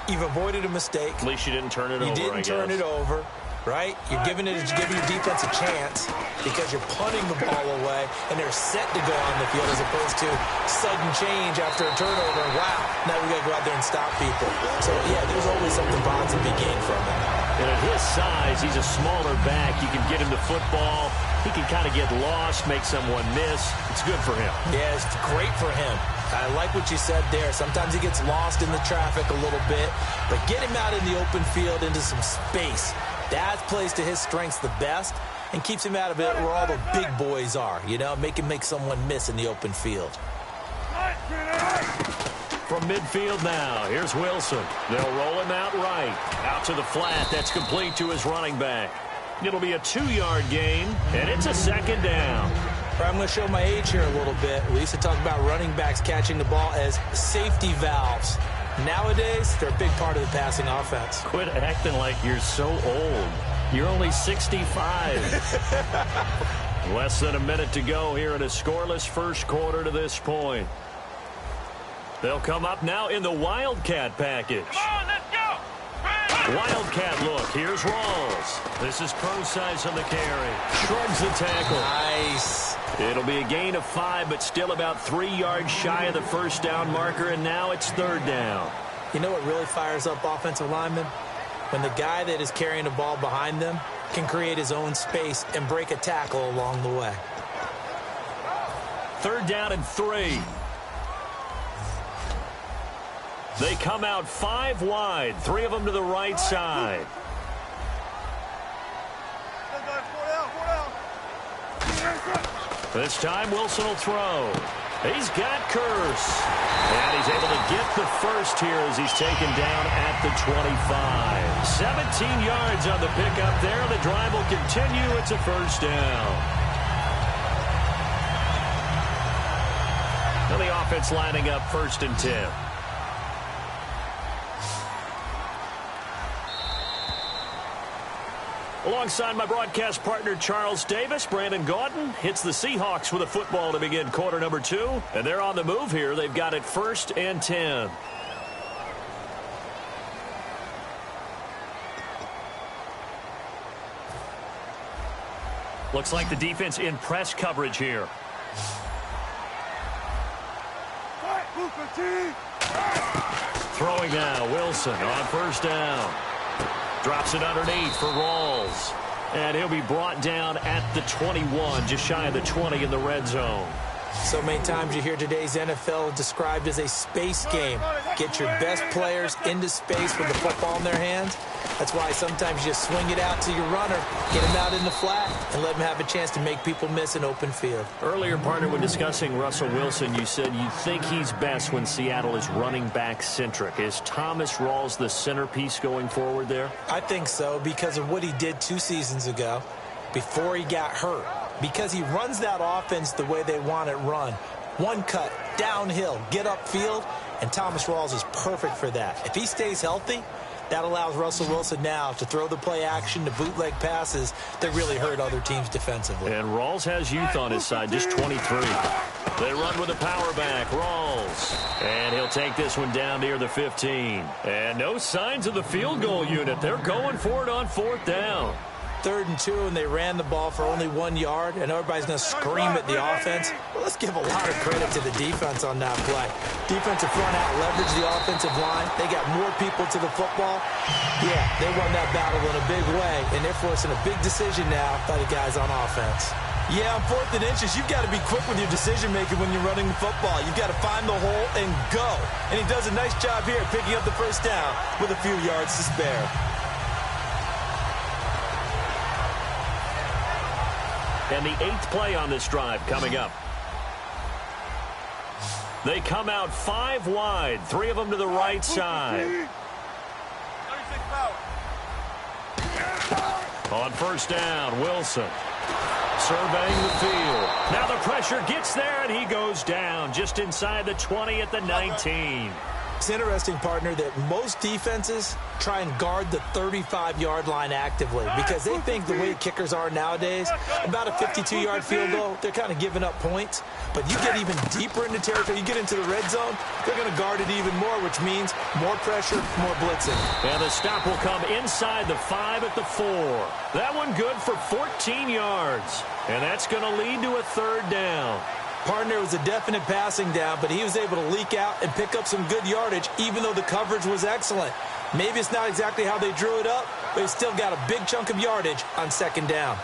you've avoided a mistake. At least you didn't turn it over, You didn't turn it over, right? You're giving your defense a chance because you're punting the ball away, and they're set to go on the field as opposed to sudden change after a turnover. And wow, now we got to go out there and stop people. So, yeah, there's always something positive to be gained from it. And at his size, he's a smaller back. You can get him the football. He can kind of get lost, make someone miss. It's good for him. Yeah, it's great for him. I like what you said there. Sometimes he gets lost in the traffic a little bit, but get him out in the open field into some space. That plays to his strengths the best and keeps him out of it where all the big boys are, you know, make him make someone miss in the open field. From midfield now, here's Wilson. They'll roll him out right. Out to the flat. That's complete to his running back. It'll be a 2-yard gain, and it's a second down. I'm going to show my age here a little bit. We used to talk about running backs catching the ball as safety valves. Nowadays, they're a big part of the passing offense. Quit acting like you're so old. You're only 65. Less than a minute to go here in a scoreless first quarter to this point. They'll come up now in the Wildcat package. Come on, let's go! Wildcat look. Here's Rawls. This is Pro-size on the carry. Shrugs the tackle. Nice. It'll be a gain of 5, but still about 3 yards shy of the first down marker, and now it's third down. You know what really fires up offensive linemen? When the guy that is carrying the ball behind them can create his own space and break a tackle along the way. Third down and 3. They come out 5 wide, 3 of them to the right side. This time Wilson will throw. He's got Curse. And he's able to get the first here as he's taken down at the 25. 17 yards on the pickup there. The drive will continue. It's a first down. Now the offense lining up 1st and 10. Alongside my broadcast partner, Charles Davis, Brandon Gaudin hits the Seahawks with a football to begin quarter number 2. And they're on the move here. They've got it 1st and 10. Looks like the defense in press coverage here. Throwing now, Wilson on 1st down. Drops it underneath for Rawls. And he'll be brought down at the 21, just shy of the 20 in the red zone. So many times you hear today's NFL described as a space game. Get your best players into space with the football in their hands, That's why sometimes you just swing it out to your runner, get him out in the flat, and let him have a chance to make people miss an open field. Earlier, partner, when discussing Russell Wilson, you said you think he's best when Seattle is running back-centric. Is Thomas Rawls the centerpiece going forward there? I think so because of what he did 2 seasons ago before he got hurt. Because he runs that offense the way they want it run. One cut, downhill, get upfield, and Thomas Rawls is perfect for that. If he stays healthy, that allows Russell Wilson now to throw the play action, to bootleg passes that really hurt other teams defensively. And Rawls has youth on his side, just 23. They run with a power back, Rawls. And he'll take this one down near the 15. And no signs of the field goal unit. They're going for it on 4th down. 3rd and 2, and they ran the ball for only 1 yard, and everybody's going to scream at the offense. Well, let's give a lot of credit to the defense on that play. Defensive front out leveraged the offensive line. They got more people to the football. Yeah, they won that battle in a big way, and they're forcing a big decision now by the guys on offense. Yeah, on 4th and inches, you've got to be quick with your decision-making when you're running the football. You've got to find the hole and go. And he does a nice job here picking up the first down with a few yards to spare. And the 8th play on this drive coming up. They come out 5 wide, 3 of them to the right side. On 1st down, Wilson surveying the field. Now the pressure gets there, and he goes down just inside the 20 at the 19. It's interesting, partner, that most defenses try and guard the 35-yard line actively because they think the way kickers are nowadays, about a 52-yard field goal, they're kind of giving up points. But you get even deeper into territory, you get into the red zone, they're going to guard it even more, which means more pressure, more blitzing. And the stop will come inside the 5 at the 4. That one good for 14 yards. And that's going to lead to a 3rd down. Partner was a definite passing down, but he was able to leak out and pick up some good yardage, even though the coverage was excellent. Maybe it's not exactly how they drew it up, but he still got a big chunk of yardage on 2nd down.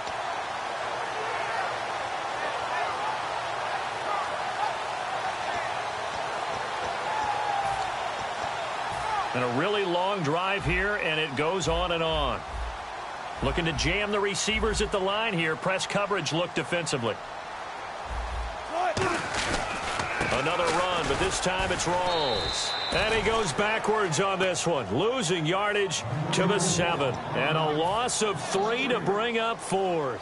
And a really long drive here, and it goes on and on. Looking to jam the receivers at the line here. Press coverage look defensively. Another run, but this time it's Rawls. And he goes backwards on this one, losing yardage to the 7. And a loss of 3 to bring up 4th.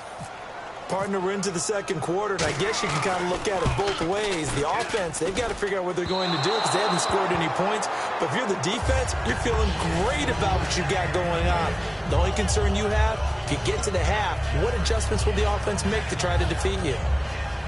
Partner, we're into the 2nd quarter, and I guess you can kind of look at it both ways. The offense, they've got to figure out what they're going to do because they haven't scored any points. But if you're the defense, you're feeling great about what you got going on. The only concern you have, if you get to the half, what adjustments will the offense make to try to defeat you?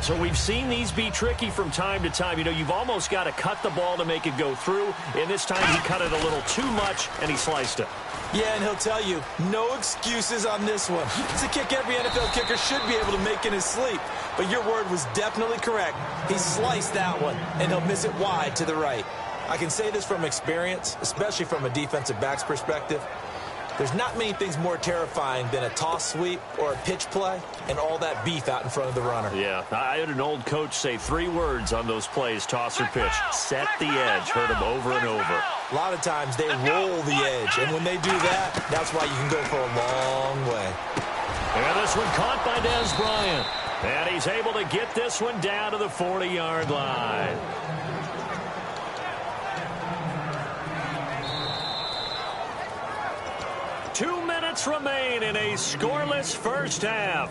So we've seen these be tricky from time to time. You know, you've almost got to cut the ball to make it go through. And this time he cut it a little too much, and he sliced it. Yeah, and he'll tell you, no excuses on this one. It's a kick every NFL kicker should be able to make in his sleep. But your word was definitely correct. He sliced that one, and he'll miss it wide to the right. I can say this from experience, especially from a defensive back's perspective. There's not many things more terrifying than a toss sweep or a pitch play and all that beef out in front of the runner. Yeah, I had an old coach say 3 words on those plays, toss or pitch. Set the edge. Heard him over and over. A lot of times they roll the edge, and when they do that, that's why you can go for a long way. And this one caught by Dez Bryant. And he's able to get this one down to the 40-yard line. Two minutes remain in a scoreless first half.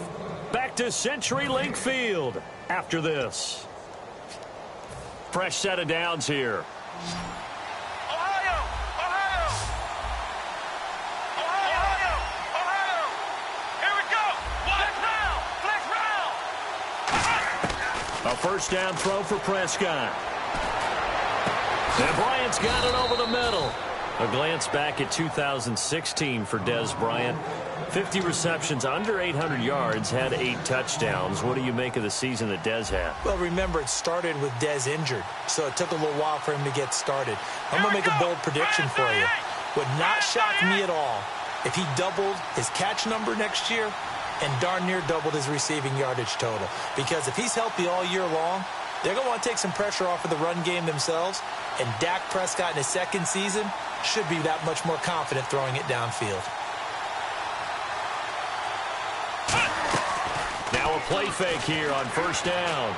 Back to CenturyLink Field after this. Fresh set of downs here. Ohio! Here we go! Flex round! A first down throw for Prescott. And Bryant's got it over the middle. A glance back at 2016 for Dez Bryant. 50 receptions, under 800 yards, had 8 touchdowns. What do you make of the season that Dez had? Well, remember, it started with Dez injured, so it took a little while for him to get started. I'm going to make a bold prediction for you. Would not shock me at all if he doubled his catch number next year and darn near doubled his receiving yardage total. Because if he's healthy all year long, they're going to want to take some pressure off of the run game themselves, And Dak Prescott in his second season should be that much more confident throwing it downfield. Now a play fake here on first down.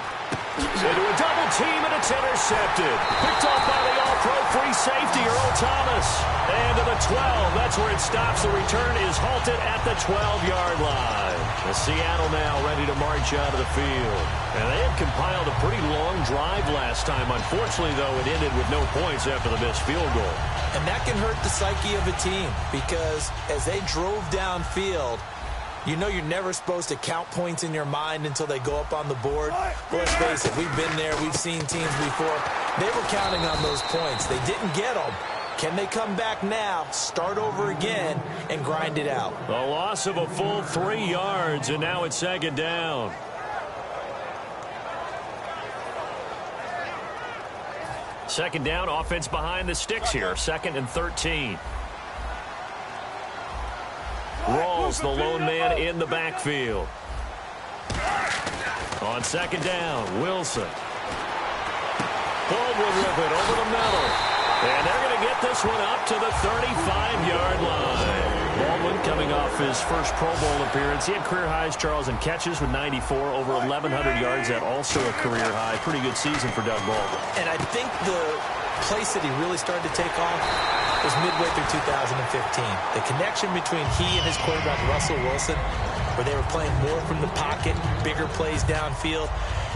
Into a double team, and it's intercepted. Picked off by the all-pro free safety, Earl Thomas. And to the 12. That's where it stops. The return is halted at the 12-yard line. The Seattle now ready to march out of the field. And they had compiled a pretty long drive last time. Unfortunately, though, it ended with no points after the missed field goal. And that can hurt the psyche of a team because as they drove downfield, you know you're never supposed to count points in your mind until they go up on the board. Well, let's face it, we've been there. We've seen teams before. They were counting on those points. They didn't get them. Can they come back now, start over again, and grind it out? A loss of a full 3 yards, and now it's second down. Second down, offense behind the sticks here. 2nd and 13. Rawls, the lone man in the backfield. On second down, Wilson. Baldwin with it over the middle. And they're going to get this one up to the 35-yard line. Baldwin coming off his first Pro Bowl appearance. He had career highs, Charles, in catches with 94, over 1,100 yards. That also a career high. Pretty good season for Doug Baldwin. And I think the place that he really started to take off was midway through 2015. The connection between he and his quarterback, Russell Wilson, where they were playing more from the pocket, bigger plays downfield,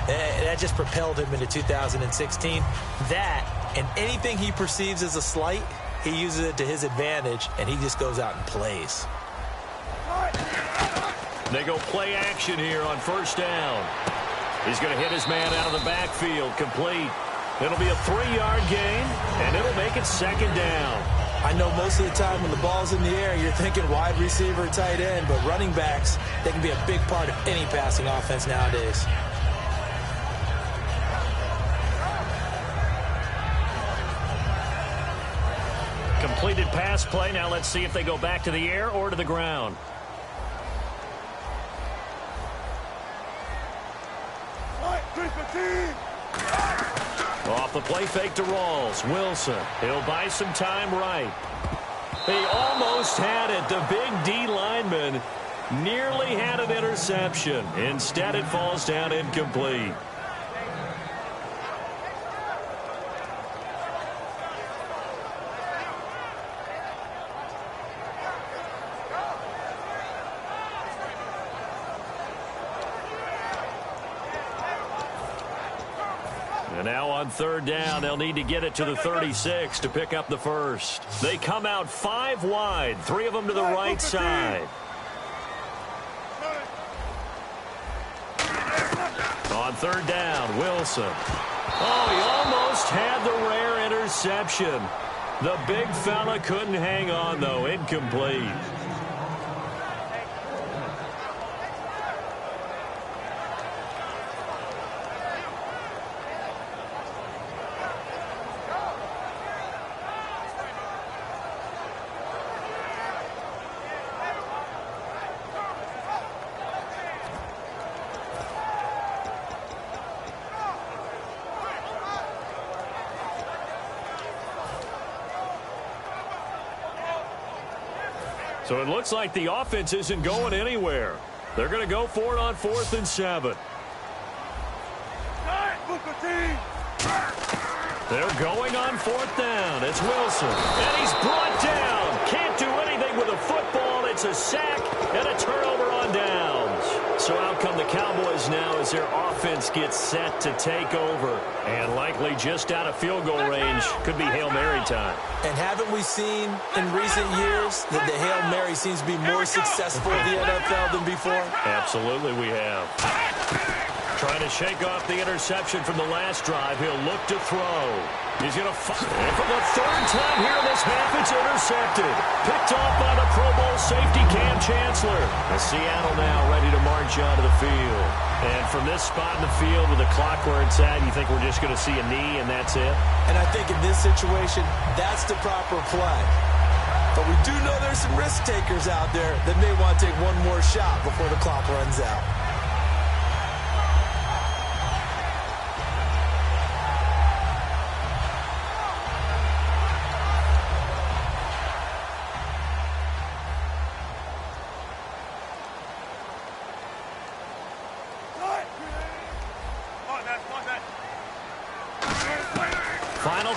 that just propelled him into 2016. That, and anything he perceives as a slight, he uses it to his advantage, and he just goes out and plays. They go play action here on first down. He's going to hit his man out of the backfield, complete. It'll be a 3-yard gain, and it'll make it second down. I know most of the time when the ball's in the air, you're thinking wide receiver, tight end, but running backs, they can be a big part of any passing offense nowadays. Completed pass play. Now let's see if they go back to the air or to the ground. Off the play fake to Rawls. Wilson. He'll buy some time right. He almost had it. The big D lineman nearly had an interception. Instead, it falls down incomplete. And now on third down, they'll need to get it to the 36 to pick up the first. They come out 5 wide, 3 of them to the right side. On third down, Wilson. Oh, he almost had the rare interception. The big fella couldn't hang on, though. Incomplete. So it looks like the offense isn't going anywhere. They're going to go for it on 4th and 7. They're going on 4th down. It's Wilson. And he's brought down. Can't do anything with a football. It's a sack and a turnover on downs. So out come the Cowboys now as their offense gets set to take over. And likely just out of field goal range. Could be Hail Mary time. And haven't we seen in recent years that the Hail Mary seems to be more successful in the NFL than before? Absolutely we have. Trying to shake off the interception from the last drive. He'll look to throw. He's going to fire. And for the 3rd time here in this half, it's intercepted. Picked off by the Pro Bowl safety Cam Chancellor. The Seattle now ready to march out of the field. And from this spot in the field with the clock where it's at, you think we're just going to see a knee and that's it? And I think in this situation, that's the proper play. But we do know there's some risk takers out there that may want to take one more shot before the clock runs out.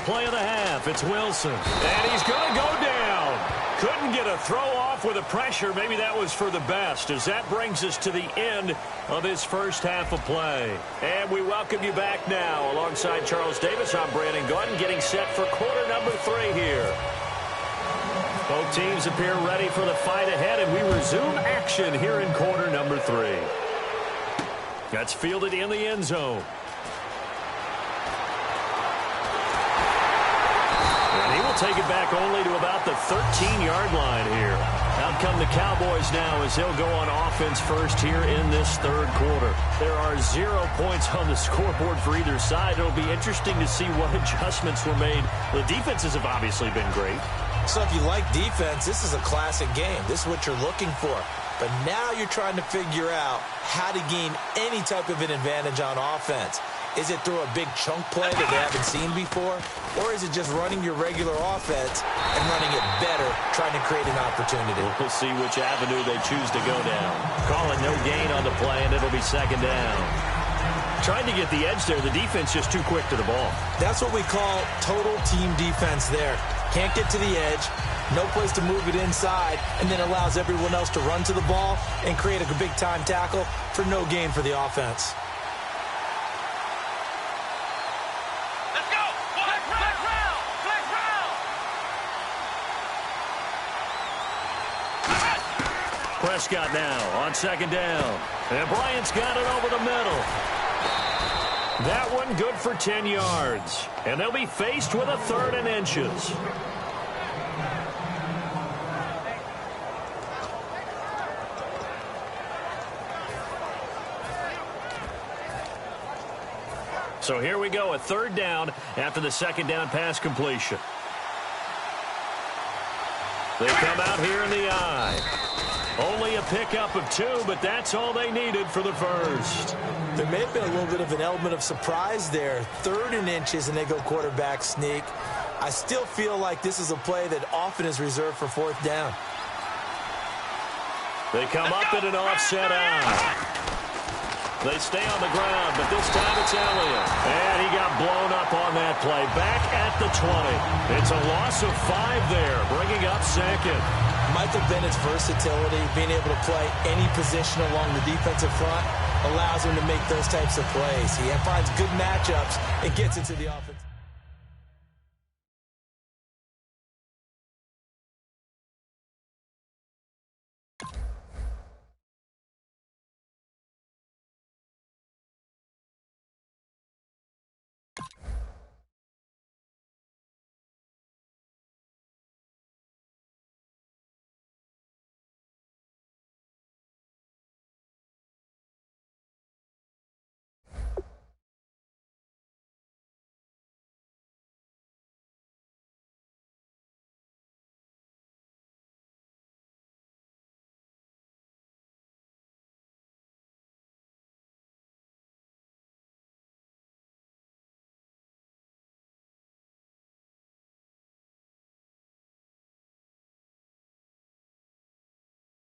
play of the half. It's Wilson. And he's going to go down. Couldn't get a throw off with the pressure. Maybe that was for the best, as that brings us to the end of this first half of play. And we welcome you back now. Alongside Charles Davis, I'm Brandon Gordon, getting set for quarter number 3 here. Both teams appear ready for the fight ahead, and we resume action here in quarter number 3. That's fielded in the end zone. And he will take it back only to about the 13-yard line here. Out come the Cowboys now as they'll go on offense first here in this third quarter. There are 0 points on the scoreboard for either side. It'll be interesting to see what adjustments were made. The defenses have obviously been great. So if you like defense, this is a classic game. This is what you're looking for. But now you're trying to figure out how to gain any type of an advantage on offense. Is it through a big chunk play that they haven't seen before? Or is it just running your regular offense and running it better, trying to create an opportunity? We'll see which avenue they choose to go down. Calling no gain on the play, and it'll be second down. Trying to get the edge there. The defense just too quick to the ball. That's what we call total team defense there. Can't get to the edge, no place to move it inside, and then allows everyone else to run to the ball and create a big-time tackle for no gain for the offense. Let's go! Flex round! Flex round! Prescott now on second down. And Bryant's got it over the middle. That one good for 10 yards. And they'll be faced with a 3rd and inches. So here we go, a 3rd down after the second down pass completion. They come out here in the eye. Only a pickup of 2, but that's all they needed for the first. There may have been a little bit of an element of surprise there. 3rd and inches, and they go quarterback sneak. I still feel like this is a play that often is reserved for 4th down. They come up in an offset out. They stay on the ground, but this time it's Elliott. And he got blown up on that play. Back at the 20. It's a loss of 5 there, bringing up second. Michael Bennett's versatility, being able to play any position along the defensive front, allows him to make those types of plays. He finds good matchups and gets into the offense.